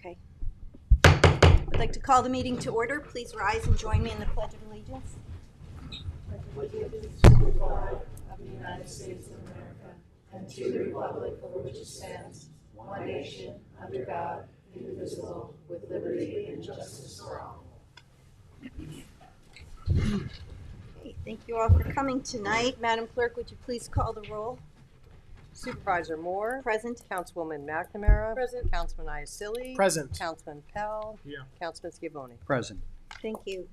Okay. I'd like to call the meeting to order. Please rise and join me in the Pledge of Allegiance. Allegiance to the flag of the United States of America and to the republic for which it stands, one nation, under God, indivisible, with liberty and justice for all. Okay, thank you all for coming tonight. Madam Clerk, would you please call the roll? Supervisor Moore. Present. Councilwoman McNamara. Present. Councilman Iacilli. Present. Councilman Pell. Here. Councilman Schiavone. Present. Thank you.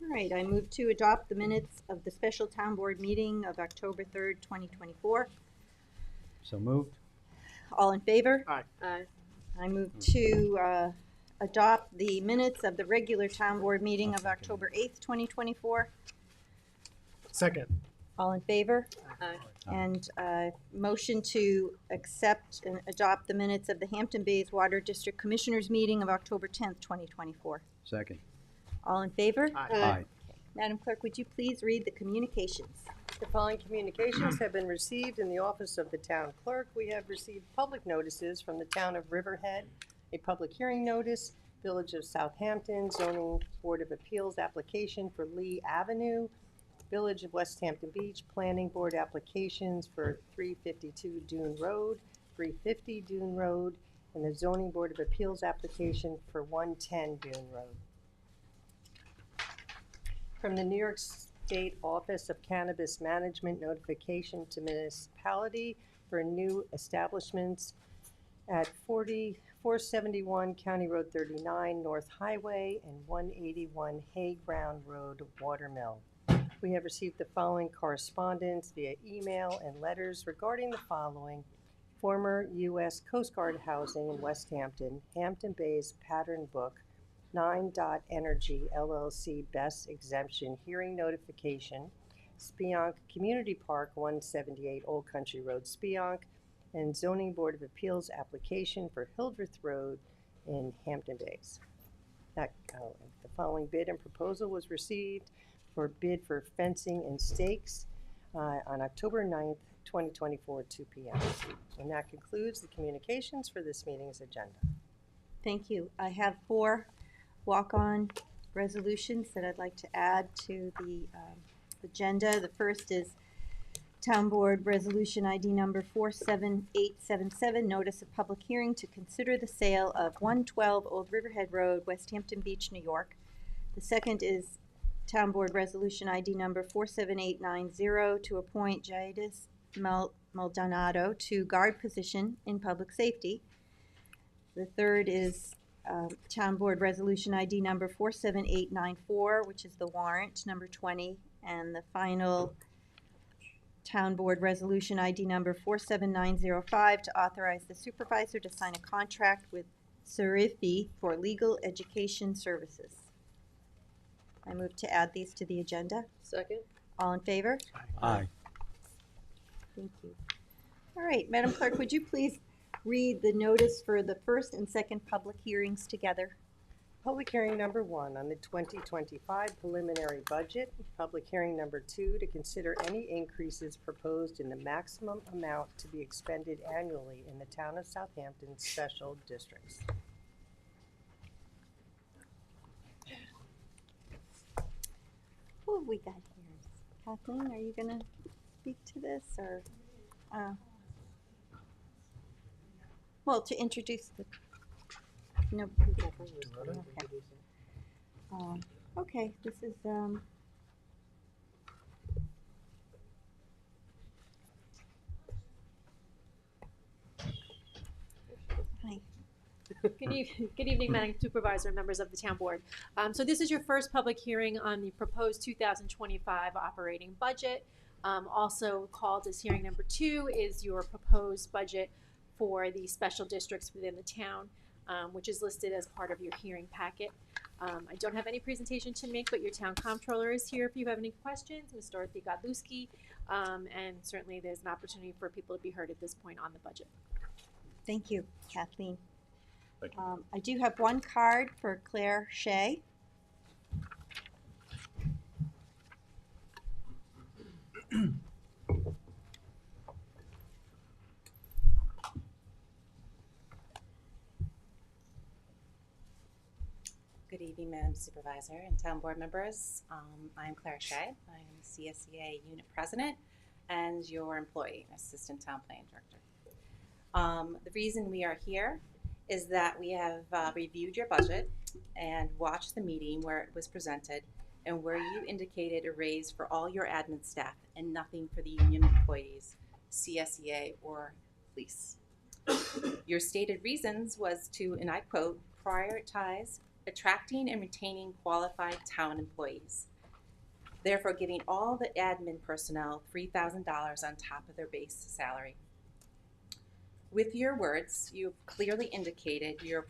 All right, I move to adopt the minutes of the special town board meeting of October 3rd, 2024. So moved. All in favor? Aye. Aye. I move to adopt the minutes of the regular town board meeting of October 8th, 2024. Second. All in favor? Aye. And motion to accept and adopt the minutes of the Hampton Bays Water District Commissioners meeting of October 10th, 2024. Second. All in favor? Aye. Madam Clerk, would you please read the communications? The following communications have been received in the office of the town clerk. We have received public notices from the town of Riverhead, a public hearing notice, Village of Southampton, Zoning Board of Appeals application for Lee Avenue, Village of West Hampton Beach, Planning Board applications for 352 Dune Road, 350 Dune Road, and the Zoning Board of Appeals application for 110 Dune Road. From the New York State Office of Cannabis Management, notification to municipality for new establishments at 471 County Road 39 North Highway and 181 Hayground Road Watermill. We have received the following correspondence via email and letters regarding the following: former U.S. Coast Guard housing in West Hampton, Hampton Bays Pattern Book, 9 Dot Energy LLC Best Exemption Hearing Notification, Spionk Community Park, 178 Old Country Road, Spionk, and Zoning Board of Appeals application for Hildreth Road in Hampton Bays. The following bid and proposal was received for bid for fencing and stakes on October 9th, 2024, 2 p.m. And that concludes the communications for this meeting's agenda. Thank you. I have 4 walk-on resolutions that I'd like to add to the agenda. The first is Town Board Resolution ID number 47877, Notice of Public Hearing to consider the sale of 112 Old Riverhead Road, West Hampton Beach, New York. The second is Town Board Resolution ID number 47890 to appoint Jadis Maldonado to guard position in public safety. The third is Town Board Resolution ID number 47894, which is the warrant number 20, and the final Town Board Resolution ID number 47905 to authorize the supervisor to sign a contract with Surifi for legal education services. I move to add these to the agenda. Second. All in favor? Aye. Thank you. All right, Madam Clerk, would you please read the notice for the first and second public hearings together? Public hearing number 1 on the 2025 preliminary budget. Public hearing number 2 to consider any increases proposed in the maximum amount to be expended annually in the town of Southampton special districts. Who have we got here? Kathleen, are you going to speak to this, or? Well, to introduce the. No. Okay. Okay. This is Hi. Good evening, Madam Supervisor and members of the Town Board. So this is your first public hearing on the proposed 2025 operating budget. Also called as hearing number 2 is your proposed budget for the special districts within the town, which is listed as part of your hearing packet. I don't have any presentation to make, but your town comptroller is here if you have any questions, Ms. Dorothy Godlewski, and certainly there's an opportunity for people to be heard at this point on the budget. Thank you, Kathleen. Thank you. I do have one card for Claire Shea. Good evening, Madam Supervisor and Town Board members. I'm Claire Shea. I am CSEA Unit President and your employee, Assistant Town Planning Director. The reason we are here is that we have reviewed your budget and watched the meeting where it was presented and where you indicated a raise for all your admin staff and nothing for the union employees, CSEA or police. Your stated reasons was to, and I quote, prioritize attracting and retaining qualified town employees, therefore giving all the admin personnel $3,000 on top of their base salary. With your words, you clearly indicated your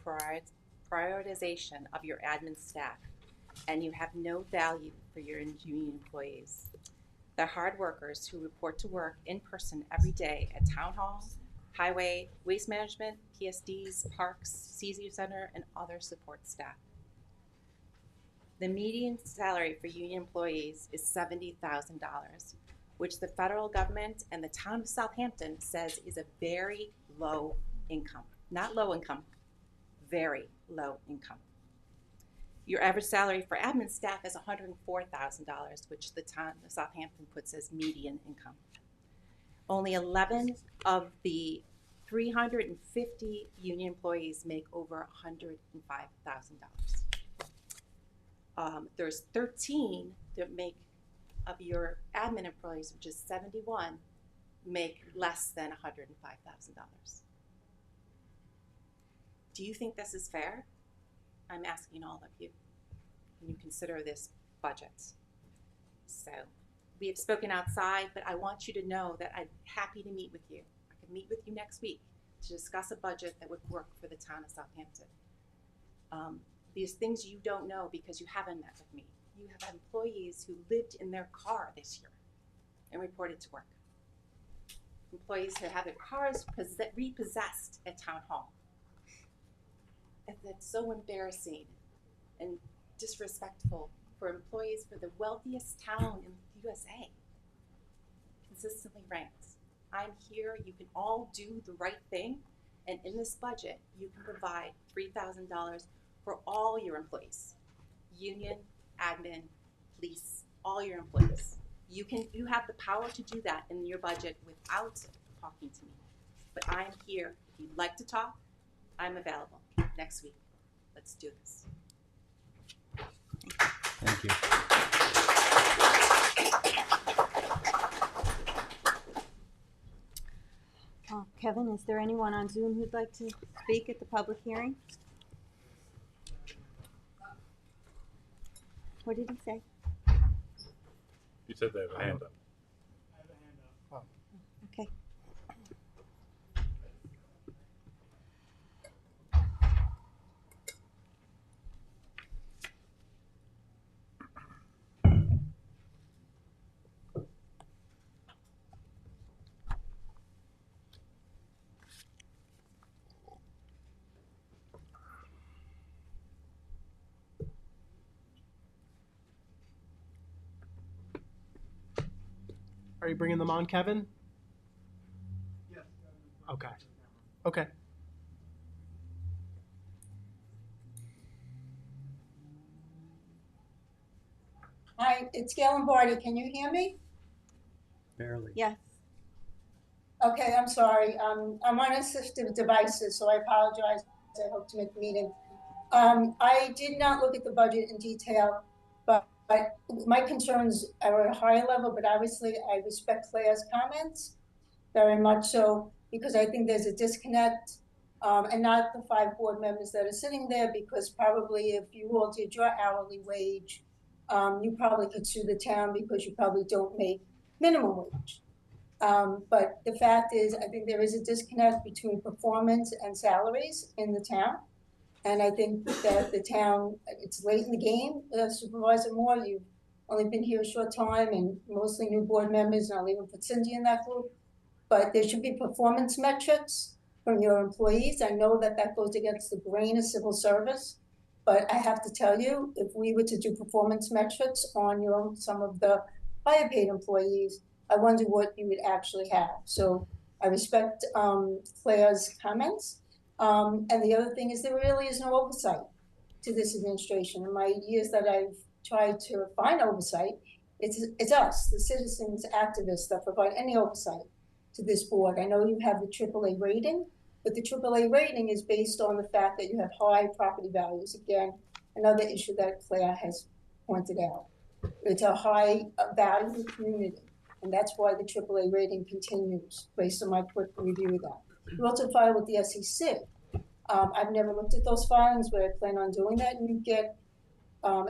prioritization of your admin staff, and you have no value for your union employees. The hard workers who report to work in person every day at Town Hall, Highway, Waste Management, PSDs, Parks, CZU Center, and other support staff. The median salary for union employees is $70,000, which the federal government and the town of Southampton says is a very low income. Not low income, very low income. Your average salary for admin staff is $104,000, which the town of Southampton puts as median income. Only 11 of the 350 union employees make over $105,000. There's 13 that make, of your admin employees, which is 71, make less than $105,000. Do you think this is fair? I'm asking all of you when you consider this budget. So we have spoken outside, but I want you to know that I'm happy to meet with you. I could meet with you next week to discuss a budget that would work for the town of Southampton. These things you don't know because you haven't met with me. You have employees who lived in their car this year and reported to work. Employees who have their cars repossessed at Town Hall. And that's so embarrassing and disrespectful for employees for the wealthiest town in the USA. Consistently ranked. I'm here, you can all do the right thing, and in this budget, you can provide $3,000 for all your employees. Union, admin, police, all your employees. You have the power to do that in your budget without talking to me. But I'm here. If you'd like to talk, I'm available next week. Let's do this. Thank you. Kevin, is there anyone on Zoom who'd like to speak at the public hearing? What did he say? You said they have a hand up. Okay. Are you bringing them on, Kevin? Yes. Okay. Okay. Hi, it's Gail Lombardi. Can you hear me? Barely. Yes. Okay, I'm sorry. I'm on assistive devices, so I apologize. I hope to make the meeting. I did not look at the budget in detail, but my concerns are at a higher level, but obviously I respect Claire's comments very much so, because I think there's a disconnect, and not the 5 board members that are sitting there, because probably if you all did your hourly wage, you probably could sue the town because you probably don't make minimum wage. But the fact is, I think there is a disconnect between performance and salaries in the town. And I think that the town, it's late in the game. Supervisor Moore, you've only been here a short time and mostly new board members, and I'll even put Cindy in that group. But there should be performance metrics from your employees. I know that that goes against the grain of civil service, but I have to tell you, if we were to do performance metrics on some of the higher paid employees, I wonder what you would actually have. So I respect Claire's comments. And the other thing is there really is no oversight. to this administration. In my years that I've tried to find oversight, it's us, the citizens activists, that provide any oversight to this board. I know you have the AAA rating, but the AAA rating is based on the fact that you have high property values. Again, another issue that Claire has pointed out. It's a high value community, and that's why the AAA rating continues, based on my quick review of that. You also file with the SEC. I've never looked at those filings, but I plan on doing that, and you get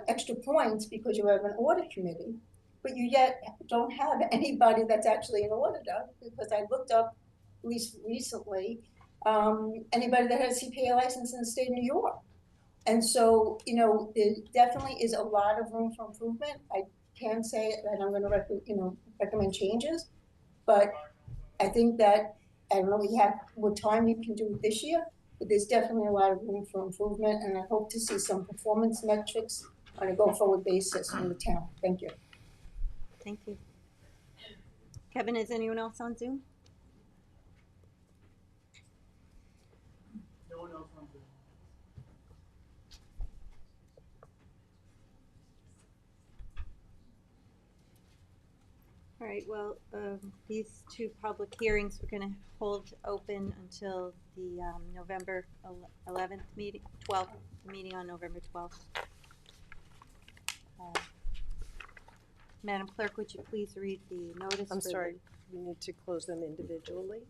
extra points because you have an audit committee, but you yet don't have anybody that's actually an auditor, because I looked up, at least recently, anybody that has a CPA license in the state of New York. And so, you know, there definitely is a lot of room for improvement. I can say that I'm going to recommend changes, but I think that, I don't know what time you can do it this year, but there's definitely a lot of room for improvement, and I hope to see some performance metrics on a go-forward basis in the town. Thank you. Thank you. Kevin, is anyone else on Zoom? No one else on Zoom. All right, well, these two public hearings we're going to hold open until the November 11th meeting, 12th meeting on November 12th. Madam Clerk, would you please read the notice? I'm for sorry, we need to close them individually.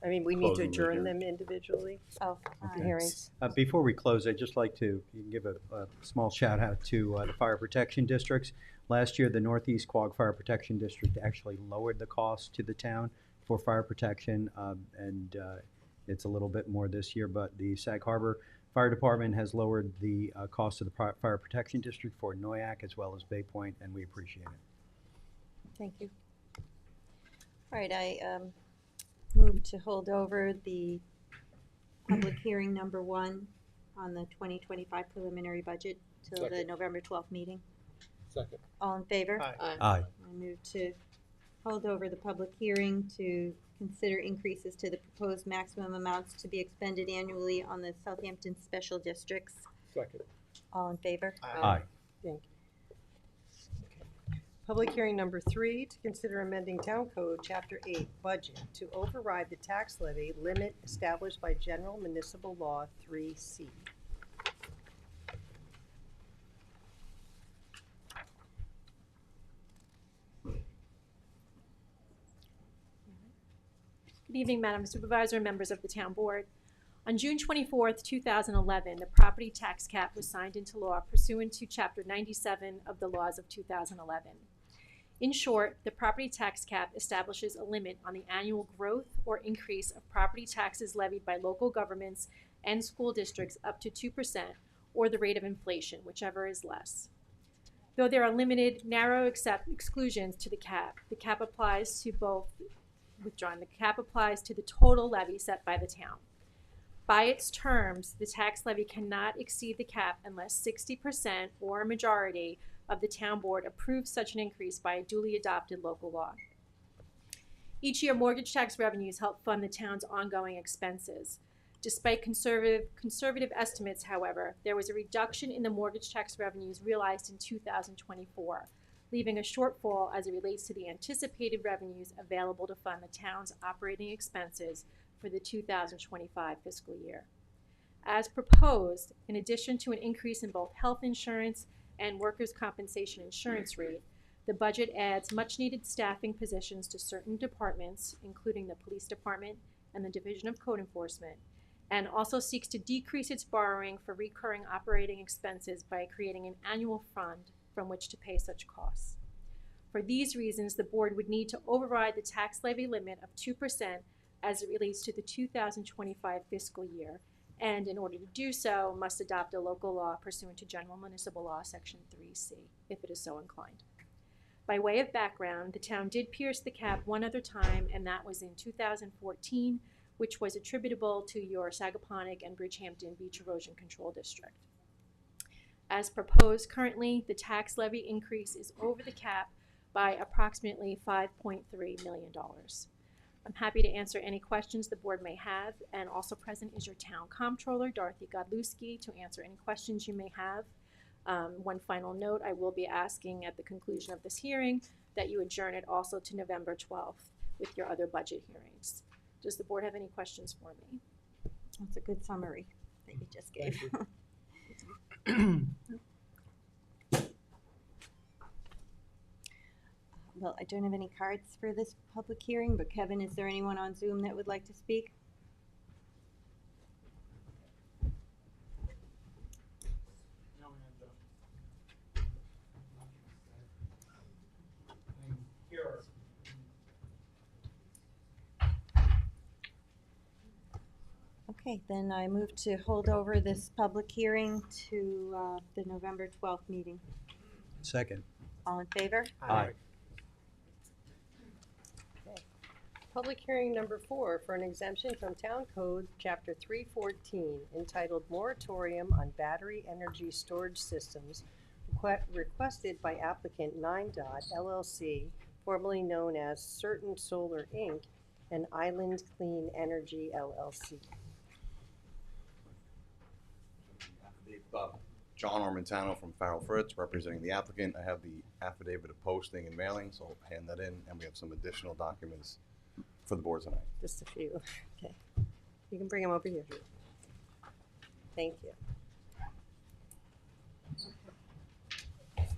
I mean, we need Close to them adjourn later. them individually, Oh, all the right. hearings. Before we close, I'd just like to give a small shout out to the fire protection districts. Last year, the Northeast Quogue Fire Protection District actually lowered the cost to the town for fire protection, and it's a little bit more this year, but the Sag Harbor Fire Department has lowered the cost of the fire protection district for Noyak as well as Bay Point, and we appreciate it. Thank you. All right, I move to hold over the public hearing number 1 on the 2025 preliminary budget till the Second. November 12th meeting. Second. All in favor? Aye. Aye. I move to hold over the public hearing to consider increases to the proposed maximum amounts to be expended annually on the Southampton special districts. Second. All in favor? Aye. Thank you. Okay. Public hearing number 3, to consider amending Town Code, Chapter 8, Budget, to override the tax levy limit established by General Municipal Law 3C. Good evening, Madam Supervisor and members of the Town Board. On June 24th, 2011, the property tax cap was signed into law pursuant to Chapter 97 of the laws of 2011. In short, the property tax cap establishes a limit on the annual growth or increase of property taxes levied by local governments and school districts up to 2%, or the rate of inflation, whichever is less. Though there are limited, narrow exclusions to the cap applies to both the cap applies to the total levy set by the town. By its terms, the tax levy cannot exceed the cap unless 60% or a majority of the town board approves such an increase by a duly adopted local law. Each year, mortgage tax revenues help fund the town's ongoing expenses. Despite conservative estimates, however, there was a reduction in the mortgage tax revenues realized in 2024, leaving a shortfall as it relates to the anticipated revenues available to fund the town's operating expenses for the 2025 fiscal year. As proposed, in addition to an increase in both health insurance and workers' compensation insurance rate, the budget adds much-needed staffing positions to certain departments, including the police department and the Division of Code Enforcement, and also seeks to decrease its borrowing for recurring operating expenses by creating an annual fund from which to pay such costs. For these reasons, the board would need to override the tax levy limit of 2% as it relates to the 2025 fiscal year, and in order to do so, must adopt a local law pursuant to General Municipal Law Section 3C, if it is so inclined. By way of background, the town did pierce the cap one other time, and that was in 2014, which was attributable to your Sagaponack and Bridgehampton Beach Erosion Control District. As proposed currently, the tax levy increase is over the cap by approximately $5.3 million. I'm happy to answer any questions the board may have, and also present is your town comptroller, Dorothy Godlewski, to answer any questions you may have. One final note, I will be asking at the conclusion of this hearing that you adjourn it also to November 12th with your other budget hearings. Does the board have any questions for me? That's a good summary that you just gave. Well, I don't have any cards for this public hearing, but Kevin, is there anyone on Zoom that would like to speak? Okay, then I move to hold over this public hearing to the November 12th meeting. Second. All in favor? Aye. Public hearing number 4 for an exemption from Town Code, Chapter 314, entitled Moratorium on Battery Energy Storage Systems, requested by applicant 9DOT LLC, formerly known as Certain Solar, Inc., and Island Clean Energy LLC. John Armentano from Farrell Fritz, representing the applicant. I have the affidavit of posting and mailing, so I'll hand that in, and we have some additional documents for the board tonight. Just a few. Okay. You can bring them over here. Thank you. Okay.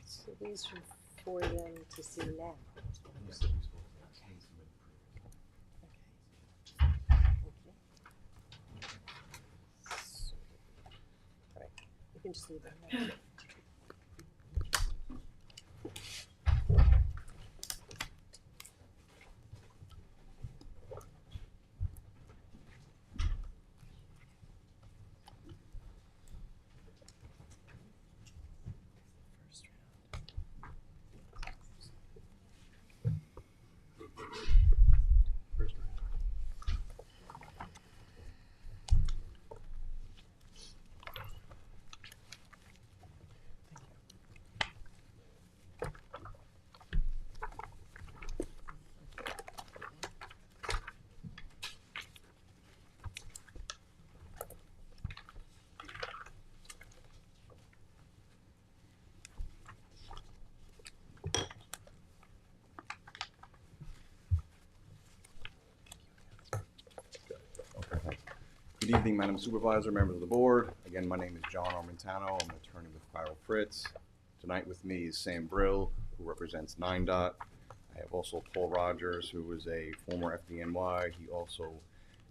So these are for them to see now. You can just leave them there. Good evening, Madam Supervisor, members of the board. Again, my name is John Armentano. I'm an attorney with Farrell Fritz. Tonight with me is Sam Brill, who represents 9DOT. I have also Paul Rogers, who is a former FDNY. He also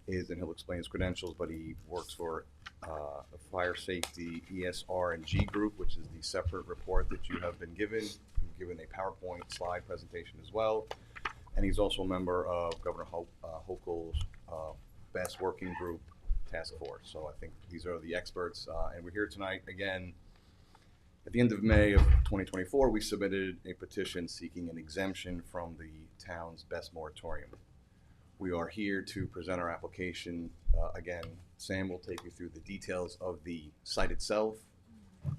is, and he'll explain his credentials, but he works for a fire safety ESR and G group, which is the separate report that you have been given. You've given a PowerPoint slide presentation as well. And he's also a member of Governor Hochul's Best Working Group Task Force. So I think these are the experts, and we're here tonight again. At the end of May of 2024, we submitted a petition seeking an exemption from the town's best moratorium. We are here to present our application. Again, Sam will take you through the details of the site itself.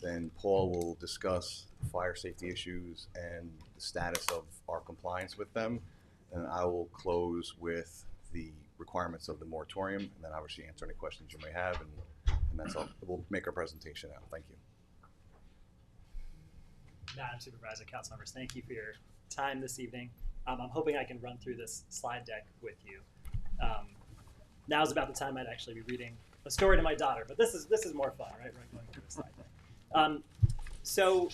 Then Paul will discuss fire safety issues and the status of our compliance with them. And I will close with the requirements of the moratorium, and then obviously answer any questions you may have, and that's all. We'll make our presentation now. Thank you. Madam Supervisor, council members, thank you for your time this evening. I'm hoping I can run through this slide deck with you. Now is about the time I'd actually be reading a story to my daughter, but this is more fun, right? We're going through the slide deck. So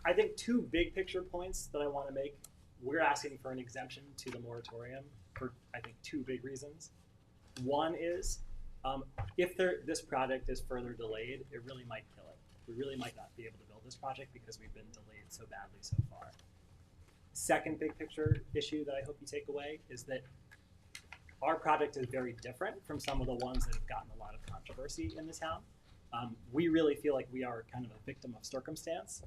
I think two big picture points that I want to make. We're asking for an exemption to the moratorium for, I think, two big reasons. One is if this project is further delayed, it really might kill it. We really might not be able to build this project because we've been delayed so badly so far. Second big picture issue that I hope you take away is that our project is very different from some of the ones that have gotten a lot of controversy in the town. We really feel like we are kind of a victim of circumstance.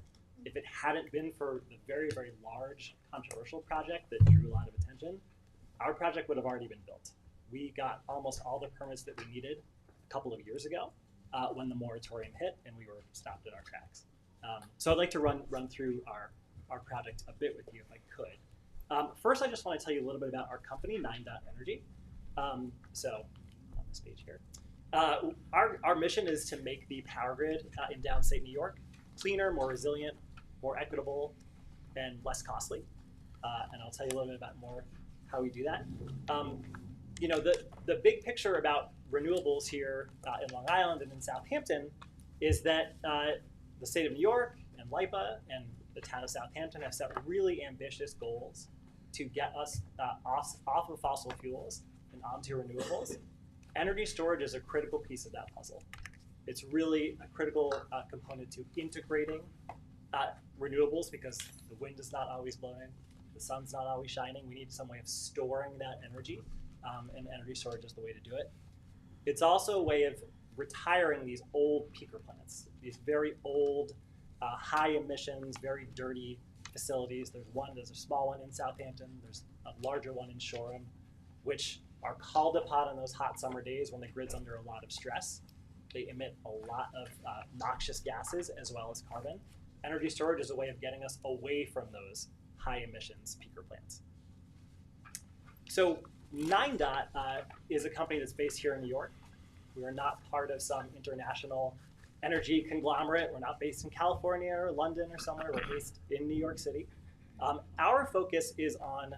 If it hadn't been for the very, very large controversial project that drew a lot of attention, our project would have already been built. We got almost all the permits that we needed a couple of years ago when the moratorium hit and we were stopped in our tracks. So I'd like to run through our project a bit with you if I could. First, I just want to tell you a little bit about our company, 9 Energy. So on this page here. Our mission is to make the power grid in downstate New York cleaner, more resilient, more equitable, and less costly. And I'll tell you a little bit about more how we do that. You know, the big picture about renewables here in Long Island and in Southampton is that the state of New York and LIPA and the town of Southampton have set really ambitious goals to get us off of fossil fuels and onto renewables. Energy storage is a critical piece of that puzzle. It's really a critical component to integrating renewables because the wind is not always blowing, the sun's not always shining. We need some way of storing that energy, and energy storage is the way to do it. It's also a way of retiring these old peaker plants, these very old, high emissions, very dirty facilities. There's a small one in Southampton, there's a larger one in Shoreham, which are called upon on those hot summer days when the grid's under a lot of stress. They emit a lot of noxious gases as well as carbon. Energy storage is a way of getting us away from those high emissions peaker plants. So 9 is a company that's based here in New York. We are not part of some international energy conglomerate. We're not based in California or London or somewhere. We're based in New York City. Our focus is on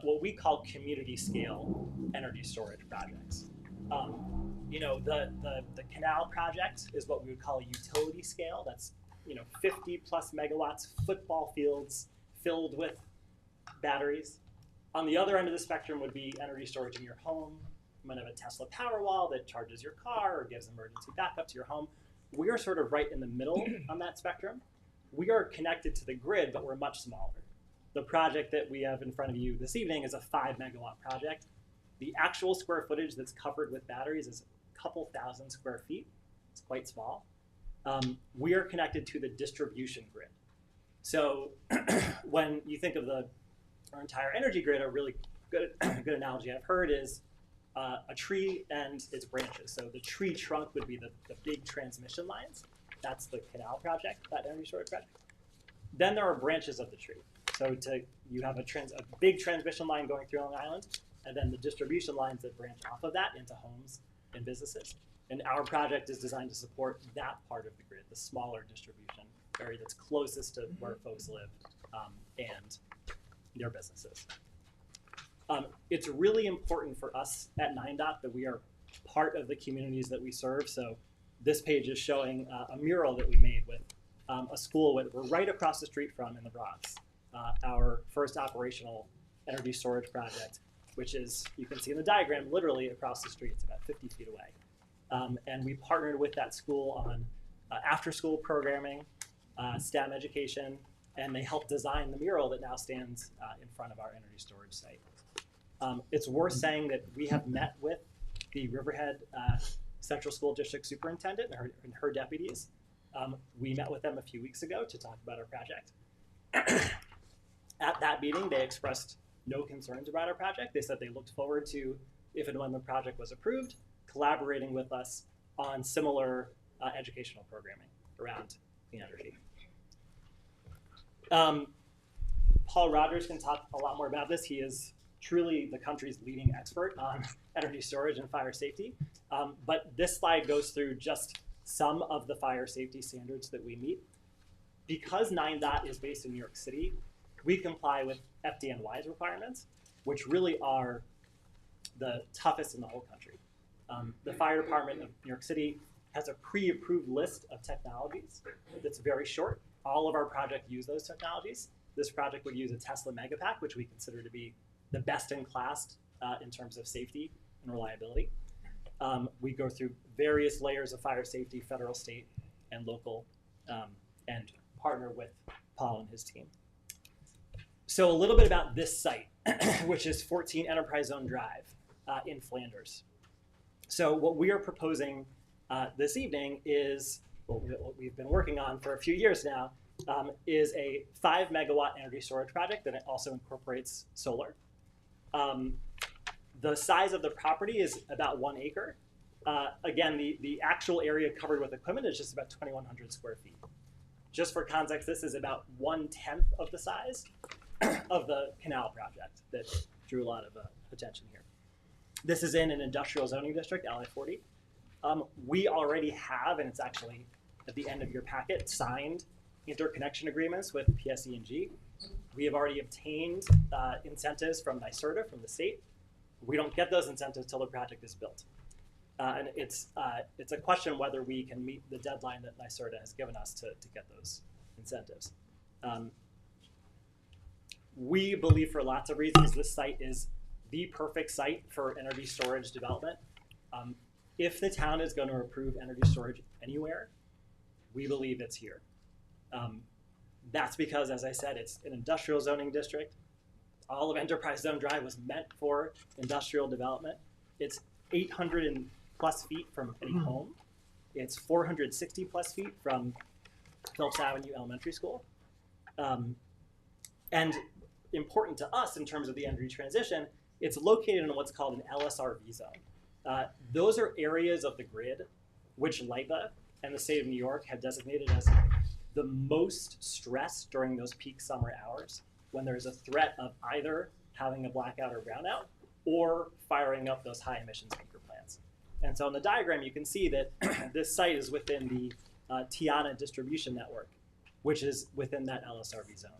what we call community scale energy storage projects. You know, the canal project is what we would call a utility scale. That's 50 plus megawatts, football fields filled with batteries. On the other end of the spectrum would be energy storage in your home. You might have a Tesla Powerwall that charges your car or gives emergency backup to your home. We are sort of right in the middle on that spectrum. We are connected to the grid, but we're much smaller. The project that we have in front of you this evening is a 5 megawatt project. The actual square footage that's covered with batteries is a couple thousand square feet. It's quite small. We are connected to the distribution grid. So when you think of our entire energy grid, a really good analogy I've heard is a tree and its branches. So the tree trunk would be the big transmission lines. That's the canal project, that energy storage project. Then there are branches of the tree. So you have a big transmission line going through Long Island, and then the distribution lines that branch off of that into homes and businesses. And our project is designed to support that part of the grid, the smaller distribution area that's closest to where folks live and their businesses. It's really important for us at 9 that we are part of the communities that we serve. So this page is showing a mural that we made with a school that we're right across the street from in the Bronx. Our first operational energy storage project, which is, you can see in the diagram, literally across the street. It's about 50 feet away. And we partnered with that school on after-school programming, STEM education, and they helped design the mural that now stands in front of our energy storage site. It's worth saying that we have met with the Riverhead Central School District Superintendent and her deputies. We met with them a few weeks ago to talk about our project. At that meeting, they expressed no concerns about our project. They said they looked forward to, if and when the project was approved, collaborating with us on similar educational programming around clean energy. Paul Rogers can talk a lot more about this. He is truly the country's leading expert on energy storage and fire safety. But this slide goes through just some of the fire safety standards that we meet. Because 9 is based in New York City, we comply with FDNY's requirements, which really are the toughest in the whole country. The fire department of New York City has a pre-approved list of technologies that's very short. All of our projects use those technologies. This project would use a Tesla Megapack, which we consider to be the best in class in terms of safety and reliability. We go through various layers of fire safety, federal, state, and local, and partner with Paul and his team. So a little bit about this site, which is 14 Enterprise Zone Drive in Flanders. So what we are proposing this evening is, what we've been working on for a few years now, is a 5 megawatt energy storage project that also incorporates solar. The size of the property is about 1 acre. Again, the actual area covered with equipment is just about 2,100 square feet. just for context, this is about 1/10 of the size of the canal project that drew a lot of attention here. This is in an industrial zoning district, LI 40. We already have, and it's actually at the end of your packet, signed interconnection agreements with PSE&G. We have already obtained incentives from NYSERDA, from the state. We don't get those incentives till the project is built. And it's a question whether we can meet the deadline that NYSERDA has given us to get those incentives. We believe for lots of reasons this site is the perfect site for energy storage development. If the town is going to approve energy storage anywhere, we believe it's here. That's because, as I said, it's an industrial zoning district. All of Enterprise Zone Drive was meant for industrial development. It's 800 and plus feet from any home. It's 460 plus feet from Phillips Avenue Elementary School. And important to us in terms of the energy transition, it's located in what's called an LSRV zone. Those are areas of the grid which LIPA and the state of New York have designated as the most stress during those peak summer hours, when there's a threat of either having a blackout or brownout or firing up those high emissions peaker plants. And so in the diagram, you can see that this site is within the Tiana distribution network, which is within that LSRV zone.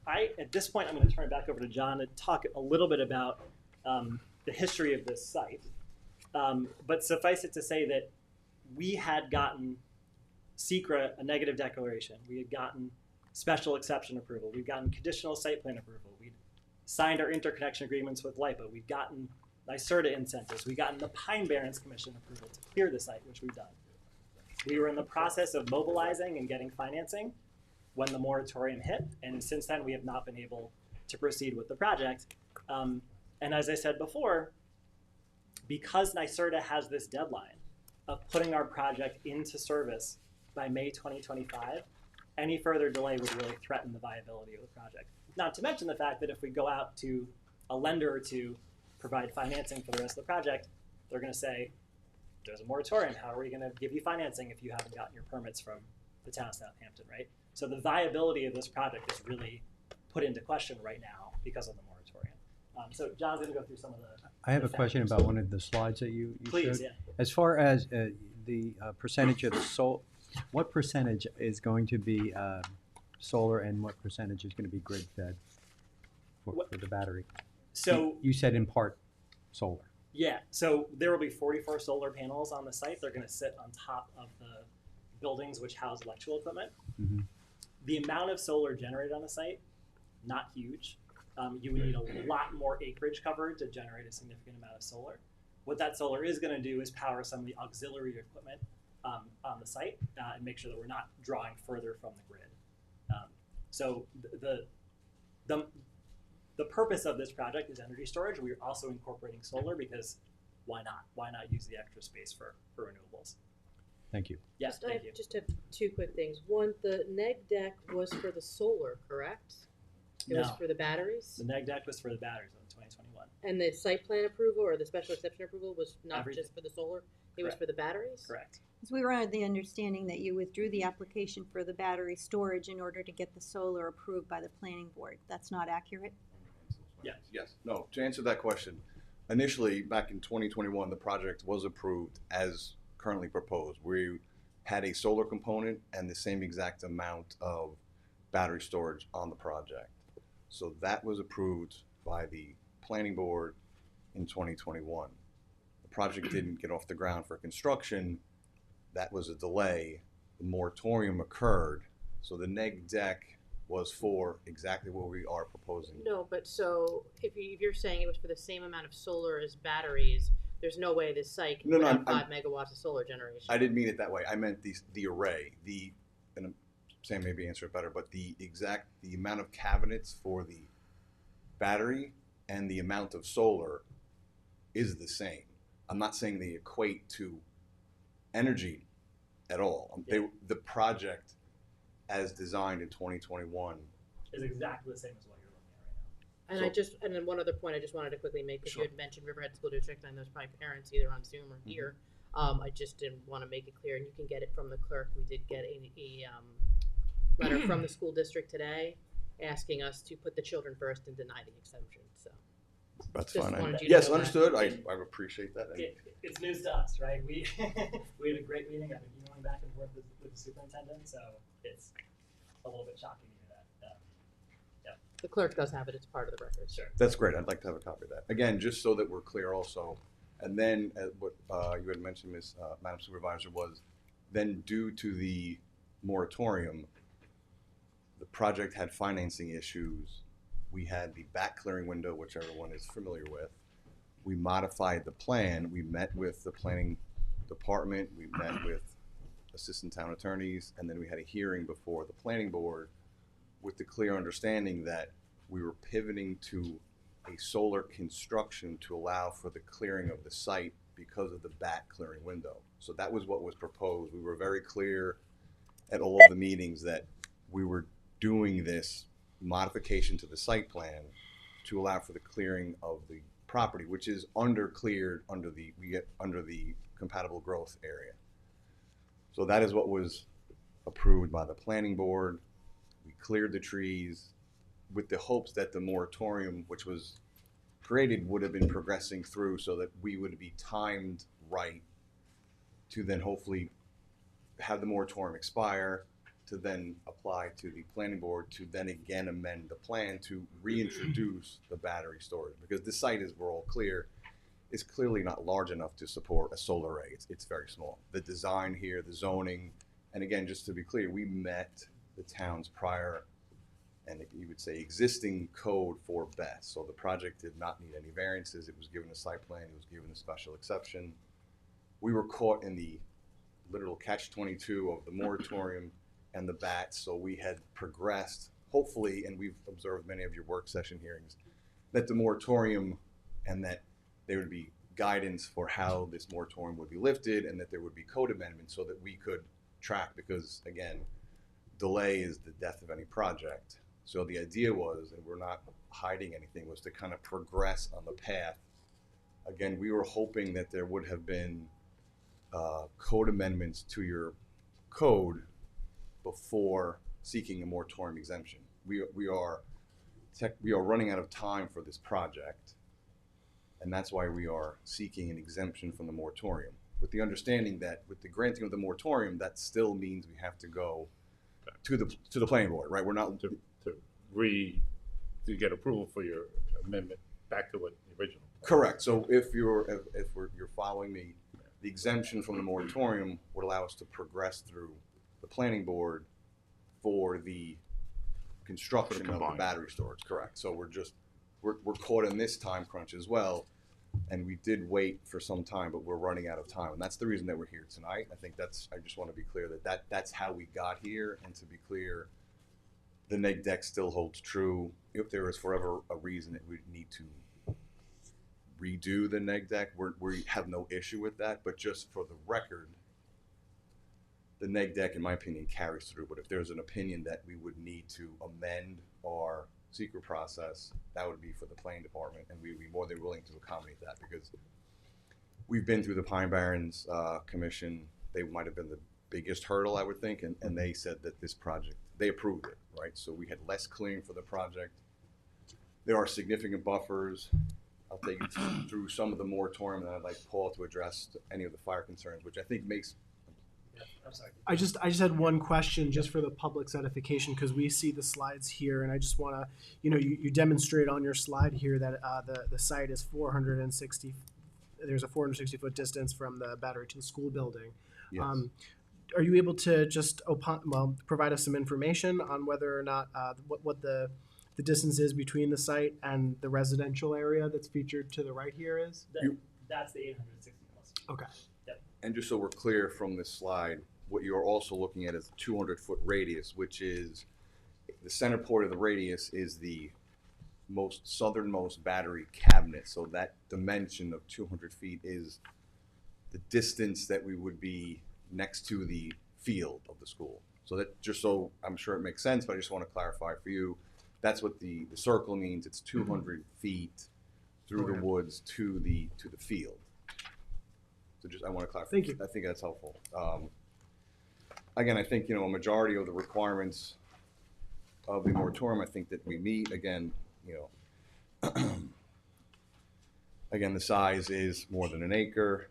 At this point, I'm going to turn it back over to John to talk a little bit about the history of this site. But suffice it to say that we had gotten SECRA a negative declaration. We had gotten special exception approval. We'd gotten conditional site plan approval. We'd signed our interconnection agreements with LIPA. We'd gotten NYSERDA incentives. We'd gotten the Pine Barrens Commission approval to clear the site, which we've done. We were in the process of mobilizing and getting financing when the moratorium hit, and since then we have not been able to proceed with the project. And as I said before, because NYSERDA has this deadline of putting our project into service by May 2025, any further delay would really threaten the viability of the project. Not to mention the fact that if we go out to a lender to provide financing for the rest of the project, they're going to say, there's a moratorium. How are we going to give you financing if you haven't gotten your permits from the town of Southampton, right? So the viability of this project is really put into question right now because of the moratorium. So John's going to go through some of the I have a question about one of the slides that you Please, showed. yeah. As far as the percentage of the what percentage is going to be solar and what percentage is going to be grid fed for the battery? So you said in part solar. Yeah, so there will be 44 solar panels on the site. They're going to sit on top of the buildings which house electrical equipment. Mm-hmm. The amount of solar generated on the site, not huge. You would need a lot more acreage covered to generate a significant amount of solar. What that solar is going to do is power some of the auxiliary equipment on the site and make sure that we're not drawing further from the grid. So the purpose of this project is energy storage. We're also incorporating solar because why not? Why not use the extra space for renewables? Thank you. Yes, I thank you. just have two quick things. One, the neg deck was for the solar, correct? It was No. for the batteries? The neg deck was for the batteries in 2021. And the site plan approval or the special exception approval was not Everything. just for the solar? It was Correct. for the batteries? Correct. Because we were under the understanding that you withdrew the application for the battery storage in order to get the solar approved by the planning board. That's not accurate? Yeah. Yes. No, to answer that question, initially, back in 2021, the project was approved as currently proposed. We had a solar component and the same exact amount of battery storage on the project. So that was approved by the planning board in 2021. The project didn't get off the ground for construction. That was a delay. The moratorium occurred. So the neg deck was for exactly what we are proposing. No, but so if you're saying it was for the same amount of solar as batteries, there's no way this site can No, put no, out I'm- 5 megawatts of solar generation. I didn't mean it that way. I meant the array, and Sam maybe answer it better, but the amount of cabinets for the battery and the amount of solar is the same. I'm not saying they equate to energy at all. The project as designed in 2021. Is exactly the same as what you're looking at right now. And and then one other point I just wanted to quickly make, because Sure. you had mentioned Riverhead School District, and there's probably parents either on Zoom or here. I just didn't want to make it clear, and you can get it from the clerk. We did get a letter from the school district today asking us to put the children first and deny the exemption, so. That's Just fine. wanted you to Yes, know that. understood. I appreciate that. It's news to us, right? We we had a great meeting. I've been emailing back and forth with the superintendent, so it's a little bit shocking to hear that. The clerk does have it, it's part of the record. Sure. That's great. I'd like to have a copy of that. Again, just so that we're clear also, and then what you had mentioned, Madam Supervisor, was then due to the moratorium, the project had financing issues. We had the back clearing window, which everyone is familiar with. We modified the plan. We met with the planning department. We met with assistant town attorneys, and then we had a hearing before the planning board with the clear understanding that we were pivoting to a solar construction to allow for the clearing of the site because of the back clearing window. So that was what was proposed. We were very clear at all of the meetings that we were doing this modification to the site plan to allow for the clearing of the property, which is cleared under the compatible growth area. So that is what was approved by the planning board. We cleared the trees with the hopes that the moratorium, which was created, would have been progressing through so that we would be timed right to then hopefully have the moratorium expire, to then apply to the planning board to then again amend the plan to reintroduce the battery storage. Because this site, as we're all clear, is clearly not large enough to support a solar array. It's very small. The design here, the zoning, and again, just to be clear, we met the town's prior, and you would say existing code for best. So the project did not need any variances. It was given a site plan. It was given a special exception. We were caught in the literal catch-22 of the moratorium and the bats. So we had progressed, hopefully, and we've observed many of your work session hearings, that the moratorium and that there would be guidance for how this moratorium would be lifted and that there would be code amendments so that we could track, because again, delay is the death of any project. So the idea was, and we're not hiding anything, was to kind of progress on the path. Again, we were hoping that there would have been code amendments to your code before seeking a moratorium exemption. We are running out of time for this project, and that's why we are seeking an exemption from the moratorium, with the understanding that with the granting of the moratorium, that still means we have to go to the planning board, right? We're not to get approval for your amendment back to what the original. Correct. So if you're following me, the exemption from the moratorium would allow us to progress through the planning board for the construction of the battery storage. Correct. So we're caught in this time crunch as well, and we did wait for some time, but we're running out of time, and that's the reason that we're here tonight. I think I just want to be clear that's how we got here, and to be clear, the neg deck still holds true. If there is forever a reason that we need to redo the neg deck, we have no issue with that, but just for the record, the neg deck, in my opinion, carries through. But if there's an opinion that we would need to amend our secret process, that would be for the planning department, and we'd be more than willing to accommodate that, because we've been through the Pine Barrens Commission. They might have been the biggest hurdle, I would think, and they said that this project, they approved it, right? So we had less clearing for the project. There are significant buffers. I'll take you through some of the moratorium, and I'd like Paul to address any of the fire concerns, which I think makes. I'm sorry. I just had one question just for the public's edification, because we see the slides here, and I just want to, you demonstrate on your slide here that the site is 460. There's a 460-foot distance from the battery to the school building. Yes. Are you able to just provide us some information on whether or not what the distance is between the site and the residential area that's featured to the right here is? That's the 860 plus. Okay. And just so we're clear from this slide, what you're also looking at is a 200-foot radius, which is the center point of the radius is the southernmost battery cabinet. So that dimension of 200 feet is the distance that we would be next to the field of the school. So that, just so I'm sure it makes sense, but I just want to clarify for you, that's what the circle means. It's 200 feet through the woods to the field. So just, I want to clarify. Thank you. I think that's helpful. Again, I think, a majority of the requirements of the moratorium, I think that we meet. Again, again, the size is more than an acre.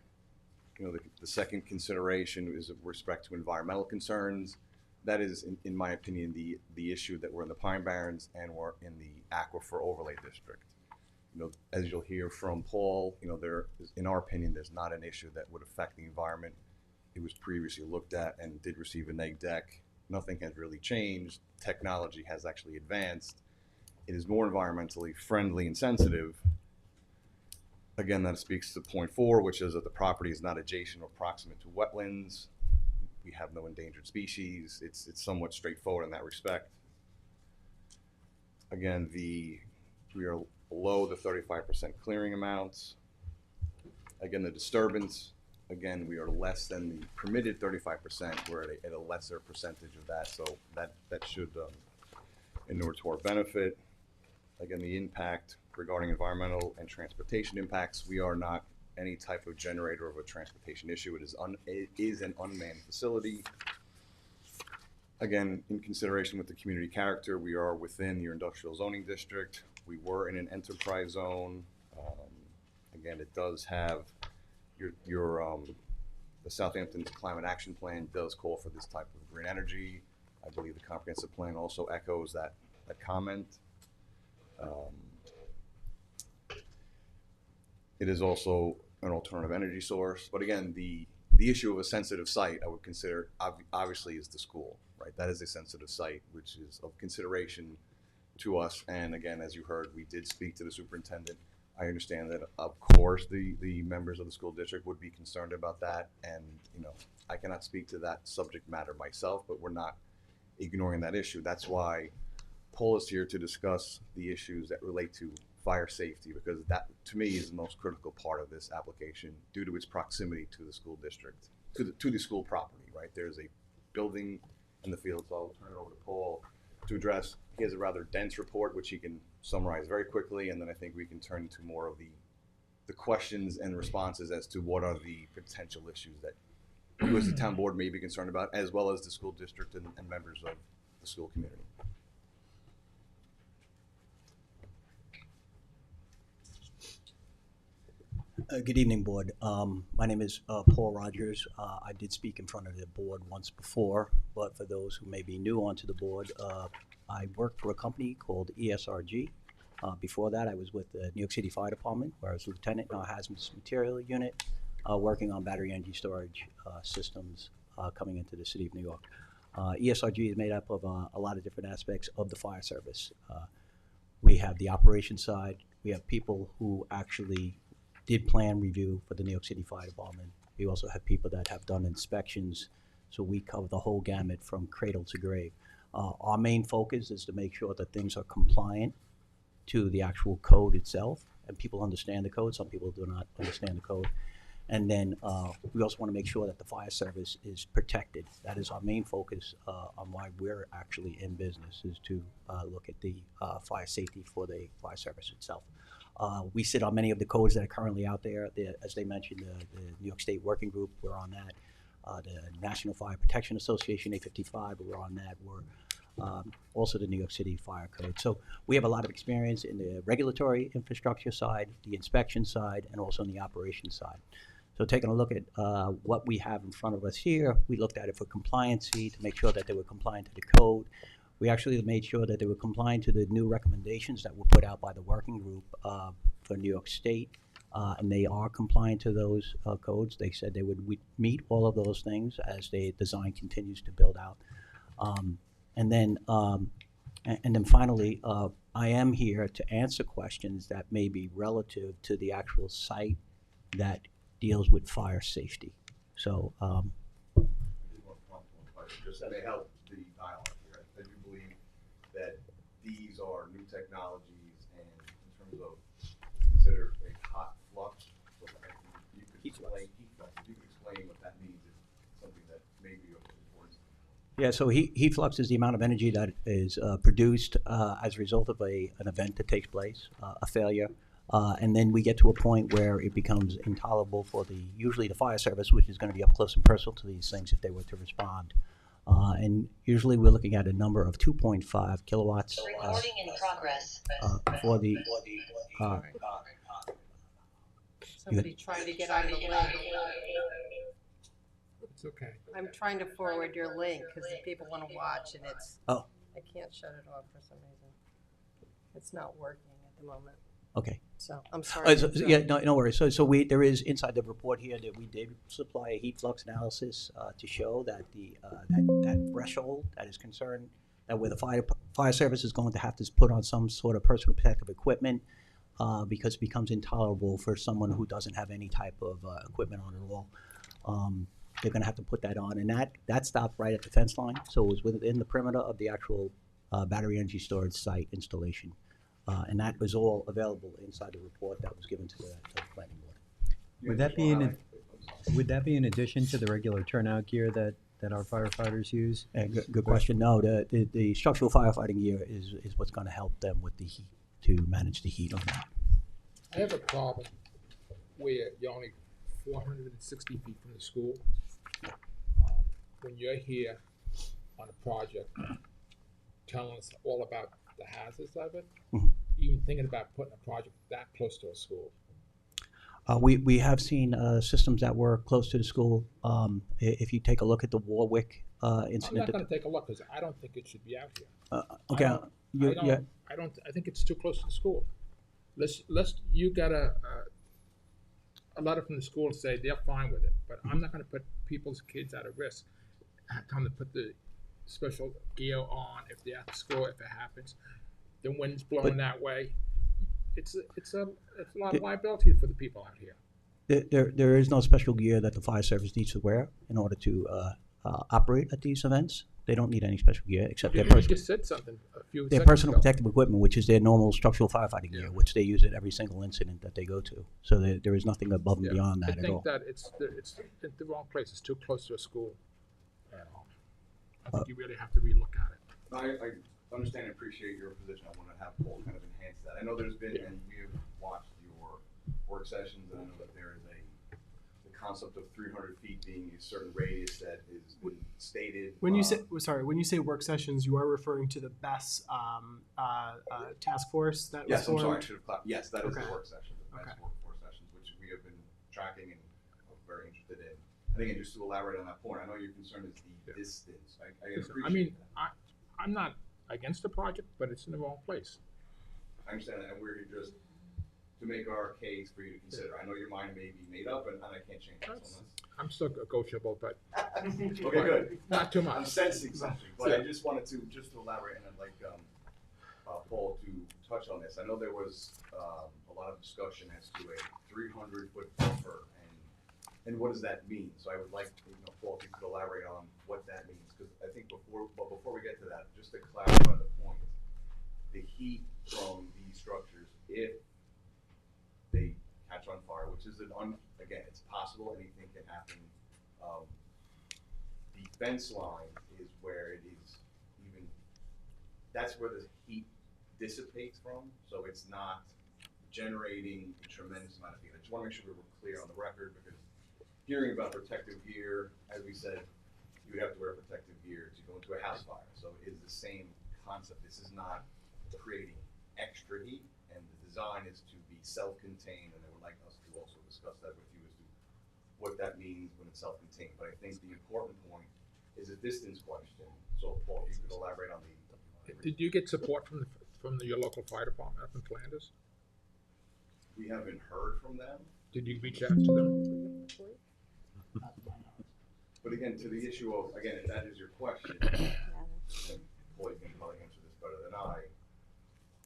The second consideration is with respect to environmental concerns. That is, in my opinion, the issue that we're in the Pine Barrens and we're in the Aquifer Overlay District. As you'll hear from Paul, there is, in our opinion, there's not an issue that would affect the environment. It was previously looked at and did receive a neg deck. Nothing has really changed. Technology has actually advanced. It is more environmentally friendly and sensitive. Again, that speaks to point 4, which is that the property is not adjacent or proximate to wetlands. We have no endangered species. It's somewhat straightforward in that respect. Again, we are below the 35% clearing amounts. Again, the disturbance, again, we are less than the permitted 35%. We're at a lesser percentage of that, so that should inure to our benefit. Again, the impact regarding environmental and transportation impacts, we are not any type of generator of a transportation issue. It is an unmanned facility. Again, in consideration with the community character, we are within your industrial zoning district. We were in an enterprise zone. Again, it does have the Southampton's climate action plan does call for this type of green energy. I believe the comprehensive plan also echoes that comment. It is also an alternative energy source, but again, the issue of a sensitive site I would consider obviously is the school, right? That is a sensitive site, which is of consideration to us. And again, as you heard, we did speak to the superintendent. I understand that, of course, the members of the school district would be concerned about that, and I cannot speak to that subject matter myself, but we're not ignoring that issue. That's why Paul is here to discuss the issues that relate to fire safety, because that, to me, is the most critical part of this application due to its proximity to the school district, to the school property, right? There's a building in the field, so I'll turn it over to Paul to address. He has a rather dense report, which he can summarize very quickly, and then I think we can turn to more of the questions and responses as to what are the potential issues that you as the town board may be concerned about, as well as the school district and members of the school community. Good evening, board. My name is Paul Rogers. I did speak in front of the board once before, but for those who may be new onto the board, I worked for a company called ESRG. Before that, I was with the New York City Fire Department, where I was lieutenant in our hazardous material unit, working on battery energy storage systems coming into the city of New York. ESRG is made up of a lot of different aspects of the fire service. We have the operations side. We have people who actually did plan review for the New York City Fire Department. We also have people that have done inspections, so we cover the whole gamut from cradle to grave. Our main focus is to make sure that things are compliant to the actual code itself, and people understand the code. Some people do not understand the code. And then we also want to make sure that the fire service is protected. That is our main focus on why we're actually in business, is to look at the fire safety for the fire service itself. We sit on many of the codes that are currently out there. As they mentioned, the New York State Working Group, we're on that. The National Fire Protection Association, 855, we're on that. We're also the New York City Fire Code. So we have a lot of experience in the regulatory infrastructure side, the inspection side, and also on the operations side. So taking a look at what we have in front of us here, we looked at it for compliancy to make sure that they were compliant to the code. We actually made sure that they were compliant to the new recommendations that were put out by the working group for New York State, and they are compliant to those codes. They said they would meet all of those things as the design continues to build out. And then finally, I am here to answer questions that may be relative to the actual site that deals with fire safety. So, just that may help the dialogue here. I do believe that these are new technologies, and in terms of consider a hot flux, so you could explain heat flux. If you could explain what that means, it's something that may be of importance. yeah, so heat flux is the amount of energy that is produced as a result of an event that takes place, a failure. And then we get to a point where it becomes intolerable for usually the fire service, which is going to be up close and personal to these things if they were to respond. And usually we're looking at a number of 2.5 kilowatts. Recording in progress. For the. Somebody trying to get on the link. It's okay. I'm trying to forward your link because the people want to watch and it's, Oh. I can't shut it off for some reason. It's not working at the moment. Okay. So I'm sorry. Yeah, no worries. So there is inside the report here that we did supply a heat flux analysis to show that that threshold that is concerned, that where the fire service is going to have to put on some sort of personal protective equipment because it becomes intolerable for someone who doesn't have any type of equipment on at all. They're going to have to put that on, and that stopped right at the fence line, so it was within the perimeter of the actual battery energy storage site installation. And that was all available inside the report that was given to the planning board. Would that be in addition to the regular turnout gear that our firefighters use? Good question. No, the structural firefighting gear is what's going to help them with the heat, to manage the heat on that. I have a problem where you're only 460 feet from the school. When you're here on a project, telling us all about the hazards of it, even thinking about putting a project that close to a school. We have seen systems that were close to the school. If you take a look at the Warwick incident. I'm not going to take a look because I don't think it should be out here. Okay. I think it's too close to the school. You got a letter from the school to say they're fine with it, but I'm not going to put people's kids at a risk. Time to put the special gear on if they're at the school, if it happens. The wind's blowing that way. It's a lot of liability for the people out here. There is no special gear that the fire service needs to wear in order to operate at these events. They don't need any special gear except their personal. You just said something a few their seconds personal ago. protective equipment, which is their normal structural firefighting gear, which they use at every single incident that they go to. So there is nothing above and beyond that at all. I think that it's in the wrong place. It's too close to a school. I think you really have to relook at it. I understand and appreciate your position. I want to have Paul kind of enhance that. I know there's been, and we have watched your work sessions, and I know that there is the concept of 300 feet being a certain radius that is been stated. When you say work sessions, you are referring to the BESS task force that was formed? I'm sorry, I should have clarified. Yes, that is the work session, the BESS workforce sessions, which we have been tracking and very interested in. I think, and just to elaborate on that point, I know your concern is the distance. I appreciate that. I'm not against the project, but it's in the wrong place. I understand that, and we're here just to make our case for you to consider. I know your mind may be made up, and I can't change it. So I'm still negotiable, but okay, good. Not too much. I'm sensing something, but I just wanted to elaborate, and I'd like Paul to touch on this. I know there was a lot of discussion as to a 300-foot buffer, and what does that mean? So I would like, Paul, if you could elaborate on what that means, because I think before we get to that, just to clarify the point, the heat from these structures, if they catch on fire, which is again, it's possible, anything can happen. The fence line is where it is that's where the heat dissipates from, so it's not generating a tremendous amount of heat. I just want to make sure we were clear on the record, because hearing about protective gear, as we said, you would have to wear protective gear to go into a house fire. So it is the same concept. This is not creating extra heat, and the design is to be self-contained, and I would like us to also discuss that with you as to what that means when it's self-contained. But I think the important point is a distance question. So Paul, if you could elaborate on the. Did you get support from your local fire department up in Flanders? We haven't heard from them. Did you reach out to them? But again, to the issue of, again, if that is your question, and Paul, you can probably answer this better than I,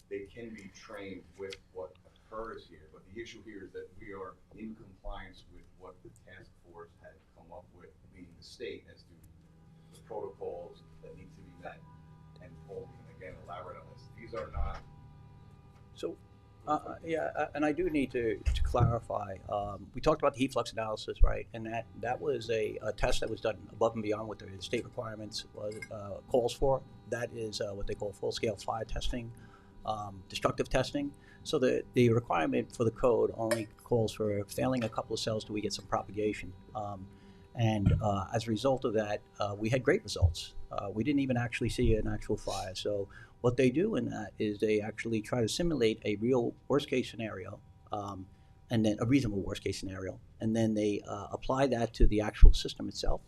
they can be trained with what occurs here, but the issue here is that we are in compliance with what the task force had come up with, meaning the state, as to the protocols that need to be met. And Paul can again elaborate on this. These are not. So, and I do need to clarify. We talked about the heat flux analysis, right? And that was a test that was done above and beyond what the state requirements calls for. That is what they call full-scale fire testing. destructive testing. So the requirement for the code only calls for failing a couple of cells till we get some propagation. As a result of that, we had great results. We didn't even actually see an actual fire. So what they do in that is they actually try to simulate a real worst case scenario, and then a reasonable worst case scenario, and then they apply that to the actual system itself.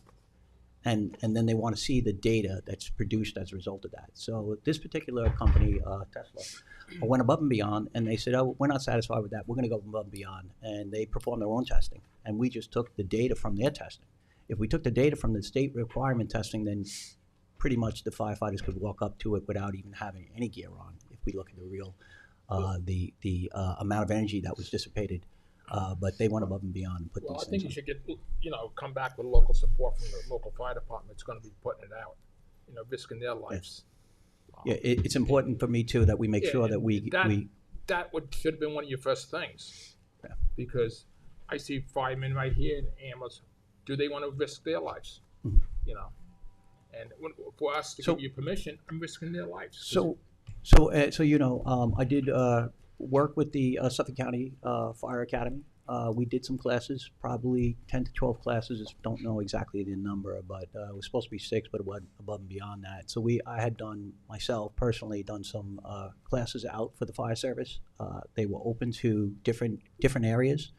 And then they want to see the data that's produced as a result of that. So this particular company, Tesla, went above and beyond, and they said, oh, we're not satisfied with that. We're going to go above and beyond. And they performed their own testing. And we just took the data from their testing. If we took the data from the state requirement testing, then pretty much the firefighters could walk up to it without even having any gear on, if we look at the real, the amount of energy that was dissipated. But they went above and beyond and put Well, these I think things you on. should get, come back with local support from the local fire department. It's going to be putting it out, risking their lives. Yeah, it's important for me too that we make Yeah, sure and that we that should have been one of your first things. Yeah. Because I see firemen right here in ambulance. Do they want to risk their lives? Mhm. And for us to give you permission, I'm risking their lives. I did work with the Suffolk County Fire Academy. We did some classes, probably 10 to 12 classes. Don't know exactly the number, but it was supposed to be 6, but it went above and beyond that. So I had done myself personally done some classes out for the fire service. They were open to different areas.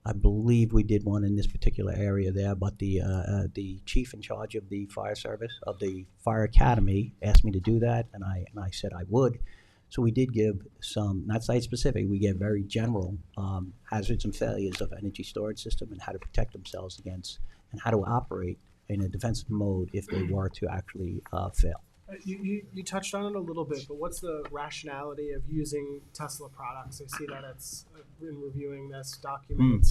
I believe we did one in this particular area there, but the chief in charge of the fire service of the fire academy asked me to do that, and I said I would. So we did give some, not site specific, we gave very general hazards and failures of energy storage system and how to protect themselves against and how to operate in a defensive mode if they were to actually fail. You touched on it a little bit, but what's the rationality of using Tesla products? I see that it's in reviewing this document.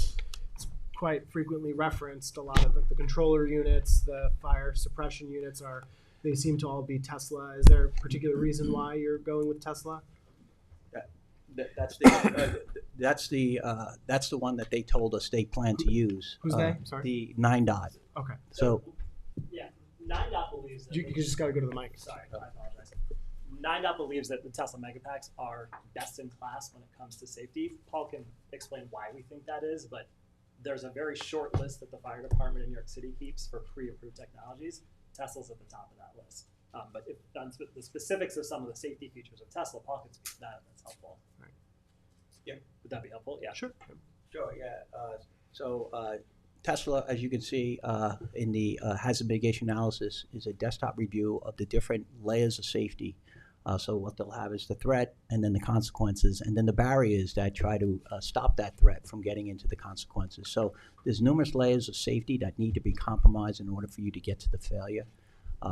It's quite frequently referenced. A lot of the controller units, the fire suppression units they seem to all be Tesla. Is there a particular reason why you're going with Tesla? That's the one that they told us they plan to use. Whose name? Sorry. The 9-dot. Okay. So. Yeah, 9-dot believes that. You just got to go to the mic. Sorry, I apologize. 9-dot believes that the Tesla Megapacks are best in class when it comes to safety. Paul can explain why we think that is, but there's a very short list that the fire department in New York City keeps for pre-approved technologies. Tesla's at the top of that list. But if the specifics of some of the safety features of Tesla, Paul can speak to that if that's helpful. Right. Yeah. Would that be helpful? Yeah. Sure. Sure, yeah. Tesla, as you can see in the hazard mitigation analysis, is a desktop review of the different layers of safety. So what they'll have is the threat and then the consequences and then the barriers that try to stop that threat from getting into the consequences. So there's numerous layers of safety that need to be compromised in order for you to get to the failure.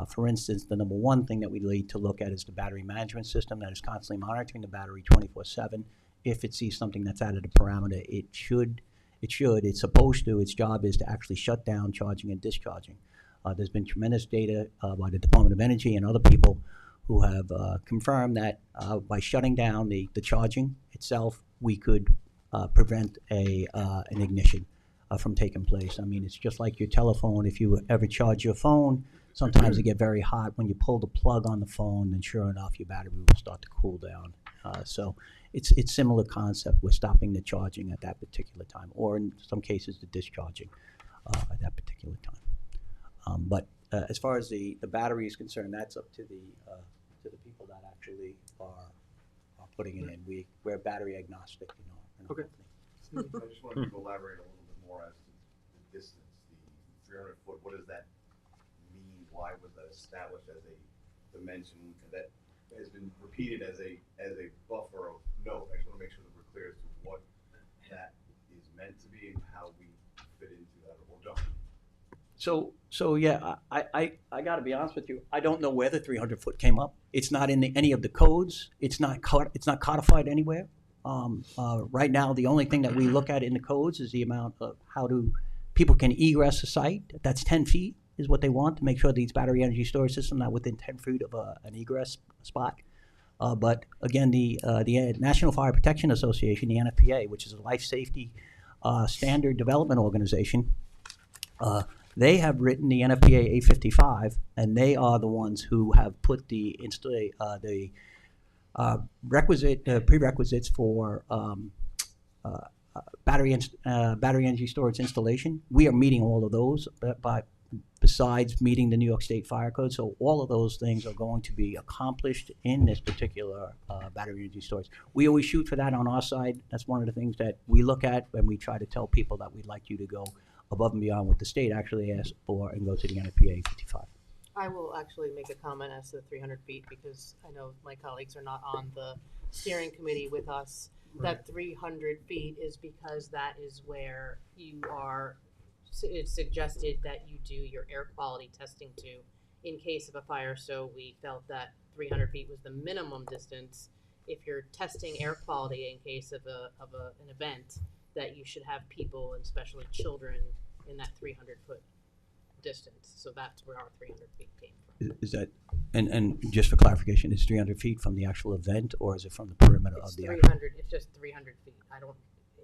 For instance, the number one thing that we need to look at is the battery management system that is constantly monitoring the battery 24/7. If it sees something that's out of the parameter, it's supposed to, its job is to actually shut down charging and discharging. There's been tremendous data by the Department of Energy and other people who have confirmed that by shutting down the charging itself, we could prevent an ignition from taking place. I mean, it's just like your telephone. If you ever charge your phone, sometimes it get very hot. When you pull the plug on the phone, then sure enough, your battery will start to cool down. So it's similar concept. We're stopping the charging at that particular time, or in some cases, the discharging at that particular time. But as far as the battery is concerned, that's up to the people that actually are putting it in. We're battery agnostic, in our Okay. I just wanted to elaborate a little bit more as to the distance, the 300 foot. What does that mean? Why was that established as a dimension that has been repeated as a buffer of note? I just want to make sure that we're clear as to what that is meant to be and how we fit into that or don't. So yeah, I got to be honest with you. I don't know where the 300 foot came up. It's not in any of the codes. It's not codified anywhere. Right now, the only thing that we look at in the codes is the amount of how people can egress a site. That's 10 feet is what they want to make sure these battery energy storage systems not within 10 feet of an egress spot. But again, the National Fire Protection Association, the NFPA, which is a life safety standard development organization, they have written the NFPA 855, and they are the ones who have put the Prerequisites for battery energy storage installation. We are meeting all of those, but besides meeting the New York State Fire Code, so all of those things are going to be accomplished in this particular battery energy storage. We always shoot for that on our side. That's one of the things that we look at when we try to tell people that we'd like you to go above and beyond what the state actually asks for and go to the NFPA 55. I will actually make a comment as to the 300 feet because I know my colleagues are not on the steering committee with us. Right. That 300 feet is because that is where you are, it's suggested that you do your air quality testing to in case of a fire. So we felt that 300 feet was the minimum distance. If you're testing air quality in case of an event, that you should have people, and especially children, in that 300-foot distance. So that's where our 300 feet came from. Is that, and just for clarification, is 300 feet from the actual event, or is it from the perimeter It's of the 300. It's just 300 feet. I don't.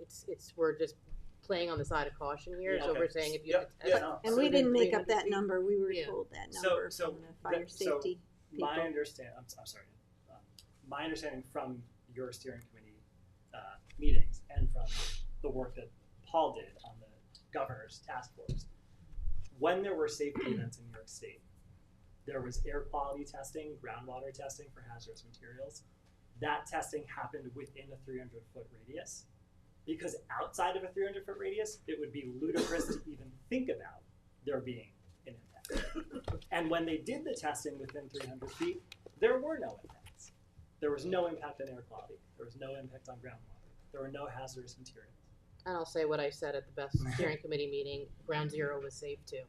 It's we're just playing on the side of caution here. Yeah, so okay. we're saying if you Yep, test, yeah, no. And so we then didn't make up 300 that feet. number, we were Yeah. told that So- number so from the fire so safety people. My understanding from your steering committee meetings and from the work that Paul did on the governor's task force, when there were safety events in New York State, there was air quality testing, groundwater testing for hazardous materials. That testing happened within a 300-foot radius, because outside of a 300-foot radius, it would be ludicrous to even think about there being an impact. And when they did the testing within 300 feet, there were no impacts. There was no impact on air quality. There was no impact on groundwater. There were no hazardous materials. And I'll say what I said at the best steering committee meeting. Ground zero was safe too.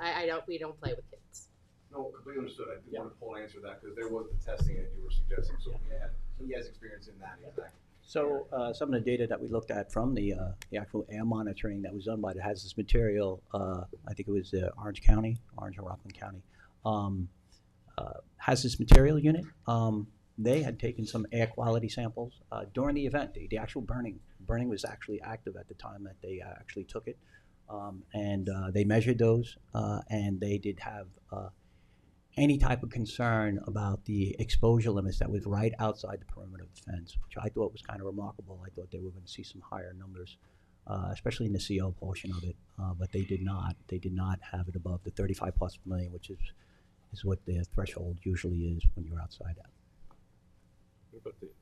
I don't. We don't play with kids. No, completely understood. I did Yeah. want to Paul answer that because there was the testing that you were suggesting, so he has experience in that exactly. So some of the data that we looked at from the actual air monitoring that was done by the hazardous material, I think it was Orange and Rockland County, hazardous material unit. They had taken some air quality samples during the event. The actual burning was actually active at the time that they actually took it, and they measured those, and they did have any type of concern about the exposure limits that was right outside the perimeter of the fence, which I thought was kind of remarkable. I thought they were going to see some higher numbers, especially in the CO portion of it, but they did not. They did not have it above the 35 plus million, which is what the threshold usually is when you're outside that. What about the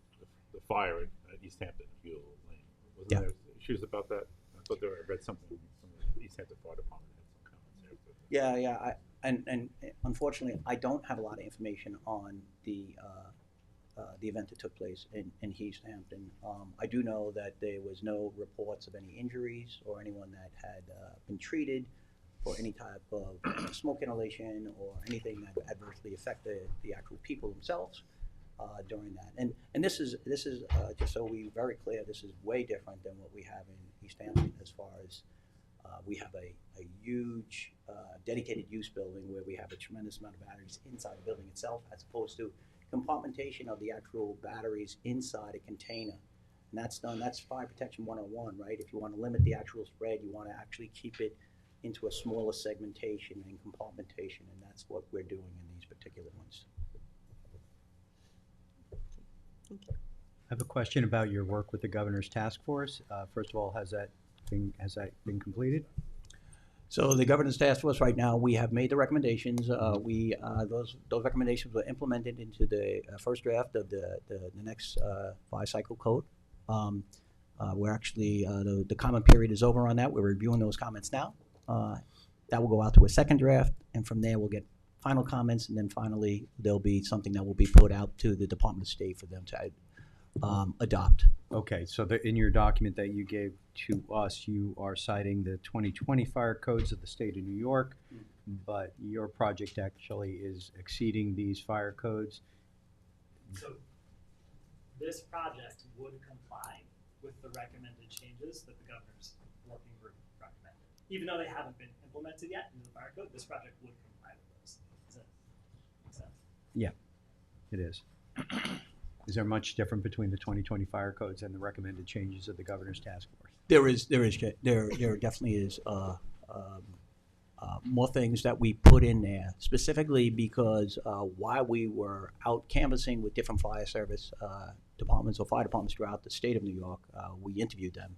fire at East Hampton, Fuel Lane? Wasn't Yeah. there issues about that? I thought I read something from the East Hampton Fire Department had some comments there. Yeah. And unfortunately, I don't have a lot of information on the event that took place in East Hampton. I do know that there was no reports of any injuries or anyone that had been treated for any type of smoke inhalation or anything that would adversely affect the actual people themselves during that. And this is just so we're very clear, this is way different than what we have in East Hampton as far as we have a huge dedicated use building where we have a tremendous amount of batteries inside the building itself, as opposed to compartmentation of the actual batteries inside a container. And that's done, that's fire protection 101, right? If you want to limit the actual spread, you want to actually keep it into a smaller segmentation and compartmentation, and that's what we're doing in these particular ones. Okay. I have a question about your work with the governor's task force. First of all, has that been completed? So the governor's task force right now, we have made the recommendations. Those recommendations were implemented into the first draft of the next fire cycle code. We're actually, the comment period is over on that. We're reviewing those comments now. That will go out to a second draft, and from there we'll get final comments, and then finally there'll be something that will be put out to the Department of State for them to adopt. Okay, so in your document that you gave to us, you are citing the 2020 fire codes of the state of New York, but your project actually is exceeding these fire codes. So this project would comply with the recommended changes that the governor's working group recommended. Even though they haven't been implemented yet into the fire code, this project would comply with those. Does that make sense? Yeah, it is. Is there much different between the 2020 fire codes and the recommended changes of the governor's task force? There definitely is more things that we put in there, specifically because while we were out canvassing with different fire service departments or fire departments throughout the state of New York, we interviewed them.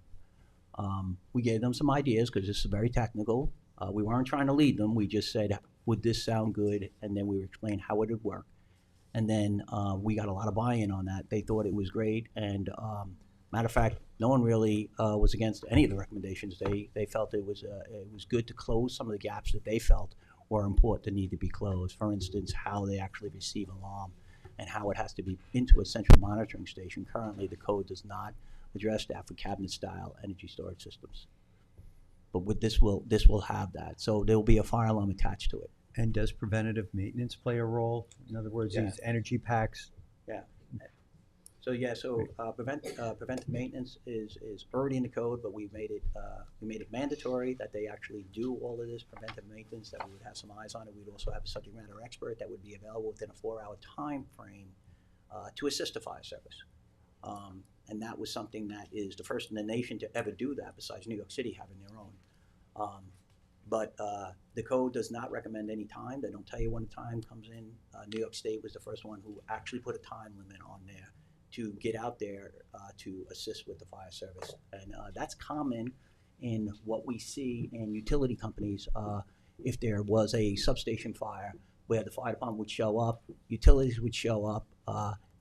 We gave them some ideas because this is very technical. We weren't trying to lead them. We just said, would this sound good? And then we explained how it would work. And then we got a lot of buy-in on that. They thought it was great. And matter of fact, no one really was against any of the recommendations. They felt it was good to close some of the gaps that they felt were important to need to be closed. For instance, how they actually receive alarm and how it has to be into a central monitoring station. Currently, the code does not address that for cabinet-style energy storage systems. But with this will have that. So there will be a fire alarm attached to it. And does preventative maintenance play a role? In other words, Yeah. these energy packs? Yeah. So preventive maintenance is already in the code, but we made it mandatory that they actually do all of this preventive maintenance. That we would have some eyes on it. We'd also have a subject matter expert that would be available within a 4-hour time frame to assist the fire service. And that was something that is the first in the nation to ever do that, besides New York City having their own. But the code does not recommend any time. They don't tell you when the time comes in. New York State was the first one who actually put a time limit on there to get out there to assist with the fire service. And that's common in what we see in utility companies. If there was a substation fire where the fire department would show up, utilities would show up,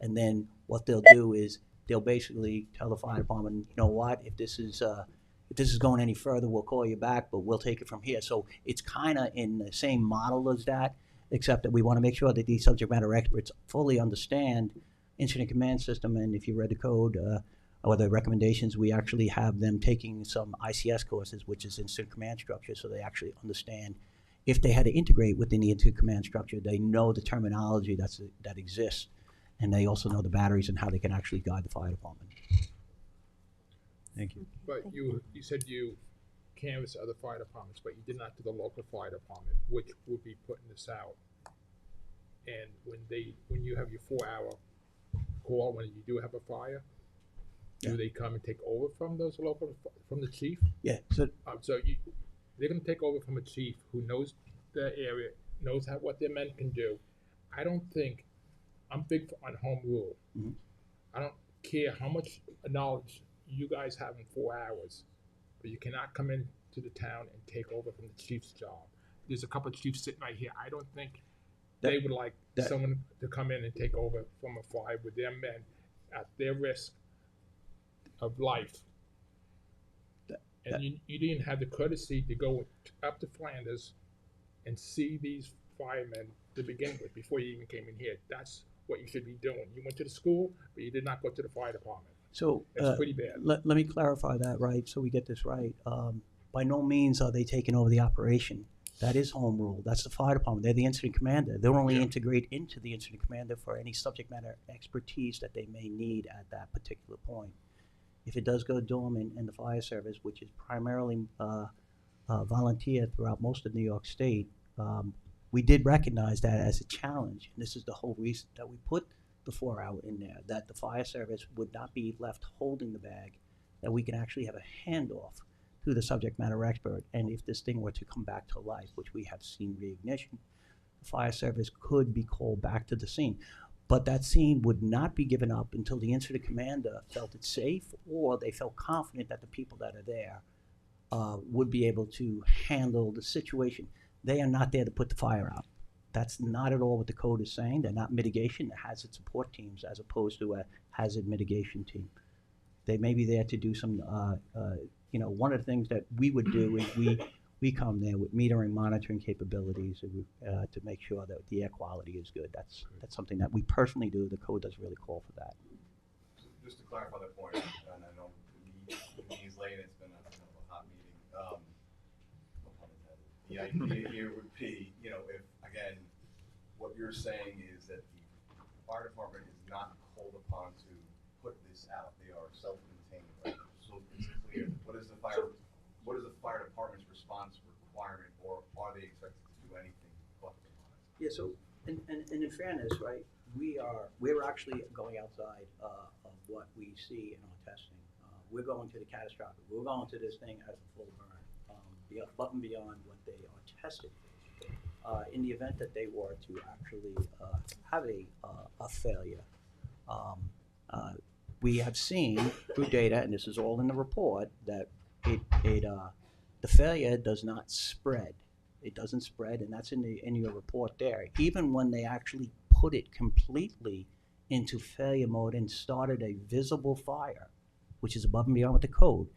and then what they'll do is they'll basically tell the fire department, you know what, if this is going any further, we'll call you back, but we'll take it from here. So it's kind of in the same model as that, except that we want to make sure that these subject matter experts fully understand incident command system. And if you read the code or the recommendations, we actually have them taking some ICS courses, which is incident command structure, so they actually understand if they had to integrate within the incident command structure, they know the terminology that exists, and they also know the batteries and how they can actually guide the fire department. Thank you. But you said you canvassed other fire departments, but you did not do the local fire department, which would be putting this out. And when you have your 4-hour call, when you do have a fire, do they come and take over from those from the chief? Yeah. So they're going to take over from a chief who knows the area, knows what their men can do. I don't think, I'm big on home rule. Mm-hmm. I don't care how much knowledge you guys have in 4 hours, but you cannot come into the town and take over from the chief's job. There's a couple of chiefs sitting right here. I don't think they would like someone to come in and take over from a fire with their men at their risk of life. And you didn't have the courtesy to go up to Flanders and see these firemen to begin with before you even came in here. That's what you should be doing. You went to the school, but you did not go to the fire department. So it's pretty bad. Let me clarify that, right, so we get this right. By no means are they taking over the operation. That is home rule. That's the fire department. They're the incident commander. They'll only integrate into the incident commander for any subject matter expertise that they may need at that particular point. If it does go dormant in the fire service, which is primarily volunteer throughout most of New York State, we did recognize that as a challenge. And this is the whole reason that we put the 4-hour in there, that the fire service would not be left holding the bag, that we can actually have a handoff to the subject matter expert. And if this thing were to come back to life, which we have seen reignition, the fire service could be called back to the scene. But that scene would not be given up until the incident commander felt it safe, or they felt confident that the people that are there would be able to handle the situation. They are not there to put the fire out. That's not at all what the code is saying. They're not mitigation. They're hazard support teams as opposed to a hazard mitigation team. They may be there to do some, one of the things that we would do is we come there with metering, monitoring capabilities to make sure that the air quality is good. That's something that we personally do. The code doesn't really call for that. Just to clarify that point, and I know the meeting's late, it's been a hot meeting. The idea here would be, if, again, what you're saying is that the fire department is not called upon to put this out. They are self-contained, right? So it's clear. What is the fire department's response requirement, or are they expected to do anything but the lines? Yeah, so, and in fairness, right, we're actually going outside of what we see in our testing. We're going to the catastrophic. We're going to this thing as a full burn. above and beyond what they are tested for. In the event that they were to actually have a failure, we have seen through data, and this is all in the report, that the failure does not spread. It doesn't spread, and that's in your report there. Even when they actually put it completely into failure mode and started a visible fire, which is above and beyond with the code,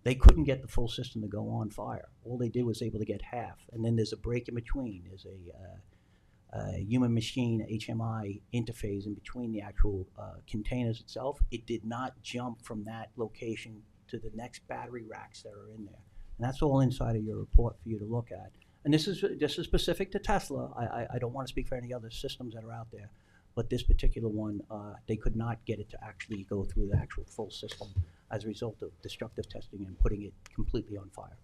they couldn't get the full system to go on fire. All they did was able to get half, and then there's a break in between. There's a human-machine HMI interface in between the actual containers itself. It did not jump from that location to the next battery racks that are in there. And that's all inside of your report for you to look at. And this is specific to Tesla. I don't want to speak for any other systems that are out there, but this particular one, they could not get it to actually go through the actual full system as a result of destructive testing and putting it completely on fire.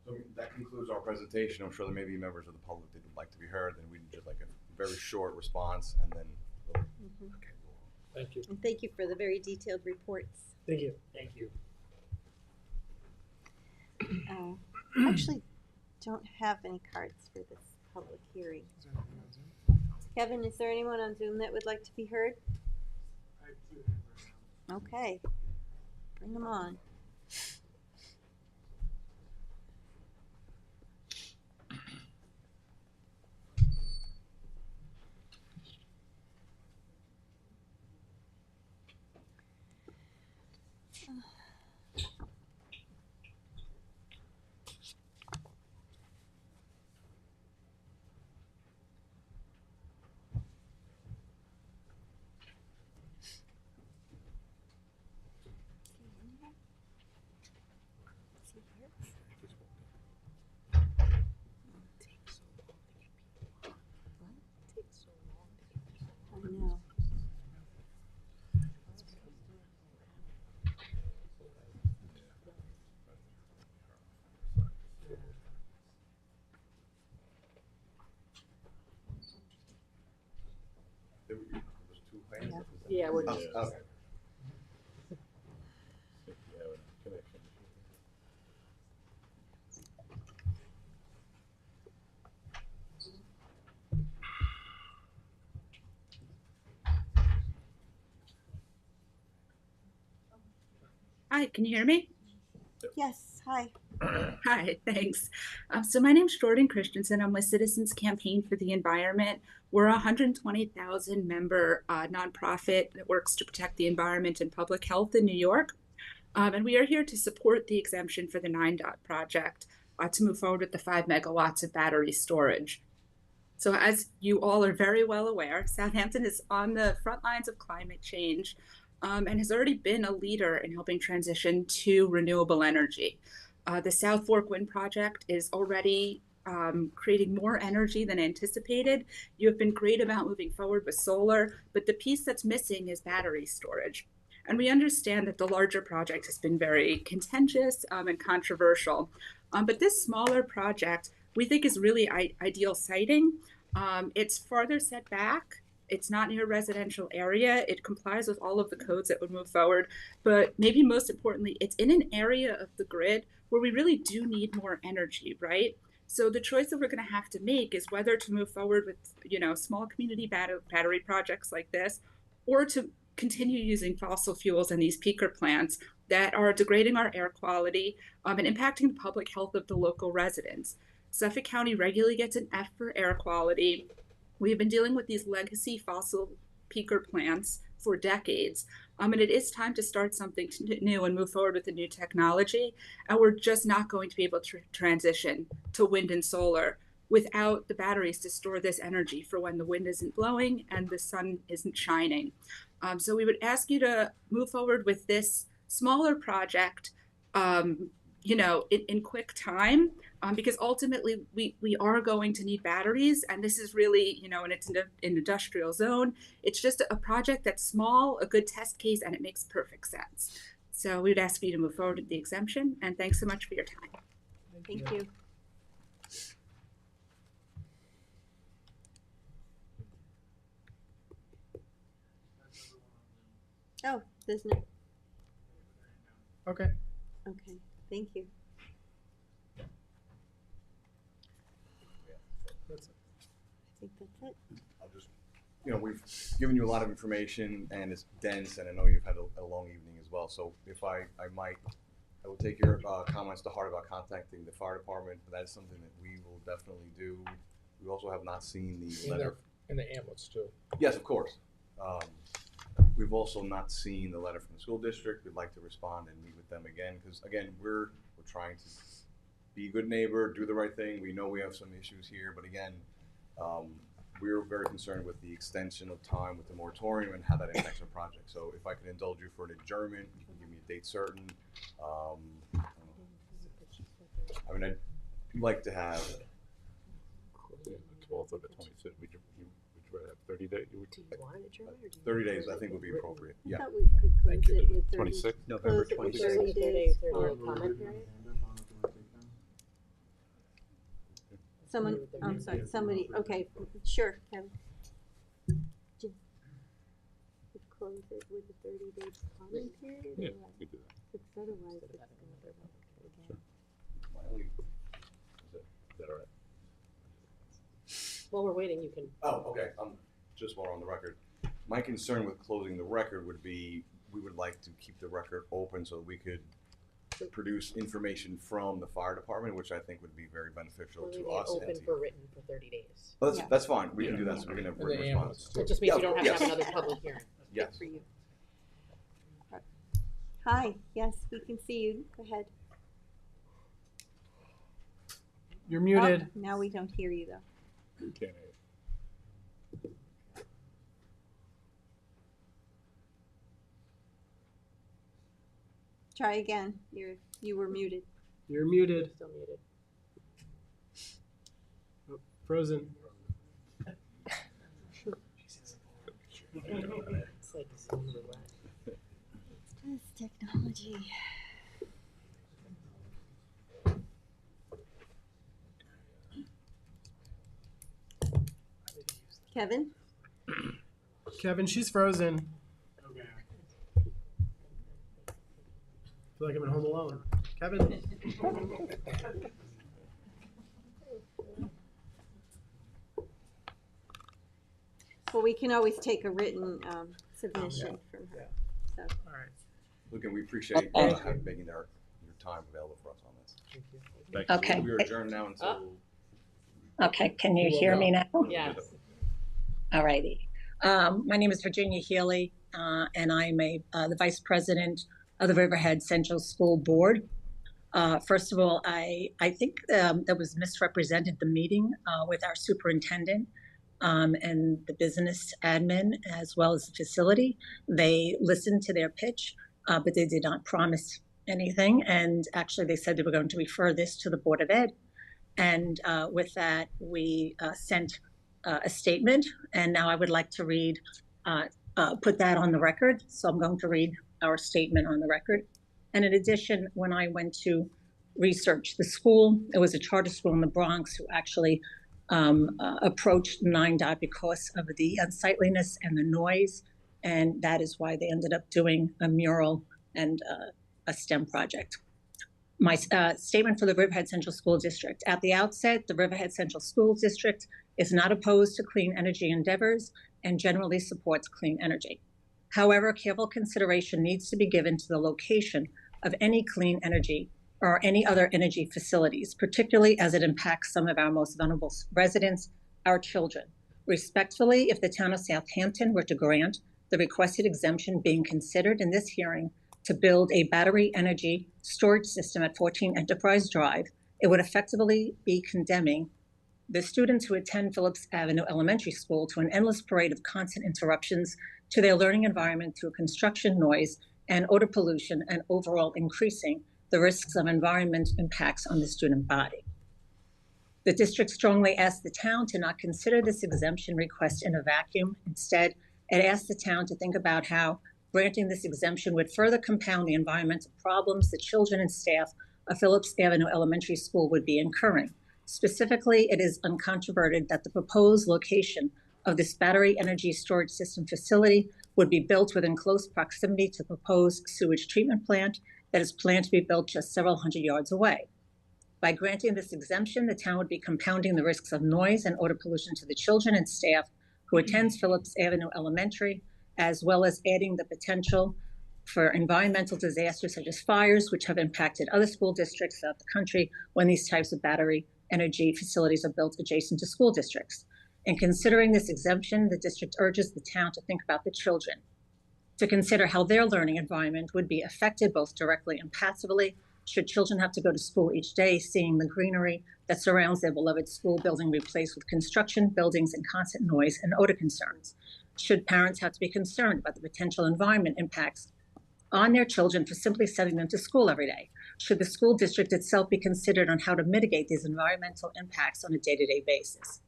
So that concludes our presentation. I'm sure there may be members of the public that would like to be heard, and we just like a very short response, and then we'll, okay. Thank you. And thank you for the very detailed reports. Thank you. Thank you. I actually don't have any cards for this public hearing. Kevin, is there anyone on Zoom that would like to be heard? Okay, bring them on. I know. There was two hands. Yeah, we're Oh, just. okay. Hi, can you hear me? Yes, hi. Hi, thanks. So my name's Jordan Christensen. I'm with Citizens Campaign for the Environment. We're a 120,000 member nonprofit that works to protect the environment and public health in New York. And we are here to support the exemption for the 9-Dot project to move forward with the 5 megawatts of battery storage. So as you all are very well aware, Southampton is on the front lines of climate change and has already been a leader in helping transition to renewable energy. The South Fork Wind Project is already creating more energy than anticipated. You have been great about moving forward with solar, but the piece that's missing is battery storage. And we understand that the larger project has been very contentious and controversial. But this smaller project, we think is really ideal siting. It's farther set back. It's not near a residential area. It complies with all of the codes that would move forward. But maybe most importantly, it's in an area of the grid where we really do need more energy, right? So the choice that we're going to have to make is whether to move forward with, small community battery projects like this, or to continue using fossil fuels and these peaker plants that are degrading our air quality and impacting the public health of the local residents. Suffolk County regularly gets an F for air quality. We've been dealing with these legacy fossil peaker plants for decades. And it is time to start something new and move forward with the new technology. And we're just not going to be able to transition to wind and solar without the batteries to store this energy for when the wind isn't blowing and the sun isn't shining. So we would ask you to move forward with this smaller project, in quick time, because ultimately we are going to need batteries, and this is really, and it's in an industrial zone. It's just a project that's small, a good test case, and it makes perfect sense. So we would ask you to move forward with the exemption, and thanks so much for your time. Thank you. Oh, there's no. Okay. Okay, thank you. That's it. I think that's it. I'll just, we've given you a lot of information and it's dense, and I know you've had a long evening as well. So if I will take your comments to heart about contacting the fire department. But that's something that we will definitely do. We also have not seen the letter. And the ambulance too. Yes, of course. We've also not seen the letter from the school district. We'd like to respond and meet with them again, because again, we're trying to be a good neighbor, do the right thing. We know we have some issues here, but again, we're very concerned with the extension of time with the moratorium and how that impacts our project. So if I can indulge you for an adjournment, you can give me a date certain. I mean, I'd like to have. The 12th or the 26th. Would you rather have 30 days? Do you want an adjournment, or do you 30 days, I think, would be appropriate. I Yeah. thought we could close it with 30. 26? November Close it with 26th. 30 days. 30-day comment period? Someone, I'm sorry, somebody, okay, sure, Kevin. Jim. We'd close it with a 30-day comment period? Yeah, or what? we could do that. Because otherwise it's gonna Sure. Is that all right? While we're waiting, you can. Oh, okay. Just while we're on the record. My concern with closing the record would be we would like to keep the record open so we could produce information from the fire department, which I think would be very beneficial We're to leaving it us. open and to for written for 30 days. Well, Yeah. that's fine. We can do that. So we can have And written the ambulance response. too. It just means Yeah, you don't have yes. to have another public hearing. Yes. for you. Hi, yes, we can see you. Go ahead. You're muted. Oh, now we don't hear you though. You can't. Try again. You were muted. You're muted. Still muted. Oh, frozen. It's like Zoom roulette. This technology. Kevin? Kevin, she's frozen. Okay. Feel like I'm at home alone. Kevin. Well, we can always take a written submission from her. So, All right. Look, and we appreciate making your time available for us on this. Thank you. Thank you. Okay. We are adjourned now until. Okay, can you hear me now? Yes. All righty. My name is Virginia Healy, and I'm the Vice President of the Riverhead Central School Board. First of all, I think that was misrepresented the meeting with our superintendent and the business admin, as well as the facility. They listened to their pitch, but they did not promise anything. And actually, they said they were going to refer this to the Board of Ed. And with that, we sent a statement. And now I would like to read, put that on the record. So I'm going to read our statement on the record. And in addition, when I went to research the school, it was a charter school in the Bronx who actually approached 9DOT because of the unsightliness and the noise. And that is why they ended up doing a mural and a STEM project. My statement for the Riverhead Central School District. At the outset, the Riverhead Central School District is not opposed to clean energy endeavors and generally supports clean energy. However, careful consideration needs to be given to the location of any clean energy or any other energy facilities, particularly as it impacts some of our most vulnerable residents, our children. Respectfully, if the town of Southampton were to grant the requested exemption being considered in this hearing to build a battery energy storage system at 14 Enterprise Drive, it would effectively be condemning the students who attend Phillips Avenue Elementary School to an endless parade of constant interruptions to their learning environment through construction noise and odor pollution, and overall increasing the risks of environment impacts on the student body. The district strongly asked the town to not consider this exemption request in a vacuum. Instead, it asked the town to think about how granting this exemption would further compound the environmental problems the children and staff of Phillips Avenue Elementary School would be incurring. Specifically, it is uncontroverted that the proposed location of this battery energy storage system facility would be built within close proximity to the proposed sewage treatment plant that is planned to be built just several hundred yards away. By granting this exemption, the town would be compounding the risks of noise and odor pollution to the children and staff who attends Phillips Avenue Elementary, as well as adding the potential for environmental disasters such as fires, which have impacted other school districts throughout the country when these types of battery energy facilities are built adjacent to school districts. In considering this exemption, the district urges the town to think about the children, to consider how their learning environment would be affected both directly and passively should children have to go to school each day seeing the greenery that surrounds their beloved school building replaced with construction, buildings, and constant noise and odor concerns. Should parents have to be concerned about the potential environment impacts on their children for simply sending them to school every day? Should the school district itself be considered on how to mitigate these environmental impacts on a day-to-day basis?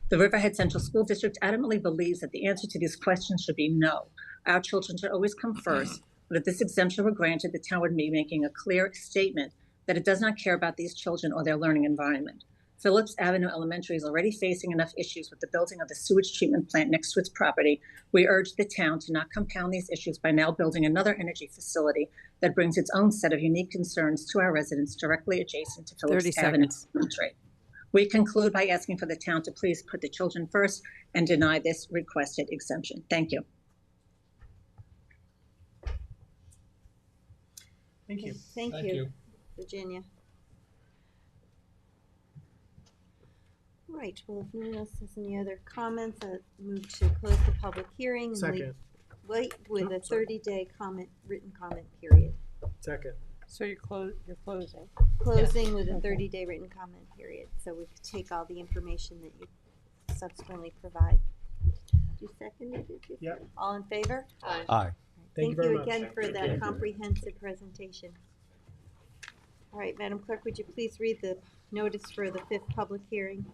The Riverhead Central School District adamantly believes that the answer to these questions should be no. Our children should always come first. But if this exemption were granted, the town would be making a clear statement that it does not care about these children or their learning environment. Phillips Avenue Elementary is already facing enough issues with the building of the sewage treatment plant next to its property. We urge the town to not compound these issues by now building another energy facility that brings its own set of unique concerns to our residents directly adjacent to Phillips Avenue Elementary. We conclude by asking for the town to please put the children first and deny this requested exemption. Thank you. Thank you. Thank you, Virginia. Right, well, if no one else has any other comments, I'll move to close the public hearing. And Second. wait with a 30-day written comment period. Second. So you're closing. Closing with a 30-day written comment period, so we could take all the information that you subsequently provide. You seconded it? Yep. All in favor? Aye. Aye. Thank you very much. Again for that comprehensive presentation. All right, Madam Clerk, would you please read the notice for the 5th public hearing?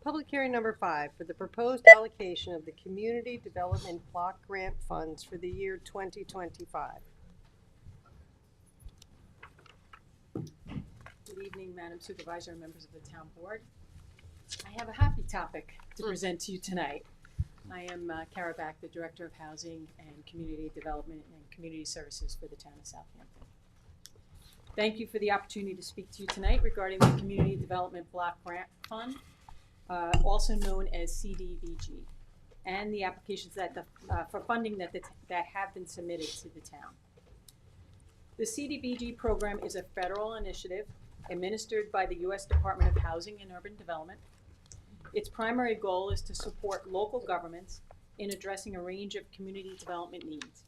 Public hearing number 5 for the proposed allocation of the Community Development Block Grant Funds for the year 2025. Good evening, Madam Supervisor and members of the Town Board. I have a happy topic to present to you tonight. I am Kara Back, the Director of Housing and Community Development and Community Services for the Town of Southampton. Thank you for the opportunity to speak to you tonight regarding the Community Development Block Grant Fund, also known as CDBG, and the applications that for funding that have been submitted to the town. The CDBG program is a federal initiative administered by the U.S. Department of Housing and Urban Development. Its primary goal is to support local governments in addressing a range of community development needs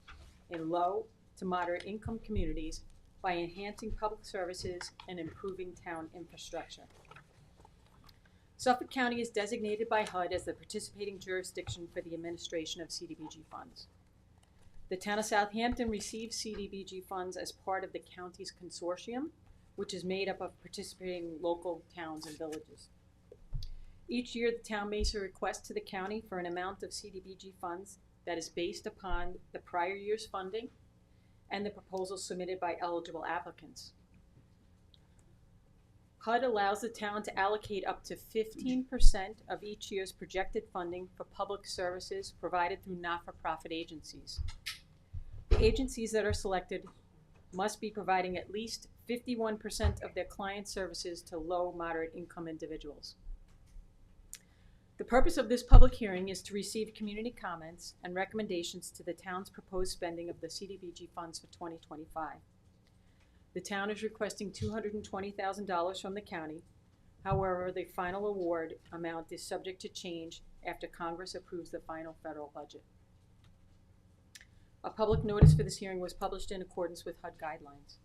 in low to moderate income communities by enhancing public services and improving town infrastructure. Suffolk County is designated by HUD as the participating jurisdiction for the administration of CDBG funds. The town of Southampton receives CDBG funds as part of the county's consortium, which is made up of participating local towns and villages. Each year, the town makes a request to the county for an amount of CDBG funds that is based upon the prior year's funding and the proposals submitted by eligible applicants. HUD allows the town to allocate up to 15% of each year's projected funding for public services provided through not-for-profit agencies. The agencies that are selected must be providing at least 51% of their client services to low, moderate income individuals. The purpose of this public hearing is to receive community comments and recommendations to the town's proposed spending of the CDBG funds for 2025. The town is requesting $220,000 from the county. However, the final award amount is subject to change after Congress approves the final federal budget. A public notice for this hearing was published in accordance with HUD guidelines.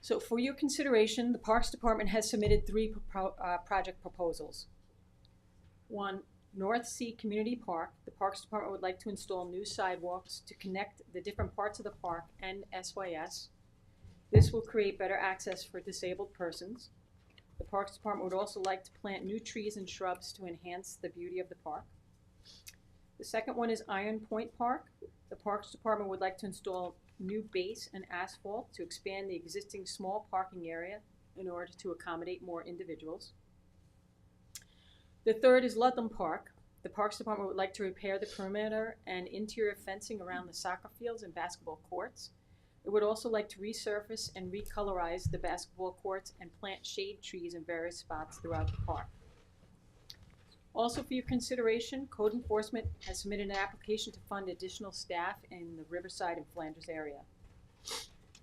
So for your consideration, the Parks Department has submitted 3 project proposals. 1, North Sea Community Park. The Parks Department would like to install new sidewalks to connect the different parts of the park and SYS. This will create better access for disabled persons. The Parks Department would also like to plant new trees and shrubs to enhance the beauty of the park. The second one is Iron Point Park. The Parks Department would like to install new base and asphalt to expand the existing small parking area in order to accommodate more individuals. The third is Ludlam Park. The Parks Department would like to repair the perimeter and interior fencing around the soccer fields and basketball courts. It would also like to resurface and recolorize the basketball courts and plant shade trees in various spots throughout the park. Also for your consideration, code enforcement has submitted an application to fund additional staff in the Riverside and Flanders area.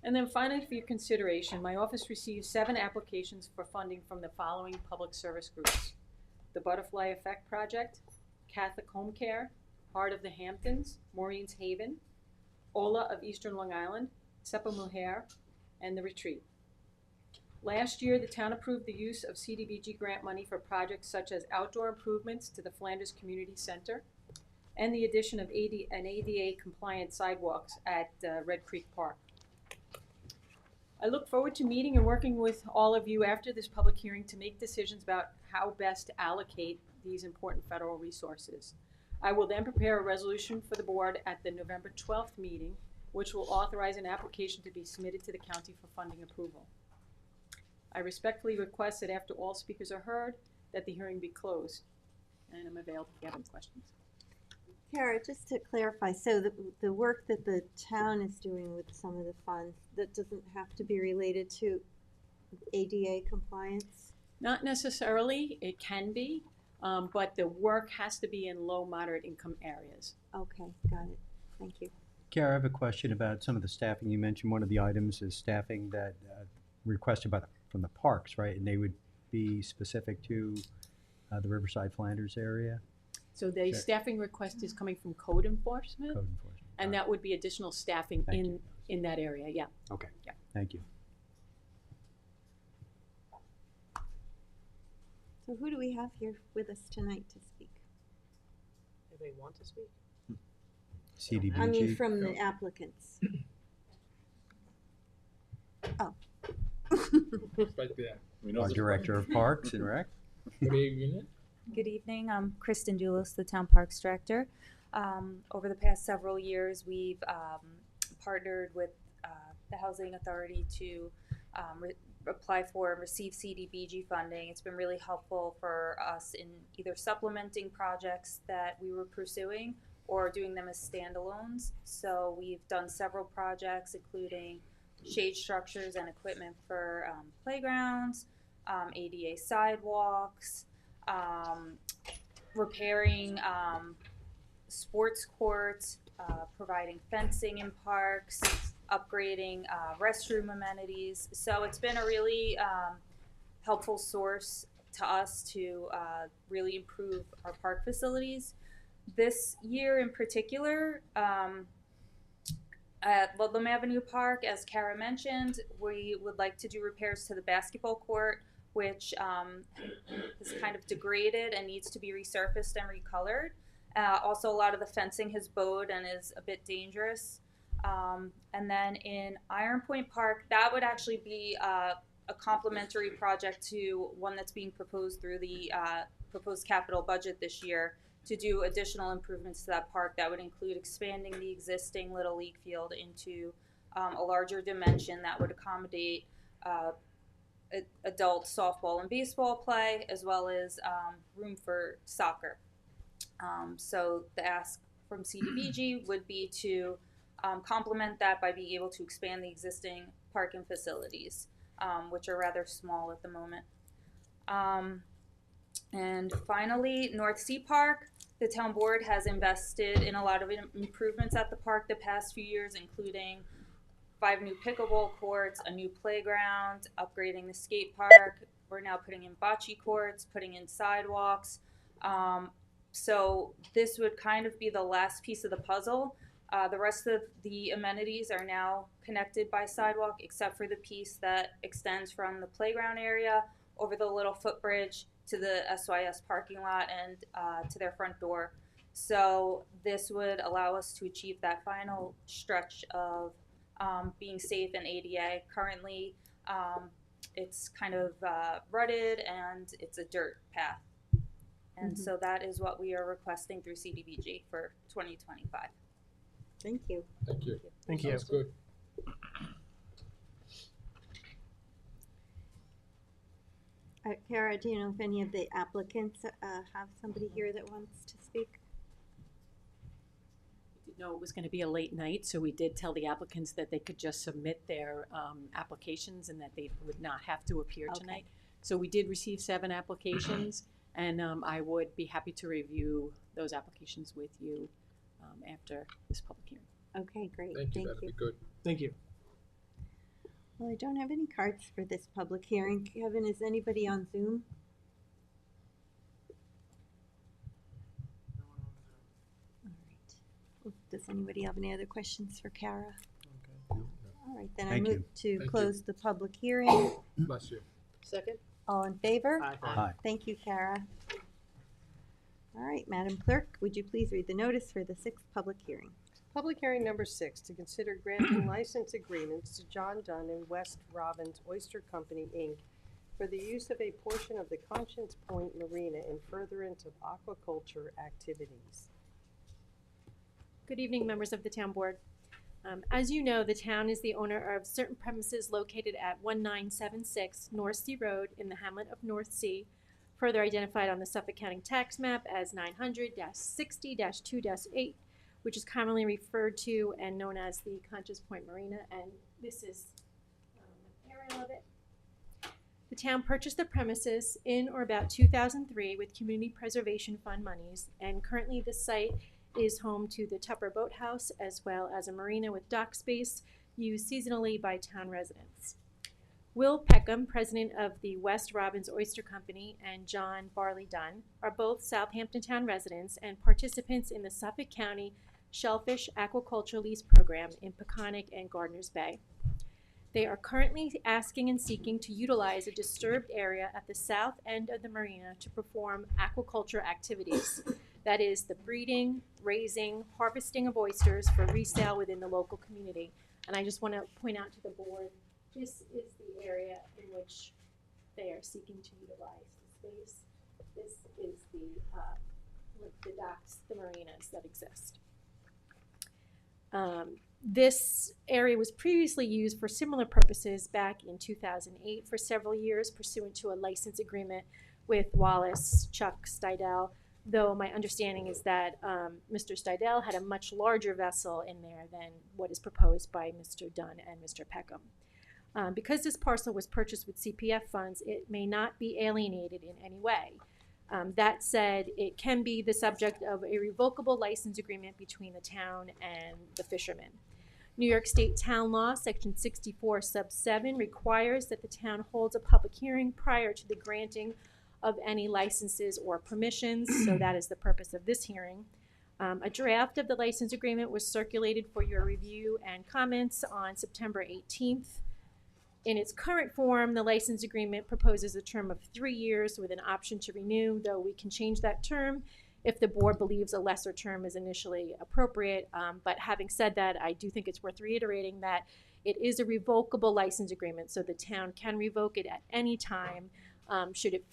And then finally, for your consideration, my office received 7 applications for funding from the following public service groups: the Butterfly Effect Project, Catholic Home Care, Heart of the Hamptons, Maureen's Haven, Ola of Eastern Long Island, Sepa Mujer, and The Retreat. Last year, the town approved the use of CDBG grant money for projects such as outdoor improvements to the Flanders Community Center and the addition of ADA-compliant sidewalks at Red Creek Park. I look forward to meeting and working with all of you after this public hearing to make decisions about how best to allocate these important federal resources. I will then prepare a resolution for the board at the November 12th meeting, which will authorize an application to be submitted to the county for funding approval. I respectfully request that after all speakers are heard, that the hearing be closed, and I'm available if you have any questions. Kara, just to clarify, so the work that the town is doing with some of the funds, that doesn't have to be related to ADA compliance? Not necessarily, it can be, but the work has to be in low, moderate income areas. Okay, got it. Thank you. Kara, I have a question about some of the staffing. You mentioned one of the items is staffing that requested from the parks, right? And they would be specific to the Riverside Flanders area? So the staffing request is coming from code enforcement, Code enforcement. and that would be additional staffing in that area, yeah. Okay, Yeah. thank you. So who do we have here with us tonight to speak? Anybody want to speak? CDBG? I mean, from the applicants. Oh. Right there. Our Director of Parks and Rec. Good evening. Good evening. I'm Kristen Doulos, the Town Parks Director. Over the past several years, we've partnered with the Housing Authority to apply for and receive CDBG funding. It's been really helpful for us in either supplementing projects that we were pursuing or doing them as standalones. So we've done several projects, including shade structures and equipment for playgrounds, ADA sidewalks, repairing sports courts, providing fencing in parks, upgrading restroom amenities. So it's been a really helpful source to us to really improve our park facilities. This year in particular, at Ludlam Avenue Park, as Kara mentioned, we would like to do repairs to the basketball court, which is kind of degraded and needs to be resurfaced and recolored. Also, a lot of the fencing has bowed and is a bit dangerous. And then in Iron Point Park, that would actually be a complementary project to one that's being proposed through the proposed capital budget this year to do additional improvements to that park. That would include expanding the existing Little League field into a larger dimension that would accommodate adult softball and baseball play, as well as room for soccer. So the ask from CDBG would be to complement that by being able to expand the existing parking facilities, which are rather small at the moment. And finally, North Sea Park. The town board has invested in a lot of improvements at the park the past few years, including 5 new pickleball courts, a new playground, upgrading the skate park. We're now putting in bocce courts, putting in sidewalks. So this would kind of be the last piece of the puzzle. The rest of the amenities are now connected by sidewalk, except for the piece that extends from the playground area over the little footbridge to the SYS parking lot and to their front door. So this would allow us to achieve that final stretch of being safe in ADA. Currently, it's kind of rutted and it's a dirt path. And so that is what we are requesting through CDBG for 2025. Thank you. Thank you. Thank you. Sounds good. Kara, do you know if any of the applicants have somebody here that wants to speak? We did know it was going to be a late night, so we did tell the applicants that they could just submit their applications and that they would not have to appear Okay. tonight. So we did receive 7 applications, and I would be happy to review those applications with you after this public hearing. Okay, great. Thank you, that'd be good. Thank you. Well, I don't have any cards for this public hearing. Kevin, is anybody on Zoom? All right. Well, does anybody have any other questions for Kara? All right, then I Thank move you. to Thank close the public hearing. Bless you. Second? All in favor? Aye. Aye. Thank you, Kara. All right, Madam Clerk, would you please read the notice for the 6th public hearing? Public hearing number 6, to consider granting license agreements to John Dunn and West Robbins Oyster Company, Inc. for the use of a portion of the Conscience Point Marina in furtherance of aquaculture activities. Good evening, members of the town board. As you know, the town is the owner of certain premises located at 1976 North Sea Road in the hamlet of North Sea, further identified on the Suffolk County tax map as 900-60-2-8, which is commonly referred to and known as the Conscience Point Marina, and this is an area of it. The town purchased the premises in or about 2003 with Community Preservation Fund monies, and currently the site is home to the Tupper Boathouse as well as a marina with dock space used seasonally by town residents. Will Peckham, president of the West Robbins Oyster Company, and John Barley Dunn are both Southampton town residents and participants in the Suffolk County Shellfish Aquaculture Lease Program in Peconic and Gardner's Bay. They are currently asking and seeking to utilize a disturbed area at the south end of the marina to perform aquaculture activities. That is the breeding, raising, harvesting of oysters for resale within the local community. And I just want to point out to the board, this is the area in which they are seeking to utilize the space. This is the docks, the marinas that exist. This area was previously used for similar purposes back in 2008 for several years pursuant to a license agreement with Wallace Chuck Stidell, though my understanding is that Mr. Stidell had a much larger vessel in there than what is proposed by Mr. Dunn and Mr. Peckham. Because this parcel was purchased with CPF funds, it may not be alienated in any way. That said, it can be the subject of a revocable license agreement between the town and the fishermen. New York State Town Law, Section 64, Sub 7, requires that the town holds a public hearing prior to the granting of any licenses or permissions, so that is the purpose of this hearing. A draft of the license agreement was circulated for your review and comments on September 18th. In its current form, the license agreement proposes a term of 3 years with an option to renew, though we can change that term if the board believes a lesser term is initially appropriate. But having said that, I do think it's worth reiterating that it is a revocable license agreement, so the town can revoke it at any time should it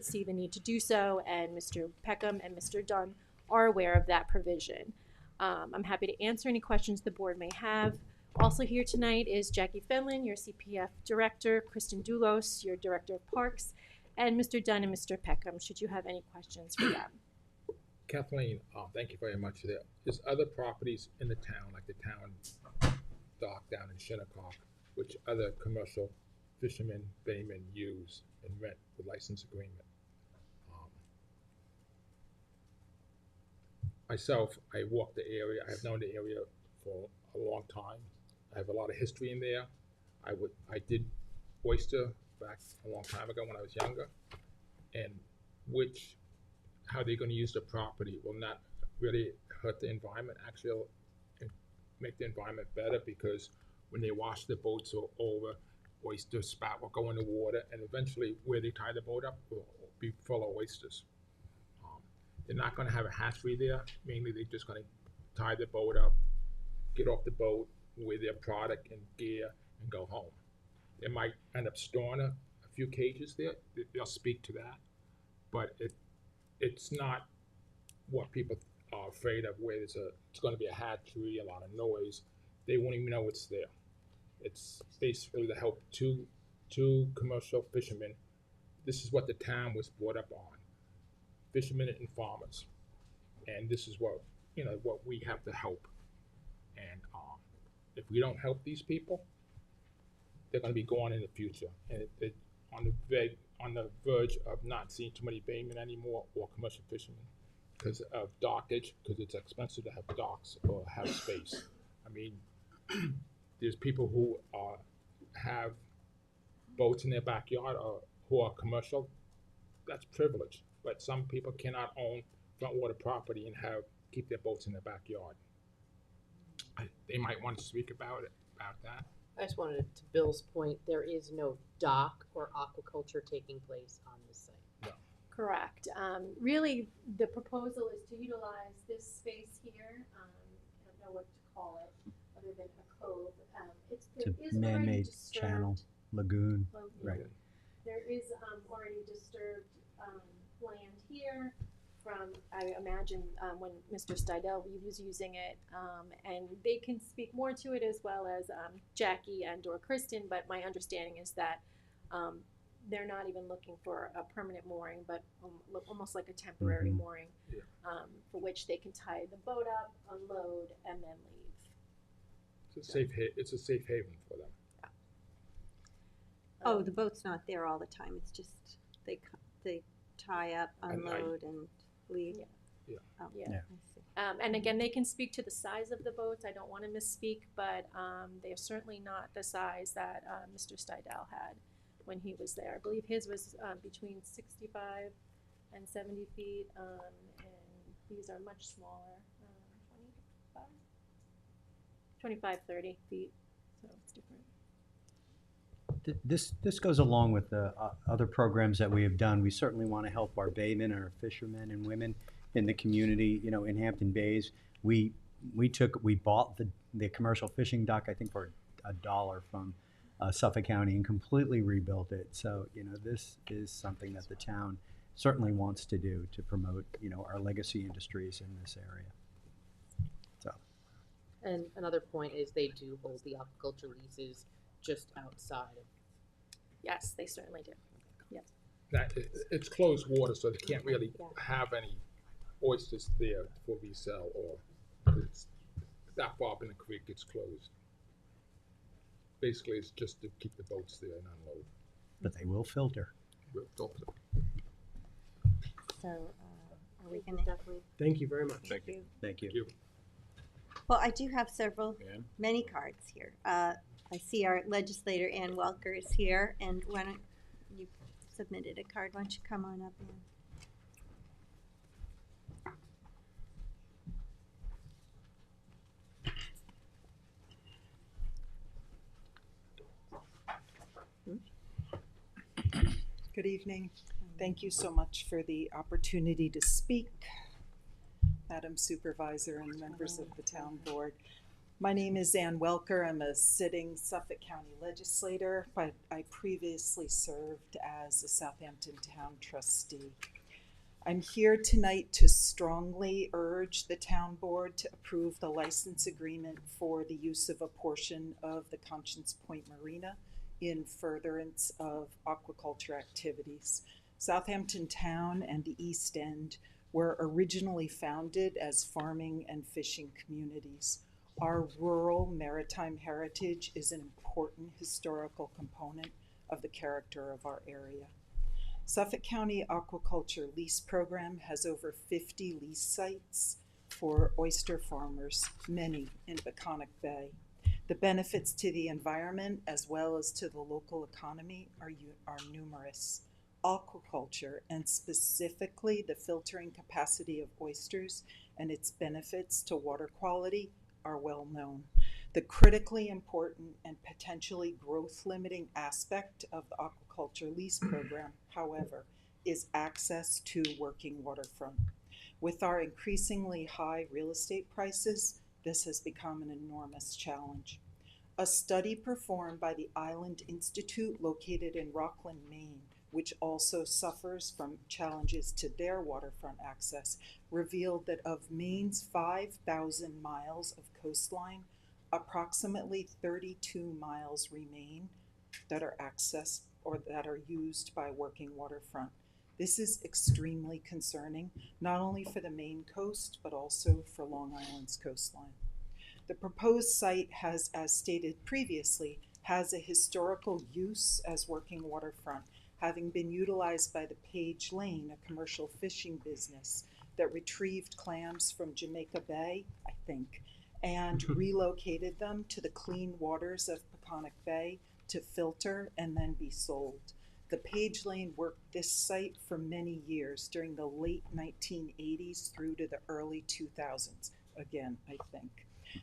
see the need to do so, and Mr. Peckham and Mr. Dunn are aware of that provision. I'm happy to answer any questions the board may have. Also here tonight is Jackie Fenlon, your CPF director, Kristen Doulos, your director of parks, and Mr. Dunn and Mr. Peckham, should you have any questions for them. Kathleen, thank you very much. There's other properties in the town, like the town dock down in Shinnecock, which other commercial fishermen, baymen use and rent with license agreement. Myself, I walk the area. I have known the area for a long time. I have a lot of history in there. I did oyster back a long time ago when I was younger, and how they're going to use the property will not really hurt the environment. Actually, it'll make the environment better, because when they wash the boats over, oyster spout will go in the water, and eventually where they tie the boat up will be full of oysters. They're not going to have a hatchery there. Mainly they're just going to tie the boat up, get off the boat with their product and gear, and go home. They might end up storing a few cages there. They'll speak to that, but it's not what people are afraid of, where it's going to be a hatchery, a lot of noise. They won't even know it's there. It's basically to help two commercial fishermen. This is what the town was brought up on: fishermen and farmers. And this is what what we have to help. And if we don't help these people, they're going to be gone in the future. And it on the verge of not seeing too many baymen anymore or commercial fishermen because of dockage, because it's expensive to have docks or have space. I mean, there's people who have boats in their backyard or who are commercial. That's privilege. But some people cannot own front water property and keep their boats in their backyard. They might want to speak about that. I just wanted, to Bill's point, there is no dock or aquaculture taking place on this site. Correct. Really, the proposal is to utilize this space here. I don't know what to call it other than a cove. It's a man-made channel, lagoon, right. There is already disturbed land here from, I imagine, when Mr. Stidel was using it, and they can speak more to it as well as Jackie and or Kristen, but my understanding is that they're not even looking for a permanent mooring, but almost like a temporary mooring, for which they can tie the boat up, unload, and then leave. It's a safe haven for them. Oh, the boat's not there all the time. It's just they tie up, unload, and leave. Yeah. Oh, Yeah. I see. And again, they can speak to the size of the boats. I don't want to misspeak, but they're certainly not the size that Mr. Stidel had when he was there. I believe his was between 65 and 70 feet, and these are much smaller, 25, 30 feet, so it's different. This goes along with the other programs that we have done. We certainly want to help our baymen, our fishermen and women in the community. In Hampton Bays, we bought the commercial fishing dock, I think for $1 from Suffolk County, and completely rebuilt it. So this is something that the town certainly wants to do to promote our legacy industries in this area. So. And another point is they do hold the aquaculture leases just outside of. Yes, they certainly do. Yes. It's closed water, so they can't really have any oysters there before we sell, or it's that far up in the creek, it's closed. Basically, it's just to keep the boats there and unload. But they will filter. We'll filter. So, are we going to? Thank you very much. Thank you. Thank you. Well, I do have many cards here. I see our legislator, Ann Welker, is here, and why don't you submitted a card? Why don't you come on up, Ann? Good evening. Thank you so much for the opportunity to speak, Madam Supervisor and members of the Town Board. My name is Ann Welker. I'm a sitting Suffolk County legislator, but I previously served as a Southampton Town trustee. I'm here tonight to strongly urge the Town Board to approve the license agreement for the use of a portion of the Conscience Point Marina in furtherance of aquaculture activities. Southampton Town and the East End were originally founded as farming and fishing communities. Our rural maritime heritage is an important historical component of the character of our area. Suffolk County Aquaculture Lease Program has over 50 lease sites for oyster farmers, many in Peconic Bay. The benefits to the environment as well as to the local economy are numerous. Aquaculture, and specifically the filtering capacity of oysters and its benefits to water quality, are well known. The critically important and potentially growth-limiting aspect of the aquaculture lease program, however, is access to working waterfront. With our increasingly high real estate prices, this has become an enormous challenge. A study performed by the Island Institute located in Rockland, Maine, which also suffers from challenges to their waterfront access, revealed that of Maine's 5,000 miles of coastline, approximately 32 miles remain that are accessed or that are used by working waterfront. This is extremely concerning, not only for the Maine coast, but also for Long Island's coastline. The proposed site has, as stated previously, has a historical use as working waterfront, having been utilized by the Page Lane, a commercial fishing business that retrieved clams from Jamaica Bay, I think, and relocated them to the clean waters of Peconic Bay to filter and then be sold. The Page Lane worked this site for many years during the late 1980s through to the early 2000s, again, I think.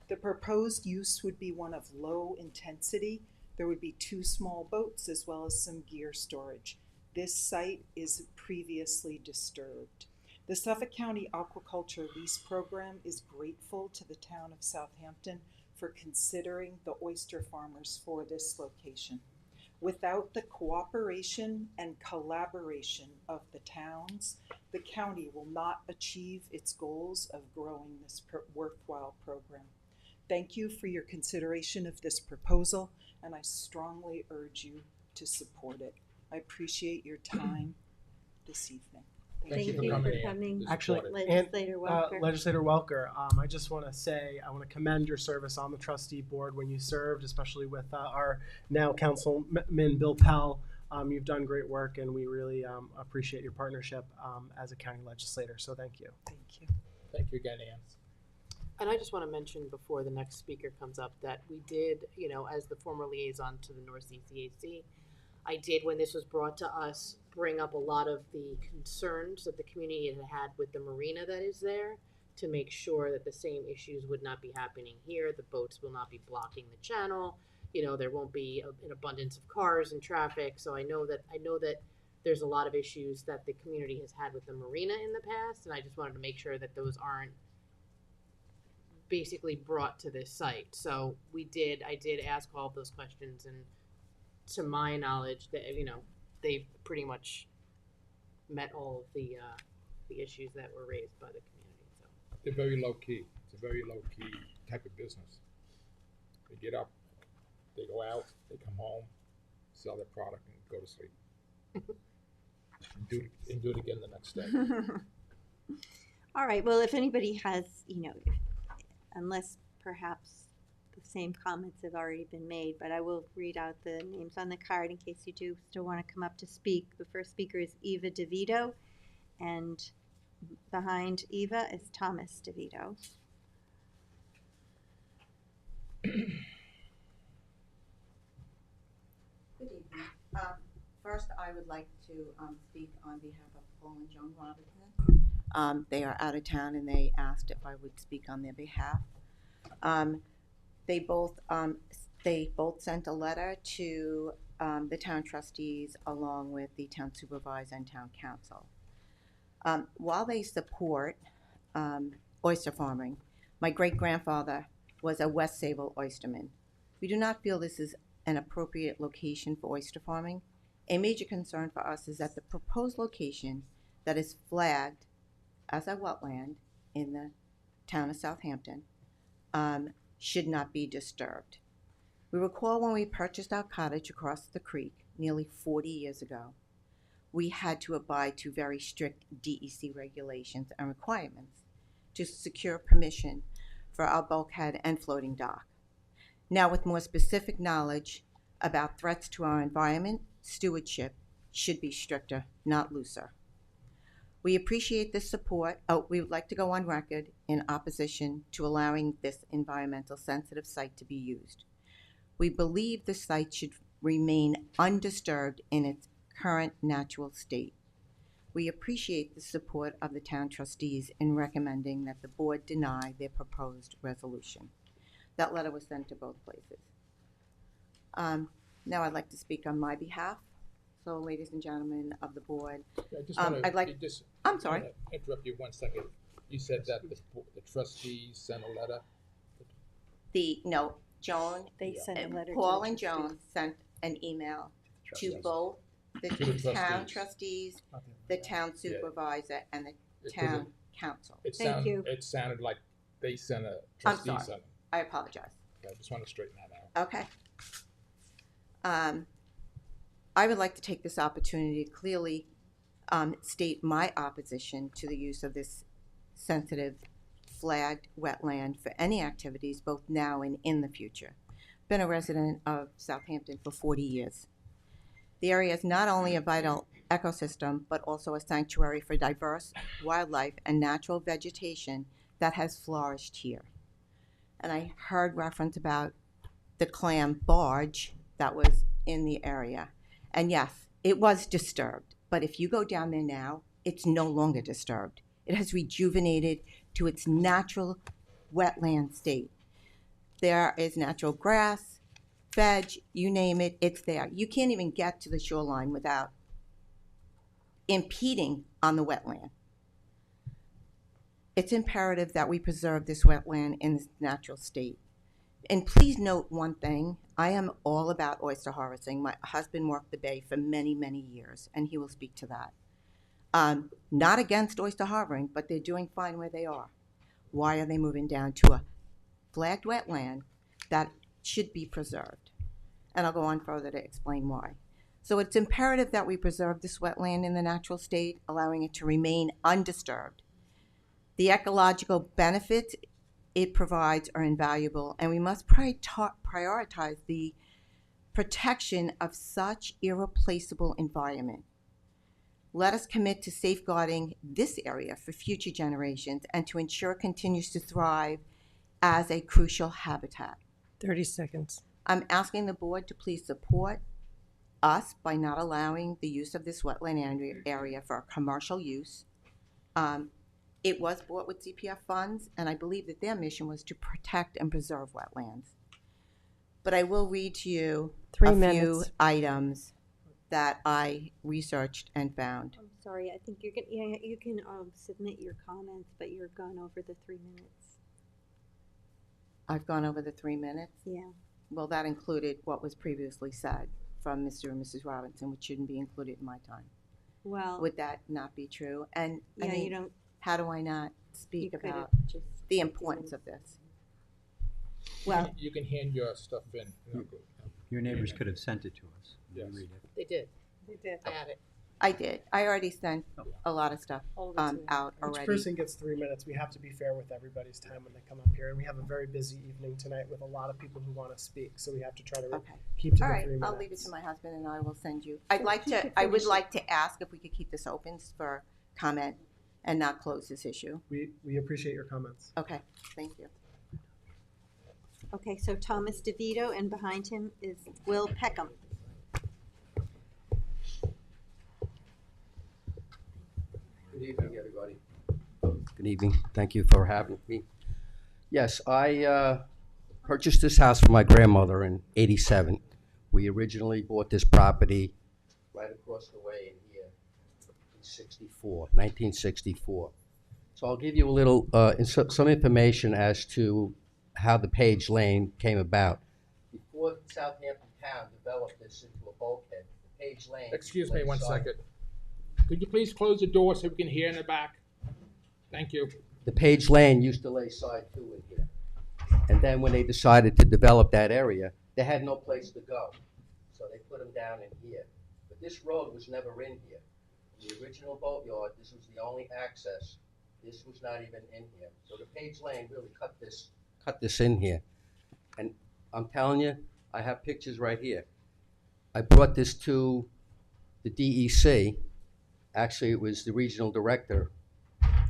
The proposed use would be one of low intensity. There would be 2 small boats as well as some gear storage. This site is previously disturbed. The Suffolk County Aquaculture Lease Program is grateful to the town of Southampton for considering the oyster farmers for this location. Without the cooperation and collaboration of the towns, the county will not achieve its goals of growing this worthwhile program. Thank you for your consideration of this proposal, and I strongly urge you to support it. I appreciate your time this evening. Thank you for coming. Actually, Legislator Welker. Legislator Welker, I just want to say I want to commend your service on the trustee board when you served, especially with our now Councilman Bill Pell. You've done great work, and we really appreciate your partnership as a county legislator. So thank you. Thank you. Thank you again, Ann. And I just want to mention before the next speaker comes up that we did, as the former liaison to the North Sea CAC, I did, when this was brought to us, bring up a lot of the concerns that the community had had with the marina that is there to make sure that the same issues would not be happening here. The boats will not be blocking the channel. There won't be an abundance of cars and traffic. So I know that there's a lot of issues that the community has had with the marina in the past, and I just wanted to make sure that those aren't basically brought to this site. So I did ask all of those questions, and to my knowledge, that they've pretty much met all of the issues that were raised by the community. So They're very low key. It's a very low key type of business. They get up, they go out, they come home, sell their product, and go to sleep. and do it again the next day. All right, well, if anybody has, unless perhaps the same comments have already been made, but I will read out the names on the card in case you do still want to come up to speak. The first speaker is Eva DeVito, and behind Eva is Thomas DeVito. Good evening. First, I would like to speak on behalf of Paul and Joan Robinson. They are out of town, and they asked if I would speak on their behalf. They both sent a letter to the town trustees along with the town supervisor and town council. While they support oyster farming, my great-grandfather was a West Sable oysterman. We do not feel this is an appropriate location for oyster farming. A major concern for us is that the proposed location that is flagged as a wetland in the town of Southampton should not be disturbed. We recall when we purchased our cottage across the creek nearly 40 years ago, we had to abide to very strict DEC regulations and requirements to secure permission for our bulkhead and floating dock. Now, with more specific knowledge about threats to our environment, stewardship should be stricter, not looser. We appreciate this support. We would like to go on record in opposition to allowing this environmental sensitive site to be used. We believe the site should remain undisturbed in its current natural state. We appreciate the support of the town trustees in recommending that the board deny their proposed resolution. That letter was sent to both places. Now I'd like to speak on my behalf. So, ladies and gentlemen of the board, I'm sorry. Interrupt you 1 second. You said that the trustees sent a letter. Joan. They sent a letter. Paul and Joan sent an email to both the town trustees, the town supervisor, and the town council. It sounded like they sent a trustee. I'm sorry. I apologize. I just want to straighten that out. Okay. I would like to take this opportunity to clearly state my opposition to the use of this sensitive flagged wetland for any activities both now and in the future. Been a resident of Southampton for 40 years. The area is not only a vital ecosystem, but also a sanctuary for diverse wildlife and natural vegetation that has flourished here. And I heard reference about the clam barge that was in the area. And yes, it was disturbed, but if you go down there now, it's no longer disturbed. It has rejuvenated to its natural wetland state. There is natural grass, veg, you name it, it's there. You can't even get to the shoreline without impeding on the wetland. It's imperative that we preserve this wetland in its natural state. And please note one thing, I am all about oyster harvesting. My husband worked the bay for many, many years, and he will speak to that. Not against oyster harboring, but they're doing fine where they are. Why are they moving down to a flagged wetland that should be preserved? And I'll go on further to explain why. So it's imperative that we preserve this wetland in the natural state, allowing it to remain undisturbed. The ecological benefits it provides are invaluable, and we must prioritize the protection of such irreplaceable environment. Let us commit to safeguarding this area for future generations and to ensure it continues to thrive as a crucial habitat. 30 seconds. I'm asking the board to please support us by not allowing the use of this wetland area for commercial use. It was bought with CPF funds, and I believe that their mission was to protect and preserve wetlands. But I will read to you a few items that I researched and found. I'm sorry, I think you can submit your comments, but you're gone over the 3 minutes. I've gone over the 3 minutes? Yeah. Well, that included what was previously said from Mr. and Mrs. Robinson, which shouldn't be included in my time. Well, would that not be true? And yeah, I mean, you don't. how do I not speak You could've about just the importance of this? Well, You can hand your stuff in. Your neighbors could have sent it to us. Yes. Read it. They did. They did. I have it. I did. I already sent a lot of stuff Hold it to me. out Each already. person gets 3 minutes. We have to be fair with everybody's time when they come up here, and we have a very busy evening tonight with a lot of people who want to speak, so we have to try to Okay. keep to All the right, 3 minutes. I'll leave it to my husband and I will send you. I would finish it. like to ask if we could keep this open for comment and not close this issue. We appreciate your comments. Okay, thank you. okay, so Thomas DeVito, and behind him is Will Peckham. Good evening, everybody. Good evening. Thank you for having me. Yes, I purchased this house for my grandmother in '87. We originally bought this property right across the way in here in 1964. So I'll give you a little, some information as to how the Page Lane came about. Before Southampton Town developed this into a bulkhead, the Page Lane. Excuse me one second. Could you please close the door so we can hear in the back? Thank you. The Page Lane used to lay side 2 in here. And then when they decided to develop that area, they had no place to go. So they put them down in here. But this road was never in here. The original boatyard, this was the only access. This was not even in here. So the Page Lane really cut this in here. And I'm telling you, I have pictures right here. I brought this to the DEC. Actually, it was the regional director,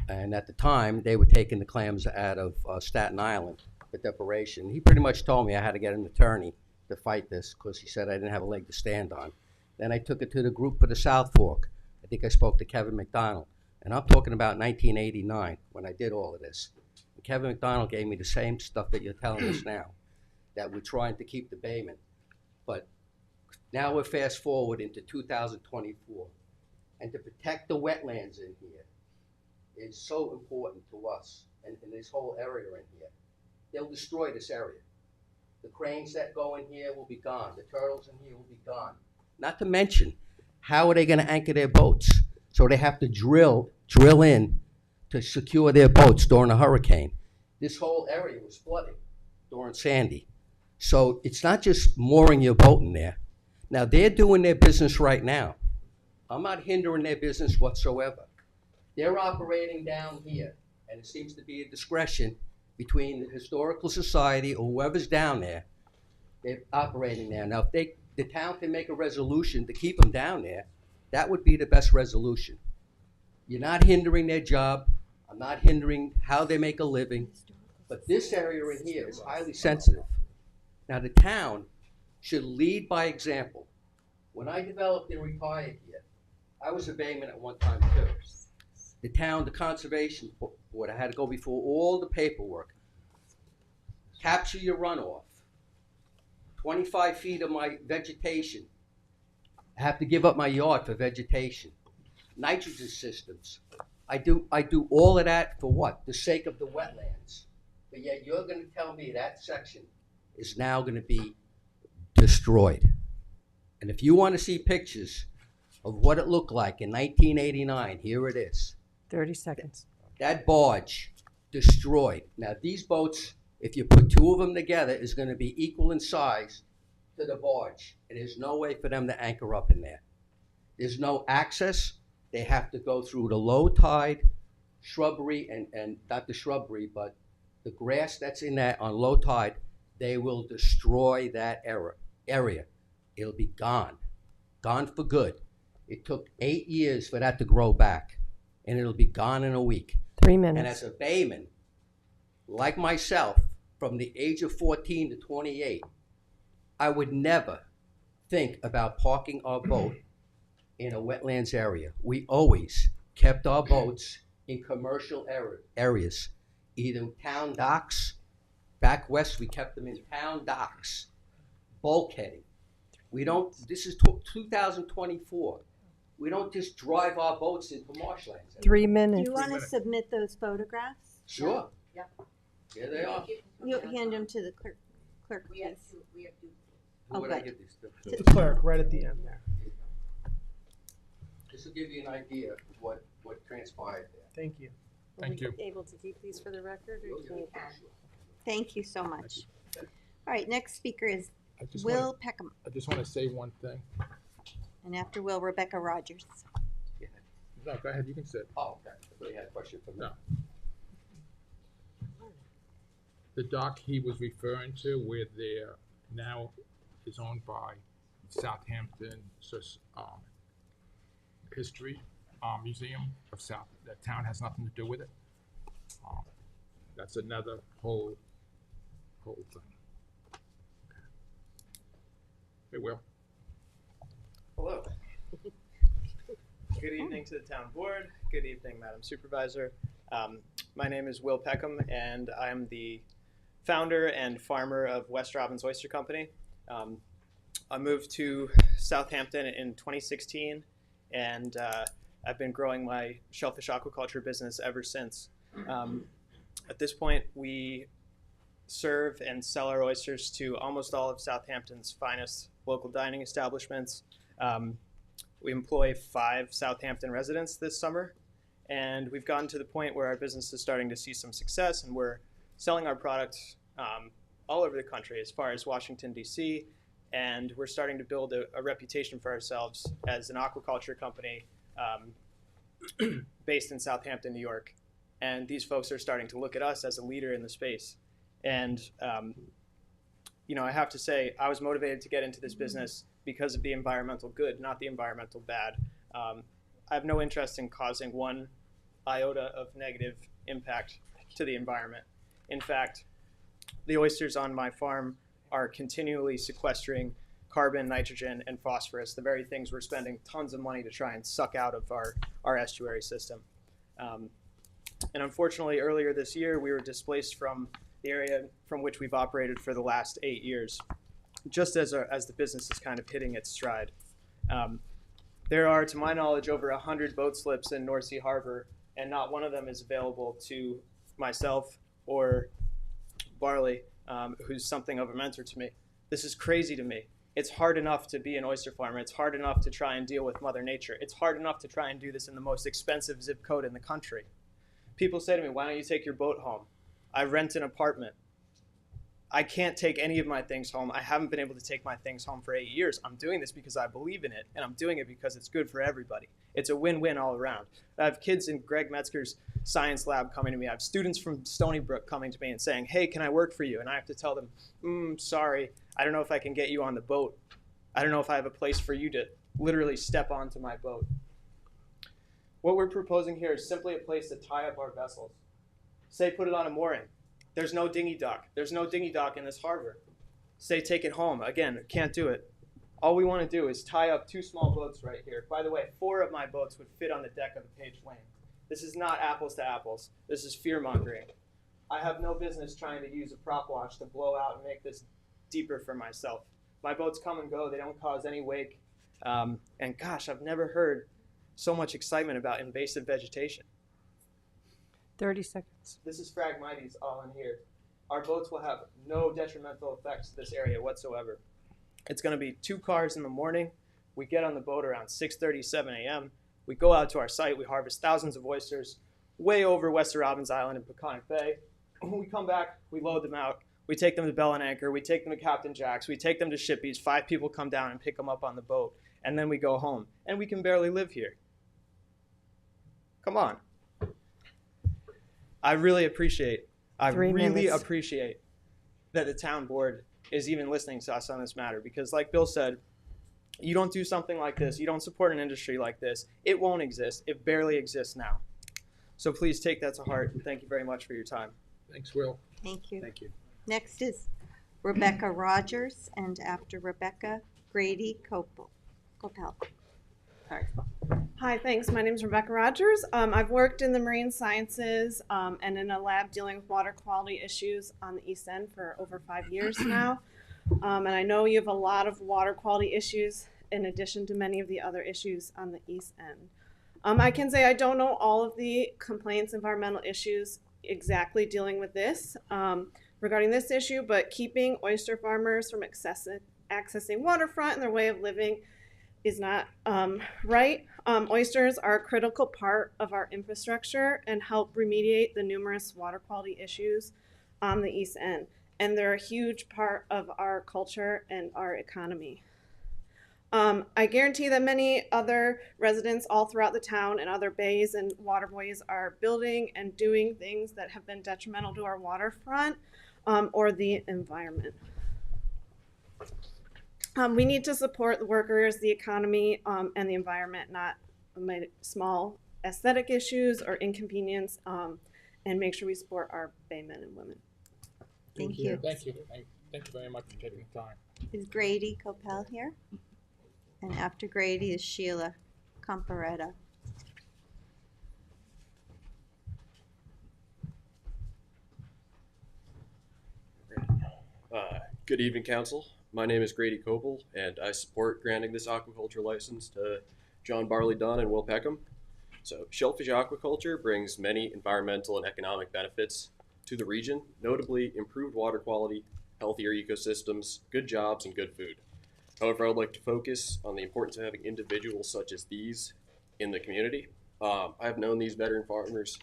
and at the time, they were taking the clams out of Staten Island for deparation. He pretty much told me I had to get an attorney to fight this because he said I didn't have a leg to stand on. Then I took it to the group for the South Fork. I think I spoke to Kevin McDonald, and I'm talking about 1989 when I did all of this. And Kevin McDonald gave me the same stuff that you're telling us now, that we're trying to keep the bayment. But now we're fast forward into 2024. And to protect the wetlands in here is so important to us and this whole area in here. They'll destroy this area. The cranes that go in here will be gone. The turtles in here will be gone. Not to mention, how are they going to anchor their boats? So they have to drill in to secure their boats during a hurricane. This whole area was flooded during Sandy. So it's not just mooring your boat in there. Now, they're doing their business right now. I'm not hindering their business whatsoever. They're operating down here, and it seems to be a discretion between the Historical Society or whoever's down there. They're operating there. Now, if the town can make a resolution to keep them down there, that would be the best resolution. You're not hindering their job. I'm not hindering how they make a living. But this area in here is highly sensitive. Now, the town should lead by example. When I developed and retired here, I was a bayman at one time too. The town, the conservation board, I had to go before all the paperwork. Capture your runoff. 25 feet of my vegetation. I have to give up my yard for vegetation. Nitrogen systems. I do all of that for what? The sake of the wetlands. But yet you're gonna tell me that section is now gonna be destroyed. And if you wanna see pictures of what it looked like in 1989, here it is. 30 seconds. That barge destroyed. Now these boats, if you put two of them together, is gonna be equal in size to the barge. And there's no way for them to anchor up in there. There's no access. They have to go through the low tide shrubbery and not the shrubbery, but the grass that's in that on low tide. They will destroy that area. It'll be gone for good. It took 8 years for that to grow back, and it'll be gone in a week. 3 minutes. And as a bayman, like myself, from the age of 14 to 28, I would never think about parking our boat in a wetlands area. We always kept our boats in commercial areas, either town docks. Back west, we kept them in town docks, bulkheading. We don't, this is 2024. We don't just drive our boats into marshlands. 3 Do minutes. you want to submit those photographs? Sure. Yeah. Here they are. You hand them to the clerk, We have please. to. Who would I Okay. give these to? The clerk, right at the end there. This will give you an idea of what transpired there. Thank you. Thank you. Will we be able to keep these for the record? Or can you- Thank you so much. All right, next speaker is I just Will wanna- Peckham, I just want to say one thing. and after Will, Rebecca Rogers. No, go ahead, you can sit. Oh, okay. I thought you had a question for me. No. The dock he was referring to, where there now is owned by Southampton History Museum of South. That town has nothing to do with it. That's another whole thing. Hey, Will. Hello. Good evening to the town board. Good evening, Madam Supervisor. My name is Will Peckham, and I'm the founder and farmer of West Robbins Oyster Company. I moved to Southampton in 2016, and I've been growing my shellfish aquaculture business ever since. At this point, we serve and sell our oysters to almost all of Southampton's finest local dining establishments. We employ 5 Southampton residents this summer, and we've gotten to the point where our business is starting to see some success, and we're selling our products all over the country as far as Washington, D.C., and we're starting to build a reputation for ourselves as an aquaculture company based in Southampton, New York. And these folks are starting to look at us as a leader in the space. And, I have to say, I was motivated to get into this business because of the environmental good, not the environmental bad. I have no interest in causing one iota of negative impact to the environment. In fact, the oysters on my farm are continually sequestering carbon, nitrogen, and phosphorus, the very things we're spending tons of money to try and suck out of our estuary system. And unfortunately, earlier this year, we were displaced from the area from which we've operated for the last 8 years, just as the business is kind of hitting its stride. There are, to my knowledge, over 100 boat slips in North Sea Harbor, and not one of them is available to myself or Barley, who's something of a mentor to me. This is crazy to me. It's hard enough to be an oyster farmer. It's hard enough to try and deal with Mother Nature. It's hard enough to try and do this in the most expensive zip code in the country. People say to me, why don't you take your boat home? I rent an apartment. I can't take any of my things home. I haven't been able to take my things home for 8 years. I'm doing this because I believe in it, and I'm doing it because it's good for everybody. It's a win-win all around. I have kids in Greg Metzger's science lab coming to me. I have students from Stony Brook coming to me and saying, hey, can I work for you? And I have to tell them, sorry, I don't know if I can get you on the boat. I don't know if I have a place for you to literally step onto my boat. What we're proposing here is simply a place to tie up our vessels. Say put it on a mooring. There's no dinghy dock. There's no dinghy dock in this harbor. Say take it home. Again, can't do it. All we want to do is tie up 2 small boats right here. By the way, 4 of my boats would fit on the deck of the Page Lane. This is not apples to apples. This is fear-mongering. I have no business trying to use a prop wash to blow out and make this deeper for myself. My boats come and go. They don't cause any wake. And gosh, I've never heard so much excitement about invasive vegetation. 30 seconds. This is Phragmites all in here. Our boats will have no detrimental effects to this area whatsoever. It's going to be 2 cars in the morning. We get on the boat around 6:30, 7 a.m. We go out to our site. We harvest thousands of oysters way over Wester Robbins Island in Peconic Bay. When we come back, we load them out. We take them to Bell and Anchor. We take them to Captain Jack's. We take them to Shippies. 5 people come down and pick them up on the boat. And then we go home. And we can barely live here. Come on. I really appreciate that the town board is even listening to us on this matter, because like Bill said, you don't do something like this, you don't support an industry like this, it won't exist. It barely exists now. So please take that to heart, and thank you very much for your time. Thanks, Will. Thank you. Thank you. Next is Rebecca Rogers, and after Rebecca, Grady Copel. Sorry. Hi, thanks. My name is Rebecca Rogers. I've worked in the marine sciences and in a lab dealing with water quality issues on the East End for over 5 years now. And I know you have a lot of water quality issues in addition to many of the other issues on the East End. I can say I don't know all of the complaints, environmental issues exactly dealing with this regarding this issue, but keeping oyster farmers from accessing waterfront and their way of living is not right. Oysters are a critical part of our infrastructure and help remediate the numerous water quality issues on the East End. And they're a huge part of our culture and our economy. I guarantee that many other residents all throughout the town and other bays and waterways are building and doing things that have been detrimental to our waterfront or the environment. We need to support the workers, the economy, and the environment, not small aesthetic issues or inconvenience, and make sure we support our bay men and women. Thank you. Thank you. Thank you very much for taking the time. Is Grady Copel here? And after Grady is Sheila Comparetta. Good evening, Council. My name is Grady Copel, and I support granting this aquaculture license to John Barley Dunn and Will Peckham. So, shellfish aquaculture brings many environmental and economic benefits to the region, notably improved water quality, healthier ecosystems, good jobs, and good food. However, I would like to focus on the importance of having individuals such as these in the community. I've known these veteran farmers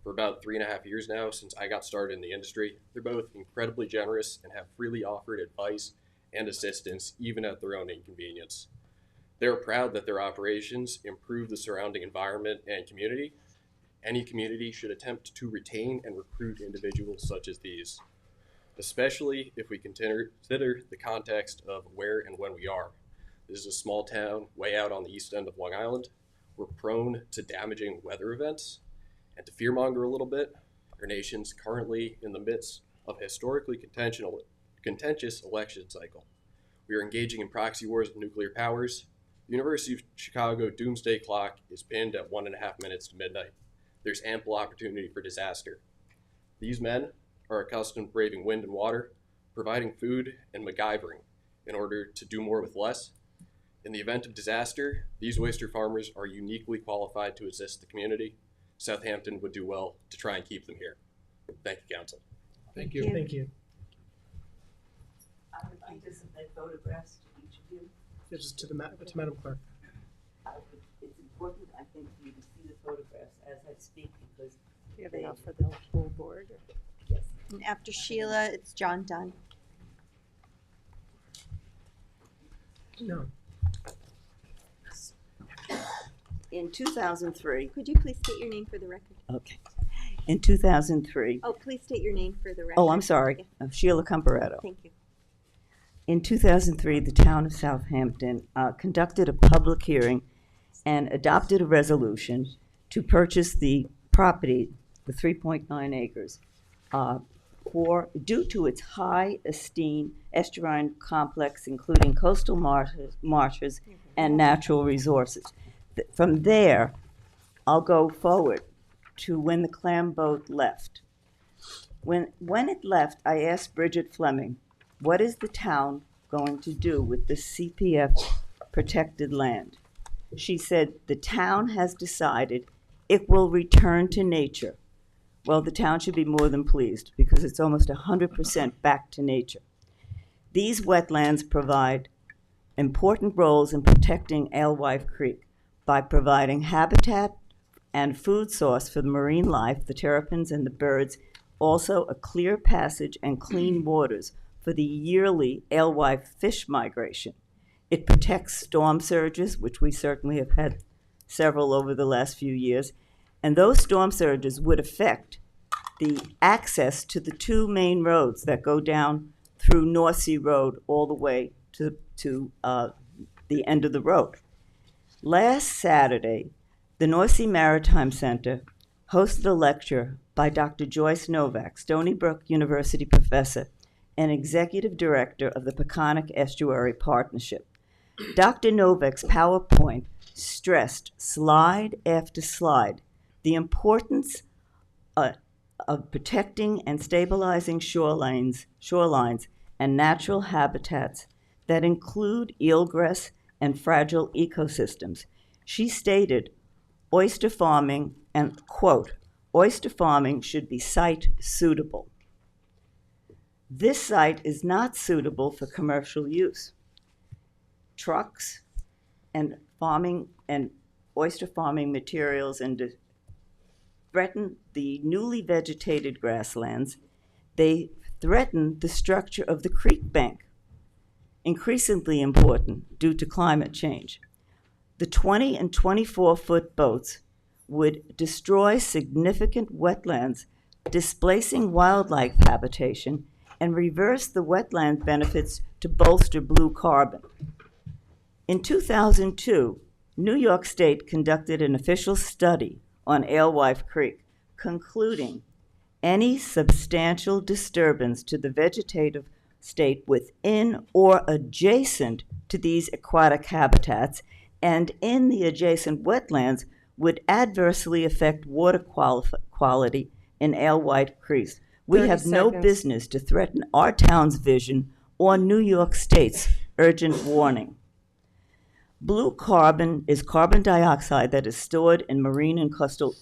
for about 3.5 years now, since I got started in the industry. They're both incredibly generous and have freely offered advice and assistance, even at their own inconvenience. They're proud that their operations improve the surrounding environment and community. Any community should attempt to retain and recruit individuals such as these, especially if we consider the context of where and when we are. This is a small town way out on the east end of Long Island. We're prone to damaging weather events. And to fearmonger a little bit, our nation's currently in the midst of a historically contentious election cycle. We are engaging in proxy wars with nuclear powers. The University of Chicago doomsday clock is pinned at 1.5 minutes to midnight. There's ample opportunity for disaster. These men are accustomed to braving wind and water, providing food and MacGyvering in order to do more with less. In the event of disaster, these oyster farmers are uniquely qualified to assist the community. Southampton would do well to try and keep them here. Thank you, Council. Thank you. Thank you. I would like to submit photographs to each of you. Yeah, just to Madam Clerk. It's important, I think, for you to see the photographs as I speak, because Do you have enough for the full board? Yes. And after Sheila, it's John Dunn. No. In 2003, Could you please state your name for the record? okay, in 2003, Oh, please state your name for the record. oh, I'm sorry, Sheila Comparetto. Thank you. In 2003, the town of Southampton conducted a public hearing and adopted a resolution to purchase the property, the 3.9 acres, due to its high esteem estuarine complex, including coastal marshes and natural resources. From there, I'll go forward to when the clam boat left. When it left, I asked Bridget Fleming, what is the town going to do with the CPF protected land? She said, the town has decided it will return to nature. Well, the town should be more than pleased because it's almost 100% back to nature. These wetlands provide important roles in protecting Alewife Creek by providing habitat and food source for the marine life, the terrapins and the birds, also a clear passage and clean waters for the yearly alewife fish migration. It protects storm surges, which we certainly have had several over the last few years, and those storm surges would affect the access to the two main roads that go down through North Sea Road all the way to the end of the road. Last Saturday, the North Sea Maritime Center hosted a lecture by Dr. Joyce Novak, Stony Brook University professor and executive director of the Peconic Estuary Partnership. Dr. Novak's PowerPoint stressed slide after slide the importance of protecting and stabilizing shorelines and natural habitats that include eelgrass and fragile ecosystems. She stated oyster farming, and quote, oyster farming should be site suitable. This site is not suitable for commercial use. Trucks and farming and oyster farming materials and threaten the newly vegetated grasslands. They threaten the structure of the creek bank, increasingly important due to climate change. The 20 and 24-foot boats would destroy significant wetlands, displacing wildlife habitation, and reverse the wetland benefits to bolster blue carbon. In 2002, New York State conducted an official study on Alewife Creek, concluding any substantial disturbance to the vegetative state within or adjacent to these aquatic habitats and in the adjacent wetlands would adversely affect water quality in Alewife Creek. We 30 have no seconds. business to threaten our town's vision or New York State's urgent warning. Blue carbon is carbon dioxide that is stored in marine and coastal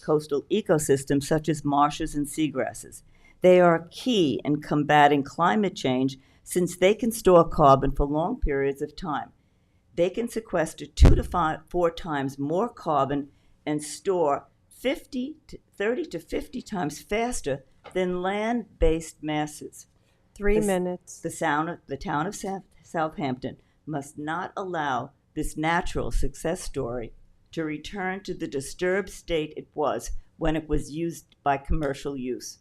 ecosystems such as marshes and seagrasses. They are key in combating climate change since they can store carbon for long periods of time. They can sequester 2 to 4 times more carbon and store 30 to 50 times faster than land-based masses. 3 minutes. The town of Southampton must not allow this natural success story to return to the disturbed state it was when it was used by commercial use.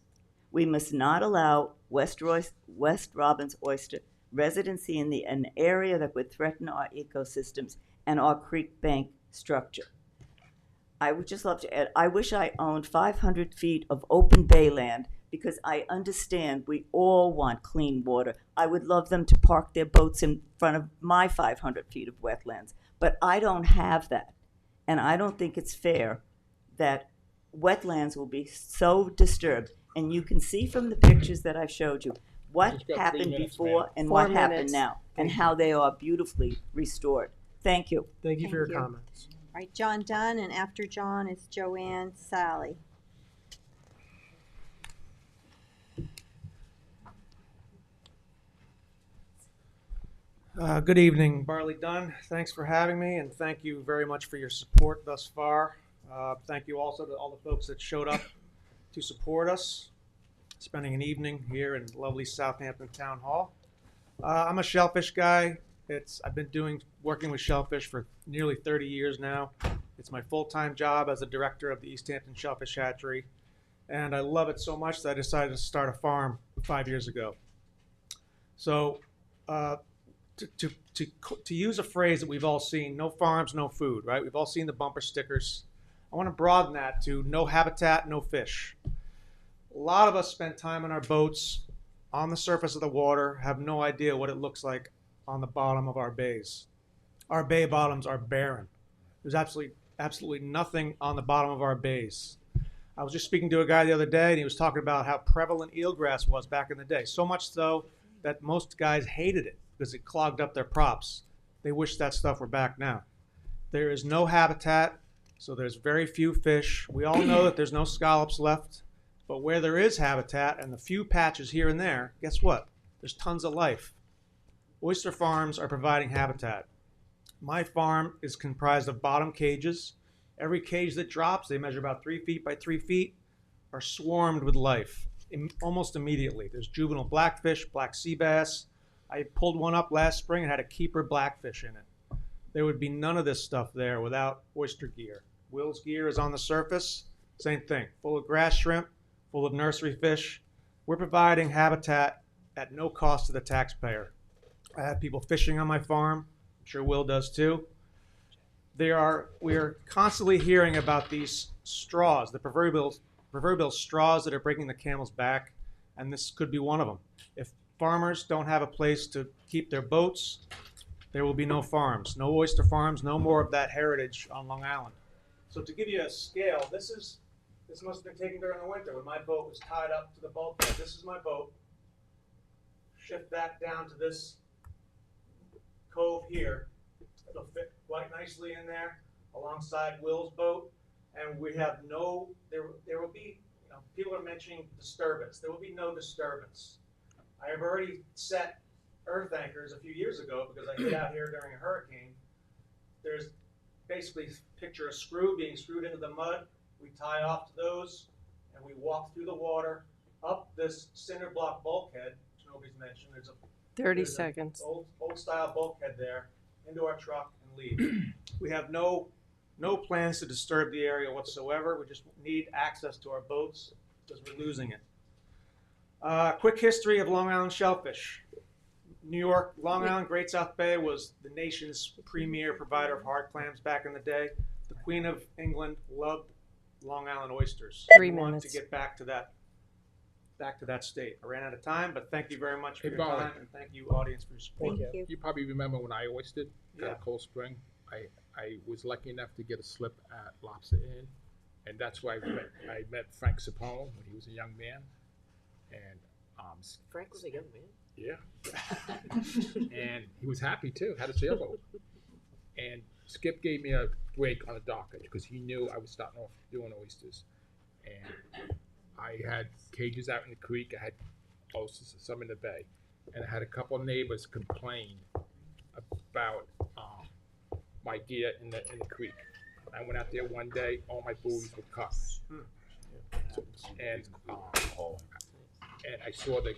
We must not allow West Robbins oyster residency in an area that would threaten our ecosystems and our creek bank structure. I would just love to add, I wish I owned 500 feet of open bay land because I understand we all want clean water. I would love them to park their boats in front of my 500 feet of wetlands, but I don't have that. And I don't think it's fair that wetlands will be so disturbed. And you can see from the pictures that I showed you what Just got 3 happened minutes, before ma'am. and 4 what happened minutes. now, and how they are beautifully restored. Thank you. Thank you for your Thank you. comments. All right, John Dunn, and after John is Joanne Sally. Good evening, Barley Dunn. Thanks for having me, and thank you very much for your support thus far. Thank you also to all the folks that showed up to support us, spending an evening here in lovely Southampton Town Hall. I'm a shellfish guy. I've been working with shellfish for nearly 30 years now. It's my full-time job as the director of the East Hampton Shellfish Hatchery, and I love it so much that I decided to start a farm 5 years ago. So, to use a phrase that we've all seen, no farms, no food, right? We've all seen the bumper stickers. I want to broaden that to no habitat, no fish. A lot of us spend time on our boats on the surface of the water, have no idea what it looks like on the bottom of our bays. Our bay bottoms are barren. There's absolutely nothing on the bottom of our bays. I was just speaking to a guy the other day, and he was talking about how prevalent eelgrass was back in the day. So much so that most guys hated it because it clogged up their props. They wish that stuff were back now. There is no habitat, so there's very few fish. We all know that there's no scallops left, but where there is habitat and the few patches here and there, guess what? There's tons of life. Oyster farms are providing habitat. My farm is comprised of bottom cages. Every cage that drops, they measure about 3 feet by 3 feet, are swarmed with life almost immediately. There's juvenile blackfish, black sea bass. I pulled one up last spring and had a keeper blackfish in it. There would be none of this stuff there without oyster gear. Will's gear is on the surface, same thing, full of grass shrimp, full of nursery fish. We're providing habitat at no cost to the taxpayer. I have people fishing on my farm. I'm sure Will does too. We are constantly hearing about these straws, the proverbial straws that are breaking the camel's back, and this could be one of them. If farmers don't have a place to keep their boats, there will be no farms, no oyster farms, no more of that heritage on Long Island. So to give you a scale, this must have been taken during the winter when my boat was tied up to the bulkhead. This is my boat. Shift that down to this cove here. It'll fit quite nicely in there alongside Will's boat. And we have there will be, people are mentioning disturbance. There will be no disturbance. I have already set earth anchors a few years ago because I hit out here during a hurricane. There's basically, picture a screw being screwed into the mud. We tie off to those and we walk through the water up this cinder block bulkhead, which nobody's mentioned. There's 30 seconds. Old style bulkhead there, into our truck and leave. We have no plans to disturb the area whatsoever. We just need access to our boats because we're losing it. Quick history of Long Island shellfish. New York, Long Island, Great South Bay was the nation's premier provider of hard clams back in the day. The Queen of England loved Long Island oysters. 3 We want minutes. to get back to that state. I ran out of time, but thank you very much for Hey, your Barry. time, and thank you, audience, for your support. Thank you. probably remember when I oystered Yeah. at Cold Spring. I was lucky enough to get a slip at Lobster Inn, and that's where I met Frank Sapone when he was a young man. And Frank was a young man. yeah, and he was happy too. Had a sailboat, and Skip gave me a break on the dockage because he knew I was starting off doing oysters, and I had cages out in the creek. I had oysters, some in the bay, and I had a couple of neighbors complain about my gear in the creek. I went out there one day, all my buoys were cut, and I saw the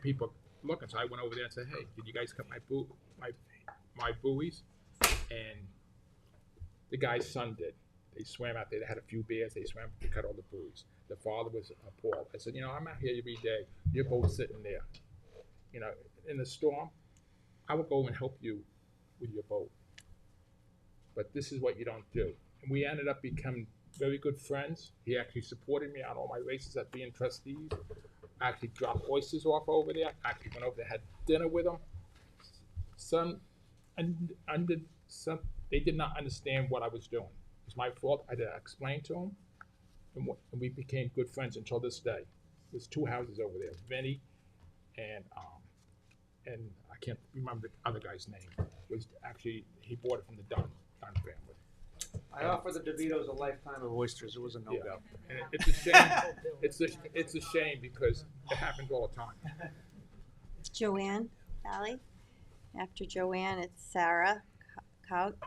people looking, so I went over there and said, "Hey, did you guys cut my buoys?" And the guy's son did. They swam out there. They had a few bears. They swam to cut all the buoys. The father was appalled. I said, I'm out here every day. Your boat's sitting there. In the storm, I will go and help you with your boat. But this is what you don't do. And we ended up becoming very good friends. He actually supported me on all my races at being trustees. I actually dropped oysters off over there. I actually went over there, had dinner with them. They did not understand what I was doing. It was my fault. I had to explain to them. And we became good friends until this day. There's 2 houses over there, Vinny and I can't remember the other guy's name. It was actually, he bought it from the Dunn family. I offered the DeVitos a lifetime of oysters. It was a no-go. Yeah. And it's a shame. it's a shame because it happens all the time. Joanne Valley. After Joanne, it's Sarah Coutts.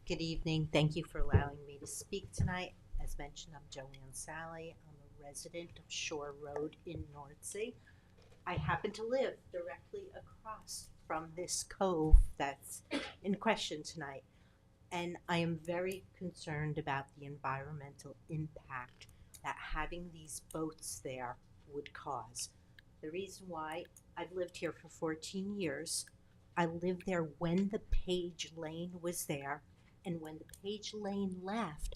Good evening. Thank you for allowing me to speak tonight. As mentioned, I'm Joanne Sally. I'm a resident of Shore Road in Nordsea. I happen to live directly across from this cove that's in question tonight. And I am very concerned about the environmental impact that having these boats there would cause. The reason why, I've lived here for 14 years. I lived there when the Page Lane was there, and when the Page Lane left,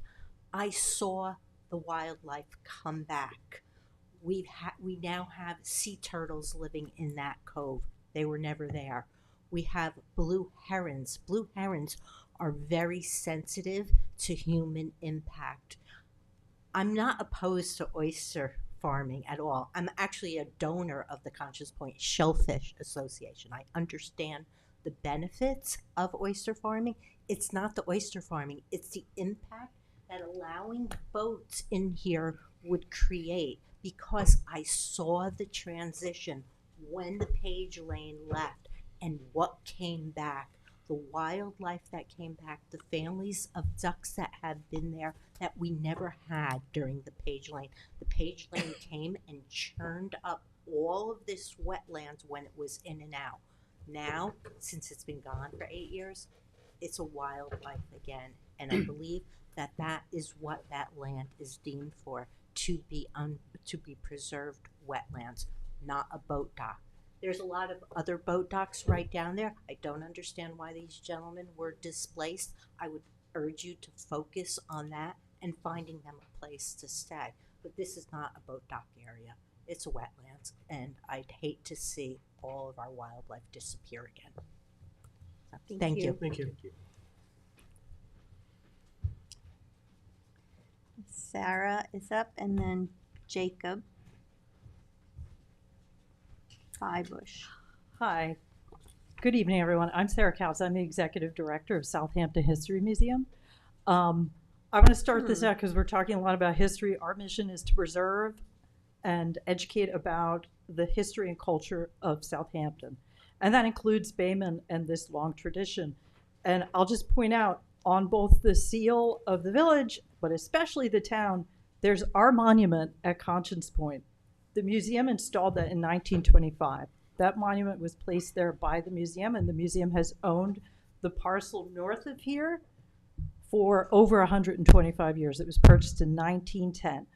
I saw the wildlife come back. We now have sea turtles living in that cove. They were never there. We have blue herons. Blue herons are very sensitive to human impact. I'm not opposed to oyster farming at all. I'm actually a donor of the Conscious Point Shellfish Association. I understand the benefits of oyster farming. It's not the oyster farming, it's the impact that allowing boats in here would create, because I saw the transition when the Page Lane left and what came back. The wildlife that came back, the families of ducks that have been there that we never had during the Page Lane. The Page Lane came and churned up all of this wetlands when it was in and out. Now, since it's been gone for 8 years, it's a wildlife again. And I believe that that is what that land is deemed for, to be preserved wetlands, not a boat dock. There's a lot of other boat docks right down there. I don't understand why these gentlemen were displaced. I would urge you to focus on that and finding them a place to stay. But this is not a boat dock area. It's a wetlands, and I'd hate to see all of our wildlife disappear again. So, thank you. Thank you. Sarah is up, and then Jacob. Bush. Hi. Good evening, everyone. I'm Sarah Cowes. I'm the Executive Director of Southampton History Museum. I want to start this out because we're talking a lot about history. Our mission is to preserve and educate about the history and culture of Southampton. And that includes Bayman and this long tradition. And I'll just point out, on both the seal of the village, but especially the town, there's our monument at Conscience Point. The museum installed that in 1925. That monument was placed there by the museum, and the museum has owned the parcel north of here for over 125 years. It was purchased in 1910.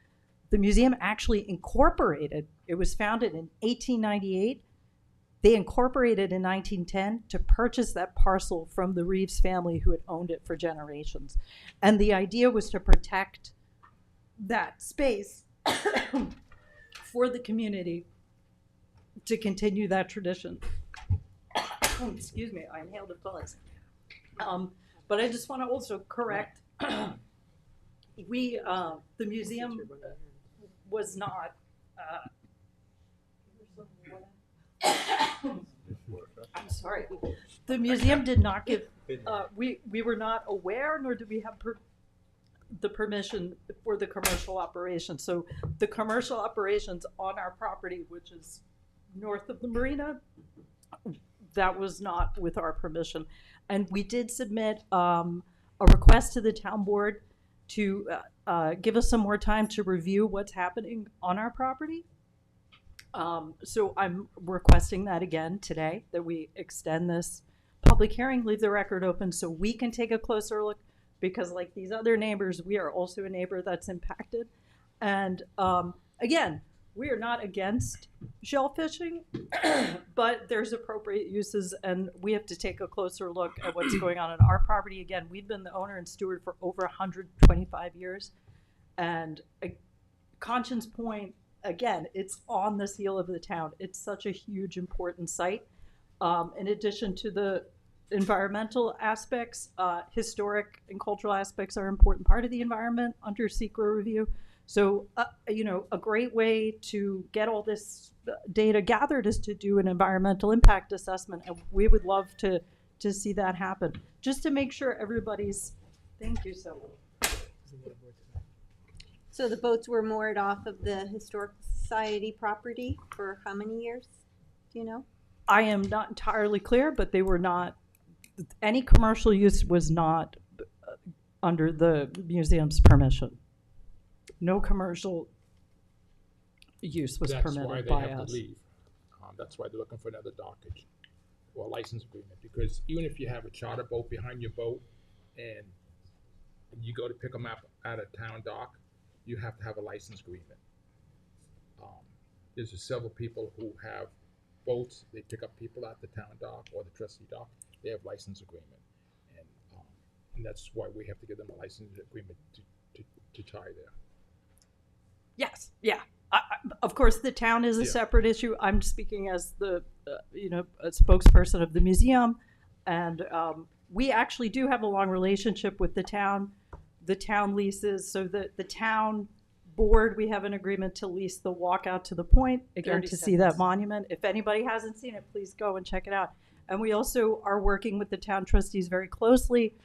The museum actually incorporated, it was founded in 1898. They incorporated in 1910 to purchase that parcel from the Reeves family who had owned it for generations. And the idea was to protect that space for the community to continue that tradition. Excuse me, I inhaled a buzz. But I just want to also correct, the museum was not, I'm sorry, the museum did not give, we were not aware, nor did we have the permission for the commercial operation. So the commercial operations on our property, which is north of the marina, that was not with our permission. And we did submit a request to the town board to give us some more time to review what's happening on our property. So I'm requesting that again today, that we extend this public hearing, leave the record open so we can take a closer look, because like these other neighbors, we are also a neighbor that's impacted. And again, we are not against shellfishing, but there's appropriate uses, and we have to take a closer look at what's going on our property. Again, we've been the owner and steward for over 125 years. And Conscience Point, again, it's on the seal of the town. It's such a huge, important site. In addition to the environmental aspects, historic and cultural aspects are an important part of the environment under SECRA review. So, you know, a great way to get all this data gathered is to do an environmental impact assessment, and we would love to see that happen, just to make sure everybody's, thank you so much. So the boats were moored off of the Historic Society property for how many years? Do you know? I am not entirely clear, but they were not, any commercial use was not under the museum's permission. No commercial use was permitted by us. That's why they have to leave That's why they're looking for another dockage or a license agreement, because even if you have a charter boat behind your boat and you go to pick them up at a town dock, you have to have a license agreement. There's several people who have boats, they pick up people at the town dock or the trustee dock, they have license agreement. And that's why we have to give them a license agreement to tie there. Yes, yeah. Of course, the town is a Yeah. separate issue. I'm speaking as the, a spokesperson of the museum. And we actually do have a long relationship with the town. The town leases, so the town board, we have an agreement to lease the walkout to the point, again, 30 to see that seconds. monument. If anybody hasn't seen it, please go and check it out. And we also are working with the town trustees very closely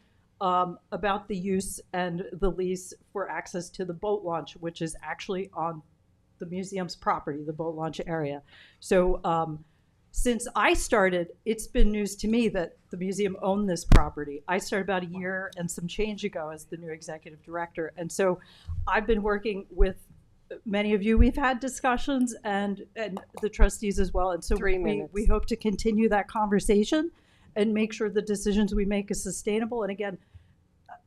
about the use and the lease for access to the boat launch, which is actually on the museum's property, the boat launch area. So since I started, it's been news to me that the museum owned this property. I started about a year and some change ago as the new executive director. And so I've been working with many of you. We've had discussions and the trustees as well. And so 3 minutes. we hope to continue that conversation and make sure the decisions we make is sustainable. And again,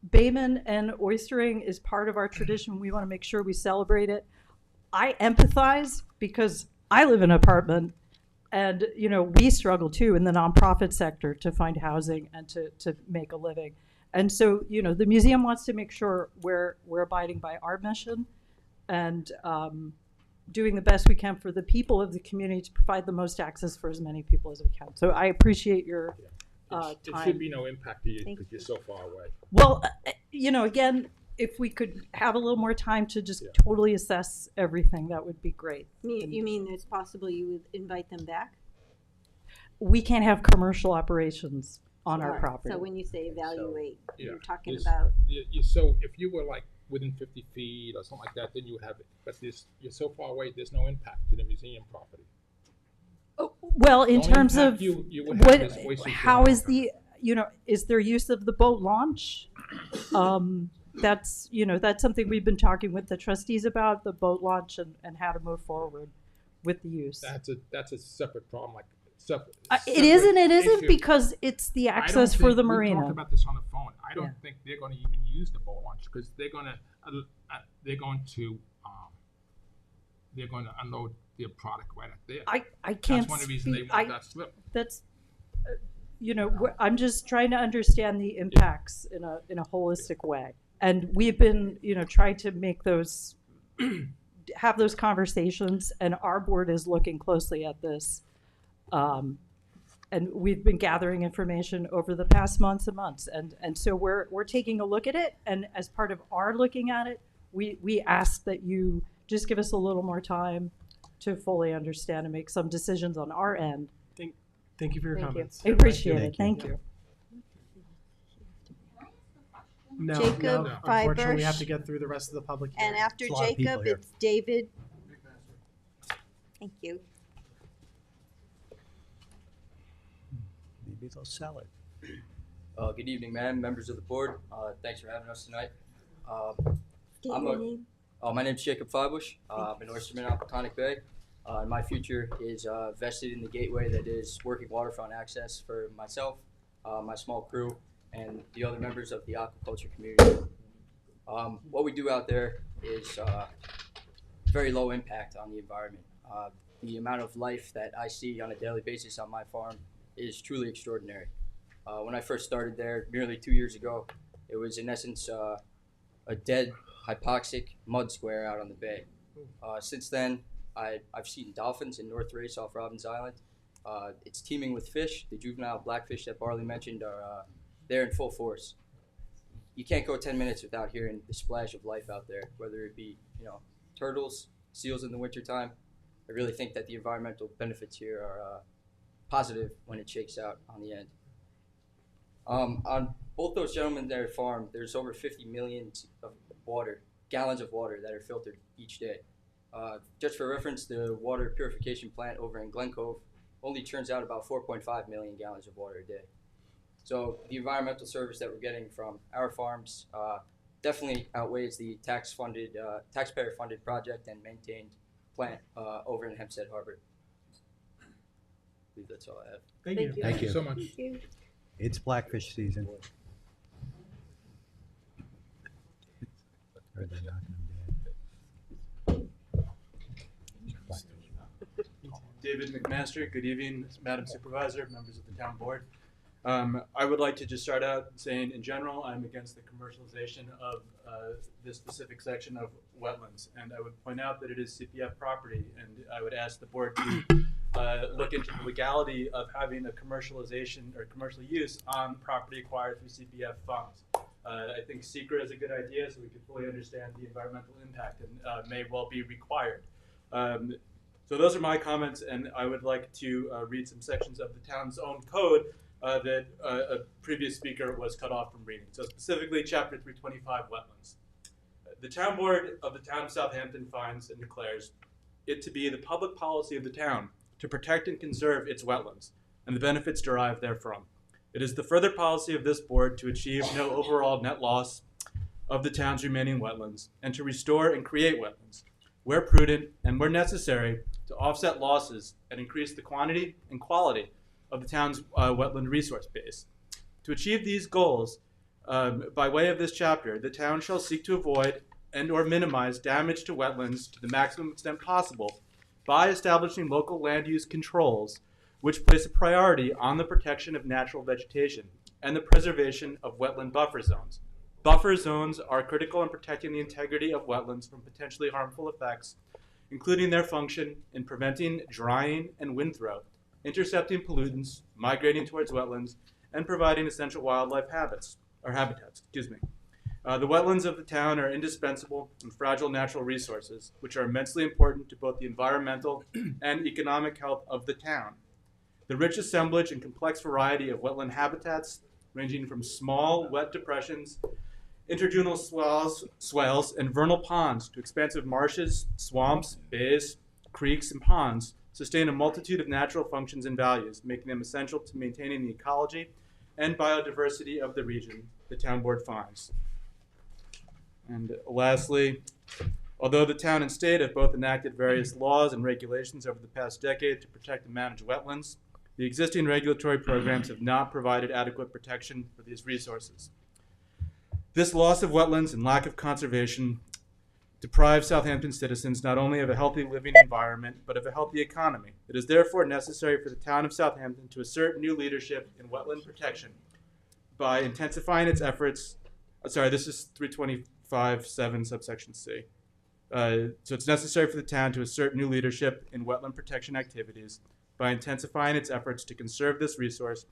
Bayman and oystering is part of our tradition. We want to make sure we celebrate it. I empathize because I live in an apartment and, we struggle too in the nonprofit sector to find housing and to make a living. And so, the museum wants to make sure we're abiding by our mission and doing the best we can for the people of the community to provide the most access for as many people as we can. So I appreciate your It time. should be no impact to you Thank because you're so far away. Well, again, if we could have a little more time to just totally assess everything, that would be great. You mean it's possible you would invite them back? We can't have commercial operations on our Sure. property. So when you say evaluate, Yeah. you're talking There's- about, So if you were like within 50 feet or something like that, then you would have it. But you're so far away, there's no impact to the museum property. Well, in The only terms impact of you would have is oysters how going is the, is there use of the boat launch? That's something we've been talking with the trustees about, the boat launch and how to move forward with the use. That's a separate problem, like separate. It isn't issue. because it's the I don't access for think- the We marina. talked about this on the phone. I don't Yeah. think they're going to even use the boat launch because they're going to unload their product right up there. I can't That's one of the reasons they speak- want that slip. That's, I'm just trying to understand the impacts in a holistic way. And we've been, trying to make those, have those conversations, and our board is looking closely at this. And we've been gathering information over the past months and months. And so we're taking a look at it. And as part of our looking at it, we ask that you just give us a little more time to fully understand and make some decisions on our end. Thank you for your Thank you. comments. I appreciate it. Thank you. No, Jacob no, unfortunately, we Fibersh. have to get through the rest of the public hearing. and after There's a lot of people Jacob, here. it's David. Thank you. Maybe they'll sell it. Good evening, ma'am, members of the board. Thanks for having us tonight. State I'm your a- name. My name's Jacob Fibush. I'm an oysterman on Peconic Bay. And my future is vested in the gateway that is working waterfront access for myself, my small crew, and the other members of the aquaculture community. What we do out there is very low impact on the environment. The amount of life that I see on a daily basis on my farm is truly extraordinary. When I first started there merely 2 years ago, it was in essence a dead, hypoxic mud square out on the bay. Since then, I've seen dolphins in North Race off Robbins Island. It's teeming with fish. The juvenile blackfish that Barley mentioned are there in full force. You can't go 10 minutes without hearing the splash of life out there, whether it be turtles, seals in the wintertime. I really think that the environmental benefits here are positive when it shakes out on the end. On both those gentlemen their farm, there's over 50 million gallons of water that are filtered each day. Just for reference, the water purification plant over in Glen Cove only churns out about 4.5 million gallons of water a day. So the environmental service that we're getting from our farms definitely outweighs the taxpayer-funded project and maintained plant over in Hempstead Harbor. believe that's all I have. Thank you. Thank you so much. Thank you. It's blackfish season. Or they're knocking them dead. David McMaster, good evening, Madam Supervisor, members of the town board. I would like to just start out saying, in general, I'm against the commercialization of this specific section of wetlands. And I would point out that it is CPF property, and I would ask the board to look into the legality of having a commercialization or commercial use on property acquired through CPF funds. I think SECRA is a good idea, so we can fully understand the environmental impact, and may well be required. So those are my comments, and I would like to read some sections of the town's own code that a previous speaker was cut off from reading. So specifically, Chapter 325, Wetlands. The town board of the town of Southampton finds and declares it to be the public policy of the town to protect and conserve its wetlands and the benefits derived therefrom. It is the further policy of this board to achieve no overall net loss of the town's remaining wetlands and to restore and create wetlands, where prudent and where necessary, to offset losses and increase the quantity and quality of the town's wetland resource base. To achieve these goals, by way of this chapter, the town shall seek to avoid and or minimize damage to wetlands to the maximum extent possible by establishing local land use controls which place a priority on the protection of natural vegetation and the preservation of wetland buffer zones. Buffer zones are critical in protecting the integrity of wetlands from potentially harmful effects, including their function in preventing drying and wind throw, intercepting pollutants, migrating towards wetlands, and providing essential wildlife habitats. The wetlands of the town are indispensable and fragile natural resources, which are immensely important to both the environmental and economic health of the town. The rich assemblage and complex variety of wetland habitats, ranging from small, wet depressions, interdunal swales, and vernal ponds to expansive marshes, swamps, bays, creeks, and ponds, sustain a multitude of natural functions and values, making them essential to maintaining the ecology and biodiversity of the region the town board finds. And lastly, although the town and state have both enacted various laws and regulations over the past decade to protect and manage wetlands, the existing regulatory programs have not provided adequate protection for these resources. This loss of wetlands and lack of conservation deprives Southampton citizens not only of a healthy living environment, but of a healthy economy. It is therefore necessary for the town of Southampton to assert new leadership in wetland protection by intensifying its efforts. Sorry, this is 325(7) subsection C. So it's necessary for the town to assert new leadership in wetland protection activities by intensifying its efforts to conserve this resource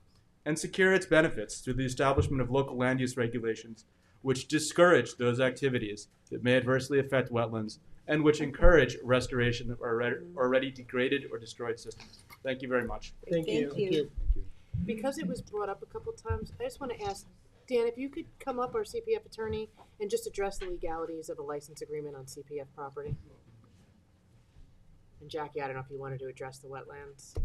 and secure its benefits through the establishment of local land use regulations which discourage those activities that may adversely affect wetlands and which encourage restoration of already degraded or destroyed systems. Thank you very much. Thank you. Thank you. Because it was brought up a couple times, I just want to ask, Dan, if you could come up, our CPF attorney, and just address the legalities of a license agreement on CPF property. And Jackie, I don't know if you wanted to address the wetlands.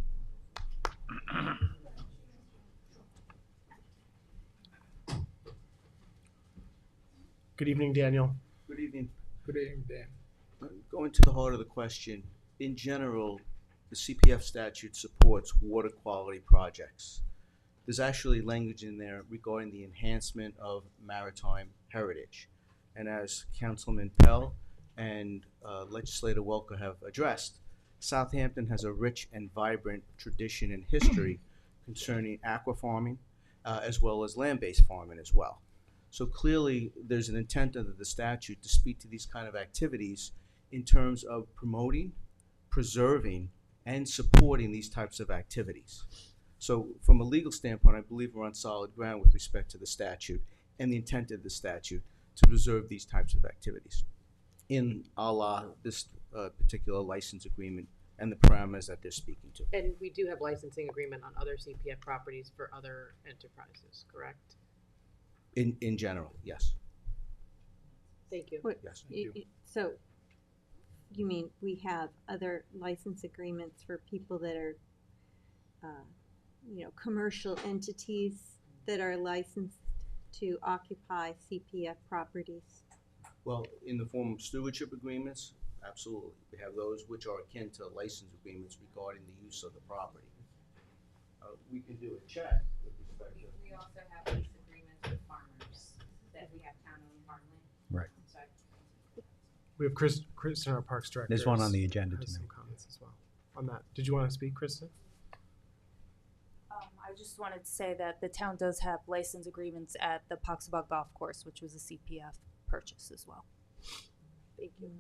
Good evening, Daniel. Good evening. Good evening, Dan. Going to the heart of the question, in general, the CPF statute supports water quality projects. There's actually language in there regarding the enhancement of maritime heritage. And as Councilman Pell and Legislator Welker have addressed, Southampton has a rich and vibrant tradition and history concerning aqua farming, as well as land-based farming as well. So clearly, there's an intent under the statute to speak to these kind of activities in terms of promoting, preserving, and supporting these types of activities. So from a legal standpoint, I believe we're on solid ground with respect to the statute and the intent of the statute to preserve these types of activities in a la this particular license agreement and the parameters that they're speaking to. And we do have licensing agreement on other CPF properties for other enterprises, correct? In general, yes. Thank you. Yes. So, you mean we have other license agreements for people that are, commercial entities that are licensed to occupy CPF properties? Well, in the form of stewardship agreements, absolutely. We have those which are akin to license agreements regarding the use of the property. we can do a check with respect to. We also have lease agreements with farmers that we have town-owned farmland. Right. So We have Kristen, our Parks Director. There's one on the agenda has some tonight. comments as well on that. Did you want to speak, Kristen? I just wanted to say that the town does have license agreements at the Poxabog Golf Course, which was a CPF purchase as well. Thank you.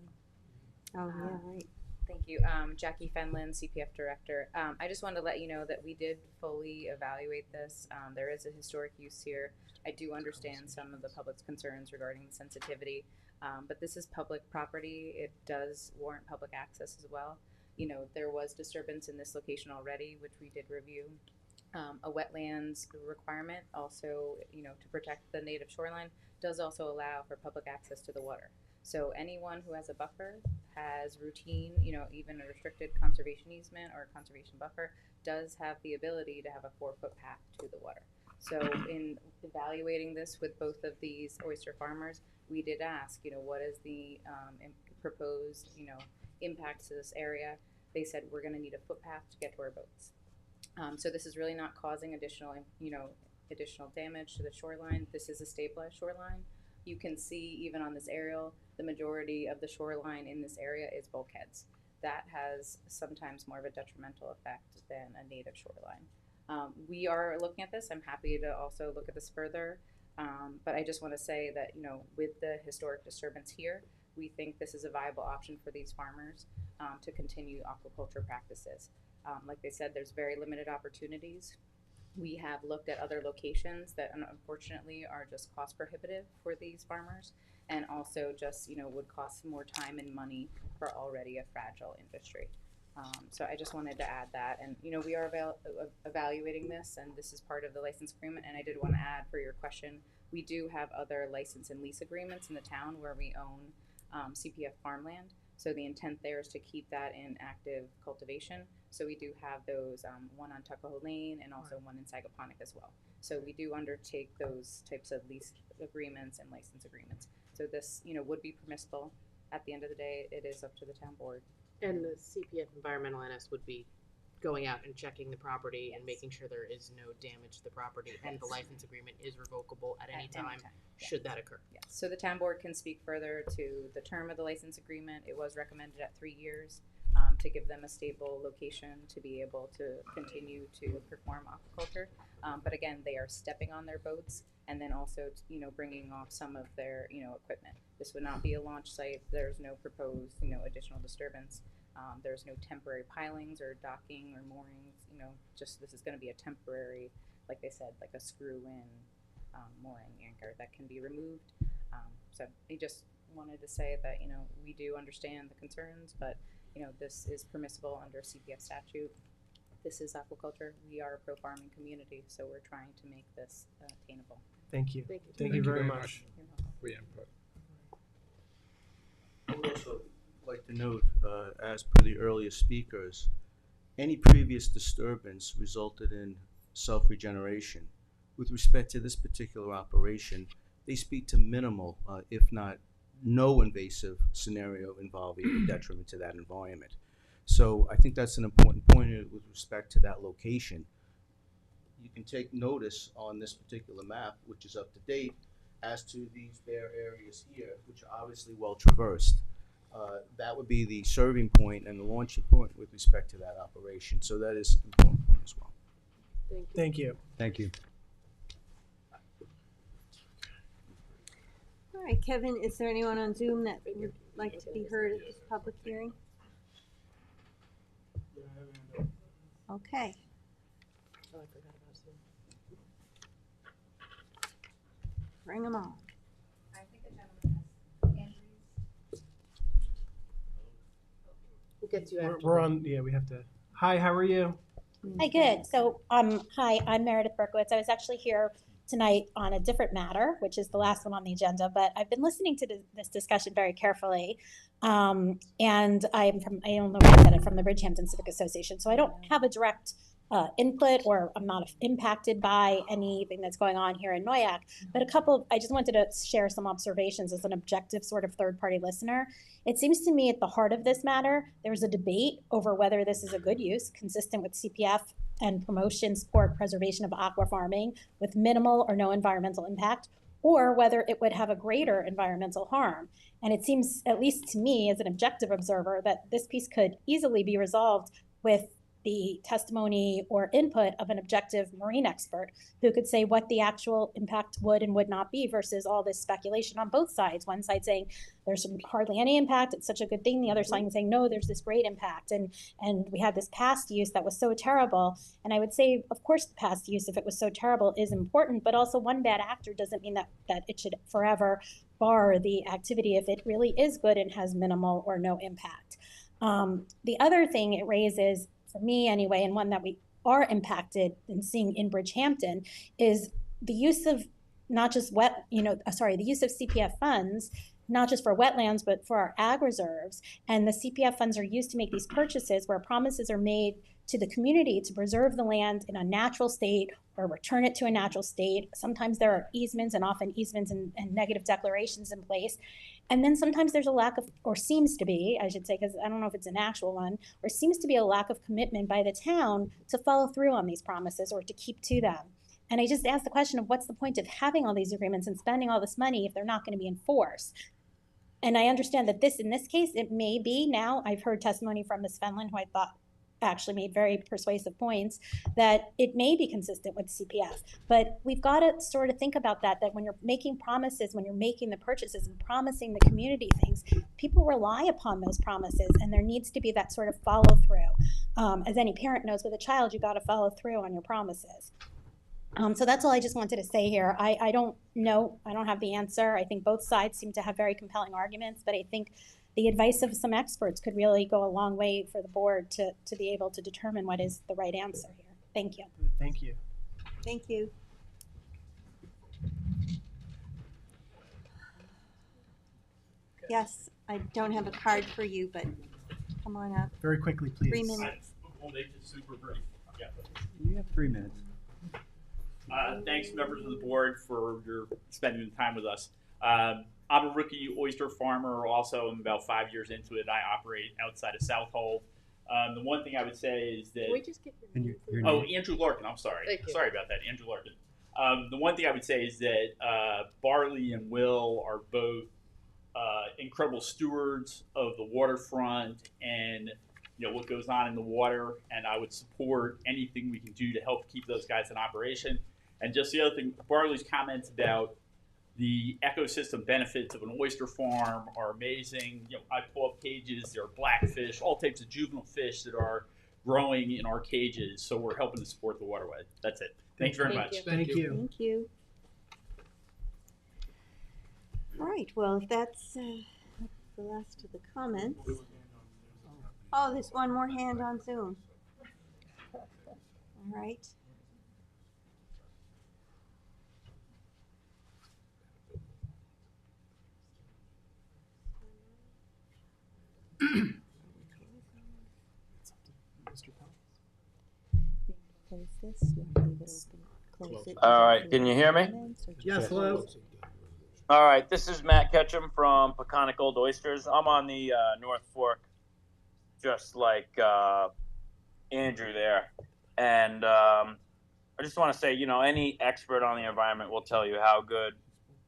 Oh, yeah, right. Thank you. Jackie Fenlon, CPF Director. I just wanted to let you know that we did fully evaluate this. There is a historic use here. I do understand some of the public's concerns regarding the sensitivity, but this is public property. It does warrant public access as well. You know, there was disturbance in this location already, which we did review. A wetlands requirement also, you know, to protect the native shoreline does also allow for public access to the water. So anyone who has a buffer, has routine, you know, even a restricted conservation easement or conservation buffer, does have the ability to have a 4-foot path to the water. So in evaluating this with both of these oyster farmers, we did ask, you know, what is the proposed, you know, impacts to this area? They said we're going to need a footpath to get to our boats. So this is really not causing additional, you know, additional damage to the shoreline. This is a stabilized shoreline. You can see even on this aerial, the majority of the shoreline in this area is bulkheads. That has sometimes more of a detrimental effect than a native shoreline. We are looking at this. I'm happy to also look at this further. But I just want to say that, you know, with the historic disturbance here, we think this is a viable option for these farmers to continue aquaculture practices. Like they said, there's very limited opportunities. We have looked at other locations that unfortunately are just cost prohibitive for these farmers, and also just, you know, would cost more time and money for already a fragile industry. So I just wanted to add that, and you know, we are evaluating this, and this is part of the license agreement. And I did want to add, for your question, we do have other license and lease agreements in the town where we own CPF farmland. So the intent there is to keep that in active cultivation. So we do have those, one on Tuckahoe Lane and also one in Sagaponack as well. So we do undertake those types of lease agreements and license agreements. So this, you know, would be permissible. At the end of the day, it is up to the town board. And the CPF Environmental NS would be going out and checking the property and making sure there is no damage to the property, and the license agreement is revocable at any time should that occur. Yes. So the town board can speak further to the term of the license agreement. It was recommended at 3 years to give them a stable location to be able to continue to perform aquaculture. But again, they are stepping on their boats and then also, you know, bringing off some of their, you know, equipment. This would not be a launch site. There's no proposed, you know, additional disturbance. There's no temporary pilings or docking or moorings, you know, just this is going to be a temporary, like they said, like a screw-in mooring anchor that can be removed. So I just wanted to say that, you know, we do understand the concerns, but, you know, this is permissible under CPF statute. This is aquaculture. We are a pro-farming community, so we're trying to make this attainable. Thank you. Thank you. Thank you very much. For your input. I would also like to note, as per the earlier speakers, any previous disturbance resulted in self-regeneration. With respect to this particular operation, they speak to minimal, if not no invasive scenario involving a detriment to that environment. So I think that's an important point with respect to that location. You can take notice on this particular map, which is up to date, as to these bare areas here, which are obviously well traversed. That would be the serving point and the launching point with respect to that operation. So that is an important point as well. Thank you. Thank you. Thank you. All right, Kevin, is there anyone on Zoom that would like to be heard at this public hearing? Okay. Oh, I forgot about Zoom. Bring them on. I think the gentleman has Andrews. We'll get to you after. We're on, yeah, we have to. Hi, how are you? Hi, good. So, hi, I'm Meredith Berkowitz. I was actually here tonight on a different matter, which is the last one on the agenda, but I've been listening to this discussion very carefully. And I'm from, I don't know if I said it, from the Bridgehampton Civic Association. So I don't have a direct input, or I'm not impacted by anything that's going on here in Noyak, but I just wanted to share some observations as an objective sort of third-party listener. It seems to me at the heart of this matter, there's a debate over whether this is a good use, consistent with CPF and promotion, support, preservation of aqua farming with minimal or no environmental impact, or whether it would have a greater environmental harm. And it seems, at least to me as an objective observer, that this piece could easily be resolved with the testimony or input of an objective marine expert who could say what the actual impact would and would not be versus all this speculation on both sides. One side saying there's hardly any impact, it's such a good thing. The other side saying, no, there's this great impact. And we had this past use that was so terrible. And I would say, of course, the past use, if it was so terrible, is important, but also one bad actor doesn't mean that it should forever bar the activity if it really is good and has minimal or no impact. The other thing it raises, for me anyway, and one that we are impacted in seeing in Bridgehampton, is the use of not just the use of CPF funds, not just for wetlands, but for our ag reserves. And the CPF funds are used to make these purchases where promises are made to the community to preserve the land in a natural state or return it to a natural state. Sometimes there are easements, and often easements and negative declarations in place. And then sometimes there's a lack of, or seems to be, I should say, because I don't know if it's an actual one, or seems to be a lack of commitment by the town to follow through on these promises or to keep to them. And I just asked the question of what's the point of having all these agreements and spending all this money if they're not going to be enforced? And I understand that in this case, it may be now, I've heard testimony from Ms. Fenlon, who I thought actually made very persuasive points, that it may be consistent with CPF. But we've got to sort of think about that when you're making promises, when you're making the purchases and promising the community things, people rely upon those promises, and there needs to be that sort of follow through. As any parent knows, with a child, you got to follow through on your promises. So that's all I just wanted to say here. I don't know, I don't have the answer. I think both sides seem to have very compelling arguments, but I think the advice of some experts could really go a long way for the board to be able to determine what is the right answer here. Thank you. Thank you. Thank you. Yes, I don't have a card for you, but come on up. Very quickly, please. 3 minutes. We'll make it super brief. Yeah. You have 3 minutes. Thanks, members of the board, for your spending the time with us. I'm a rookie oyster farmer. Also, I'm about 5 years into it. I operate outside of Southampton. The one thing I would say is that. Can we just get your name? Oh, Andrew Larkin. I'm sorry. Sorry about that, Andrew Larkin. The one thing I would say is that Barley and Will are both incredible stewards of the waterfront and what goes on in the water. And I would support anything we can do to help keep those guys in operation. And just the other thing, Barley's comments about the ecosystem benefits of an oyster farm are amazing. I pull up cages, there are blackfish, all types of juvenile fish that are growing in our cages, so we're helping to support the waterway. That's it. Thanks very much. Thank you. Thank you. All right, well, if that's the last of the comments. Oh, there's one more hand on Zoom. All right. Close this. You want to leave it open? Close it. All right, can you hear me? Yes, hello. All right, this is Matt Ketchum from Peconic Old Oysters. I'm on the North Fork, just like Andrew there. And I just want to say, any expert on the environment will tell you how good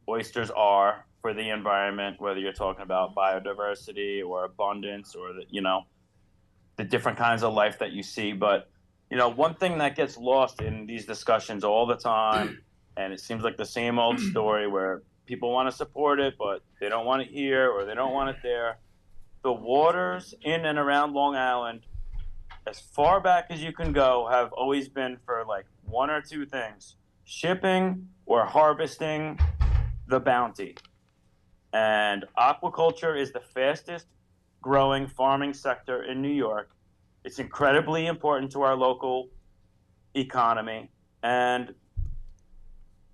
oysters are for the environment, whether you're talking about biodiversity or abundance or the different kinds of life that you see. But one thing that gets lost in these discussions all the time, and it seems like the same old story where people want to support it, but they don't want it here or they don't want it there. The waters in and around Long Island, as far back as you can go, have always been for like one or two things: shipping or harvesting the bounty. And aquaculture is the fastest growing farming sector in New York. It's incredibly important to our local economy. And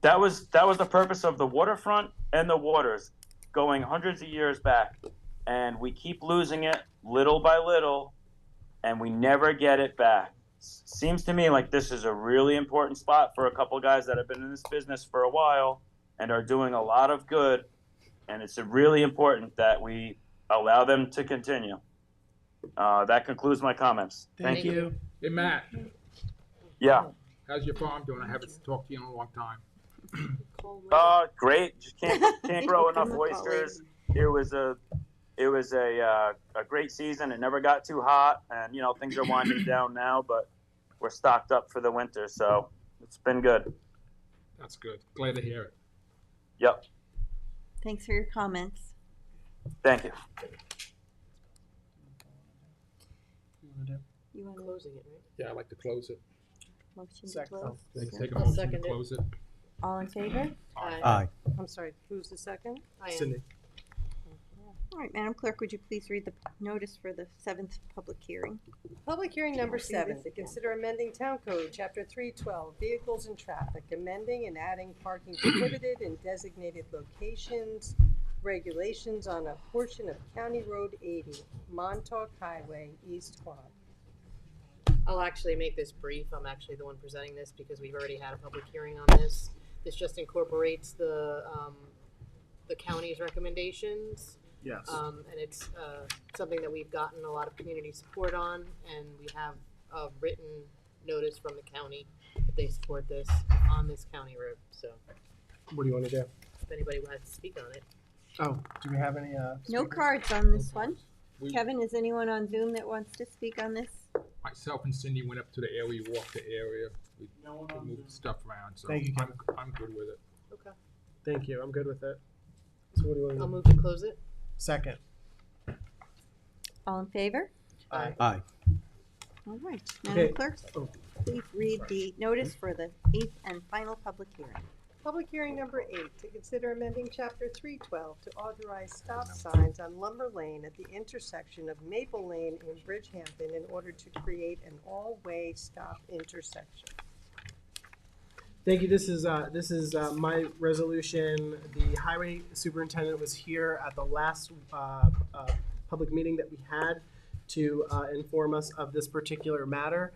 that was the purpose of the waterfront and the waters going hundreds of years back. And we keep losing it little by little, and we never get it back. Seems to me like this is a really important spot for a couple guys that have been in this business for a while and are doing a lot of good. And it's really important that we allow them to continue. That concludes my comments. Thank you. Hey, Matt. Yeah. How's your farm doing? I haven't talked to you in a long time. Great. Just can't grow enough oysters. It was a great season. It never got too hot, and things are winding down now, but we're stocked up for the winter, so it's been good. That's good. Glad to hear it. Yep. Thanks for your comments. Thank you. You want to Closing it, right? Yeah, I'd like to close it. motion to close? Take a I'll motion to second it. close it. All in favor? Aye. I'm sorry, who's the second? I am. Cindy. All right, Madam Clerk, would you please read the notice for the 7th public hearing? Public hearing number Do this 7, again. consider amending Town Code, Chapter 312, Vehicles and Traffic, amending and adding parking prohibited in designated locations, regulations on a portion of County Road 80, Montauk Highway, East Quad. I'll actually make this brief. I'm actually the one presenting this because we've already had a public hearing on this. This just incorporates the county's recommendations. Yes. And it's something that we've gotten a lot of community support on, and we have a written notice from the county that they support this on this county road. So What do you want to do? if anybody wants to speak on it. Oh, do we have any? No speakers? cards on this one. We- Kevin, is anyone on Zoom that wants to speak on this? Myself and Cindy went up to the area, walked the area. We moved stuff around, so Thank you, Kevin. I'm good with it. Okay. Thank you. I'm good with it. So what do you want to I'll do? move to close it. Second. All in favor? Aye. Aye. All right, Okay. Madam Clerk, Oh. please read the notice for the 8th and final public hearing. Public hearing number 8, to consider amending Chapter 312 to authorize stop signs on Lumber Lane at the intersection of Maple Lane in Bridgehampton in order to create an all-way stop intersection. Thank you. This is my resolution. The highway superintendent was here at the last public meeting that we had to inform us of this particular matter.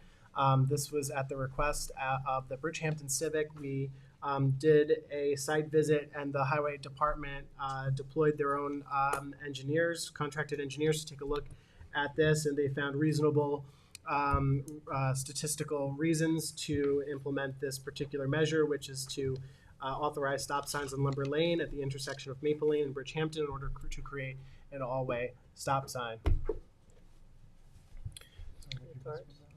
This was at the request of the Bridgehampton Civic. We did a site visit, and the highway department deployed their own engineers, contracted engineers, to take a look at this, and they found reasonable statistical reasons to implement this particular measure, which is to authorize stop signs on Lumber Lane at the intersection of Maple Lane and Bridgehampton in order to create an all-way stop sign.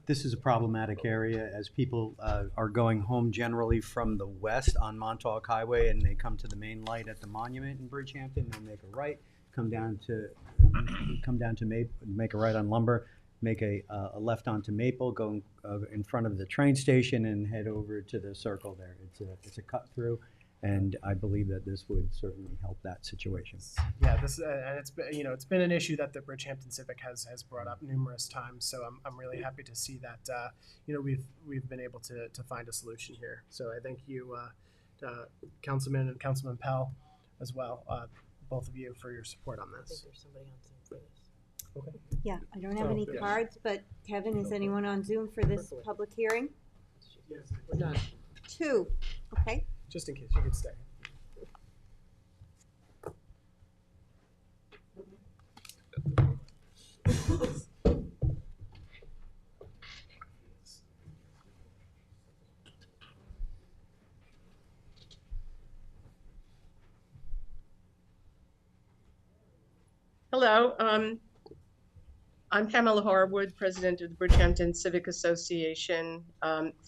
This is a problematic area as people are going home generally from the west on Montauk Highway, and they come to the main light at the monument in Bridgehampton. They'll make a right, come down to Maple, make a right on Lumber, make a left onto Maple, go in front of the train station, and head over to the circle there. It's a cut through, and I believe that this would certainly help that situation. Yeah, this and it's been an issue that the Bridgehampton Civic has brought up numerous times. So I'm really happy to see that we've been able to find a solution here. So I thank you, Councilman and Councilman Pell, as well, both of you for your support on I think this. there's somebody on Zoom for this. Okay. Yeah, I don't have Oh, any yes. cards, but Kevin, is anyone on Zoom for this public hearing? We're done. 2, okay. Just in case you could stay. Hello, I'm Pamela Harwood, President of the Bridgehampton Civic Association,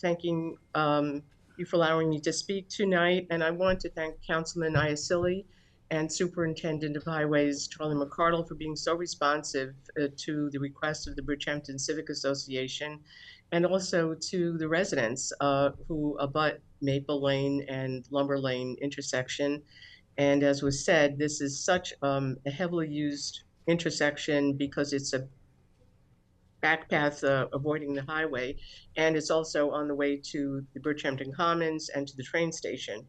thanking you for allowing me to speak tonight. And I want to thank Councilman Iacilli and Superintendent of Highways Charlie McCardle for being so responsive to the request of the Bridgehampton Civic Association, and also to the residents who abut Maple Lane and Lumber Lane intersection. And as was said, this is such a heavily used intersection because it's a back path avoiding the highway, and it's also on the way to the Bridgehampton Commons and to the train station.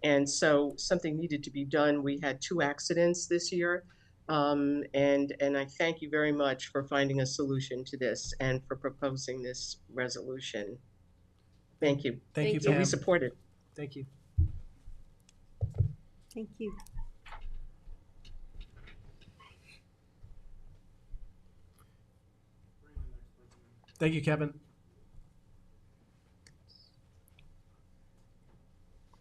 And so something needed to be done. We had 2 accidents this year, and I thank you very much for finding a solution to this and for proposing this resolution. Thank you. Thank you, So we Pam. support it. Thank you. Thank you. Thank you, Kevin.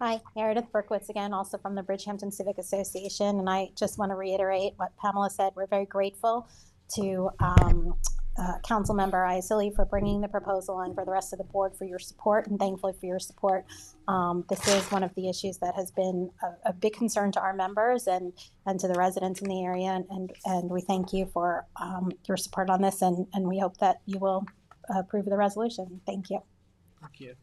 Hi, Meredith Berkowitz again, also from the Bridgehampton Civic Association, and I just want to reiterate what Pamela said. We're very grateful to Councilmember Isley for bringing the proposal and for the rest of the board for your support, and thankfully for your support. This is one of the issues that has been a big concern to our members and to the residents in the area, and we thank you for your support on this, and we hope that you will approve the resolution. Thank you. Thank you.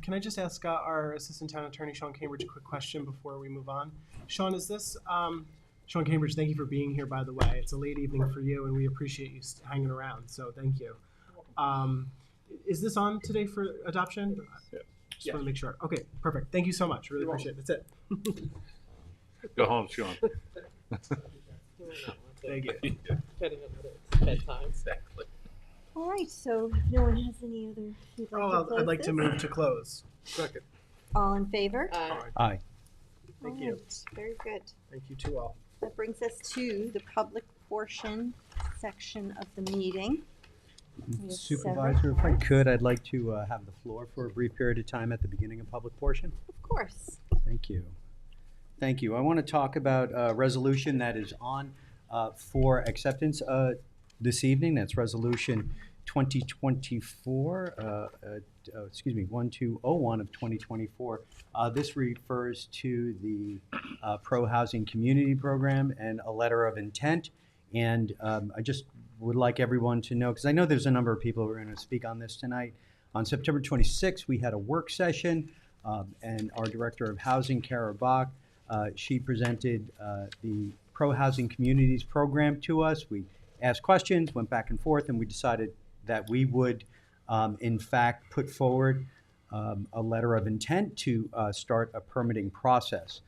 Can I just ask our Assistant Town Attorney, Sean Cambridge, a quick question before we move on? Sean, is this, Sean Cambridge, thank you for being here, by the way. It's a late evening for you, and we appreciate you hanging around, so thank you. Is this on today for adoption? Yeah. Just want to make sure. Okay, perfect. Thank you so much. Really appreciate it. That's it. Go home, Sean. Thank you. Bedtime. Exactly. All right, so if no one has any other, you'd like to close I'd like this? to move to close. Second. All in favor? Aye. Thank you. Alright, very good. Thank you to all. That brings us to the public portion section of the meeting. We have Supervisor, if I could, I'd like to have the floor for a brief period of time at the beginning of public portion. Of course. Thank you. Thank you. I want to talk about a resolution that is on for acceptance this evening. That's resolution 1201 of 2024. This refers to the pro-housing community program and a letter of intent. And I just would like everyone to know, because I know there's a number of people who are going to speak on this tonight. On September 26th, we had a work session, and our Director of Housing, Kara Bach, she presented the Pro-Housing Communities program to us. We asked questions, went back and forth, and we decided that we would, in fact, put forward a letter of intent to start a permitting process.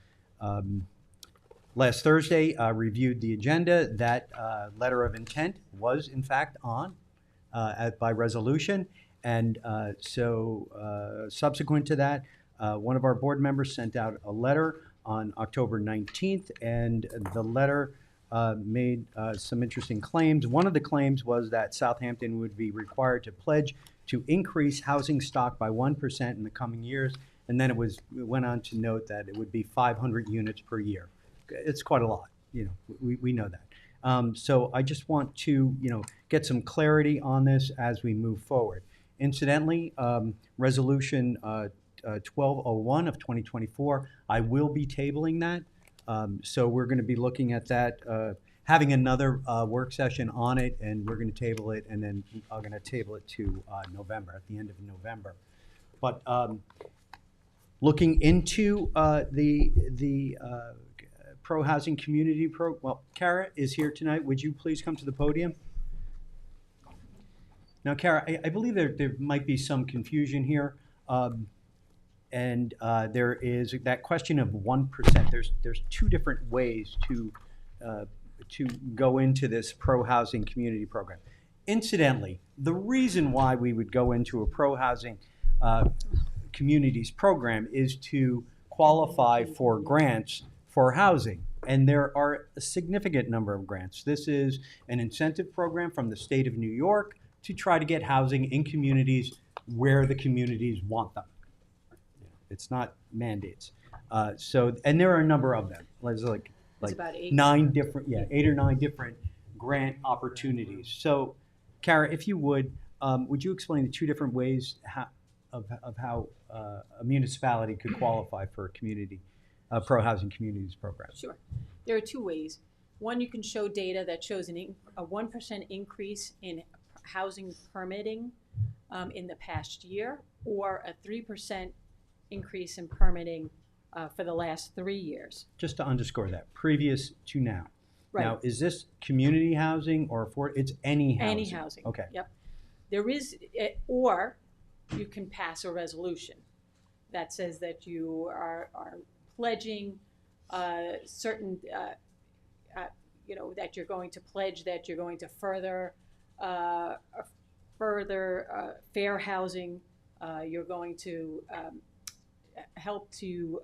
Last Thursday, reviewed the agenda. That letter of intent was, in fact, on by resolution. And so subsequent to that, one of our board members sent out a letter on October 19th, and the letter made some interesting claims. One of the claims was that Southampton would be required to pledge to increase housing stock by 1% in the coming years, and then it went on to note that it would be 500 units per year. It's quite a lot, we know that. So I just want to, get some clarity on this as we move forward. Incidentally, resolution 1201 of 2024, I will be tabling that. So we're going to be looking at that, having another work session on it, and we're going to table it, and then I'm going to table it to November, at the end of November. But looking into the pro-housing community well, Kara is here tonight. Would you please come to the podium? Now, Kara, I believe there might be some confusion here. And there is that question of 1%. There's two different ways to go into this pro-housing community program. Incidentally, the reason why we would go into a pro-housing communities program is to qualify for grants for housing. And there are a significant number of grants. This is an incentive program from the state of New York to try to get housing in communities where the communities want them. It's not mandates. And there are a number of them. There's like about 8. 8 or 9 different grant opportunities. So, Kara, if you would you explain the two different ways of how a municipality could qualify for a community pro-housing communities program? Sure. There are 2 ways. One, you can show data that shows a 1% increase in housing permitting in the past year, or a 3% increase in permitting for the last 3 years. Just to underscore that, previous to now. Right. Now, is this community housing or it's any housing? Any housing. Okay. Yep. There is, or you can pass a resolution that says that you are pledging certain, that you're going to pledge that you're going to further fair housing. You're going to help to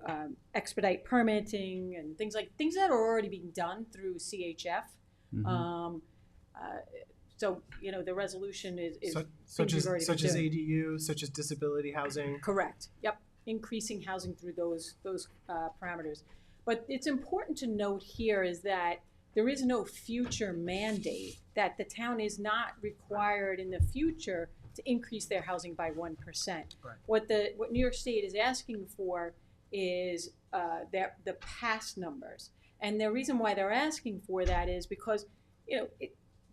expedite permitting and things that are already being done through CHF. Mm-hmm. So, you know, the resolution is Such things as we've already such been as doing. ADU, such as disability housing. Correct. Yep. Increasing housing through those parameters. But it's important to note here is that there is no future mandate, that the town is not required in the future to increase their housing by 1%. Right. What New York State is asking for is the past numbers. And the reason why they're asking for that is because, you know,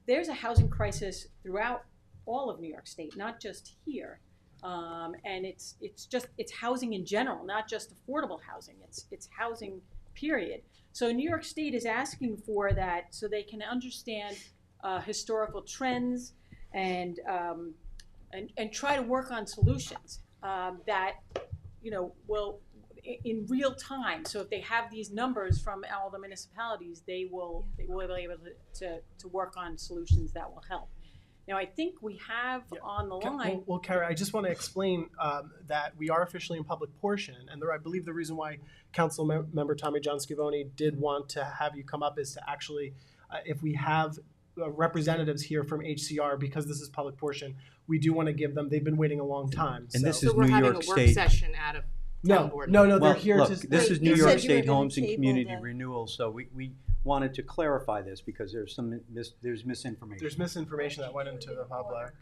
there's a housing crisis throughout all of New York State, not just here. And it's housing in general, not just affordable housing. It's housing, period. So New York State is asking for that so they can understand historical trends and try to work on solutions that, you know, will in real time. So if they have these numbers from all the municipalities, they will be able to work on solutions that will help. Now, I think we have on the line. Well, Carrie, I just want to explain that we are officially in public portion, and I believe the reason why Council Member Tommy John Scavone did want to have you come up is to actually, if we have representatives here from HCR, because this is public portion, we do want to give them. They've been waiting a long time. And this So is we're New having York a work State. session out of town board. No, they're Well, here look, to. this is New you York said you were State gonna Homes and table Community the- Renewal, so we wanted to clarify this because there's misinformation. There's misinformation that went into the public.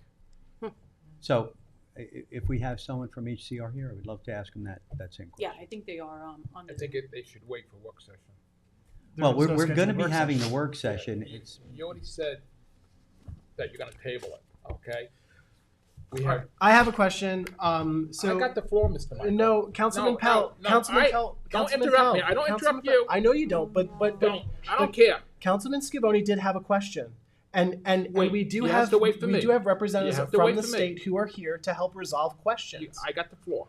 So if we have someone from HCR here, I would love to ask them that same question. Yeah, I think they are on I the. think they should wait for work session. Well, There's no we're going to scheduled be work having session. the work session. You already said that you're gonna table it, okay? We have, I have a question. I got the floor, Mr. Michael. No, Councilman No, Pell. no, Councilman I- Pell. don't Councilman interrupt me. Pell, I don't Councilman interrupt Pell. you. I know you don't, but I don't care. Councilman Scavone did have a question, and Wait, we do he has have to wait for me. we do have representatives You have to from wait the for me. state who are here to help resolve questions. I got the floor.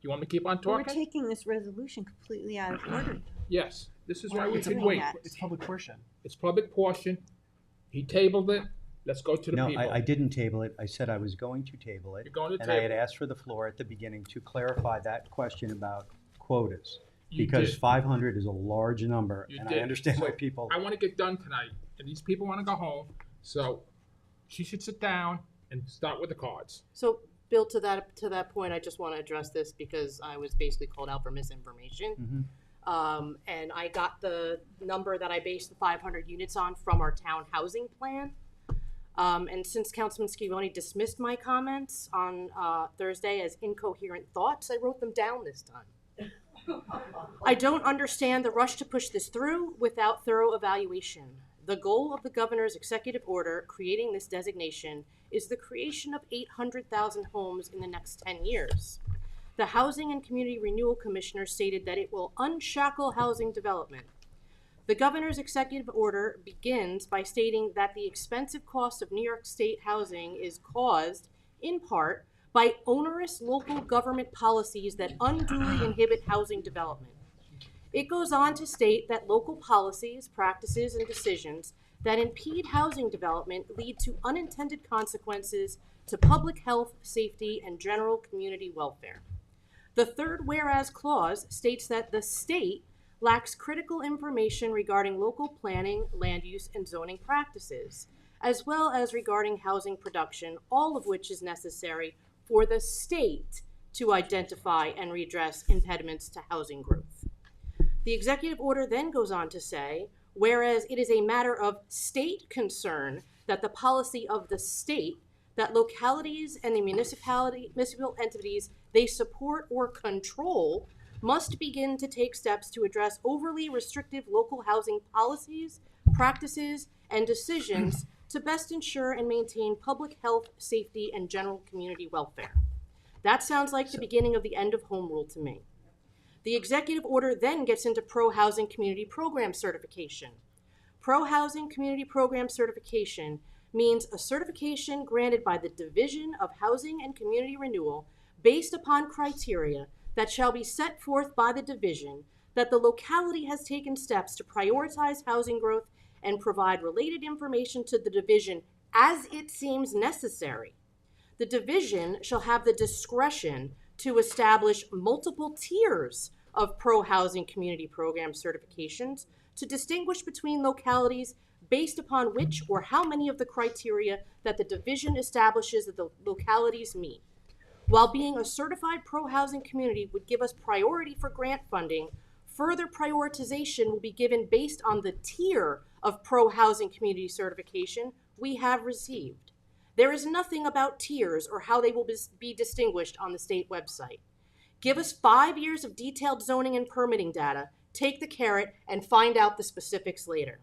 You want me to keep on We're talking? taking this resolution completely out of order. Yes, this is Why why are we we should doing wait. that? It's public portion. It's public portion. He tabled it. Let's go to the No, people. I didn't table it. I said I was going to table it. You're going to And I had table it. asked for the floor at the beginning to clarify that question about quotas. You Because did. 500 is a large number, You and I did. understand why So, people. I want to get done tonight, and these people want to go home. So she should sit down and start with the cards. So, Bill, to that point, I just want to address this because I was basically called out for misinformation. And I got the number that I based the 500 units on from our town housing plan. And since Councilman Scavone dismissed my comments on Thursday as incoherent thoughts, I wrote them down this time. I don't understand the rush to push this through without thorough evaluation. The goal of the governor's executive order creating this designation is the creation of 800,000 homes in the next 10 years. The Housing and Community Renewal Commissioner stated that it will unshackle housing development. The governor's executive order begins by stating that the expensive cost of New York State housing is caused, in part, by onerous local government policies that unduly inhibit housing development. It goes on to state that local policies, practices, and decisions that impede housing development lead to unintended consequences to public health, safety, and general community welfare. The third whereas clause states that the state lacks critical information regarding local planning, land use, and zoning practices, as well as regarding housing production, all of which is necessary for the state to identify and redress impediments to housing growth. The executive order then goes on to say, whereas it is a matter of state concern that the policy of the state, that localities and the municipal entities they support or control must begin to take steps to address overly restrictive local housing policies, practices, and decisions to best ensure and maintain public health, safety, and general community welfare. That sounds like the beginning of the end of home rule to me. The executive order then gets into pro-housing community program certification. Pro-housing community program certification means a certification granted by the Division of Housing and Community Renewal based upon criteria that shall be set forth by the division that the locality has taken steps to prioritize housing growth and provide related information to the division as it seems necessary. The division shall have the discretion to establish multiple tiers of pro-housing community program certifications to distinguish between localities based upon which or how many of the criteria that the division establishes that the localities meet. While being a certified pro-housing community would give us priority for grant funding, further prioritization will be given based on the tier of pro-housing community certification we have received. There is nothing about tiers or how they will be distinguished on the state website. Give us 5 years of detailed zoning and permitting data, take the carrot, and find out the specifics later.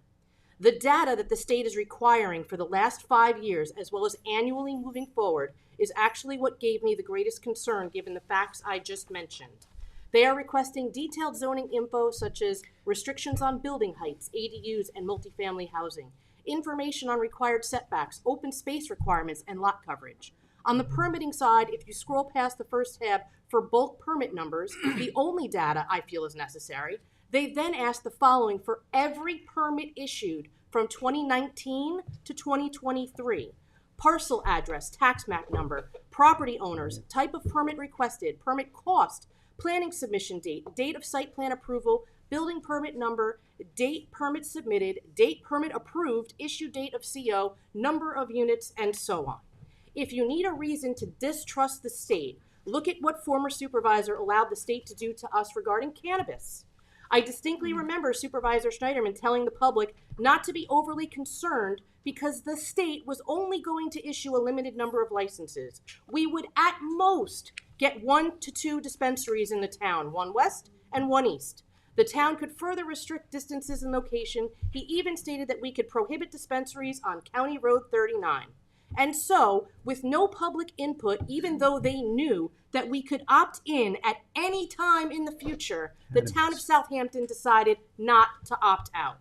The data that the state is requiring for the last 5 years, as well as annually moving forward, is actually what gave me the greatest concern given the facts I just mentioned. They are requesting detailed zoning info such as restrictions on building heights, ADUs, and multifamily housing, information on required setbacks, open space requirements, and lot coverage. On the permitting side, if you scroll past the first tab for bulk permit numbers, the only data I feel is necessary, they then ask the following for every permit issued from 2019 to 2023. Parcel address, tax map number, property owners, type of permit requested, permit cost, planning submission date, date of site plan approval, building permit number, date permit submitted, date permit approved, issue date of CO, number of units, and so on. If you need a reason to distrust the state, look at what former supervisor allowed the state to do to us regarding cannabis. I distinctly remember Supervisor Schneiderman telling the public not to be overly concerned because the state was only going to issue a limited number of licenses. We would at most get 1 to 2 dispensaries in the town, one west and one east. The town could further restrict distances and location. He even stated that we could prohibit dispensaries on County Road 39. And so, with no public input, even though they knew that we could opt in at any time in the future, the town of Southampton decided not to opt out.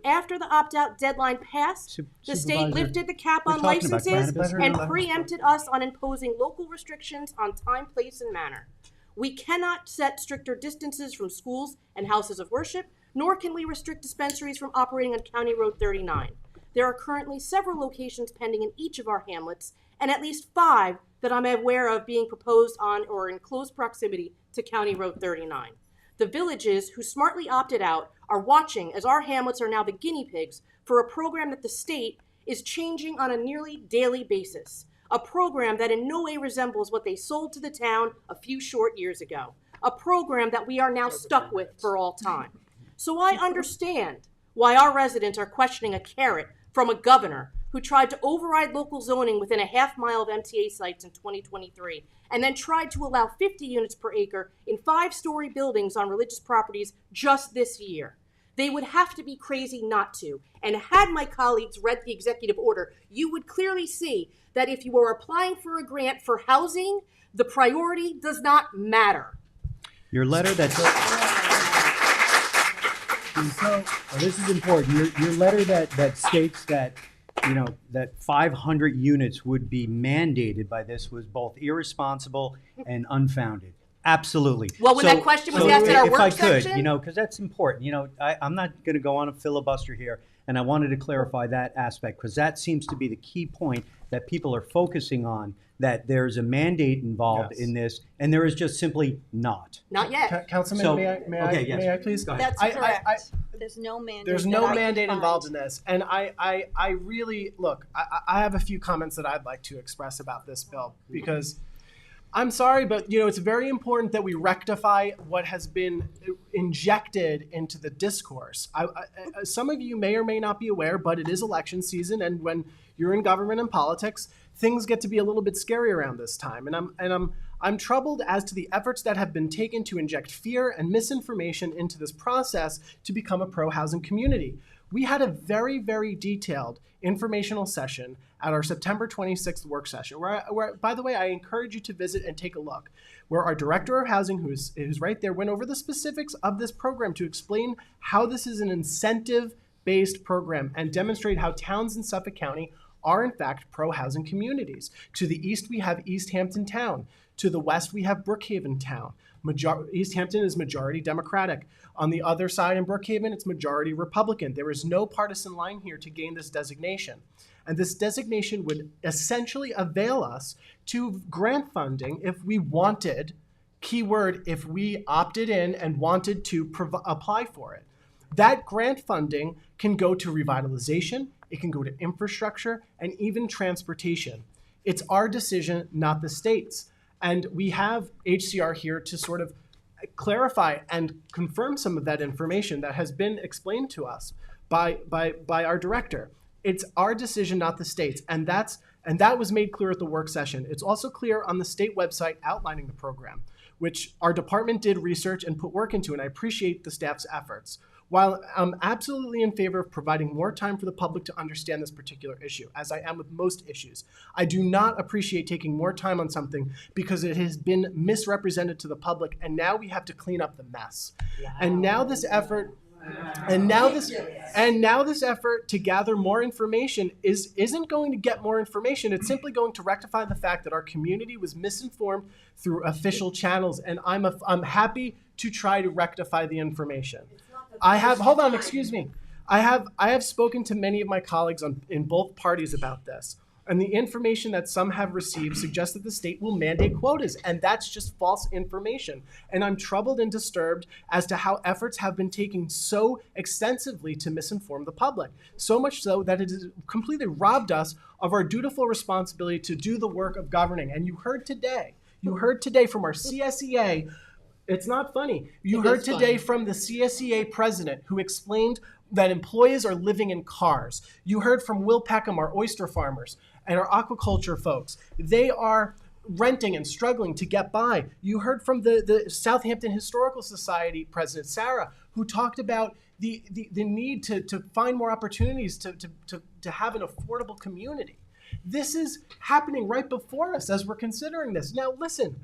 After the opt-out deadline passed, the state lifted the cap on licenses and preempted us on imposing local restrictions on time, place, and manner. We cannot set stricter distances from schools and houses of worship, nor can we restrict dispensaries from operating on County Road 39. There are currently several locations pending in each of our hamlets, and at least 5 that I'm aware of being proposed on or in close proximity to County Road 39. The villages who smartly opted out are watching as our hamlets are now the guinea pigs for a program that the state is changing on a nearly daily basis. A program that in no way resembles what they sold to the town a few short years ago. A program that we are now stuck with for all time. So I understand why our residents are questioning a carrot from a governor who tried to override local zoning within a half mile of MTA sites in 2023, and then tried to allow 50 units per acre in 5-story buildings on religious properties just this year. They would have to be crazy not to. And had my colleagues read the executive order, you would clearly see that if you are applying for a grant for housing, the priority does not matter. Your letter that's... this is important. Your letter that states that, that 500 units would be mandated by this was both irresponsible and unfounded. Absolutely. Well, when that question was asked at our work section? If I could, because that's important. I'm not going to go on a filibuster here, and I wanted to clarify that aspect because that seems to be the key point that people are focusing on, that there's a mandate involved in this, and there is just simply not. Not yet. Councilman, may I please? That's correct. There's no mandate. There's no mandate involved in this. And I really, look, I have a few comments that I'd like to express about this bill because I'm sorry, but it's very important that we rectify what has been injected into the discourse. Some of you may or may not be aware, but it is election season, and when you're in government and politics, things get to be a little bit scary around this time. And I'm troubled as to the efforts that have been taken to inject fear and misinformation into this process to become a pro-housing community. We had a very, very detailed informational session at our September 26th work session, where, by the way, I encourage you to visit and take a look, where our director of housing, who's right there, went over the specifics of this program to explain how this is an incentive-based program and demonstrate how towns in Suffolk County are, in fact, pro-housing communities. To the east, we have East Hampton Town. To the west, we have Brookhaven Town. East Hampton is majority Democratic. On the other side in Brookhaven, it's majority Republican. There is no partisan line here to gain this designation. And this designation would essentially avail us to grant funding if we wanted, keyword, if we opted in and wanted to apply for it. That grant funding can go to revitalization, it can go to infrastructure, and even transportation. It's our decision, not the state's. And we have HCR here to sort of clarify and confirm some of that information that has been explained to us by our director. It's our decision, not the state's, and that was made clear at the work session. It's also clear on the state website outlining the program, which our department did research and put work into, and I appreciate the staff's efforts. While I'm absolutely in favor of providing more time for the public to understand this particular issue, as I am with most issues, I do not appreciate taking more time on something because it has been misrepresented to the public, and now we have to clean up the mess. And now this effort to gather more information isn't going to get more information. It's simply going to rectify the fact that our community was misinformed through official channels, and I'm happy to try to rectify the information. I have spoken to many of my colleagues in both parties about this, and the information that some have received suggests that the state will mandate quotas, and that's just false information. And I'm troubled and disturbed as to how efforts have been taken so extensively to misinform the public, so much so that it has completely robbed us of our dutiful responsibility to do the work of governing. And you heard today from our CSEA. It's not funny. You heard today from the CSEA president who explained that employees are living in cars. You heard from Will Peckham, our oyster farmers, and our aquaculture folks. They are renting and struggling to get by. You heard from the Southampton Historical Society president, Sarah, who talked about the need to find more opportunities to have an affordable community. This is happening right before us as we're considering this. Now, listen.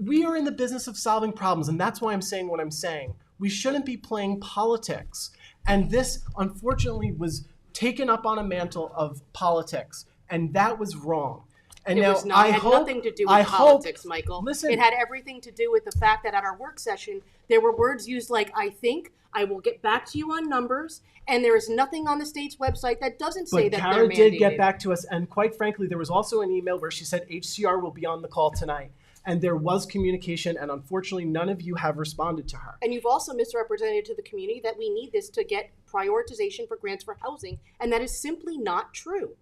We are in the business of solving problems, and that's why I'm saying what I'm saying. We shouldn't be playing politics. And this, unfortunately, was taken up on a mantle of politics, and that was wrong. And it now, was not. It had nothing to do with politics, Michael. Listen, it had everything to do with the fact that at our work session, there were words used like, I think, I will get back to you on numbers, and there is nothing on the state's website that doesn't say that they're mandated. But Kara did get back to us, and quite frankly, there was also an email where she said HCR will be on the call tonight. And there was communication, and unfortunately, none of you have responded to her. And you've also misrepresented to the community that we need this to get prioritization for grants for housing, and that is simply not true.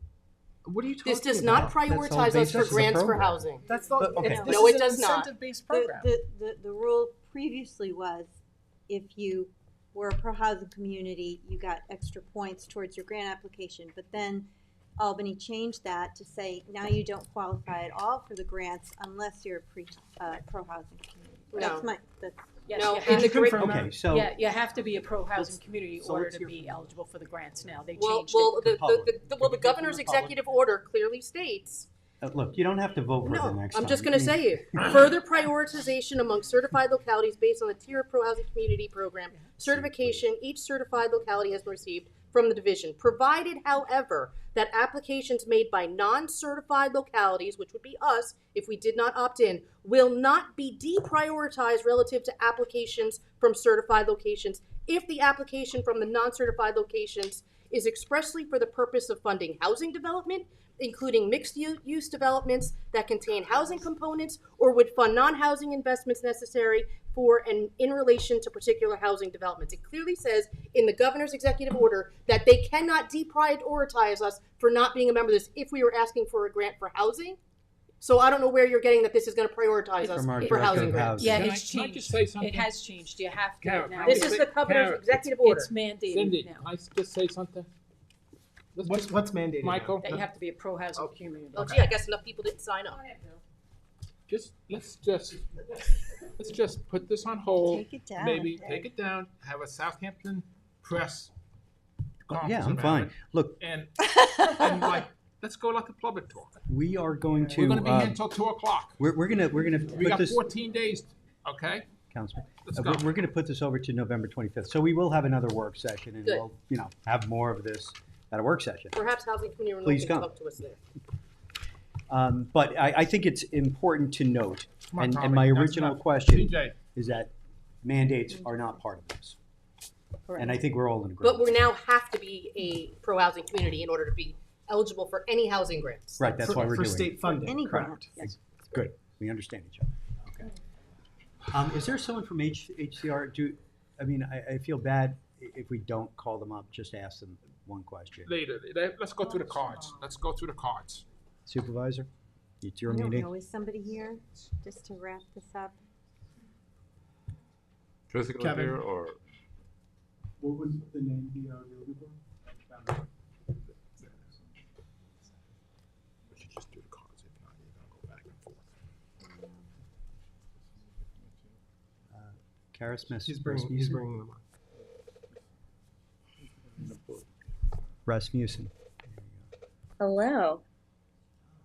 What are you talking about? This does not prioritize us for grants for housing. That's not. Okay. No, it does not. Incentive-based program. The rule previously was if you were a pro-housing community, you got extra points towards your grant application, but then Albany changed that to say now you don't qualify at all for the grants unless you're a pro-housing community. No. Yes, no, you have to be, Okay, so yeah, you have to be a pro-housing community in order to be eligible for the grants now. They changed the governor's executive order clearly states. Look, you don't have to vote for No, the next I'm time. just going to say it. Further prioritization among certified localities based on the tier of pro-housing community program certification each certified locality has received from the division, provided, however, that applications made by non-certified localities, which would be us if we did not opt in, will not be deprioritized relative to applications from certified locations if the application from the non-certified locations is expressly for the purpose of funding housing development, including mixed-use developments that contain housing components or would fund non-housing investments necessary for and in relation to particular housing developments. It clearly says in the governor's executive order that they cannot deprioritize us for not being a member of this if we were asking for a grant for housing. So I don't know where you're getting that this is going to prioritize us for housing grants. Yeah, Can I it's just changed. say something? It has changed. You have to Karen, now. This is the governor's executive order. It's mandated Cindy, now. can I just say something? What's mandated? Michael? That you have to be a pro-housing community. Oh, gee, I guess enough people didn't sign up. Let's just put this on hold. Take it down. Maybe take it down. Have a Southampton press conference. Yeah, I'm about fine. it, Look, and like, let's go let the public talk. we are going to. We're going to be here until 2:00. We're gonna We put got this. 14 days. Okay. Councilman, Let's go. we're going to put this over to November 25th. So we will have another work session, and Good. we'll, have more of this at a work session. Perhaps housing community Please can come. talk to us there. But I think it's important to note, Come on, and Tommy, my that's original enough. question CJ. is that mandates are not part of this. And I think we're all in agreement. But we now have to be a pro-housing community in order to be eligible for any housing grants. Right, that's why we're for doing state it. funding. Any Correct. grant. Yes. Good. We understand each other. Okay. Is there someone from HCR? I feel bad. if we don't call them up, just ask them one question. Later, let's go through the cards. Let's go through the cards. Supervisor, it's your I don't meeting. know, is somebody here just to wrap this up? Jessica Kevin. here or What was the name of the group? We should just do the cards. If not, you're gonna go back and forth. Karis He's bringing them up. Rasmussen. Hello.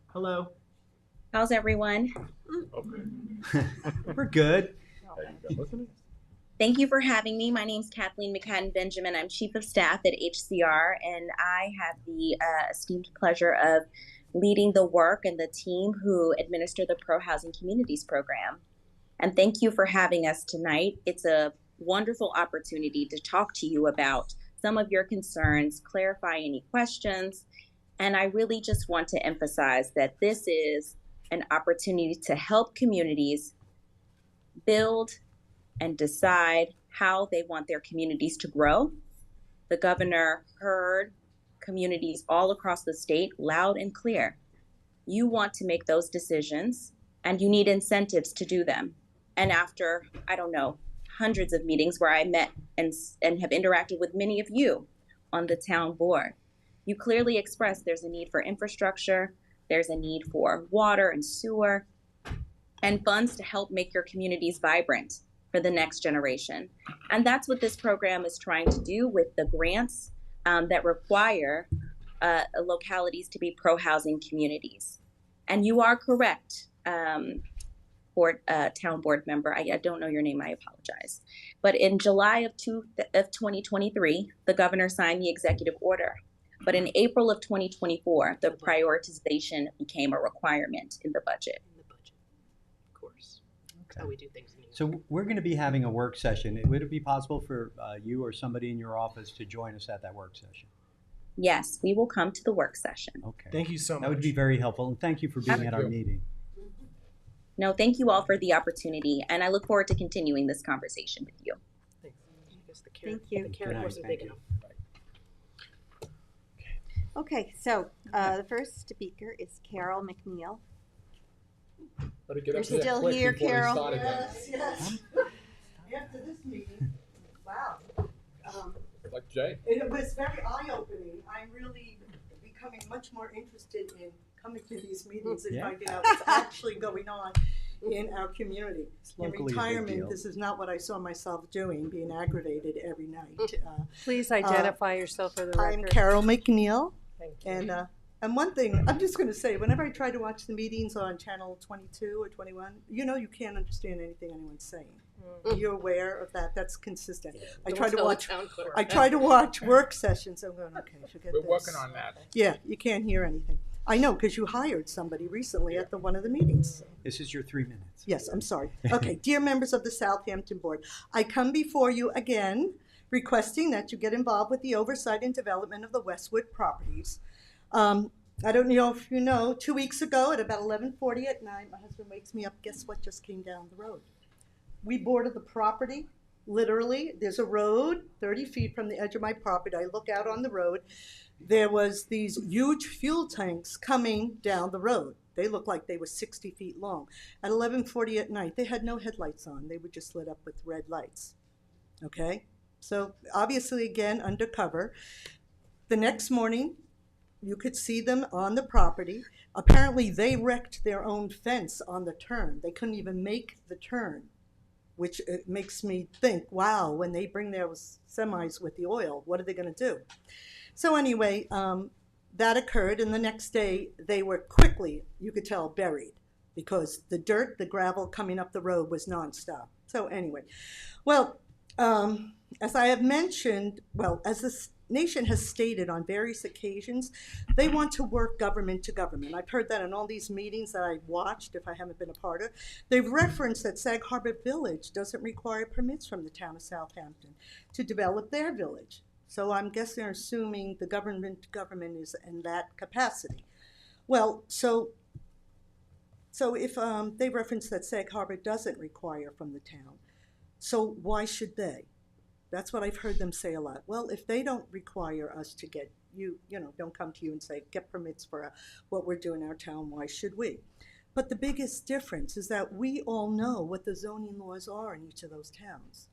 Hello. How's everyone? We're good. Thank you for having me. My name's Kathleen McCadden Benjamin. I'm Chief of Staff at HCR, and I have the esteemed pleasure of leading the work and the team who administer the Pro Housing Communities program. And thank you for having us tonight. It's a wonderful opportunity to talk to you about some of your concerns, clarify any questions, and I really just want to emphasize that this is an opportunity to help communities build and decide how they want their communities to grow. The governor heard communities all across the state loud and clear. You want to make those decisions and you need incentives to do them. And after, I don't know, hundreds of meetings where I met and have interacted with many of you on the town board, you clearly expressed there's a need for infrastructure, there's a need for water and sewer, and funds to help make your communities vibrant for the next generation. And that's what this program is trying to do with the grants that require localities to be pro-housing communities. And you are correct, town board member, I don't know your name, I apologize. But in July of 2023, the governor signed the executive order. But in April of 2024, the prioritization became a requirement in the budget. Of course. That's how we do things. So we're going to be having a work session. Would it be possible for you or somebody in your office to join us at that work session? Yes, we will come to the work session. Okay. Thank you so much. That would be very helpful, and thank you for being at our meeting. No, thank you all for the opportunity, and I look forward to continuing this conversation with you. Thank you. The carrot wasn't big enough. Okay, so the first speaker is Carol McNeil. Better get You're up there still quick here, before we Carol? start again. Yes. After this meeting, wow. Like Jay. It was very eye-opening. I'm really becoming much more interested in coming to these meetings and finding out what's actually going on in our community. In locally a big retirement, deal. this is not what I saw myself doing, being aggravated every night. Please identify yourself for the record. I'm Carol McNeil. Thank you. And one thing, I'm just going to say, whenever I try to watch the meetings on channel 22 or 21, you can't understand anything anyone's saying. You're aware of that. That's consistent. I try to watch work sessions. I'm going, okay, forget this. We're working on that. Yeah, you can't hear anything. I know, because you hired somebody recently at one of the meetings. This is your 3 minutes. Yes, I'm sorry. Okay, dear members of the Southampton Board, I come before you again requesting that you get involved with the oversight and development of the Westwood properties. I don't know if you know, 2 weeks ago at about 11:40 at night, my husband wakes me up, guess what just came down the road? We boarded the property, literally, there's a road 30 feet from the edge of my property. I look out on the road, there was these huge fuel tanks coming down the road. They looked like they were 60 feet long. At 11:40 at night, they had no headlights on. They were just lit up with red lights, okay? So obviously, again, undercover. The next morning, you could see them on the property. Apparently, they wrecked their own fence on the turn. They couldn't even make the turn, which it makes me think, wow, when they bring their semis with the oil, what are they going to do? So anyway, that occurred, and the next day, they were quickly, you could tell, buried, because the dirt, the gravel coming up the road was nonstop. So anyway, well, as I have mentioned, as the nation has stated on various occasions, they want to work government to government. I've heard that in all these meetings that I've watched, if I haven't been a part of. They've referenced that Sag Harbor Village doesn't require permits from the town of Southampton to develop their village. So I'm guessing they're assuming the government to government is in that capacity. Well, so if they reference that Sag Harbor doesn't require from the town, so why should they? That's what I've heard them say a lot. Well, if they don't require us to get don't come to you and say, get permits for what we're doing in our town, why should we? But the biggest difference is that we all know what the zoning laws are in each of those towns,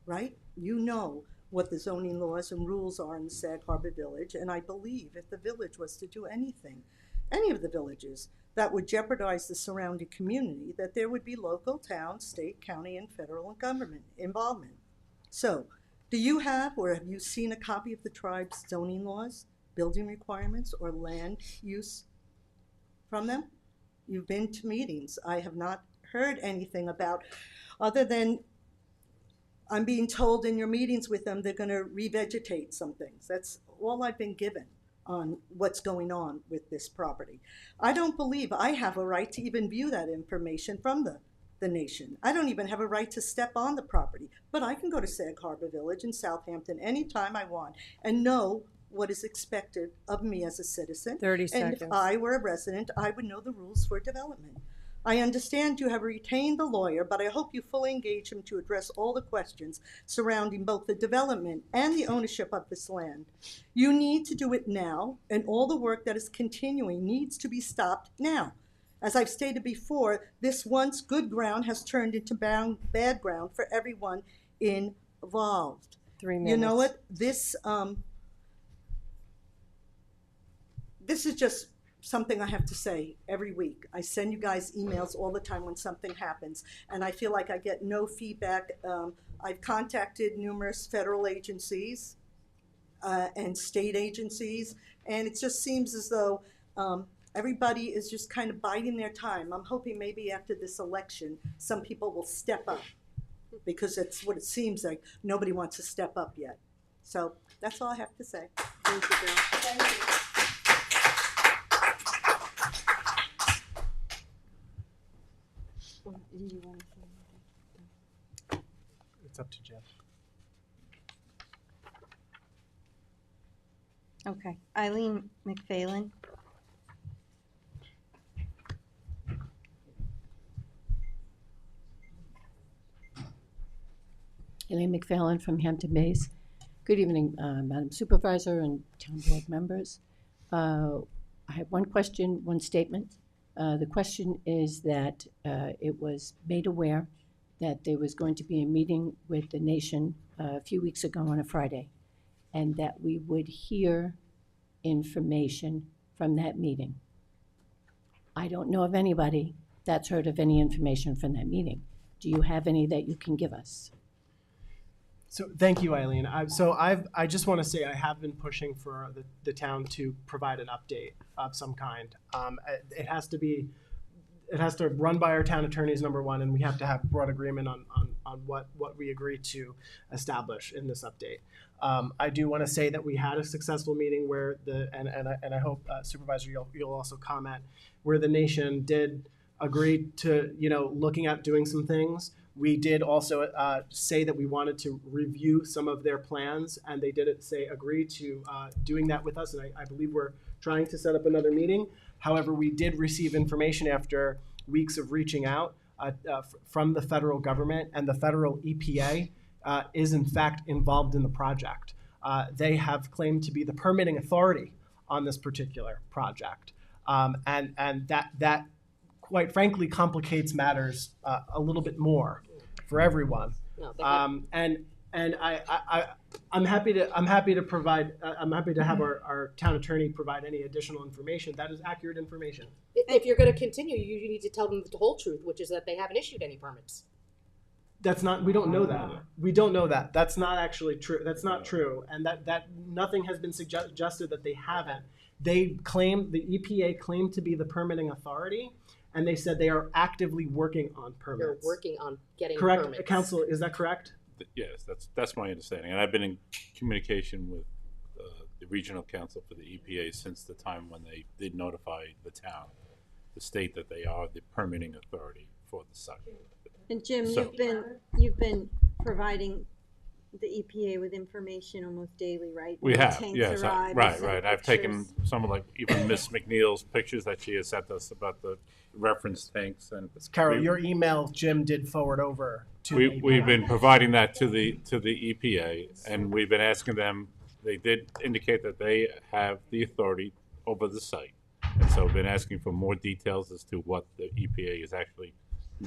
right? You know what the zoning laws and rules are in the Sag Harbor Village, and I believe if the village was to do anything, any of the villages, that would jeopardize the surrounding community, that there would be local, town, state, county, and federal government involvement. So, do you have or have you seen a copy of the tribe's zoning laws, building requirements, or land use from them? You've been to meetings. I have not heard anything about, other than I'm being told in your meetings with them they're going to revegetate some things. That's all I've been given on what's going on with this property. I don't believe I have a right to even view that information from the nation. I don't even have a right to step on the property, but I can go to Sag Harbor Village in Southampton anytime I want and know what is expected of me as a citizen. 30 and seconds. if I were a resident, I would know the rules for development. I understand you have retained the lawyer, but I hope you fully engage him to address all the questions surrounding both the development and the ownership of this land. You need to do it now, and all the work that is continuing needs to be stopped now. As I've stated before, this once good ground has turned into bad ground for everyone involved. 3 minutes. You know what? This is just something I have to say every week. I send you guys emails all the time when something happens, and I feel like I get no feedback. I've contacted numerous federal agencies and state agencies, and it just seems as though everybody is just kind of biding their time. I'm hoping maybe after this election, some people will step up, because that's what it seems like. Nobody wants to step up yet. So that's all I have to say. Thank you, Bill. Thank you. Did you want to say anything? It's up to Jeff. Okay, Eileen McPhailin. Elaine McPhailin from Hampton Bays. Good evening, Madam Supervisor and Town Board members. I have one question, one statement. The question is that it was made aware that there was going to be a meeting with the nation a few weeks ago on a Friday, and that we would hear information from that meeting. I don't know of anybody that's heard of any information from that meeting. Do you have any that you can give us? So thank you, Eileen. I just want to say I have been pushing for the town to provide an update of some kind. It has to run by our town attorneys, number one, and we have to have broad agreement on what we agree to establish in this update. I do want to say that we had a successful meeting where and I hope Supervisor you'll also comment, where the nation did agree to looking at doing some things. We did also say that we wanted to review some of their plans, and they did agree to doing that with us, and I believe we're trying to set up another meeting. However, we did receive information after weeks of reaching out from the federal government, and the federal EPA is in fact involved in the project. They have claimed to be the permitting authority on this particular project, and that quite frankly complicates matters a little bit more for everyone. No, I'm happy to provide. I'm happy to have our town attorney provide any additional information that is accurate information. If you're going to continue, you need to tell them the whole truth, which is that they haven't issued any permits. That's not. We don't know that. We don't know that. That's not actually true. That's not true. And that nothing has been suggested that they haven't. They claim, the EPA claimed to be the permitting authority, and they said they are actively working on permits. They're working on getting correct, permits. Council, is that correct? Yes, that's my understanding, and I've been in communication with the regional council for the EPA since the time when they did notify the town, the state, that they are the permitting authority for the site. And Jim, So- you've been providing the EPA with information almost daily, right? We When the have, tanks yes, arrive, we right, send right. I've taken pictures. some of, like, even Miss McNeil's pictures that she has sent us about the reference tanks, and Carol, we- your email Jim did forward over to We, the EPA. we've been providing that to the EPA, and we've been asking them, they did indicate that they have the authority over the site. And so we've been asking for more details as to what the EPA is actually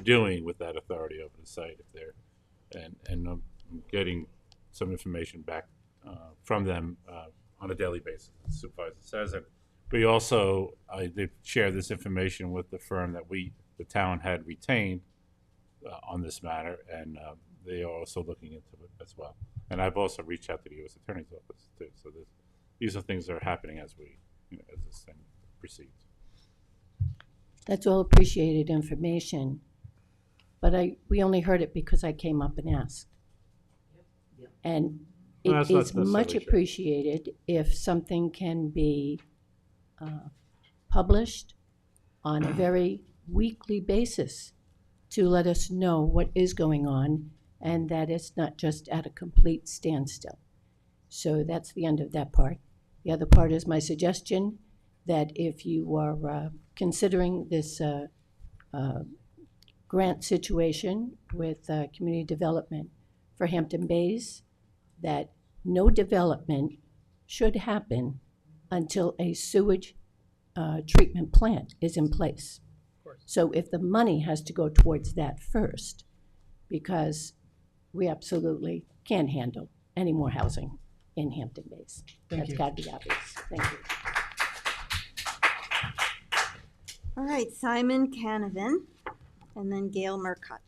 doing with that authority over the site, if they're, and I'm getting some information back from them on a daily basis, as the supervisor says. And we also, I did share this information with the firm that the town had retained on this matter, and they are also looking into it as well. And I've also reached out to the U.S. Attorney's Office too. So these are things that are happening as as this thing proceeds. That's all appreciated information, but we only heard it because I came up and asked. And Well, it that's not is much necessarily true. appreciated if something can be published on a very weekly basis to let us know what is going on and that it's not just at a complete standstill. So that's the end of that part. The other part is my suggestion that if you are considering this grant situation with community development for Hampton Bays, that no development should happen until a sewage treatment plant is in place. So if the money has to go towards that first, because we absolutely can't handle any more housing in Hampton Bays. Thank That's you. got to be obvious. Thank you. All right, Simon Canavan, and then Gail Murcott.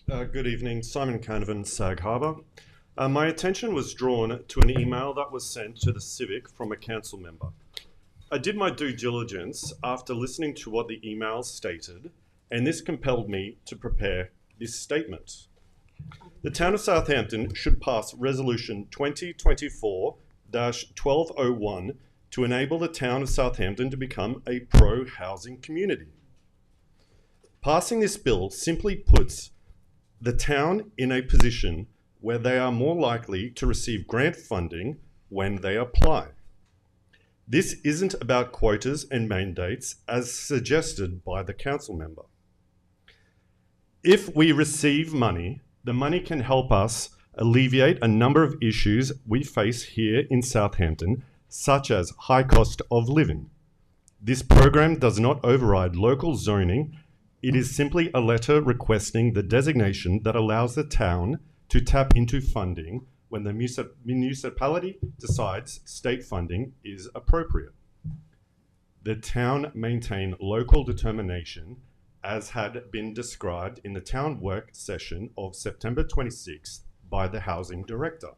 Good evening, Simon Canavan, Sag Harbor. My attention was drawn to an email that was sent to the Civic from a council member. I did my due diligence after listening to what the email stated, and this compelled me to prepare this statement. The town of Southampton should pass Resolution 2024-1201 to enable the town of Southampton to become a pro-housing community. Passing this bill simply puts the town in a position where they are more likely to receive grant funding when they apply. This isn't about quotas and mandates as suggested by the council member. If we receive money, the money can help us alleviate a number of issues we face here in Southampton, such as high cost of living. This program does not override local zoning. It is simply a letter requesting the designation that allows the town to tap into funding when the municipality decides state funding is appropriate. The town maintain local determination as had been described in the town work session of September 26th by the housing director.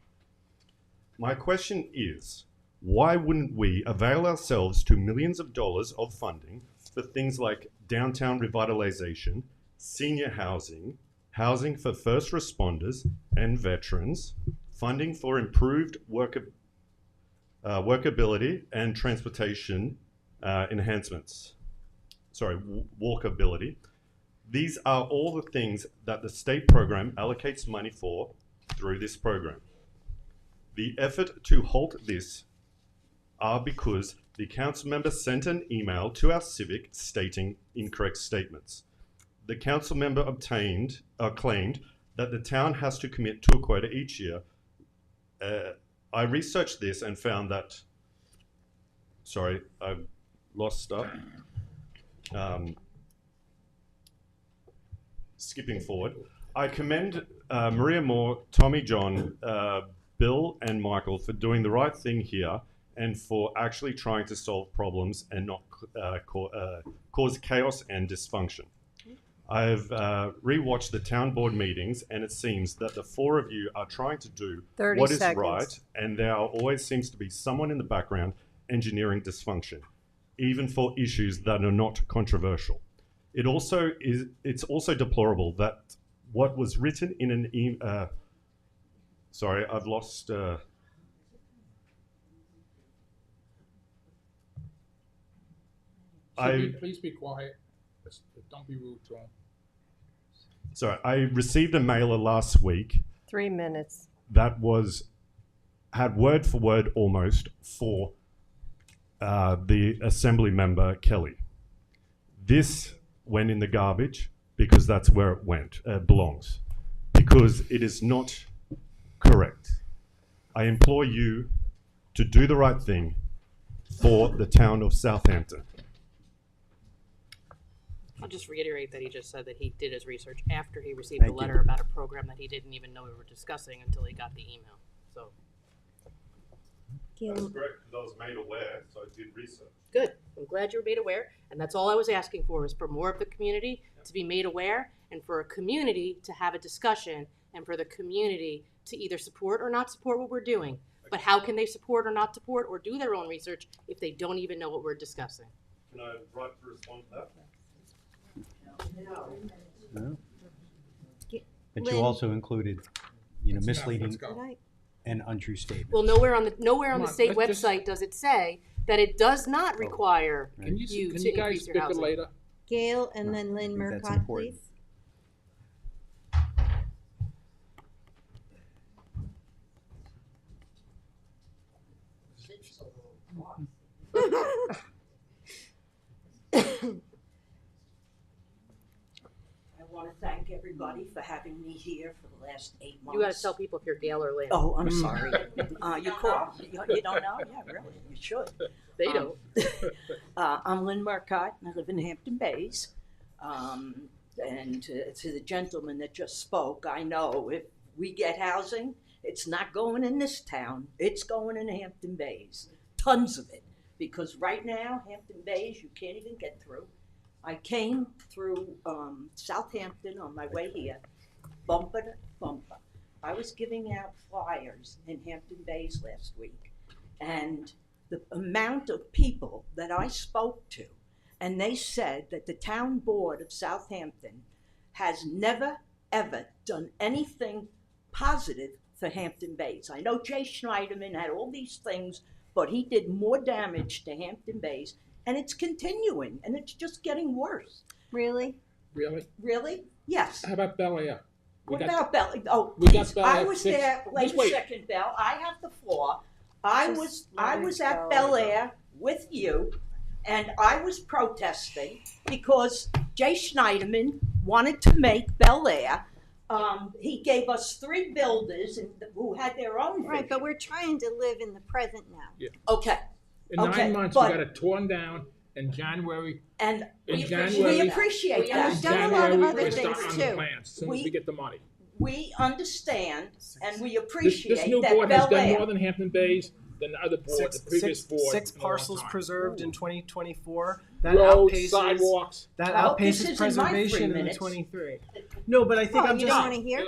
My question is, why wouldn't we avail ourselves to millions of dollars of funding for things like downtown revitalization, senior housing, housing for first responders and veterans, funding for improved workability and transportation enhancements. Walkability. These are all the things that the state program allocates money for through this program. The effort to halt this are because the council member sent an email to our civic stating incorrect statements. The council member claimed that the town has to commit to a quota each year. I researched this and found that, sorry, I've lost stuff. Skipping forward, I commend Maria Moore, Tommy John, Bill and Michael for doing the right thing here and for actually trying to solve problems and not cause chaos and dysfunction. I've rewatched the town board meetings and it seems that the four of you are trying to do 30 what is seconds. right, and there always seems to be someone in the background engineering dysfunction, even for issues that are not controversial. It's also deplorable that what was written in an email, sorry, I've lost, Please be quiet. office. But don't be rude to him. So I received a mailer last week 3 minutes. that had word for word almost for the assembly member Kelly. This went in the garbage because that's where it belongs, because it is not correct. I implore you to do the right thing for the town of Southampton. I'll just reiterate that he just said that he did his research after he received a Thank letter you. about a program that he didn't even know we were discussing until he got the email. So That's correct, because I was made aware, so I did research. good. I'm glad you were made aware, and that's all I was asking for, is for more of the community to be made aware, and for a community to have a discussion, and for the community to either support or not support what we're doing. But how can they support or not support or do their own research if they don't even know what we're discussing? Can I write to respond to that? No? But Lynn. you also included, misleading Let's go. and untrue statements. Well, nowhere on the Come on, state let's website does it say that it does not require Can you you to guys increase your pick it housing. later? Gail and then Lynn I think that's Murcott, important. please. I want to thank everybody for having me here for the last 8 months. You got to tell people if you're Gail or Lynn. Oh, I'm sorry. You call. You don't know? Yeah, really, you should. They don't. I'm Lynn Murcott, and I live in Hampton Bays. And to the gentleman that just spoke, I know if we get housing, it's not going in this town. It's going in Hampton Bays. Tons of it. Because right now, Hampton Bays, you can't even get through. I came through Southampton on my way here, bumper to bumper. I was giving out flyers in Hampton Bays last week, and the amount of people that I spoke to, and they said that the town board of Southampton has never, ever done anything positive for Hampton Bays. I know Jay Schneiderman had all these things, but he did more damage to Hampton Bays, and it's continuing, and it's just getting worse. Really? Really? Really? Yes. How about Bel Air? What about Bell? Oh, we got please, Bel I Air was fixed. there. Wait Just a wait. second, Bell. I have the floor. I Just was let at it Bel go. Air with you, and I was protesting because Jay Schneiderman wanted to make Bel Air. He gave us 3 builders who had their own Right, vision. but we're trying to live in the present now. Yeah. Okay. In Okay, 9 months, but- we got it torn down in January. And In we January- appreciate We that. We've done a lot of January, other we're things, starting on the too. plans as soon as we get the money. We understand and we This appreciate new that board has Bel done Air. more than Hampton Bays, than the other board, the previous board. Six in a long parcels time. preserved in 2024. That Roads, outpaces sidewalks. that Well, this outpaces isn't my 3 preservation in the minutes. 23. No, but I think Oh, I'm you just. don't want to hear?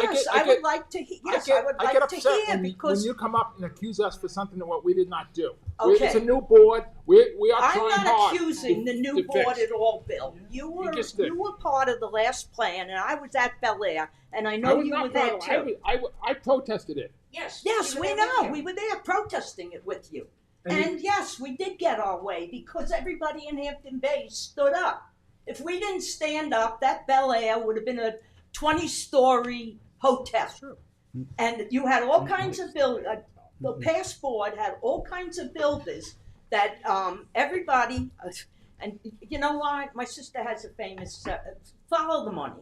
Yes, I would like to. Yes, I would I get like to upset hear when because you come up and accuse us for something that what we did not do. Okay. It's a new board. We are I'm trying not hard accusing to- the new to board fix. at all, Bill. You were part of the last plan, and I was at Bel Air, and I I know was you not were there proud. too. I protested it. Yes, you were we there know. with you. We were there protesting it with you. And And yes, we did get our way because everybody in Hampton Bays stood up. If we didn't stand up, that Bel Air would have been a 20-story hotel. Sure. And you had all kinds of the past board had all kinds of builders that everybody, and you know what? My sister has a famous, follow the money.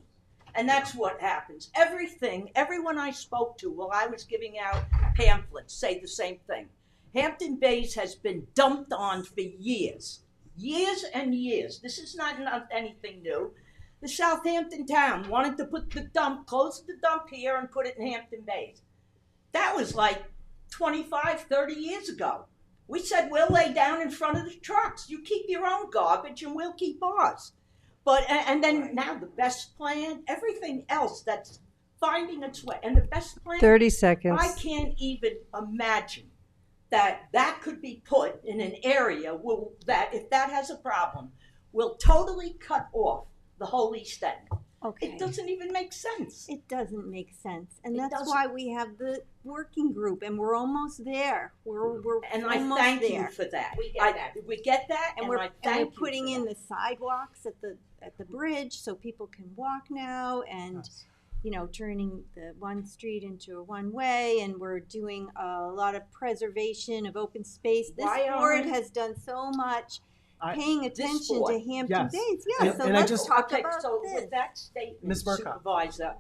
And that's what happens. Everyone I spoke to while I was giving out pamphlets say the same thing. Hampton Bays has been dumped on for years. Years and years. This is not anything new. The Southampton town wanted to put close the dump here and put it in Hampton Bays. That was like 25, 30 years ago. We said, we'll lay down in front of the trucks. You keep your own garbage and we'll keep ours. But, and then now the best plan, everything else that's finding its way. And the best plan, 30 seconds. I can't even imagine that could be put in an area that if that has a problem, will totally cut off the whole East End. Okay. It doesn't even make sense. It doesn't make sense, and It that's doesn't. why we have the working group, and we're almost there. We're And I almost thank there. you for that. We get that. We get that, And and we're I and thank we're you putting for in that. the sidewalks at the bridge so people can walk now, and turning the one street into a one way, and we're doing a lot of preservation of open space. This Why board aren't- has done so much paying attention board. to Hampton Yes. Bays. Yeah, And- so and I let's just- talk Okay, about so this. with that statement, Ms. Murcott. Supervisor,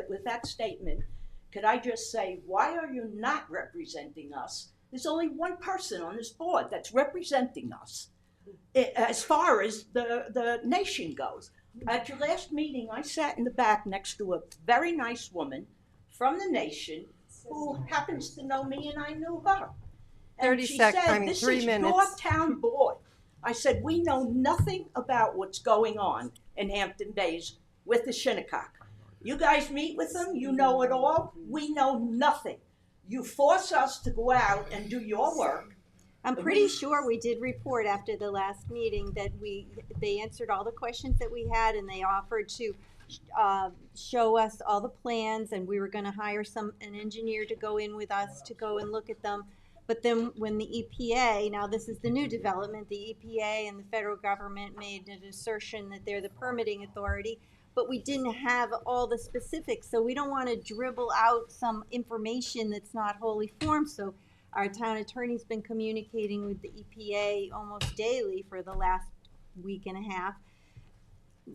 with that statement, could I just say, why are you not representing us? There's only one person on this board that's representing us, as far as the nation goes. At your last meeting, I sat in the back next to a very nice woman from the nation who happens to know me, and I knew her. And 30 she sec- said, I mean, "This 3 is minutes." your town board." I said, "We know nothing about what's going on in Hampton Bays with the Shinnecock. You guys meet with them, you know it all. We know nothing. You force us to go out and do your work." I'm pretty sure we did report after the last meeting that they answered all the questions that we had, and they offered to show us all the plans, and we were going to hire an engineer to go in with us to go and look at them. But then when the EPA, now this is the new development, the EPA and the federal government made an assertion that they're the permitting authority, but we didn't have all the specifics, so we don't want to dribble out some information that's not wholly formed. So our town attorney's been communicating with the EPA almost daily for the last week and a half.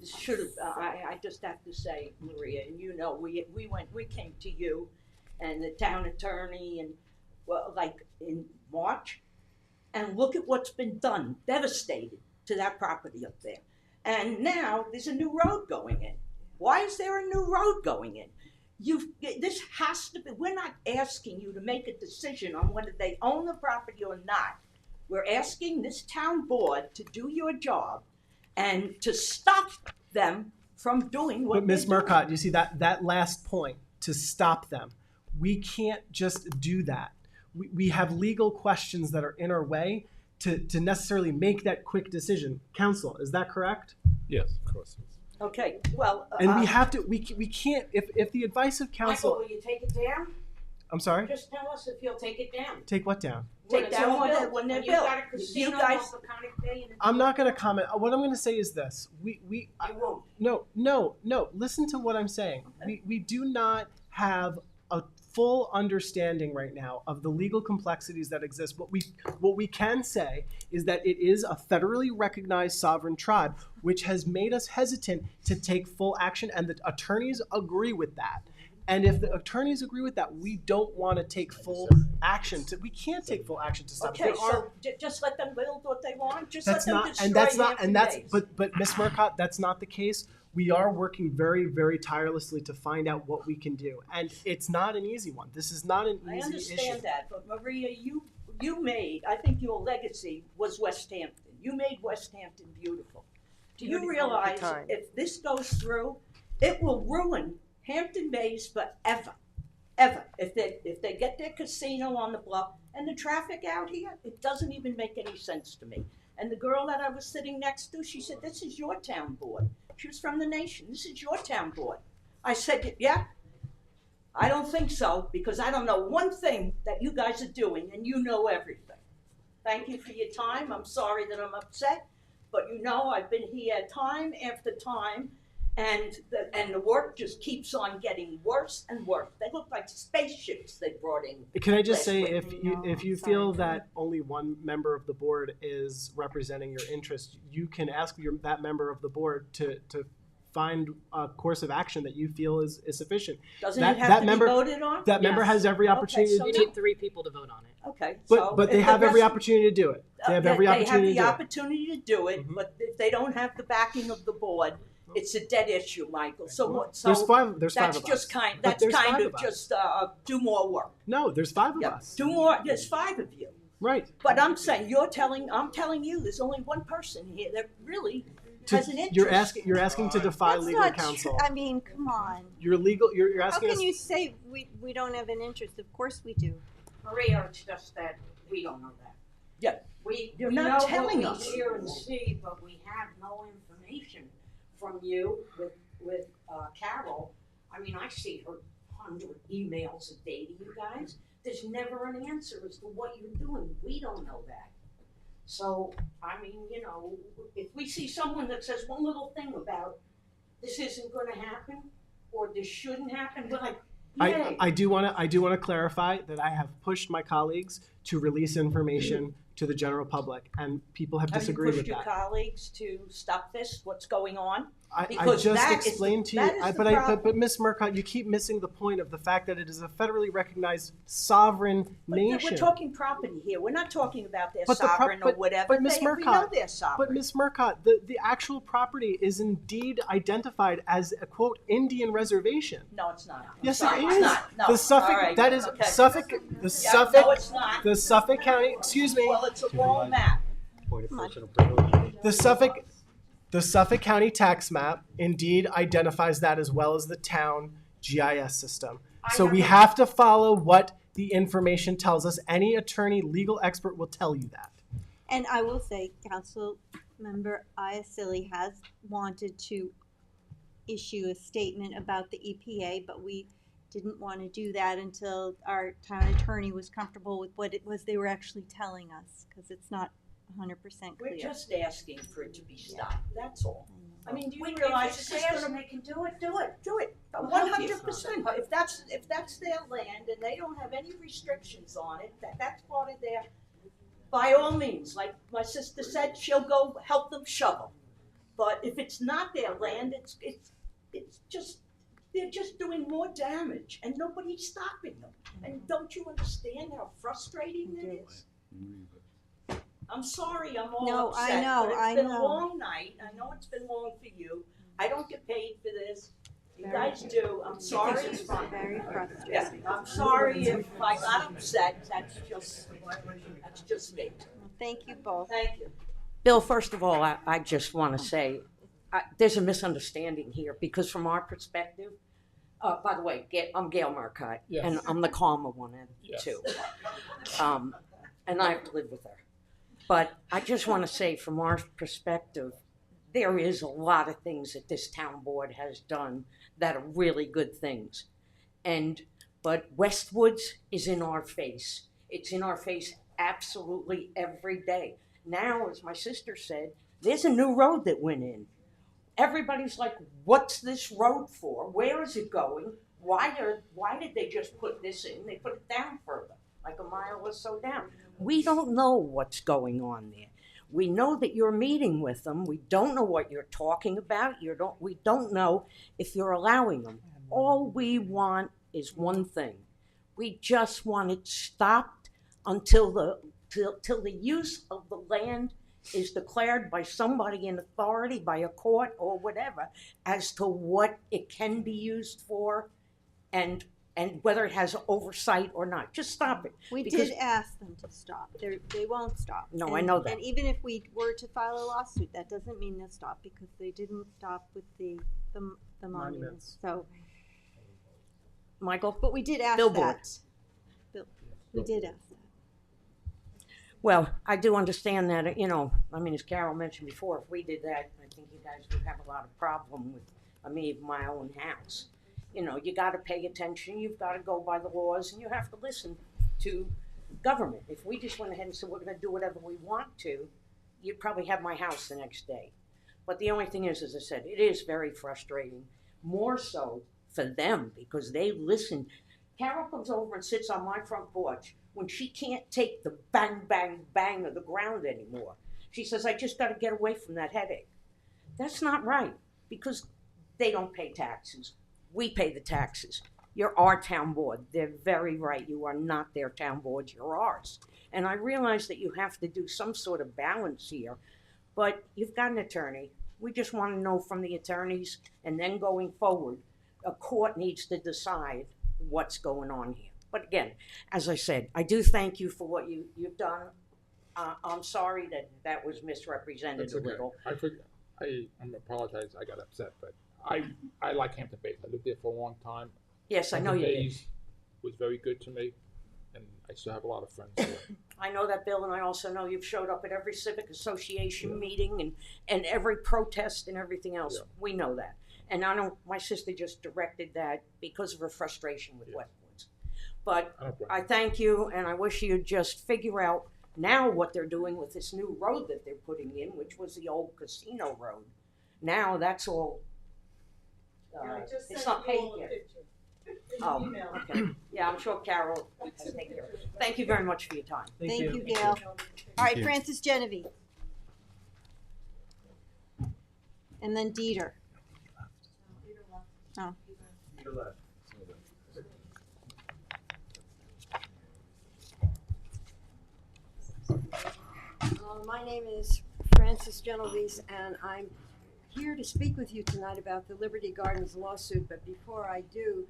Should have, I just have to say, Maria, and you know, we came to you and the town attorney and, well, like in March, and look at what's been done, devastated to that property up there. And now there's a new road going in. Why is there a new road going in? This has to be, we're not asking you to make a decision on whether they own the property or not. We're asking this town board to do your job and to stop them from doing what But Ms. they're doing. Murcott, you see that last point, to stop them. We can't just do that. We have legal questions that are in our way to necessarily make that quick decision. Counsel, is that correct? Yes, of course. Okay, well. And we have to, we can't, if the advice of counsel. Michael, will you take it down? I'm sorry? Just tell us if you'll take it down. Take what down? Take down when they're When you built. got a casino You guys, off of Conic Bay and it's I'm not going to comment. What I'm going to say is this. You won't. No. Listen to what I'm saying. We do not have a full understanding right now of the legal complexities that exist. What we can say is that it is a federally recognized sovereign tribe, which has made us hesitant to take full action, and the attorneys agree with that. And if the attorneys agree with that, we don't want to take full action. We can't take full action to stop. okay, so just let them build what they want. Just That's let them not, destroy and that's not, Hampton and that's, Bays. but Ms. Murcott, that's not the case. We are working very, very tirelessly to find out what we can do, and it's not an easy one. This is not an I easy understand issue. that, but Maria, you made, I think your legacy was West Hampton. You made West Hampton beautiful. Do you Beautiful all the realize time. if this goes through, it will ruin Hampton Bays forever, ever. If they get their casino on the bluff and the traffic out here, it doesn't even make any sense to me. And the girl that I was sitting next to, she said, "This is your town board." She was from the nation. "This is your town board." I said, "Yeah, I don't think so, because I don't know one thing that you guys are doing, and you know everything." Thank you for your time. I'm sorry that I'm upset, but you know I've been here time after time, and the work just keeps on getting worse and worse. They look like spaceships they brought in. Can I just last say, week. if you feel that only one member of the board is representing your interest, you can ask that member of the board to find a course of action that you feel is sufficient. Doesn't it have to be voted on? That member has every opportunity You to. need 3 people to vote on it. Okay. But they have every opportunity to do it. They have every opportunity to do it. opportunity to do it, but if they don't have the backing of the board, it's a dead issue, Michael. So what? So There's five that's of us. just kind. But That's there's kind five of of us. just do more work. No, there's 5 of us. Do more. There's 5 of you. Right. But I'm saying I'm telling you, there's only one person here that really has an interest. You're asking to defy That's legal not counsel. true. I mean, come on. You're How asking can us. you say we don't have an interest? Of course we do. Maria, it's just that we don't know that. Yeah. We not know telling what us. we hear and see, but we have no information from you with Carol, I mean, I see her 100 emails a day to you guys. There's never an answer as to what you're doing. We don't know that. So, I mean, you know, if we see someone that says one little thing about this isn't going to happen or this shouldn't happen, we're like, yay. I do want to clarify that I have pushed my colleagues to release information to the general public, and people have disagreed with Have you pushed that. your colleagues to stop this? What's going on? I Because just that explained is to the- you, that is the but problem. Ms. Murcott, you keep missing the point of the fact that it is a federally recognized sovereign But nation. we're talking property here. We're not talking about their But the pro- sovereign or but- whatever. but Ms. we know Murcott- they're sovereign. But Ms. Murcott, the actual property is indeed identified as a quote Indian reservation. No, it's not. I'm Yes, sorry, it it's is. not. No. The Suffolk, All right. that is Okay. Suffolk, the Yeah, Suffolk, no, it's not. the Suffolk County, excuse me. Well, it's a wrong map. Point of personal privilege. The Suffolk County tax map indeed identifies that as well as the town GIS system. So we have to follow what the information tells us. Any attorney, legal expert will tell you that. And I will say, Council Member Iacilli has wanted to issue a statement about the EPA, but we didn't want to do that until our town attorney was comfortable with what it was they were actually telling us, because it's not 100% clear. We're just asking for it to be stopped. That's all. I mean, do you If realize it's this is theirs gonna and they can do it? Do it. Do it. They'll 100%. If that's their land and they don't have any restrictions on it, that's part of their. By all means, like my sister said, she'll go help them shovel. But if it's not their land, it's just they're just doing more damage and nobody's stopping them. And don't you understand how frustrating it is? I'm sorry, I'm all No, upset. I know, but I it's been know. a long night. I know it's been long for you. I don't get paid for this. You Very- guys do. I'm sorry. This is very frustrating. Yeah, I'm sorry if I got upset. That's just me. Well, thank you both. Thank you. Bill, first of all, I just want to say there's a misunderstanding here because from our perspective, by the way, I'm Gail Marcotte, Yes. and I'm the calmer one of the Yes. two. And I have to live with her. But I just want to say from our perspective, there is a lot of things that this town board has done that are really good things. But Westwoods is in our face. It's in our face absolutely every day. Now, as my sister said, there's a new road that went in. Everybody's like, what's this road for? Where is it going? Why did they just put this in? They put it down further, like a mile or so down. We don't know what's going on there. We know that you're meeting with them. We don't know what you're talking about. We don't know if you're allowing them. All we want is one thing. We just want it stopped until till the use of the land is declared by somebody in authority, by a court or whatever, as to what it can be used for and whether it has oversight or not. Just stop it. We because- did ask them to stop. They won't stop. No, I know that. And even if we were to file a lawsuit, that doesn't mean they'll stop because they didn't stop with the monuments. So, Michael? but we did ask Billboards. that. We did ask that. Well, I do understand that, I mean, as Carol mentioned before, if we did that, I think you guys would have a lot of problem with me, my own house. You got to pay attention, you've got to go by the laws, and you have to listen to government. If we just went ahead and said we're going to do whatever we want to, you'd probably have my house the next day. But the only thing is, as I said, it is very frustrating, more so for them because they listen. Carol comes over and sits on my front porch when she can't take the bang, bang, bang of the ground anymore. She says, I just got to get away from that headache. That's not right because they don't pay taxes. We pay the taxes. You're our town board. They're very right. You are not their town board. You're ours. And I realize that you have to do some sort of balance here, but you've got an attorney. We just want to know from the attorneys, and then going forward, a court needs to decide what's going on here. But again, as I said, I do thank you for what you've done. I'm sorry that was misrepresented That's a okay. little. I'm apologize. I got upset, but I like Hampton Bays. I lived there for a long time. Yes, I know Hampton you did. Bays was very good to me, and I still have a lot of friends there. I know that, Bill, and I also know you've showed up at every civic association meeting and every protest and everything else. Yeah. We know that. And I don't, my sister just directed that because of her frustration with Westwoods. But I thank you, and I wish you'd just figure out now what they're doing with this new road that they're putting in, which was the old casino road. Now that's all, it's not paid yet. Oh, okay. Yeah, I'm sure Carol can take care of it. Thank you very much for your time. Thank you, Gail. All right, Francis Genevieve. And then Dieter. Oh. My name is Frances Genovese, and I'm here to speak with you tonight about the Liberty Gardens lawsuit. But before I do,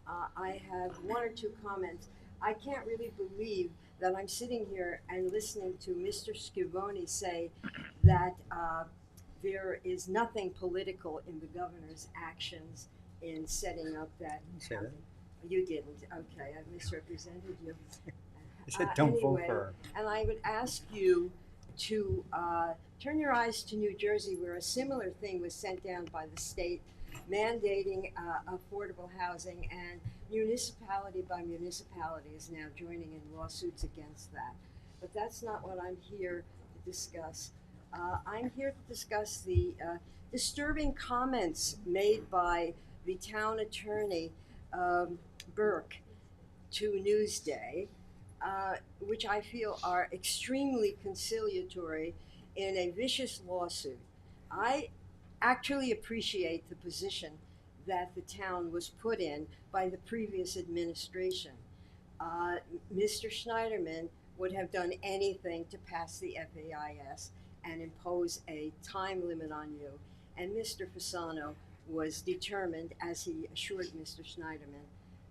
I have one or two comments. I can't really believe that I'm sitting here and listening to Mr. Scavone say that there is nothing political in the governor's actions in setting up that. Say that. You didn't. Okay, I misrepresented you. I said don't vote Anyway, for her. and I would ask you to turn your eyes to New Jersey, where a similar thing was sent down by the state mandating affordable housing, and municipality by municipality is now joining in lawsuits against that. But that's not what I'm here to discuss. I'm here to discuss the disturbing comments made by the town attorney, Burke, to Newsday, which I feel are extremely conciliatory in a vicious lawsuit. I actually appreciate the position that the town was put in by the previous administration. Mr. Schneiderman would have done anything to pass the FAIS and impose a time limit on you. And Mr. Fasano was determined, as he assured Mr. Schneiderman,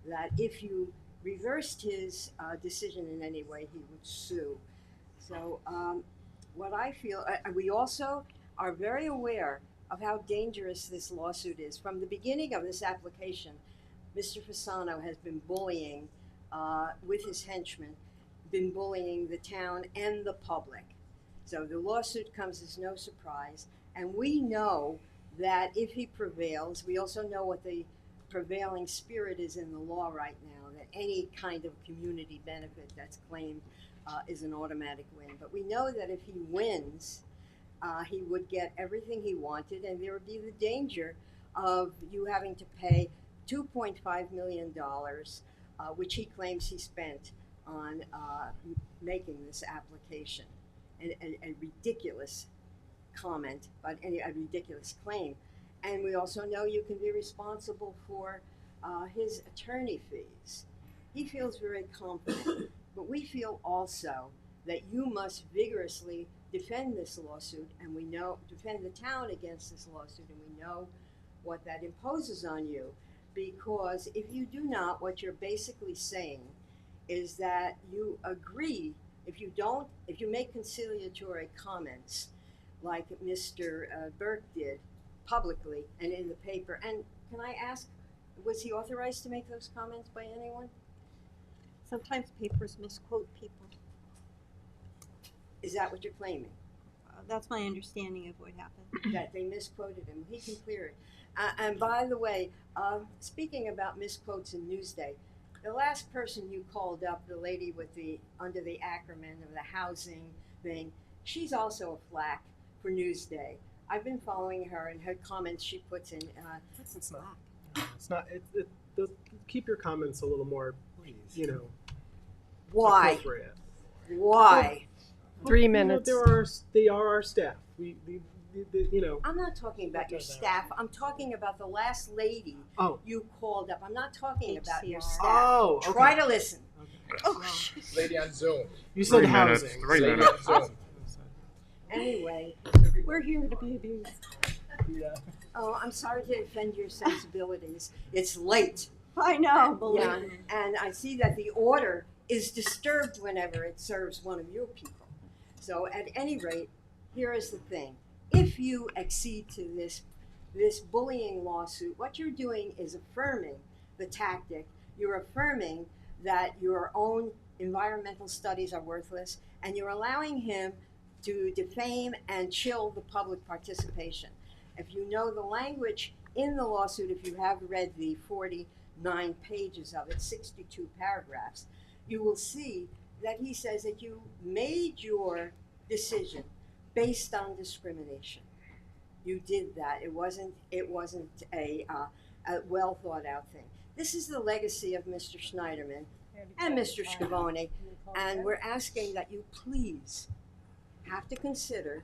that if you reversed his decision in any way, he would sue. So what I feel, we also are very aware of how dangerous this lawsuit is. From the beginning of this application, Mr. Fasano has been bullying, with his henchmen, been bullying the town and the public. So the lawsuit comes as no surprise, and we know that if he prevails, we also know what the prevailing spirit is in the law right now, that any kind of community benefit that's claimed is an automatic win. But we know that if he wins, he would get everything he wanted, and there would be the danger of you having to pay $2.5 million, which he claims he spent on making this application. A ridiculous comment, but a ridiculous claim. And we also know you can be responsible for his attorney fees. He feels very confident, but we feel also that you must vigorously defend this lawsuit, and we know, defend the town against this lawsuit, and we know what that imposes on you. Because if you do not, what you're basically saying is that you agree, if you make conciliatory comments like Mr. Burke did publicly and in the paper, and can I ask, was he authorized to make those comments by anyone? Sometimes papers misquote people. Is that what you're claiming? That's my understanding of what happened. That they misquoted him. He can clear it. And by the way, speaking about misquotes in Newsday, the last person you called up, the lady with under the acronym of the housing thing, she's also a flack for Newsday. I've been following her and her comments she puts in. It's not. It's not. Keep your comments a little more, Why? appropriate. Why? 3 minutes. They are our staff. I'm not talking about your staff. I'm talking about the last lady you called up. I'm not talking about your staff. Oh, okay. Try to listen. Okay. Oh, Lady on Zoom. You said 3 housing. minutes. 3 Lady minutes. on Zoom. Anyway, We're here to be abused. Yeah. oh, I'm sorry to offend your sensibilities. It's late. I know, believe Yeah, me. and I see that the order is disturbed whenever it serves one of your people. So at any rate, here is the thing. If you accede to this bullying lawsuit, what you're doing is affirming the tactic. You're affirming that your own environmental studies are worthless, and you're allowing him to defame and chill the public participation. If you know the language in the lawsuit, if you have read the 49 pages of it, 62 paragraphs, you will see that he says that you made your decision based on discrimination. You did that. It wasn't a well thought out thing. This is the legacy of Mr. Schneiderman and Mr. Scavone, and we're asking that you please have to consider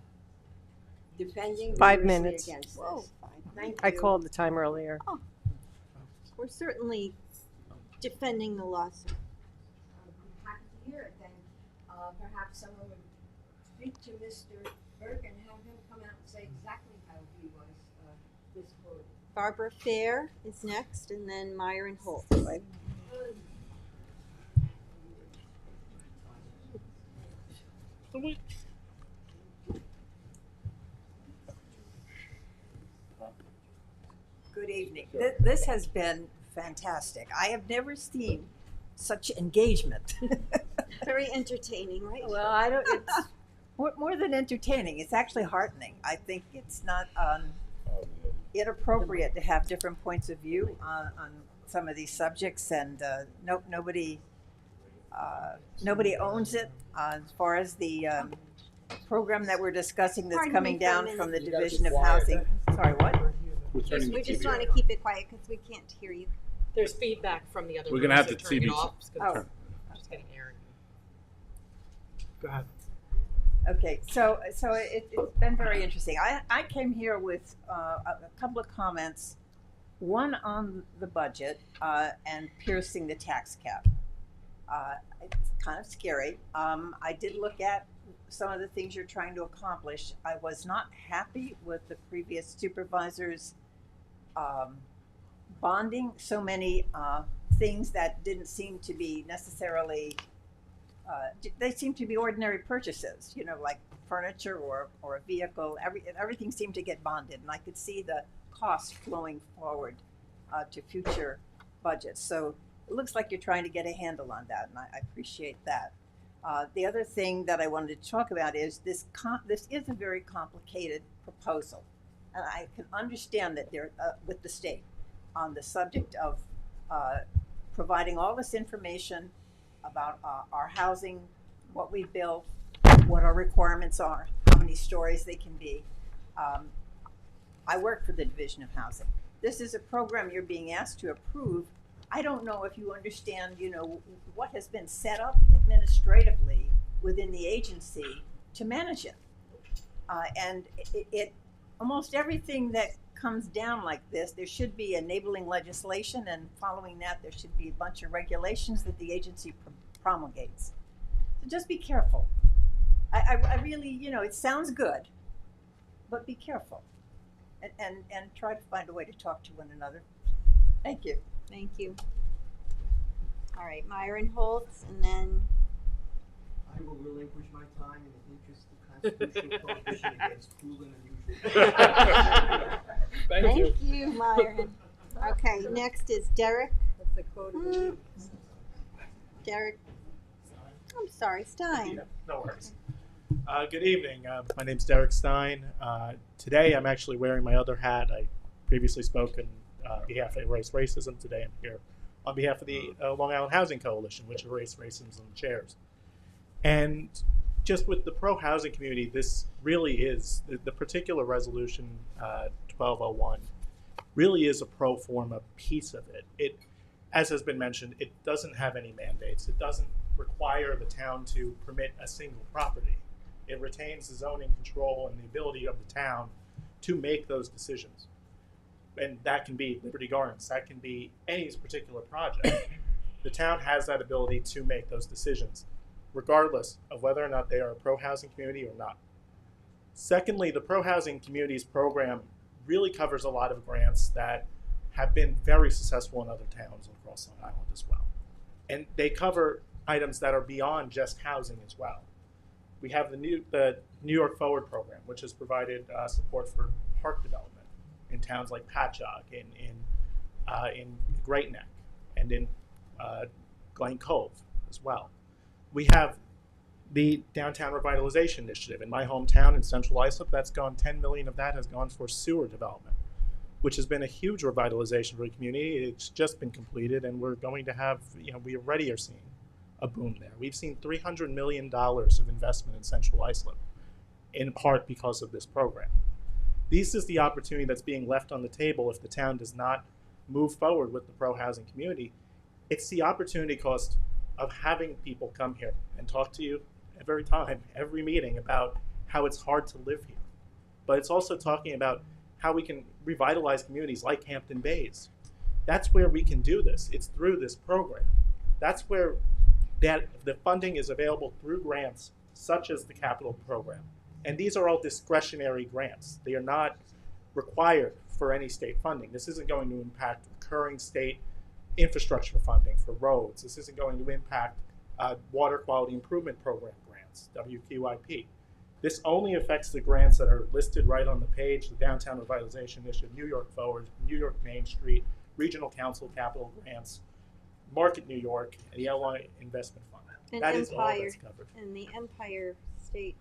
defending 5 vigorously minutes. against this. Whoa, Thank I you. called the time earlier. Oh, we're certainly defending the lawsuit. I'm happy to hear it. Then perhaps someone would speak to Mr. Burke and have him come out and say exactly how he was misquoted. Barbara Fair is next, and then Myron Holt. Good evening. This has been fantastic. I have never seen such engagement. Very entertaining, right? Well, I don't. It's more than entertaining. It's actually heartening. I think it's not inappropriate to have different points of view on some of these subjects, and nobody owns it. As far as the program that we're discussing that's Pardon coming me for a down minute. from the You gotta Division be of quiet. Housing. Sorry, what? We just want to keep it quiet because we can't hear you. There's feedback from the other We're room, gonna have so to turn it TV off, 'cause Oh. it's just getting aired. Go ahead. Okay, so it's been very interesting. I came here with a couple of comments, one on the budget and piercing the tax cap. It's kind of scary. I did look at some of the things you're trying to accomplish. I was not happy with the previous supervisor's bonding so many things that didn't seem to be necessarily they seem to be ordinary purchases, you know, like furniture or a vehicle. Everything seemed to get bonded, and I could see the cost flowing forward to future budgets. So it looks like you're trying to get a handle on that, and I appreciate that. The other thing that I wanted to talk about is this is a very complicated proposal, and I can understand that they're with the state on the subject of providing all this information about our housing, what we built, what our requirements are, how many stories they can be. I work for the Division of Housing. This is a program you're being asked to approve. I don't know if you understand, you know, what has been set up administratively within the agency to manage it. And it almost everything that comes down like this, there should be enabling legislation, and following that, there should be a bunch of regulations that the agency promulgates. So just be careful. I really, you know, it sounds good, but be careful and try to find a way to talk to one another. Thank you. Thank you. All right, Myron Holtz, and then I will relinquish my time in the interest of constitutional prohibition against cruel and unusual. Thank you, Myron. Okay, next is Derek. That's the quote of the week. Derek. I'm sorry, Stein. No worries. Good evening. My name's Derek Stein. Today I'm actually wearing my other hat. I previously spoke on behalf of Erase Racism. Today I'm here on behalf of the Long Island Housing Coalition, which Erase Racism chairs. And just with the pro-housing community, this really is, the particular resolution 1201 really is a pro forma piece of it. It, as has been mentioned, it doesn't have any mandates. It doesn't require the town to permit a single property. It retains the zoning control and the ability of the town to make those decisions. And that can be Liberty Gardens, that can be any particular project. The town has that ability to make those decisions, regardless of whether or not they are a pro-housing community or not. Secondly, the pro-housing communities program really covers a lot of grants that have been very successful in other towns across Long Island as well. And they cover items that are beyond just housing as well. We have the New York Forward program, which has provided support for park development in towns like Patchogue, in Great Neck, and in Glen Cove as well. We have the Downtown Revitalization Initiative in my hometown in Central Islip. That's gone, 10 million of that has gone for sewer development. which has been a huge revitalization for the community. It's just been completed, and we're going to have, we already are seeing a boom there. We've seen $300 million of investment in Central Islip, in part because of this program. This is the opportunity that's being left on the table if the town does not move forward with the pro-housing community. It's the opportunity cost of having people come here and talk to you every meeting about how it's hard to live here. But it's also talking about how we can revitalize communities like Hampton Bays. That's where we can do this. It's through this program. That's where the funding is available through grants such as the capital program. And these are all discretionary grants. They are not required for any state funding. This isn't going to impact recurring state infrastructure funding for roads. This isn't going to impact water quality improvement program grants, WQIP. This only affects the grants that are listed right on the page: the Downtown Revitalization Initiative, New York Forward, New York Main Street, Regional Council Capital Grants, Market New York, and the Illinois Investment Fund. And That is all that's covered. And the Empire State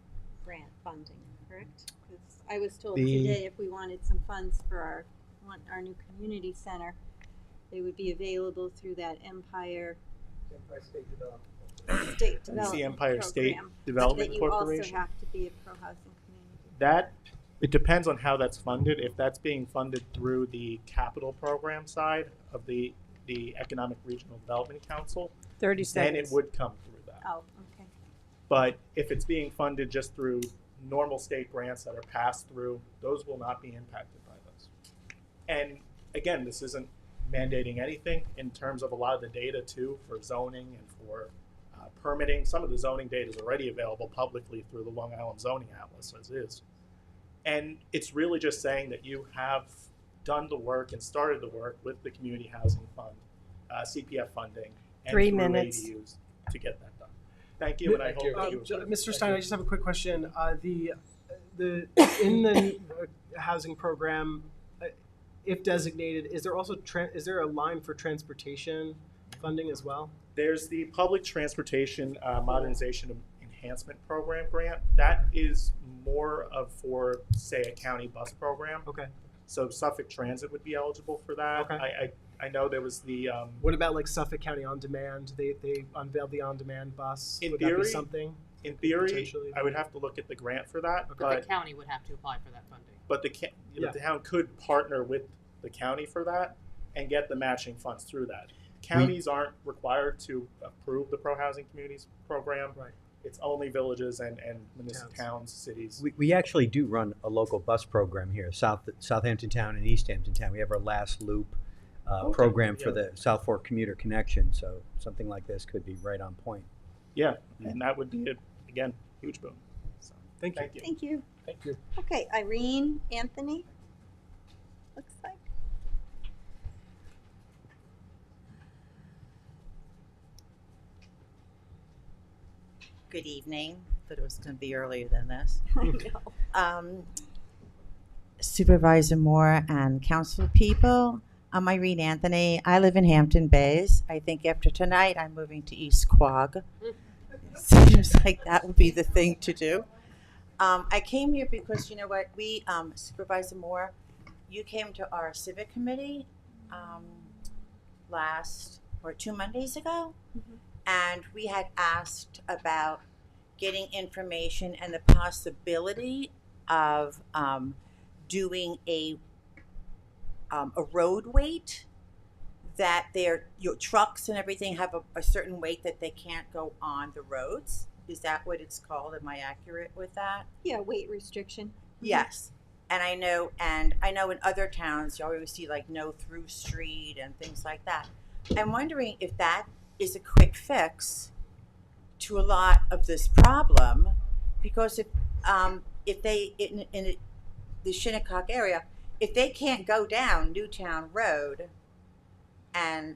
Grant funding, correct? 'Cause I was told The- today if we wanted some funds for our new community center, they would be available through that Empire State Development It's the Empire State Program, Development but Corporation. you also have to be a pro-housing community. That, it depends on how that's funded. If that's being funded through the capital program side of the Economic Regional Development Council, 30 then it seconds. would come through that. Oh, okay. But if it's being funded just through normal state grants that are passed through, those will not be impacted by those. And again, this isn't mandating anything in terms of a lot of the data too for zoning and for permitting. Some of the zoning data is already available publicly through the Long Island Zoning Atlas as is. And it's really just saying that you have done the work and started the work with the Community Housing Fund, CPF funding, and 3 through minutes. ADUs to get that done. Thank you, and I hope that you. Mr. Stein, I just have a quick question. In the housing program, if designated, is there also is there a line for transportation funding as well? There's the Public Transportation Modernization and Enhancement Program grant. That is more of for, say, a county bus program. Okay. So Suffolk Transit would be eligible for that. Okay. I know there was the. What about like Suffolk County On Demand? They unveiled the On Demand bus. In Would theory, that be something? In theory, potentially? I would have to look at the grant for that. But the county would have to apply for that funding. But the town could partner with the county for that and get the matching funds through that. Counties aren't required to approve the Pro Housing Communities program. Right. It's only villages and towns, cities. We actually do run a local bus program here, Southampton Town and East Hampton Town. We have our last loop program for the South Fork commuter connection, so something like this could be right on point. Yeah, and that would be, again, huge boom. So, thank you. Thank you. Thank you. Okay, Irene, Anthony, looks like. Good evening. Thought it was going to be earlier than this. I know. Supervisor Moore and council people, I'm Irene Anthony. I live in Hampton Bays. I think after tonight, I'm moving to East Quogue. Seems like that would be the thing to do. I came here because, you know what, we, Supervisor Moore, you came to our civic committee last, or 2 Mondays ago, and we had asked about getting information and the possibility of doing a road weight, that your trucks and everything have a certain weight that they can't go on the roads. Is that what it's called? Am I accurate with that? Yeah, weight restriction. Yes. And I know in other towns you always see like no through street and things like that. I'm wondering if that is a quick fix to a lot of this problem, because if they in the Shinnecock area, if they can't go down Newtown Road and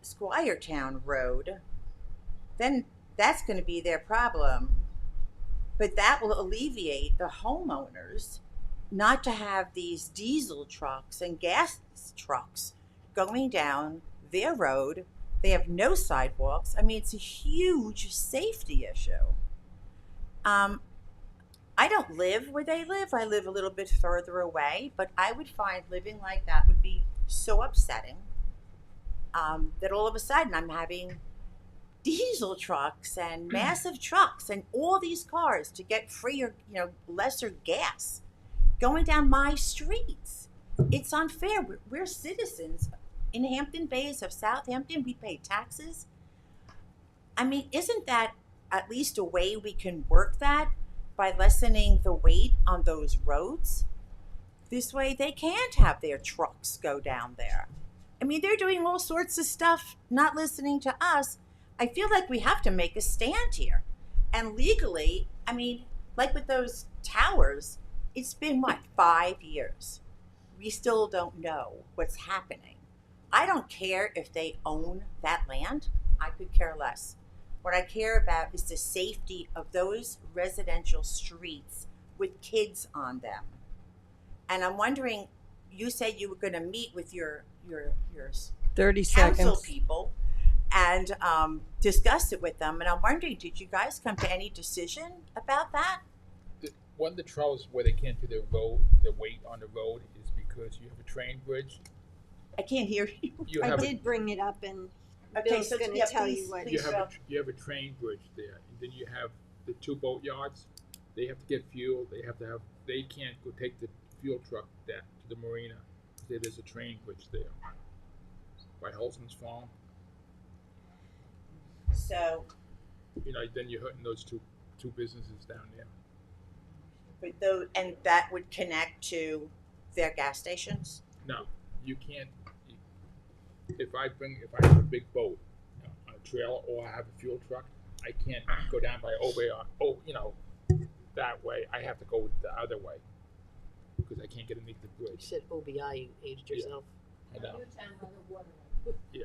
Squiretown Road, then that's going to be their problem. But that will alleviate the homeowners not to have these diesel trucks and gas trucks going down their road. They have no sidewalks. I mean, it's a huge safety issue. I don't live where they live. I live a little bit further away, but I would find living like that would be so upsetting that all of a sudden I'm having diesel trucks and massive trucks and all these cars to get free or lesser gas going down my streets. It's unfair. We're citizens in Hampton Bays of Southampton. We pay taxes. I mean, isn't that at least a way we can work that by lessening the weight on those roads? This way they can't have their trucks go down there. I mean, they're doing all sorts of stuff, not listening to us. I feel like we have to make a stand here. And legally, I mean, like with those towers, it's been, 5 years? We still don't know what's happening. I don't care if they own that land. I could care less. What I care about is the safety of those residential streets with kids on them. And I'm wondering, you said you were going to meet with your 30 council seconds. people and discuss it with them. And I'm wondering, did you guys come to any decision about that? One of the troubles where they can't do the weight on the road is because you have a train bridge. I can't hear you. I did bring it up, and Okay, Bill's so going to yeah, tell please, you what. You have a train bridge there, and then you have the 2 boat yards. They have to get fuel. They can't go take the fuel truck to the marina. There's a train bridge there by Holson's Farm. So, then you're hurting those two businesses down there. but and that would connect to their gas stations? No, you can't. If I have a big boat, on a trailer, or I have a fuel truck, I can't go down by that way. I have to go the other way because I can't get underneath the You bridge. said OBI, you aged yourself. I know. Yeah.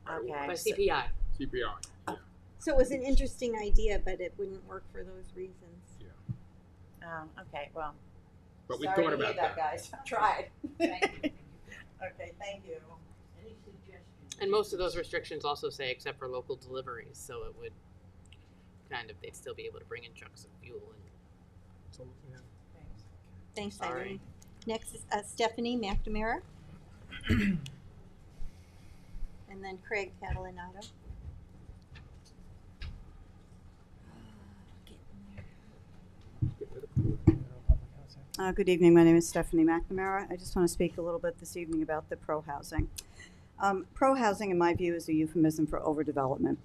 Okay. By CPI. CPI. So it was an interesting idea, but it wouldn't work for those reasons. Okay, well. But we sorry thought to hear about that, that. guys. I tried. Okay, thank you. And most of those restrictions also say except for local deliveries, so it would they'd still be able to bring in trucks of fuel and. Thanks, Sorry. Irene. Next is Stephanie McNamara. And then Craig Catalinato. Good evening. My name is Stephanie McNamara. I just want to speak a little bit this evening about the pro-housing. Pro-housing, in my view, is a euphemism for overdevelopment.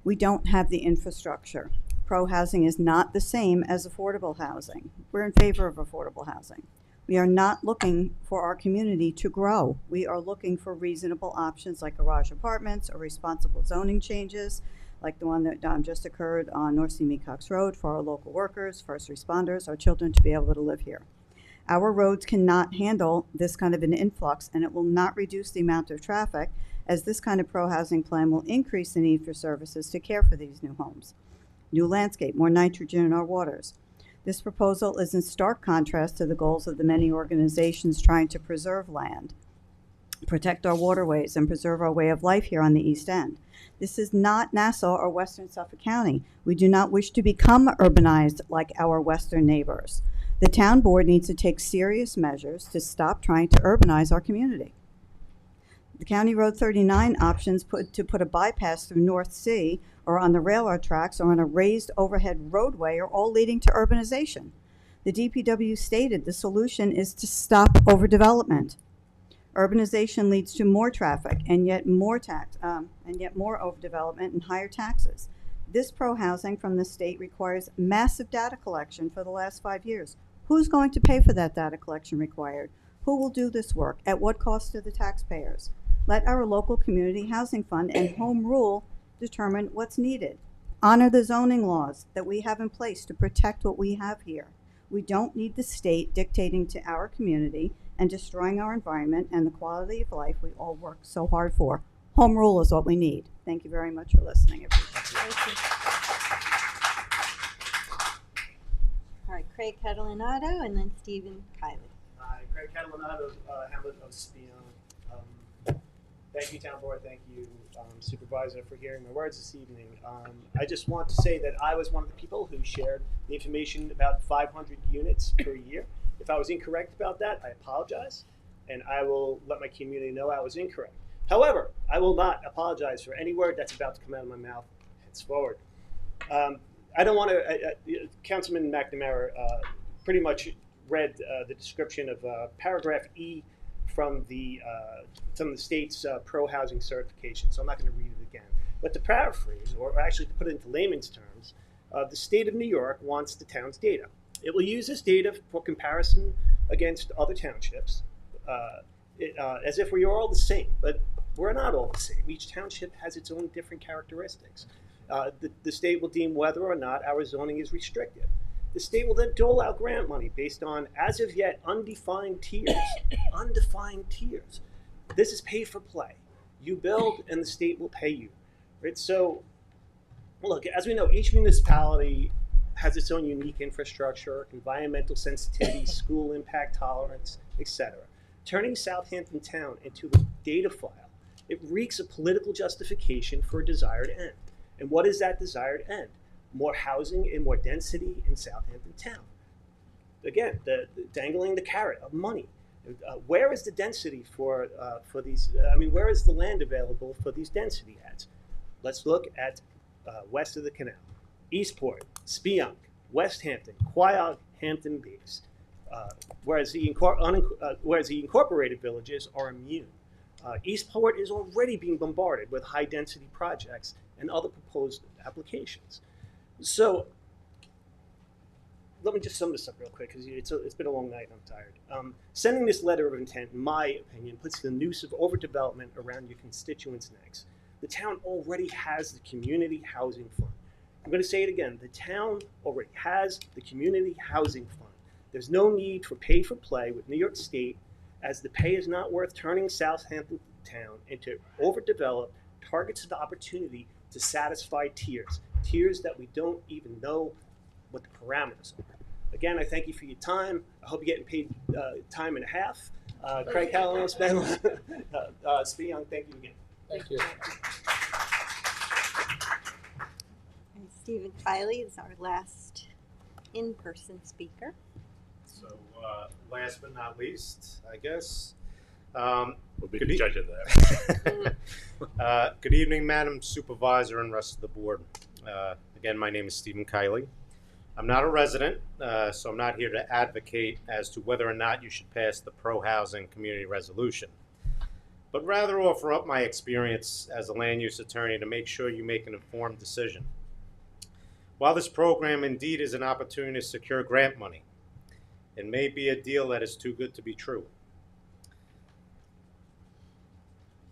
We don't have the infrastructure. Pro-housing is not the same as affordable housing. We're in favor of affordable housing. We are not looking for our community to grow. We are looking for reasonable options like garage apartments or responsible zoning changes, like the one that just occurred on North Simi Cox Road for our local workers, first responders, our children to be able to live here. Our roads cannot handle this kind of an influx, and it will not reduce the amount of traffic, as this kind of pro-housing plan will increase the need for services to care for these new homes. New landscape, more nitrogen in our waters. This proposal is in stark contrast to the goals of the many organizations trying to preserve land, protect our waterways, and preserve our way of life here on the East End. This is not Nassau or Western Suffolk County. We do not wish to become urbanized like our western neighbors. The town board needs to take serious measures to stop trying to urbanize our community. The County Road 39 options to put a bypass through North Sea or on the railroad tracks or on a raised overhead roadway are all leading to urbanization. The DPW stated the solution is to stop overdevelopment. Urbanization leads to more traffic and yet more overdevelopment and higher taxes. This pro-housing from the state requires massive data collection for the last 5 years. Who's going to pay for that data collection required? Who will do this work? At what cost to the taxpayers? Let our local community housing fund and home rule determine what's needed. Honor the zoning laws that we have in place to protect what we have here. We don't need the state dictating to our community and destroying our environment and the quality of life we all work so hard for. Home rule is what we need. Thank you very much for listening. All right, Craig Catalinato and then Stephen Kiley. Hi, Craig Catalinato, Hamlet of Spion. Thank you, Town Board. Thank you, Supervisor, for hearing my words this evening. I just want to say that I was one of the people who shared the information about 500 units per year. If I was incorrect about that, I apologize, and I will let my community know I was incorrect. However, I will not apologize for any word that's about to come out of my mouth henceforward. I don't want to, Councilman McNamara pretty much read the description of paragraph E from the state's pro-housing certification, so I'm not going to read it again. But to paraphrase, or actually to put it into layman's terms, the state of New York wants the town's data. It will use this data for comparison against other townships, as if we are all the same, but we're not all the same. Each township has its own different characteristics. The state will deem whether or not our zoning is restrictive. The state will then dole out grant money based on, as of yet, undefined tiers. Undefined tiers. This is pay for play. You build and the state will pay you. Right? So, look, as we know, each municipality has its own unique infrastructure, environmental sensitivity, school impact tolerance, etc. Turning Southampton Town into a data file, it reeks of political justification for a desired end. And what is that desired end? More housing and more density in Southampton Town. Again, the dangling the carrot of money. Where is the density for these? Where is the land available for these density adds? Let's look at west of the canal, Eastport, Spionk, West Hampton, Quaog, Hampton Bays. Whereas the incorporated villages are immune. Eastport is already being bombarded with high density projects and other proposed applications. So let me just sum this up real quick because it's been a long night and I'm tired. Sending this letter of intent, in my opinion, puts the noose of overdevelopment around your constituents' necks. The town already has the Community Housing Fund. I'm going to say it again. The town already has the Community Housing Fund. There's no need for pay for play with New York State, as the pay is not worth turning Southampton Town into overdeveloped targets of the opportunity to satisfy tiers that we don't even know what the parameters are. Again, I thank you for your time. I hope you're getting paid time and a half. Craig Halloran, Spionk, thank you again. Thank you. And Stephen Kiley is our last in-person speaker. So last but not least, I guess. We'll be the judge of that. Good evening, Madam Supervisor and rest of the board. Again, my name is Stephen Kiley. I'm not a resident, so I'm not here to advocate as to whether or not you should pass the pro-housing community resolution, but rather offer up my experience as a land use attorney to make sure you make an informed decision. While this program indeed is an opportunity to secure grant money, it may be a deal that is too good to be true.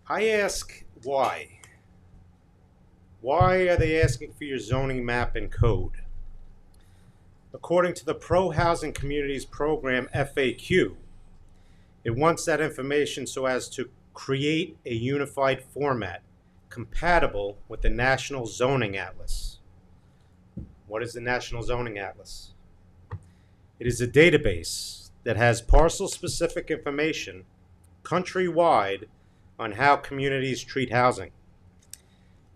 I ask why. Why are they asking for your zoning map and code? According to the Pro Housing Communities Program FAQ, it wants that information so as to create a unified format compatible with the National Zoning Atlas. What is the National Zoning Atlas? It is a database that has parcel-specific information countrywide on how communities treat housing.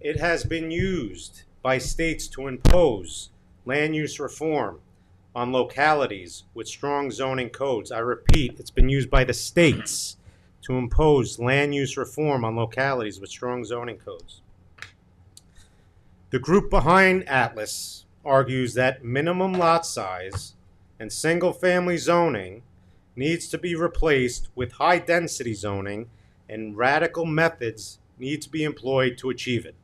It has been used by states to impose land use reform on localities with strong zoning codes. I repeat, it's been used by the states to impose land use reform on localities with strong zoning codes. The group behind Atlas argues that minimum lot size and single-family zoning needs to be replaced with high-density zoning, and radical methods need to be employed to achieve it.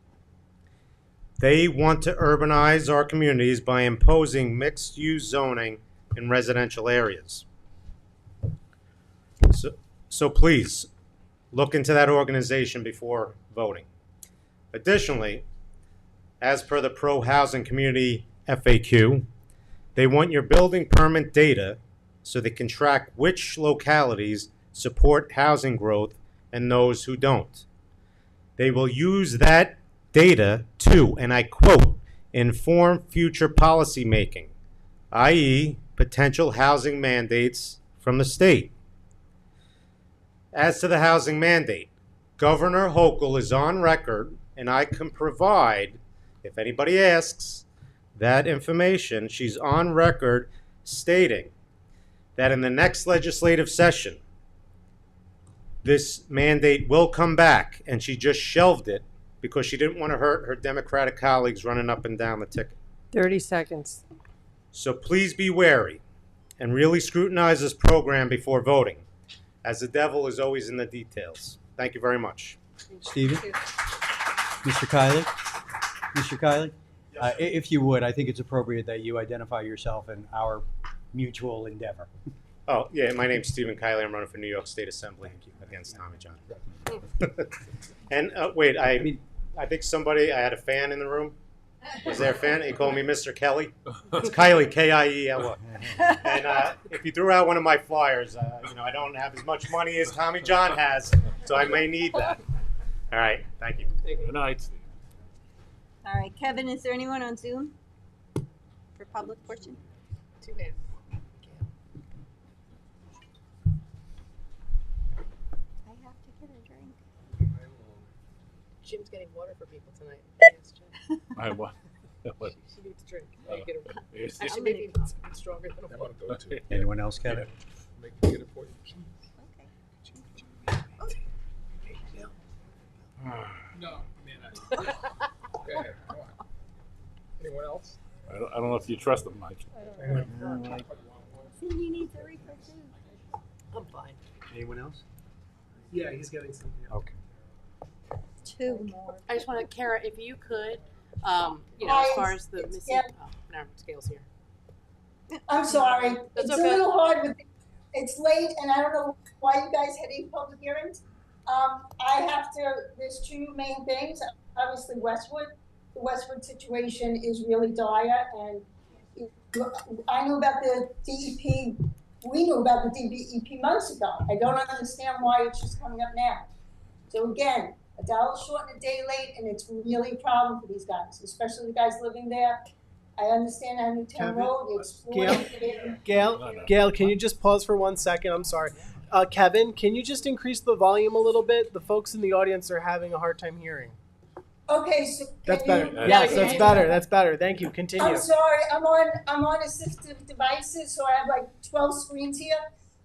They want to urbanize our communities by imposing mixed-use zoning in residential areas. So please, look into that organization before voting. Additionally, as per the Pro Housing Community FAQ, they want your building permit data so they can track which localities support housing growth and those who don't. They will use that data to, and I quote, inform future policy making, i.e., potential housing mandates from the state. As to the housing mandate, Governor Hochul is on record, and I can provide, if anybody asks, that information. She's on record stating that in the next legislative session, this mandate will come back, and she just shelved it because she didn't want to hurt her Democratic colleagues running up and down the ticket. 30 seconds. So please be wary and really scrutinize this program before voting, as the devil is always in the details. Thank you very much. Stephen? Mr. Kiley? Mr. Kiley? If you would, I think it's appropriate that you identify yourself and our mutual endeavor. Oh, yeah, my name's Stephen Kiley. I'm running for New York State Assembly against Tommy John. And wait, I think I had a fan in the room. Was there a fan? He called me Mr. Kelly. It's Kiley, K-I-E-L-Y. And if you threw out one of my flyers, I don't have as much money as Tommy John has, so I may need that. All right, thank you. Good night. All right, Kevin, is there anyone on Zoom for public portion? Too bad. I have to get a drink. Jim's getting water for people tonight. I what? She needs a drink. Oh. Get her. Yes. Actually, maybe it's stronger than a water. Anyone else, Kevin? Get it for you. No, man. Go ahead. Come on. Anyone else? I don't know if you trust them, Mike. Cindy needs a refill too. I'm fine. Anyone else? Yeah, he's getting something. Okay. Two more. I just want to, Kara, if you could, as far as the missing, no, scales here. I'm sorry. That's It's okay. a little hard with, it's late and I don't know why you guys had 8 public hearings. There's two main things. Obviously Westwood. The Westwood situation is really dire, and I knew about the DEP, we knew about the DEP months ago. I don't understand why it's just coming up now. So again, $1 short and a day late, and it's really a problem for these guys, especially the guys living there. I understand on Newtown Road, the exploring. Gail, can you just pause for 1 second? I'm sorry. Kevin, can you just increase the volume a little bit? The folks in the audience are having a hard time hearing. Okay, so That's better. Yes, that's better. That's better. Thank you. Continue. I'm sorry, I'm on assistive devices, so I have like 12 screens here.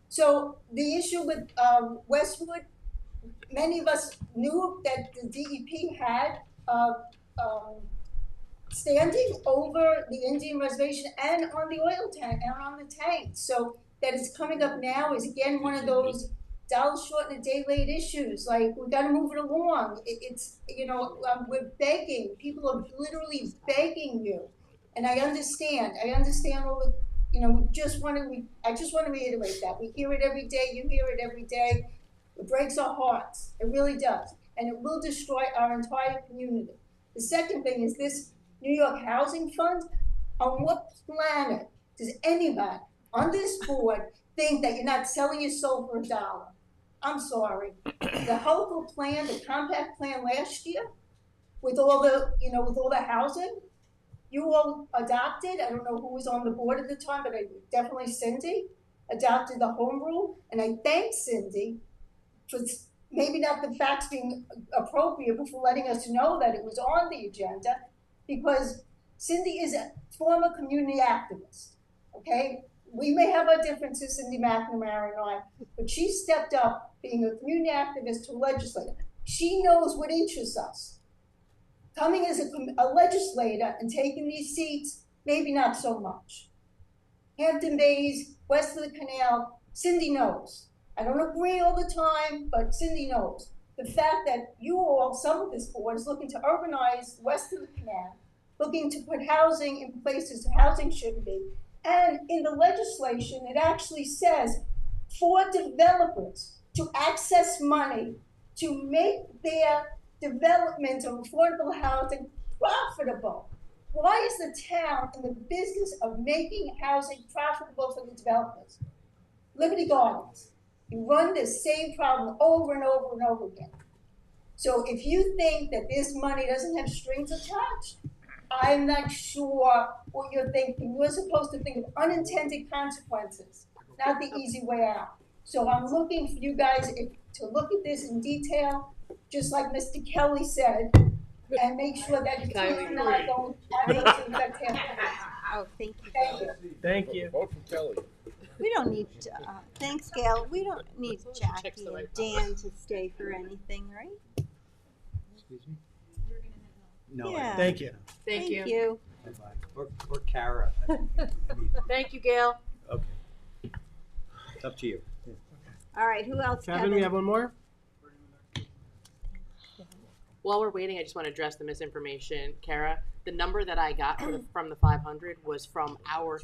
So the issue with Westwood, many of us knew that the DEP had standing over the Indian reservation and on the oil tank and on the tank. So that is coming up now is again one of those $1 short and a day late issues. Like, we got to move it along. We're begging. People are literally begging you. And I understand all the, I just want to reiterate that. We hear it every day. You hear it every day. It breaks our hearts. It really does. And it will destroy our entire community. The second thing is this New York Housing Fund. On what planet does anybody on this board think that you're not selling your soul for $1? I'm sorry. The Hochul plan, the compact plan last year, with all the housing, you all adopted. I don't know who was on the board at the time, but definitely Cindy adopted the home rule, and I thank Cindy for maybe not the facts being appropriate, but for letting us know that it was on the agenda, because Cindy is a former community activist. Okay. We may have our differences, Cindy McNamara and I, but she stepped up being a community activist to legislator. She knows what interests us. Coming as a legislator and taking these seats, maybe not so much. Hampton Bays, west of the canal, Cindy knows. I don't agree all the time, but Cindy knows. The fact that you all, some of this board, is looking to urbanize west of the canal, looking to put housing in places housing shouldn't be. And in the legislation, it actually says for developers to access money to make their development of affordable housing profitable. Why is the town in the business of making housing profitable for the developers? Liberty Gardens. You run the same problem over and over and over again. So if you think that this money doesn't have strings attached, I'm not sure what you're thinking. You're supposed to think of unintended consequences, not the easy way out. So I'm looking for you guys to look at this in detail. just like Mr. Kelly said, and make sure that the children are not going adversely affect him. Oh, thank you. Thank you. Thank you. Vote for Kelly. We don't need, thanks, Gail. We don't need Jackie and Dan to stay for anything, right? Excuse me? No. Yeah. Thank you. Thank you. Or Kara. Thank you, Gail. Okay. It's up to you. Yeah. All right, who else? Kevin, we have one more. While we're waiting, I just want to address the misinformation. Kara, the number that I got from the 500 was from our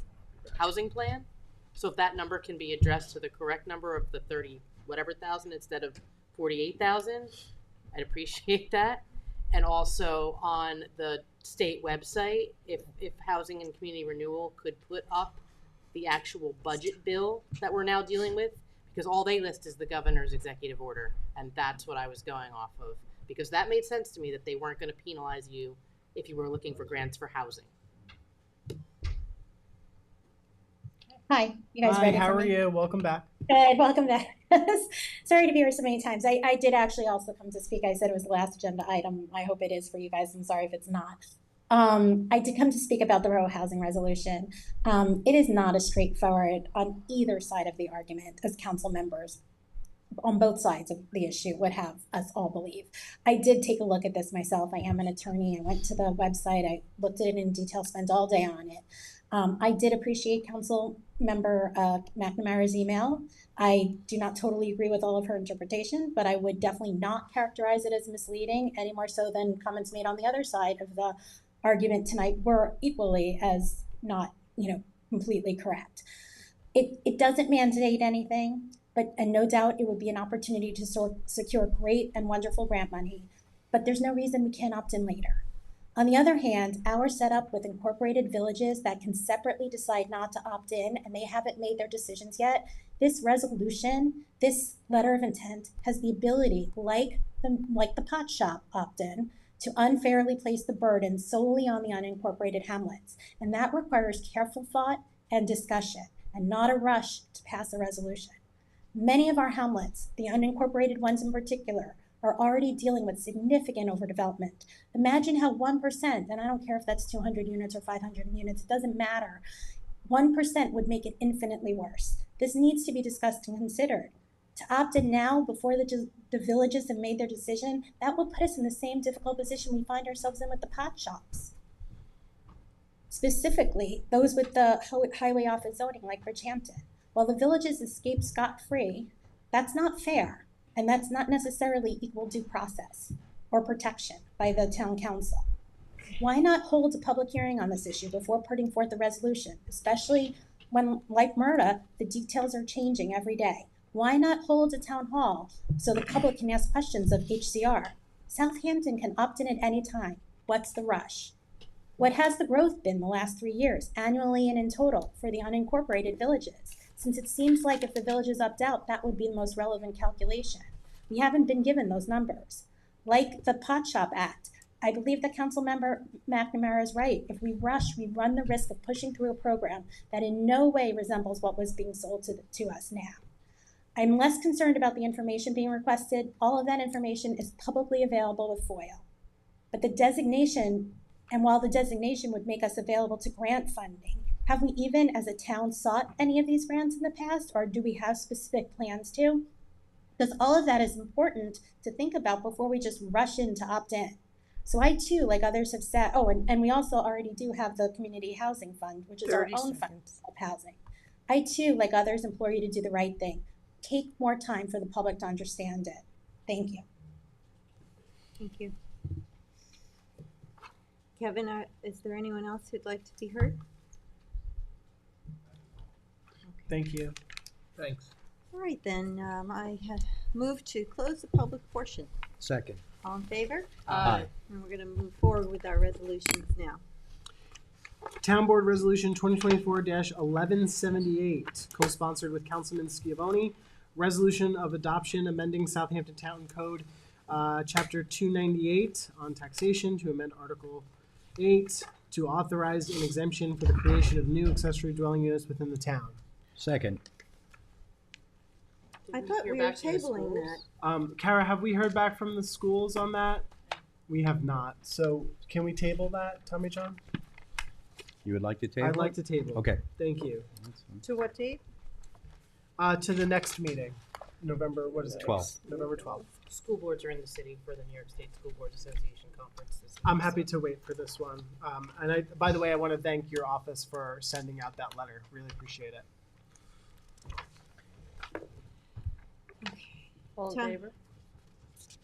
housing plan. So if that number can be addressed to the correct number of the 30 whatever thousand instead of 48,000, I'd appreciate that. And also on the state website, if Housing and Community Renewal could put up the actual budget bill that we're now dealing with, because all they list is the governor's executive order, and that's what I was going off of, because that made sense to me that they weren't going to penalize you if you were looking for grants for housing. Hi, you guys Hi, ready how for are me? you? Welcome back. Good, welcome back. Sorry to be here so many times. I did actually also come to speak. I said it was the last agenda item. I hope it is for you guys. I'm sorry if it's not. I did come to speak about the row housing resolution. It is not as straightforward on either side of the argument as council members on both sides of the issue would have us all believe. I did take a look at this myself. I am an attorney. I went to the website. I looked at it in detail, spent all day on it. I did appreciate Council Member McNamara's email. I do not totally agree with all of her interpretation, but I would definitely not characterize it as misleading any more so than comments made on the other side of the argument tonight were equally as not, completely correct. It doesn't mandate anything, and no doubt it would be an opportunity to secure great and wonderful grant money, but there's no reason we can't opt in later. On the other hand, our setup with incorporated villages that can separately decide not to opt in and they haven't made their decisions yet, this resolution, this letter of intent has the ability, like the pot shop opt-in, to unfairly place the burden solely on the unincorporated hamlets. And that requires careful thought and discussion and not a rush to pass a resolution. Many of our hamlets, the unincorporated ones in particular, are already dealing with significant overdevelopment. Imagine how 1%, and I don't care if that's 200 units or 500 units, it doesn't matter, 1% would make it infinitely worse. This needs to be discussed and considered. To opt in now before the villages have made their decision, that will put us in the same difficult position we find ourselves in with the pot shops. Specifically, those with the highway office zoning like Bridgehampton. While the villages escape scot-free, that's not fair. And that's not necessarily equal due process or protection by the town council. Why not hold a public hearing on this issue before putting forth a resolution, especially when, like Murda, the details are changing every day? Why not hold a town hall so the public can ask questions of HCR? Southampton can opt in at any time. What's the rush? What has the growth been the last 3 years, annually and in total, for the unincorporated villages? Since it seems like if the villages opt out, that would be the most relevant calculation. We haven't been given those numbers. Like the Pot Shop Act, I believe that Councilmember McNamara is right. If we rush, we run the risk of pushing through a program that in no way resembles what was being sold to us now. I'm less concerned about the information being requested. All of that information is publicly available with FOIL. But the designation, and while the designation would make us available to grant funding, have we even as a town sought any of these grants in the past, or do we have specific plans to? Because all of that is important to think about before we just rush in to opt in. So I too, like others have said, and we also already do have the Community Housing Fund, which is our own fund of housing. I too, like others, implore you to do the right thing. Take more time for the public to understand it. Thank you. Thank you. Kevin, is there anyone else who'd like to be heard? Thank you. Thanks. All right, then, I have moved to close the public portion. Second. All in favor? Aye. And we're gonna move forward with our resolutions now. Town Board Resolution 2024-1178, co-sponsored with Councilman Schiavone. Resolution of adoption amending Southampton Town Code, Chapter 298 on taxation to amend Article 8 to authorize an exemption for the creation of new accessory dwelling units within the town. Second. I we thought hear we were back from the tabling that. schools? Kara, have we heard back from the schools on that? We have not. So can we table that, Tommy John? You would like to table? I'd like it? to table. it. Okay. Thank you. To what date? To the next meeting, November, what is it? 12th. November 12th. School boards are in the city for the New York State School Boards Association conference. I'm happy to wait for this one. And I, by the way, I want to thank your office for sending out that letter. Really appreciate it. All in Tom- favor?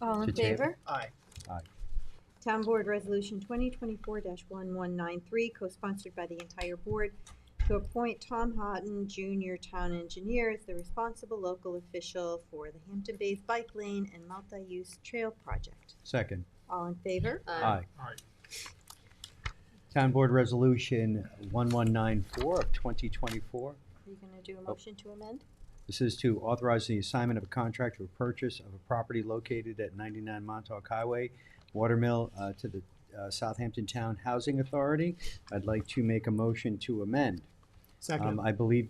All in To table. favor? Aye. Aye. Town Board Resolution 2024-1193, co-sponsored by the entire board, to appoint Tom Houghton, Jr., Town Engineer, as the responsible local official for the Hampton Bays Bike Lane and Multi-Use Trail Project. Second. All in favor? Aye. Aye. Town Board Resolution 1194 of 2024. Are you going to do a motion to amend? This is to authorize the assignment of a contract for purchase of a property located at 99 Montauk Highway, Watermill, to the Southampton Town Housing Authority. I'd like to make a motion to amend. Second. I believe,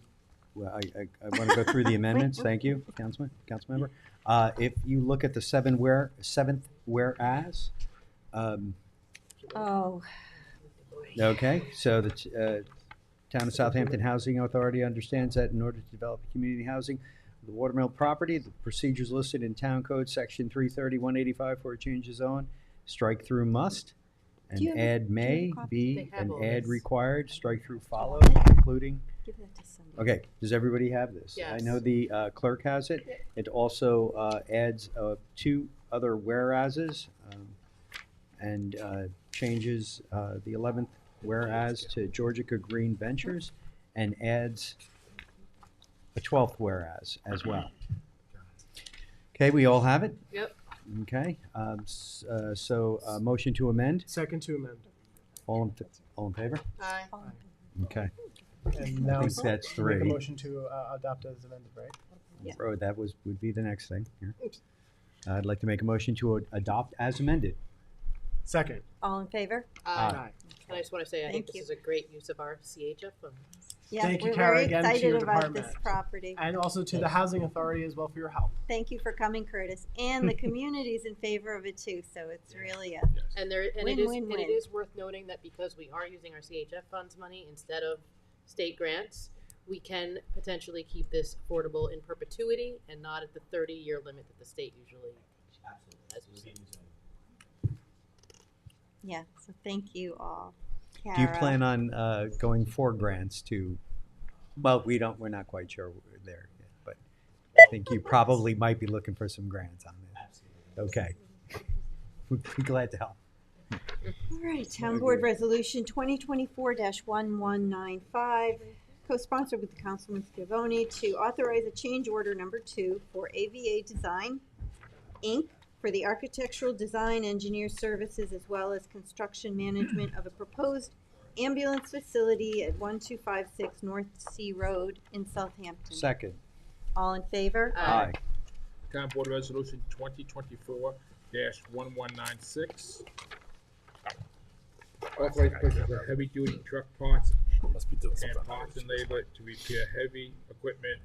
well, I want to go through the amendments. Thank you, Councilmember. If you look at the seventh whereas, Oh, okay, so the Town of Southampton Housing Authority understands that in order to develop community housing, the Watermill property, the procedures listed in Town Code Section 330-185 for a change of zone, strike through must, Do and you have a- add do you have a may copy? be, They have and all add this. required, strike through follow, want it? including. give that to somebody. Okay, does everybody have this? I know Yes. the clerk has it. It also adds two other whereases and changes the 11th whereas to Georgica Green Ventures and adds a 12th whereas as well. Okay, we all have it? Yep. Okay, motion to amend. Second to amend. All in favor? Aye. Okay. And now I think that's make three. a motion to adopt as amended, right? Yeah. Oh, that would be the next thing here. I'd like to make a motion to adopt as amended. Second. All in favor? Aye. And I just want to say, I think Thank this you. is a great use of our CHF funds. Yeah, Thank you, we're Kara, very again, to excited your about this department. property. And also to the Housing Authority as well for your help. Thank you for coming, Curtis. And the community's in favor of it too, so it's really a And it Win-win-win. is worth noting that because we are using our CHF funds money instead of state grants, we can potentially keep this affordable in perpetuity and not at the 30-year limit that the state usually has. yeah. So thank you all. Do you Kara. plan on going for grants to, well, we're not quite sure we're there yet, but I think you probably might be looking for some grants on this. Okay. We'd be glad to help. All right, Town Board Resolution 2024-1195, co-sponsored with Councilman Scavone, to authorize a change order number 2 for AVA Design, Inc., for the architectural design engineer services as well as construction management of a proposed ambulance facility at 1256 North Sea Road in Southampton. Second. All in favor? Aye. Town Board Resolution 2024-1196. Authorized purchase of heavy-duty truck parts and parts and labor to repair heavy equipment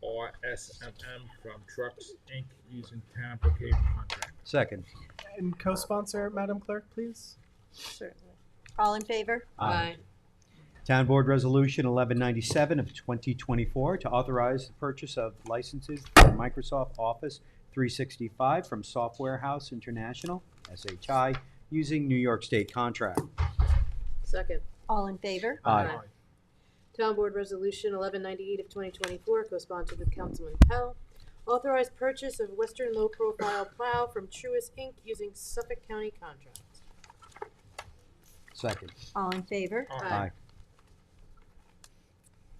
RSMM from Trucks Inc. using town procurement contract. Second. And co-sponsor, Madam Clerk, please. Certainly. All in favor? Aye. Town Board Resolution 1197 of 2024 to authorize the purchase of licenses for Microsoft Office 365 from Software House International, SHI, using New York State contract. Second. All in favor? Aye. Town Board Resolution 1198 of 2024, co-sponsored with Councilman Pell. Authorized purchase of Western Low Profile Plow from Truist Inc. using Suffolk County contract. Second. All in favor? Aye.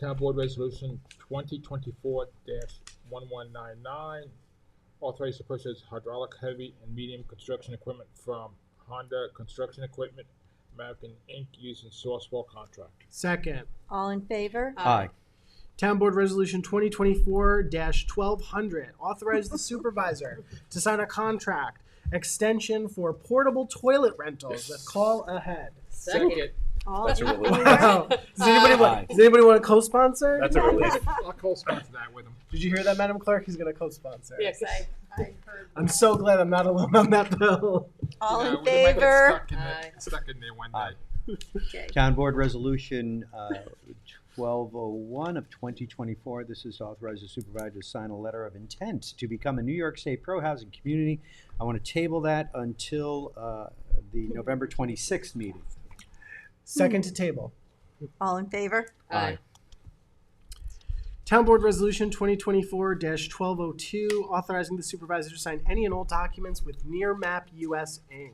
Town Board Resolution 2024-1199, authorized to purchase hydraulic heavy and medium construction equipment from Honda Construction Equipment American Inc. using Sourcewell contract. Second. All in favor? Aye. Town Board Resolution 2024-1200, authorize the supervisor to sign a contract extension for portable toilet rentals with Call Ahead. Second. All That's a in relief. favor? Wow. Does anybody want to co-sponsor? That's a relief. I'll co-sponsor that with him. Did you hear that, Madam Clerk? He's going to co-sponsor. Yes, I heard. I'm so glad I'm not alone on that bill. All Yeah, in we might get favor? stuck in there one day. Aye. Okay. Town Board Resolution 1201 of 2024. This is to authorize the supervisor to sign a letter of intent to become a New York State pro-housing community. I want to table that until the November 26th meeting. Second to table. All in favor? Aye. Town Board Resolution 2024-1202, authorizing the supervisor to sign any and all documents with Nearmap US Inc.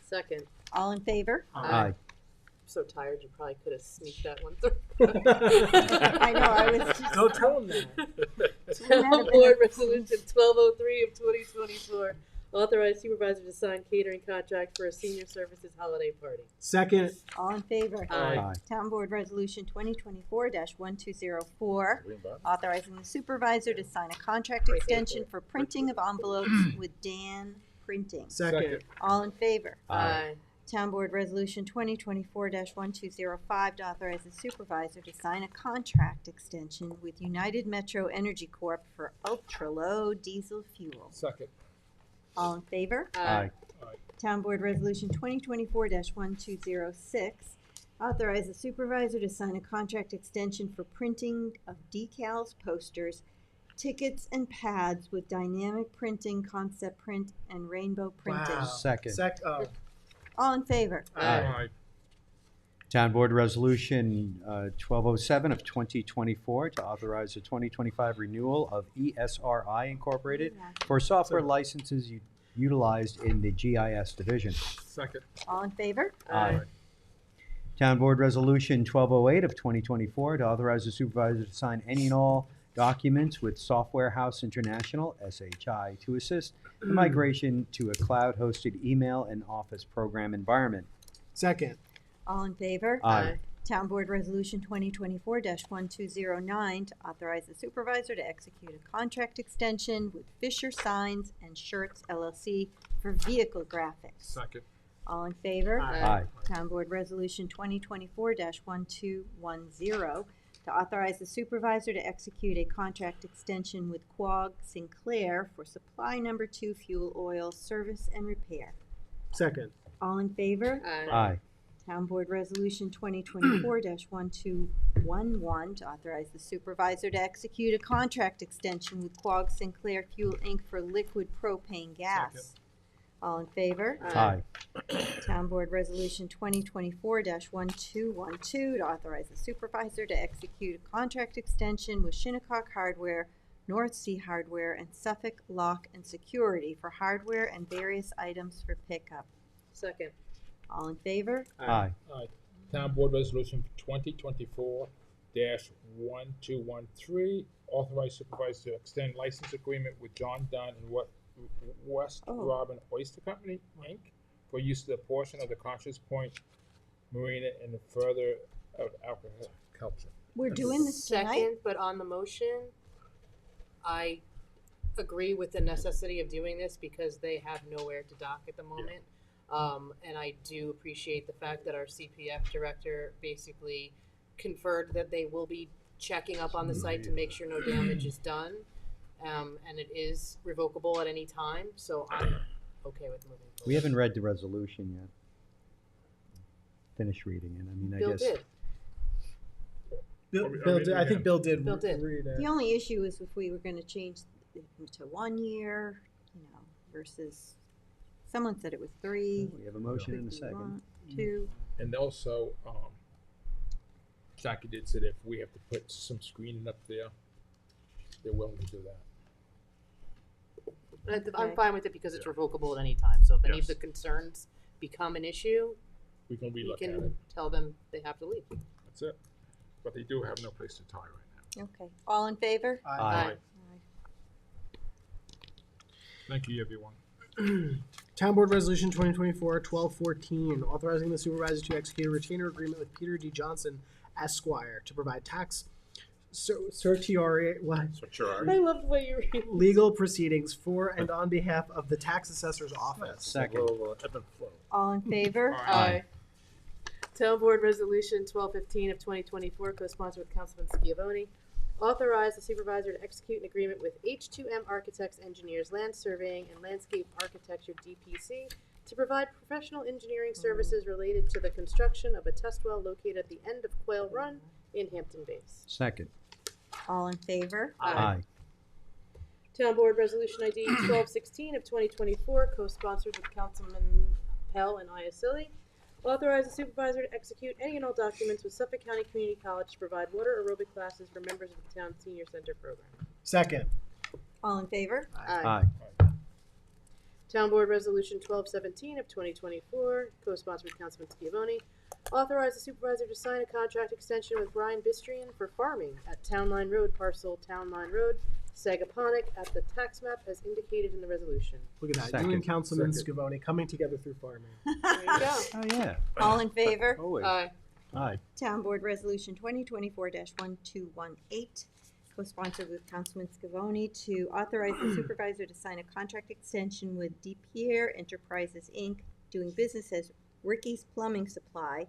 Second. All in favor? Aye. I'm so tired, you probably could have sneaked that one through. I know, I was just. Don't tell him that. Town Board Resolution 1203 of 2024, authorize supervisor to sign catering contract for a senior services holiday party. Second. All in favor? Aye. Town Board Resolution 2024-1204, authorizing the supervisor to sign a contract extension for printing of envelopes with Dan Printing. Second. All in favor? Aye. Town Board Resolution 2024-1205, to authorize the supervisor to sign a contract extension with United Metro Energy Corp. For ultra-low diesel fuel. Second. All in favor? Aye. Town Board Resolution 2024-1206, authorize the supervisor to sign a contract extension for printing of decals, posters, tickets, and pads with dynamic printing, concept print, and rainbow printing. Wow. Second. All in favor? Aye. Town Board Resolution 1207 of 2024 to authorize the 2025 renewal of ESRI Incorporated for software licenses utilized in the GIS division. Second. All in favor? Aye. Town Board Resolution 1208 of 2024 to authorize the supervisor to sign any and all documents with Software House International, SHI, to assist the migration to a cloud-hosted email and office program environment. Second. All in favor? Aye. Town Board Resolution 2024-1209 to authorize the supervisor to execute a contract extension with Fisher Signs and Shirts LLC for vehicle graphics. Second. All in favor? Aye. Town Board Resolution 2024-1210 to authorize the supervisor to execute a contract extension with Quag Sinclair for supply number 2 fuel oil service and repair. Second. All in favor? Aye. Town Board Resolution 2024-1211 to authorize the supervisor to execute a contract extension with Quag Sinclair Fuel Inc. for liquid propane gas. Second. All in favor? Aye. Town Board Resolution 2024-1212 to authorize the supervisor to execute a contract extension with Shinnecock Hardware, North Sea Hardware, and Suffolk Lock and Security for hardware and various items for pickup. Second. All in favor? Aye. Aye. Town Board Resolution 2024-1213, authorize supervisor to extend license agreement with John Dunn and West Robin Oyster Company, Inc. for use of the portion of the Conscious Point Marina and the further of aquaculture. We're doing this tonight? Second, but on the motion, I agree with the necessity of doing this because they have nowhere to dock at the moment. And I do appreciate the fact that our CPF director basically conferred that they will be checking up on the site to make sure no damage is done. And it is revocable at any time, so I'm okay with moving forward. We haven't read the resolution yet. Finish reading it. I mean, I Bill guess. did. Bill did. I think Bill did. Bill did. Read it. The only issue is if we were going to change it to 1 year, versus someone said it was 3. We have a motion in a If we second. want 2. And also, Jackie did say that if we have to put some screening up there, they're willing to do that. I'm fine with it because it's revocable at any time, so if any of Yes. the concerns become an issue, We can we relook at it. can tell them they have to leave. That's it. But they do have no place to tie right now. Okay. All in favor? Aye. Thank you, everyone. Town Board Resolution 2024-1214, authorizing the supervisor to execute a retainer agreement with Peter D. Johnson, Esquire, to provide tax certiorari I love the way you read. legal proceedings for and on behalf of the tax assessor's office. Second. All in favor? Aye. Town Board Resolution 1215 of 2024, co-sponsored with Councilman Schiavone. Authorize the supervisor to execute an agreement with H2M Architects, Engineers, Land Surveying, and Landscape Architecture, DPC, to provide professional engineering services related to the construction of a test well located at the end of Quail Run in Hampton Bays. Second. All in favor? Aye. Town Board Resolution ID 1216 of 2024, co-sponsored with Councilman Pell and Iacilli. Authorize the supervisor to execute any and all documents with Suffolk County Community College to provide water aerobic classes for members of the town senior center program. Second. All in favor? Aye. Town Board Resolution 1217 of 2024, co-sponsored with Councilman Schiavone. Authorize the supervisor to sign a contract extension with Brian Bistrian for farming at Town Line Road, parcel Town Line Road, Sagaponic, at the tax map as indicated in the resolution. Look at that. Second. You and Councilman Second. Scavone coming together through farming. There you go. Oh, yeah. All in favor? Always. Aye. Aye. Town Board Resolution 2024-1218, co-sponsored with Councilman Scavone, to authorize the supervisor to sign a contract extension with DePierre Enterprises, Inc., doing business as Ricky's Plumbing Supply.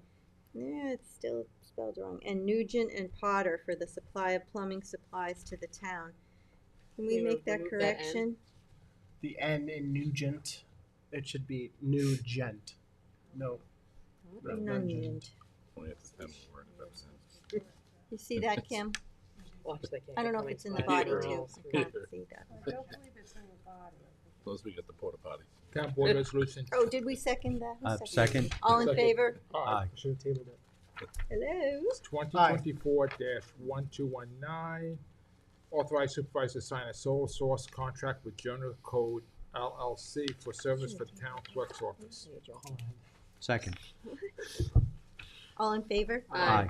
Yeah, it's still spelled wrong. And Nugent and Potter for the supply of plumbing supplies to the town. Can we You make that remove that N? correction? The N in Nugent, it should be Nugent. No. Nugent. Only have to have a word if that sense. You see that, Kim? Watch that. I don't know if it's in the body too. I can't see that. As long as we get the porta potty. Town Board Resolution. Oh, did we second that? Who seconded Second. it? All in Second. favor? Aye. Should have tabled it. Hello? 2024-1219. Authorize supervisor to sign a sole source contract with Journal Code LLC for service for the town clerk's office. Second. All in favor? Aye.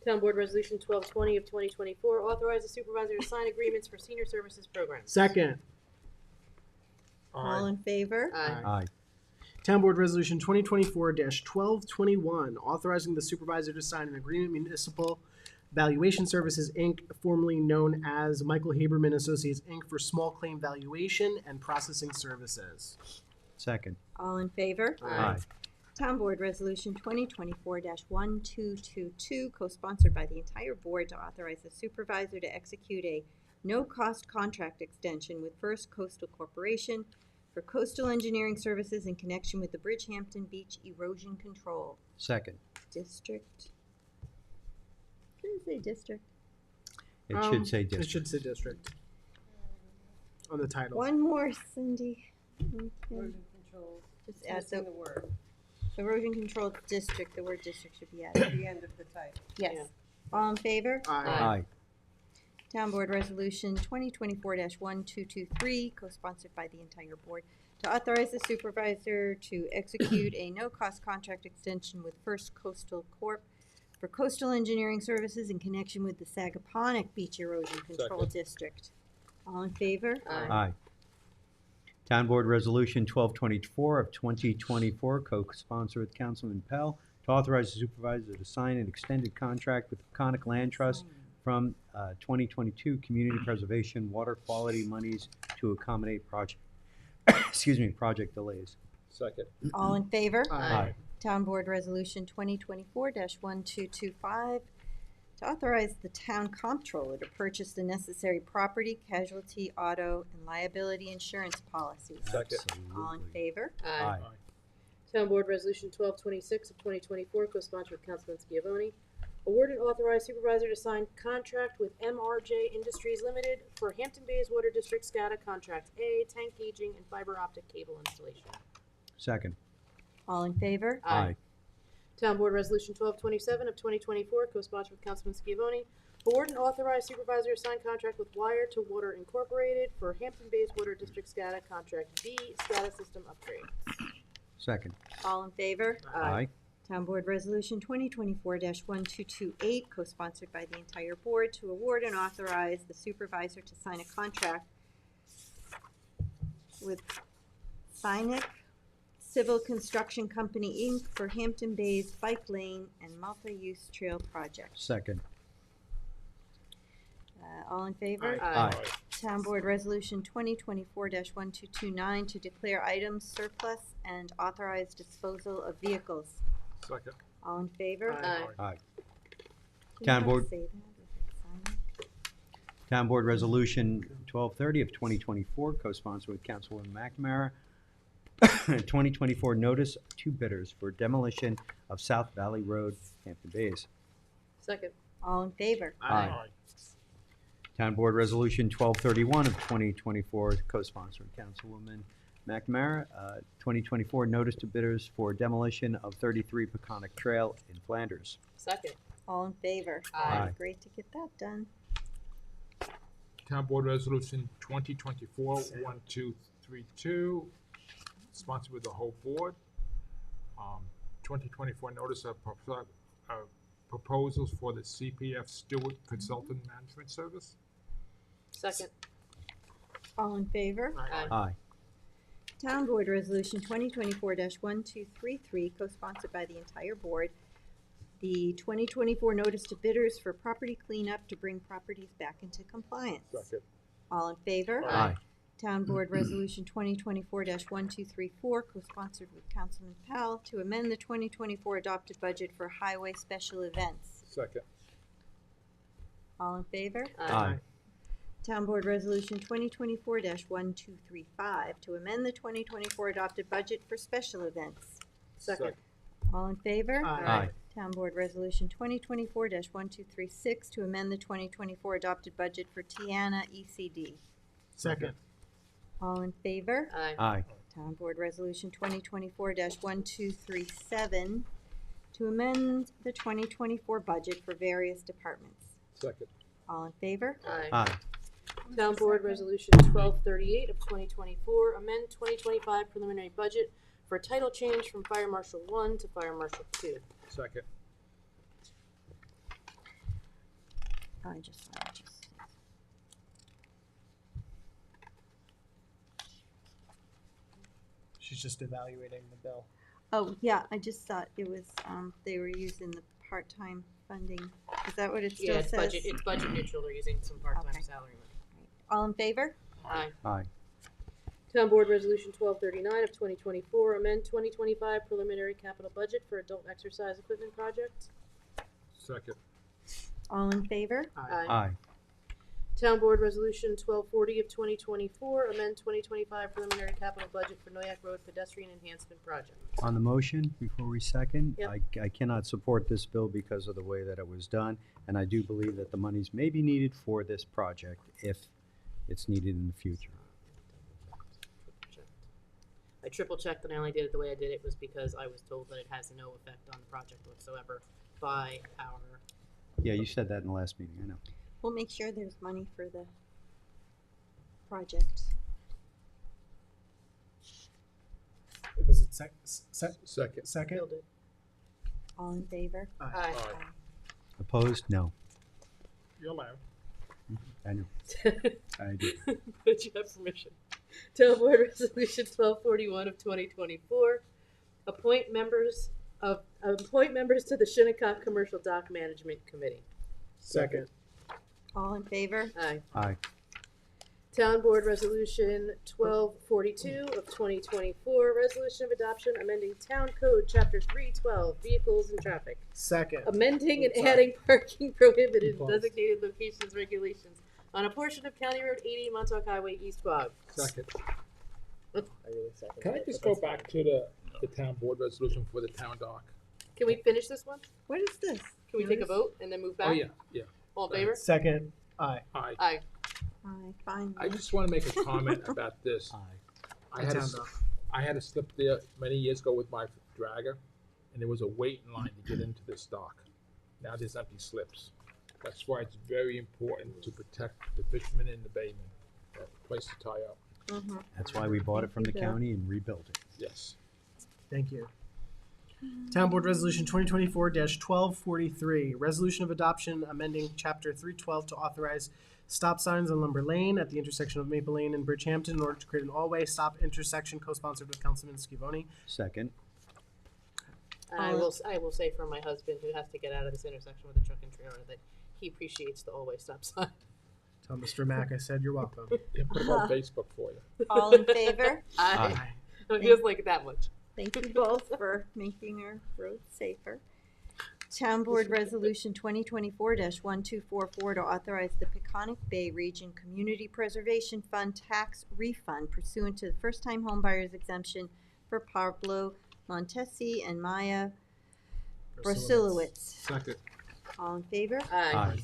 Town Board Resolution 1220 of 2024, authorize the supervisor to sign agreements for senior services programs. Second. All in favor? Aye. Aye. Town Board Resolution 2024-1221, authorizing the supervisor to sign an agreement with Municipal Valuation Services, Inc., formerly known as Michael Haberman Associates, Inc., for small claim valuation and processing services. Second. All in favor? Aye. Town Board Resolution 2024-1222, co-sponsored by the entire board, to authorize the supervisor to execute a no-cost contract extension with First Coastal Corporation for coastal engineering services in connection with the Bridgehampton Beach Erosion Control Second. District. Didn't say district. It should say It district. should say district on the title. One more, Cindy. Okay. Erosion control. Just add Missing the the word erosion control district. The word district should be at added. the end of the title. Yes. Yeah. All in favor? Aye. Aye. Town Board Resolution 2024-1223, co-sponsored by the entire board, to authorize the supervisor to execute a no-cost contract extension with First Coastal Corp. for coastal engineering services in connection with the Sagaponic Beach Erosion Control Second. District. All in favor? Aye. Town Board Resolution 1224 of 2024, co-sponsored with Councilman Pell, to authorize the supervisor to sign an extended contract with the Conic Land Trust from 2022 Community Preservation Water Quality monies to accommodate project, project delays. Second. All in favor? Aye. Town Board Resolution 2024-1225, to authorize the town comptroller to purchase the necessary property, casualty, auto, and liability insurance policies. Second. All in favor? Aye. Town Board Resolution 1226 of 2024, co-sponsored with Councilman Schiavone. Award and authorize supervisor to sign contract with MRJ Industries Limited for Hampton Bays Water District SCADA Contract A, tank gauging and fiber optic cable installation. Second. All in favor? Aye. Town Board Resolution 1227 of 2024, co-sponsored with Councilman Schiavone. Award and authorize supervisor to sign contract with Wire to Water Incorporated for Hampton Bays Water District SCADA Contract B, SCADA system upgrade. Second. All in favor? Aye. Town Board Resolution 2024-1228, co-sponsored by the entire board, to award and authorize the supervisor to sign a contract with Synic Civil Construction Company, Inc. for Hampton Bays Bike Lane and Multi-Use Trail Project. Second. All in favor? Aye. Town Board Resolution 2024-1229, to declare items surplus and authorize disposal of vehicles. Second. All in favor? Aye. Aye. Do you Town have to Board. say that or sign it? Town Board Resolution 1230 of 2024, co-sponsored with Councilwoman McNamara. 2024 notice to bidders for demolition of South Valley Road, Hampton Bays. Second. All in favor? Aye. Town Board Resolution 1231 of 2024, co-sponsored with Councilwoman McNamara. 2024 notice to bidders for demolition of 33 Peconic Trail in Flanders. Second. All in favor? Aye. Great to get that done. Town Board Resolution 2024-1232, sponsored with the whole board. 2024 notice of proposals for the CPF Stewart Consultant Management Service. Second. All in favor? Aye. Aye. Town Board Resolution 2024-1233, co-sponsored by the entire board. The 2024 notice to bidders for property cleanup to bring properties back into compliance. Second. All in favor? Aye. Town Board Resolution 2024-1234, co-sponsored with Councilman Powell, to amend the 2024 adopted budget for highway special events. Second. All in favor? Aye. Town Board Resolution 2024-1235, to amend the 2024 adopted budget for special events. Second. All in favor? Aye. Town Board Resolution 2024-1236, to amend the 2024 adopted budget for Tiana ECD. Second. All in favor? Aye. Aye. Town Board Resolution 2024-1237, to amend the 2024 budget for various departments. Second. All in favor? Aye. Aye. Town Board Resolution 1238 of 2024, amend 2025 preliminary budget for title change from Fire Marshal 1 to Fire Marshal 2. Second. I just. She's just evaluating the bill. Oh, yeah, I just thought it was, they were using the part-time funding. Is that what it still Yeah, it's says? it's budget neutral. They're using some part-time Okay. salary money. All in favor? Aye. Aye. Town Board Resolution 1239 of 2024, amend 2025 preliminary capital budget for adult exercise equipment project. Second. All in favor? Aye. Aye. Town Board Resolution 1240 of 2024, amend 2025 preliminary capital budget for Noyak Road pedestrian enhancement project. On the motion, before we second, Yep. I cannot support this bill because of the way that it was done, and I do believe that the monies may be needed for this project if it's needed in the future. I triple checked and I only did it the way I did it was because I was told that it has no effect on the project whatsoever by our. Yeah, you said that in the last meeting, I know. We'll make sure there's money for the project. Was it Second. second? Filled it. All in favor? Aye. Aye. Opposed? No. You're allowed. I know. I do. But you have permission. Town Board Resolution 1241 of 2024, appoint members to the Shinnecock Commercial Dock Management Committee. Second. All in favor? Aye. Aye. Town Board Resolution 1242 of 2024, resolution of adoption amending Town Code Chapter 312, Vehicles and Traffic. Second. Amending and Sorry. adding parking prohibited in Pause. designated locations regulations on a portion of County Road 80, Montauk Highway, East Quogue. Second. I really second. Can I that, just but go that's back fine. to the town board resolution for the town dock? Can we finish this one? What is this? Can we take a vote and then move back? Oh, yeah, yeah. All in favor? Second. Aye. Aye. Aye. Aye, fine. I just want to make a comment about this. I had, Town a, dock. I had a slip there many years ago with my dragger, and there was a waiting line to get into this dock. Now there's empty slips. That's why it's very important to protect the fishermen in the baymen. A place to tie up. Mm-hmm. That's why we bought it from the Thank you, Bill. county and rebuilt it. Yes. Thank you. Town Board Resolution 2024-1243, resolution of adoption amending Chapter 312 to authorize stop signs on Lumber Lane at the intersection of Maple Lane and Bridgehampton in order to create an all-way stop intersection, co-sponsored with Councilman Schivoni. Second. And I will say for my husband who has to get out of this intersection with a truck and trailer that he appreciates the always stop sign. Tell Mr. Mack I said you're welcome. Yeah, put it on Facebook for you. All in favor? Aye. It feels like that much. Thank you both for making our roads safer. Town Board Resolution 2024-1244 to authorize the Peconic Bay Region Community Preservation Fund tax refund pursuant to the first-time homebuyers exemption for Pablo Montesi and Maya Brasilowicz. Second. All in favor? Aye.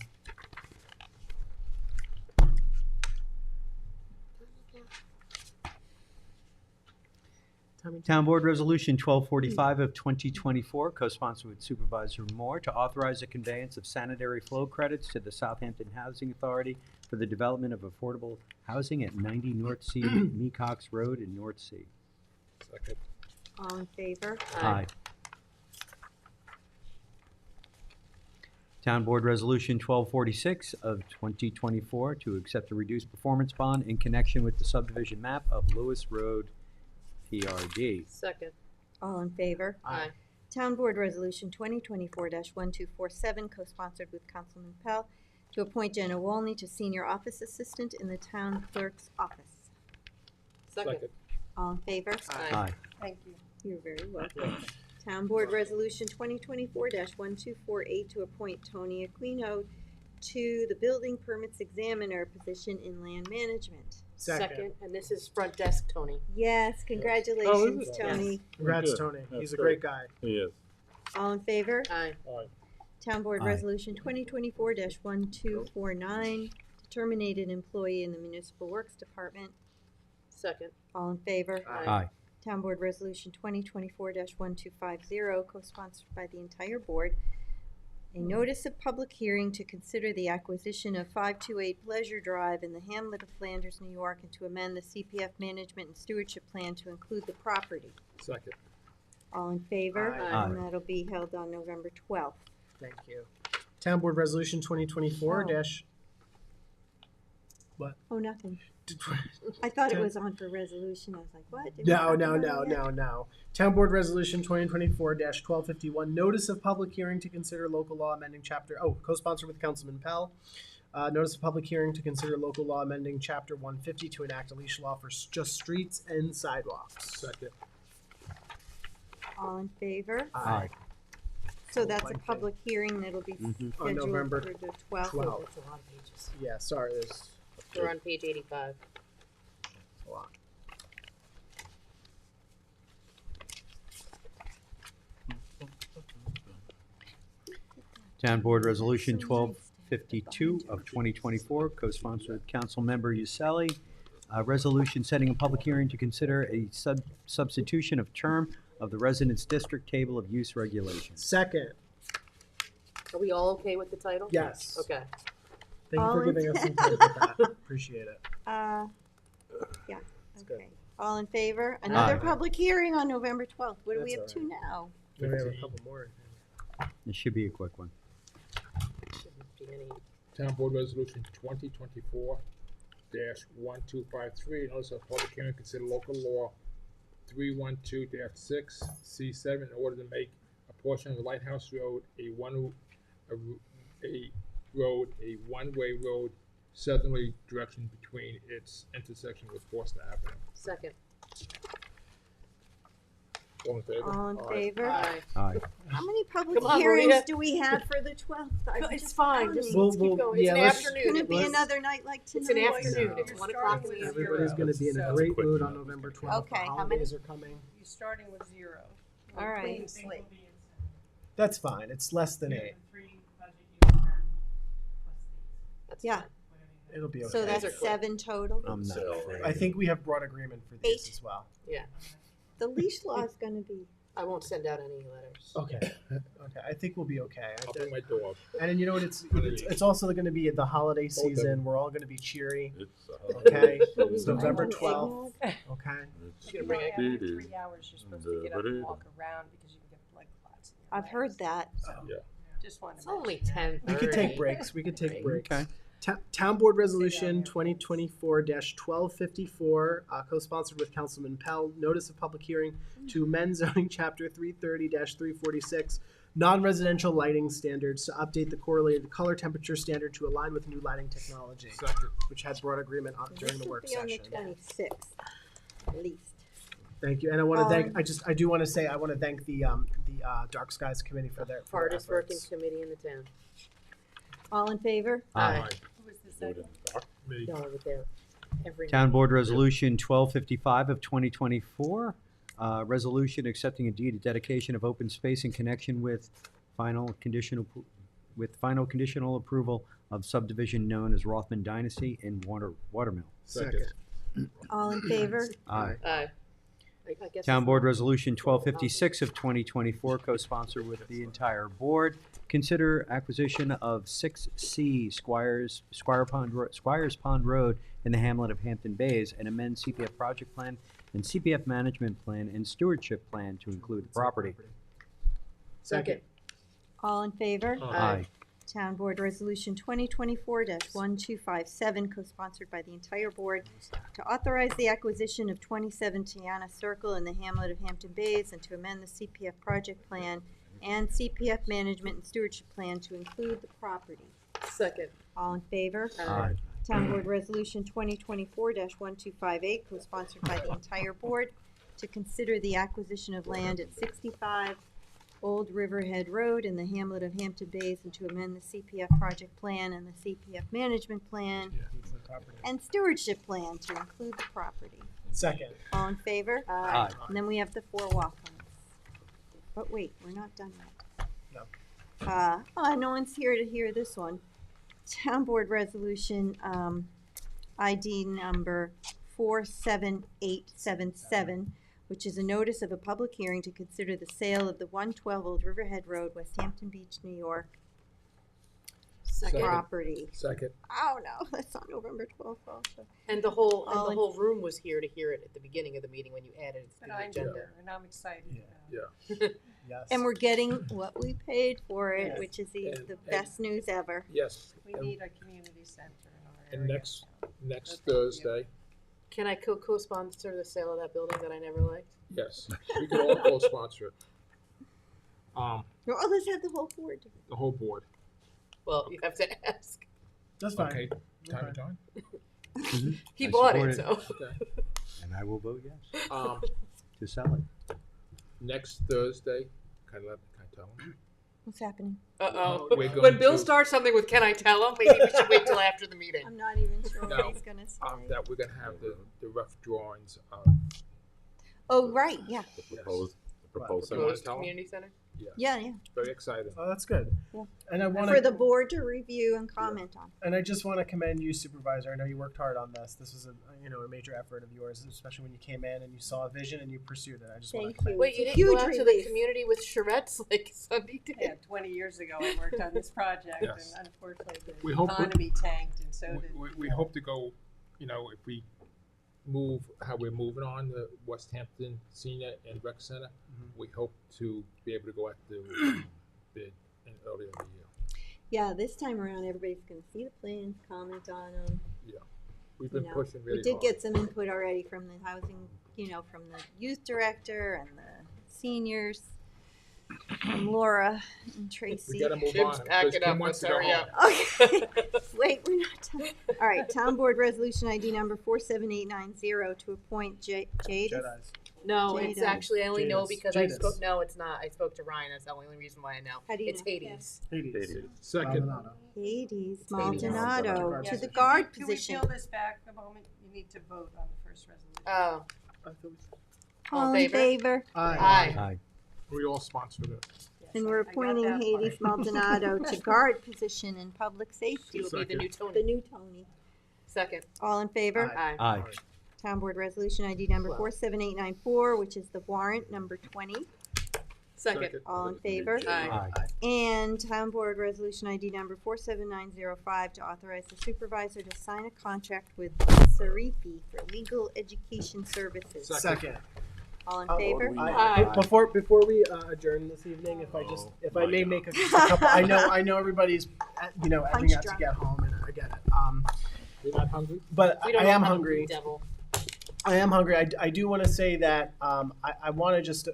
Town Board Resolution 1245 of 2024, co-sponsored with Supervisor Moore, to authorize a conveyance of sanitary flow credits to the Southampton Housing Authority for the development of affordable housing at 90 North Sea, Mecox Road in North Sea. Second. All in favor? Aye. Town Board Resolution 1246 of 2024 to accept a reduced performance bond in connection with the subdivision map of Lewis Road, PRD. Second. All in favor? Aye. Town Board Resolution 2024-1247, co-sponsored with Councilman Pell, to appoint Jenna Wolney to Senior Office Assistant in the Town Clerk's Office. Second. All in favor? Aye. Thank you. You're very welcome. Town Board Resolution 2024-1248, to appoint Tony Aquino to the Building Permits Examiner position in Land Management. Second. And this is front desk, Tony. Yes, congratulations, it? Tony. Yes. Congrats, Good. Tony. That's He's a great. great guy. He is. All in favor? Aye. Aye. Town Board Aye. Resolution 2024-1249, to terminate an employee in the Municipal Works Department. Second. All in favor? Aye. Town Board Resolution 2024-1250, co-sponsored by the entire board. A notice of public hearing to consider the acquisition of 528 Pleasure Drive in the hamlet of Flanders, New York, and to amend the CPF management and stewardship plan to include the property. Second. All in favor? Aye. And that'll be held on November 12th. Thank you. Town Board Resolution 2024 dash. What? Oh, nothing. I thought it was on for resolution. I was like, what? Did we No, talk no, about no, it yet? no, no. Town Board Resolution 2024-1251, notice of public hearing to consider local law amending chapter, co-sponsored with Councilman Pell. Notice of public hearing to consider local law amending chapter 150 to enact a leash law for just streets and sidewalks. Second. All in favor? Aye. So that's a public hearing that'll be Mhm. scheduled On November for the 12th. 12th. That's a lot of pages. Yeah, sorry, there's We're on page 85. a lot. Town Board Resolution 1252 of 2024, co-sponsored with Councilmember Uselli. A resolution setting a public hearing to consider a substitution of term of the Residence District Table of Use Regulations. Second, Are we all okay with the title? yes. Okay. Thank you All for in giving us some time with that. Appreciate it. Yeah, good. okay. All in favor? Another Aye. public hearing on November 12th. What do we have That's to all now? Maybe we have a couple more. It should be a quick one. Shouldn't be any. Town Board Resolution 2024-1253, notice of public hearing, consider local law 312-6 C7 in order to make a portion of the Lighthouse Road a one-way road southerly direction between its intersection with Forster Avenue. Second. All in favor? All in Aye. favor? Aye. Aye. How many public Come on, hearings Marita. do we have for the 12th? It's fine. Just We'll- let's keep we'll- going. It's yeah, an let's- afternoon. Couldn't it be Let's- another night like tonight? It's an afternoon. No. It's 1 o'clock in the afternoon. Everybody's going to be in a great mood on November 12th. Okay, The how many? holidays are coming. You're starting with 0. All right. Clean slate. That's fine. It's less than 8. That's Yeah. fine. It'll be okay. So These are that's quick. 7 total. I'm not afraid. I think we have broad agreement for these 8. as well. Yeah. The leash law is going to be, I won't send out any letters. Okay. Okay. I think we'll be okay. I'll bring my dog. And you know what? It's also going to be the holiday season. We're all going to be cheery. It's, Okay. It's Bring November some 12th. eggnog. Okay. You're gonna bring it. After 3 hours, you're supposed to get up and walk around because you can get blood clots. in your I've heard legs. that. Yeah. Just wanted It's to only mention that. 10:30. We could take breaks. We could take breaks. Okay. Town Board Resolution 2024-1254, co-sponsored with Councilman Pell. Notice of public hearing to amend zoning chapter 330-346, non-residential lighting standards to update the correlated color temperature standard to align with new lighting technology, Second. which had broad agreement during This the will work be on the session. 26th, at least. Thank you, and I want to thank. Um, I do want to say I want to thank the Dark Skies Committee for their Hardest working efforts. committee in the town. All in favor? Aye. Who was the second? No, I was there every Town meeting. Board Resolution 1255 of 2024, resolution accepting a deed of dedication of open space in connection with final conditional approval of subdivision known as Rothman Dynasty in Watermill. Second. All in favor? Aye. Aye. I guess Town it's Board not- Resolution 1256 of 2024, co-sponsored with the entire board. Consider acquisition of 6C Squires Pond Road in the hamlet of Hampton Bays and amend CPF project plan and CPF management plan and stewardship plan to include the property. Second. All in favor? Aye. Town Board Resolution 2024-1257, co-sponsored by the entire board, to authorize the acquisition of 27 Tiana Circle in the hamlet of Hampton Bays and to amend the CPF project plan and CPF management and stewardship plan to include the property. Second. All in favor? Aye. Town Board Resolution 2024-1258, co-sponsored by the entire board, to consider the acquisition of land at 65 Old Riverhead Road in the hamlet of Hampton Bays and to amend the CPF project plan and the CPF management plan and stewardship plan to include the property. Second. All in favor? Aye. And then we have the 4 walk-ons. But wait, we're not done yet. No. No one's here to hear this one. Town Board Resolution, ID number 47877, which is a notice of a public hearing to consider the sale of the 112 Old Riverhead Road, West Hampton Beach, New York, Second. property. Second. Oh, no, that's on November 12th also. And the whole All in- room was here to hear it at the beginning of the meeting when you added it to But the I'm agenda. here, and I'm excited. Yeah. Yes. And we're getting what we paid for it, Yes. which is And- the best news ever. Yes. We need a community center in our area. And next Thursday, Can I co-sponsor the sale of that building that I never liked? yes, we could all co-sponsor it. Oh, let's have the whole board. The whole board. Well, you have to ask. That's fine. Okay, time to time. He I bought support it, so. Okay. And I will vote yes to sell it. Next Thursday, can I tell them? What's happening? Uh-oh. We're going When Bill to- starts something with, can I tell him? Maybe we should wait till after the meeting. I'm not even sure No, what he's gonna say. that we're gonna have the rough drawings of. Oh, right, yeah. The proposed Proposed center. Community center? Yeah, yeah. Very exciting. Oh, that's good. Yeah. And I want For the board to review and comment on. And I just want to commend you, Supervisor. I know you worked hard on this. This was a major effort of yours, especially when you came in and you saw a vision and you pursued it. I just want to Thank commend you. Wait, you It's a didn't go huge out to the relief. community with charrettes like Sunday did? Yeah, 20 years ago I worked on this project, Yes. and unfortunately We the hope we- economy tanked, and so did. We hope to go, if we move how we're moving on the West Hampton Senior and Rec Center, we hope to be able to go at the bid earlier in the year. Yeah, this time around, everybody's gonna see the plans, comment on them. We've been pushing really We did hard. get some input already from the housing, from the youth director and the seniors, from Laura and Tracy. We gotta move Kim's on. packing because Kim up, wants let's to go hurry home. up. Okay, wait, we're not done. All right, Town Board Resolution ID number 47890 to appoint Jadis. Jedi's. No, it's Jada. actually, I only know Jadis. because Jadis. I spoke, no, it's not. I spoke to Ryan, that's the only reason why I know. How do you It's know? Hades. Hades. Second. Maldonado. Hades, Hades. Maldonado, Yeah. to the guard Can we position. peel this back a moment? You need to vote on the first resolution. Oh, All in favor? Aye. aye. Aye. We all sponsored it. And we're I got appointing that Hades part. Maldonado to guard position in public safety. You'll be the new Tony. The new Tony. Second. All in favor? Aye. Aye. Town Board Resolution ID number Well. 47894, which is the warrant number 20. Second. All in favor? Aye. Aye. And Town Board Resolution ID number 47905 to authorize the supervisor to sign a contract with Sarifi for legal education services. Second. All in favor? Aye. Before we adjourn this evening, if I may make just a couple. I know everybody's edging out to drunk. get home, and I get it. You're not hungry? But We don't I know am how to hungry. be devil. I am hungry. I do want to say that I want to just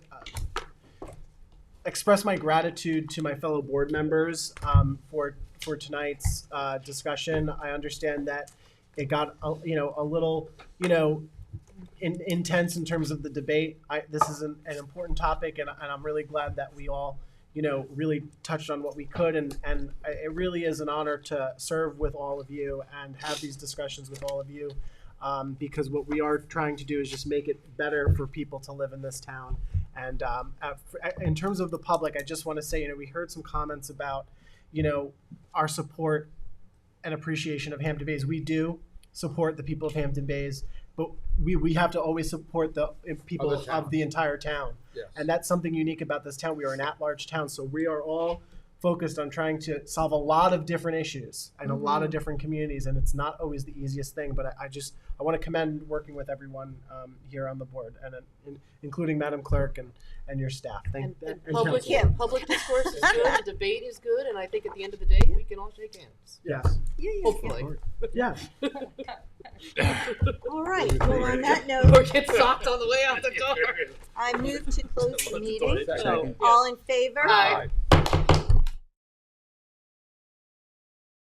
express my gratitude to my fellow board members for tonight's discussion. I understand that it got a little intense in terms of the debate. This is an important topic, and I'm really glad that we all, really touched on what we could, and it really is an honor to serve with all of you and have these discussions with all of you, because what we are trying to do is just make it better for people to live in this town. And in terms of the public, I just want to say, we heard some comments about, our support and appreciation of Hampton Bays. We do support the people of Hampton Bays, but we have to always support the people of the entire town. Yes. And that's something unique about this town. We are an at-large town, so we are all focused on trying to solve a lot of different issues in a lot of different communities, and it's not always the easiest thing, but I want to commend working with everyone here on the board, and including Madam Clerk and your staff. And council. public discourse is good, the debate is good, and I think at the end of the day, we can all shake hands. Yes. Hopefully. Yeah. All right, well, on that note. Or get socked on the way out the door. I move to close the meeting. Second. All in favor? Aye.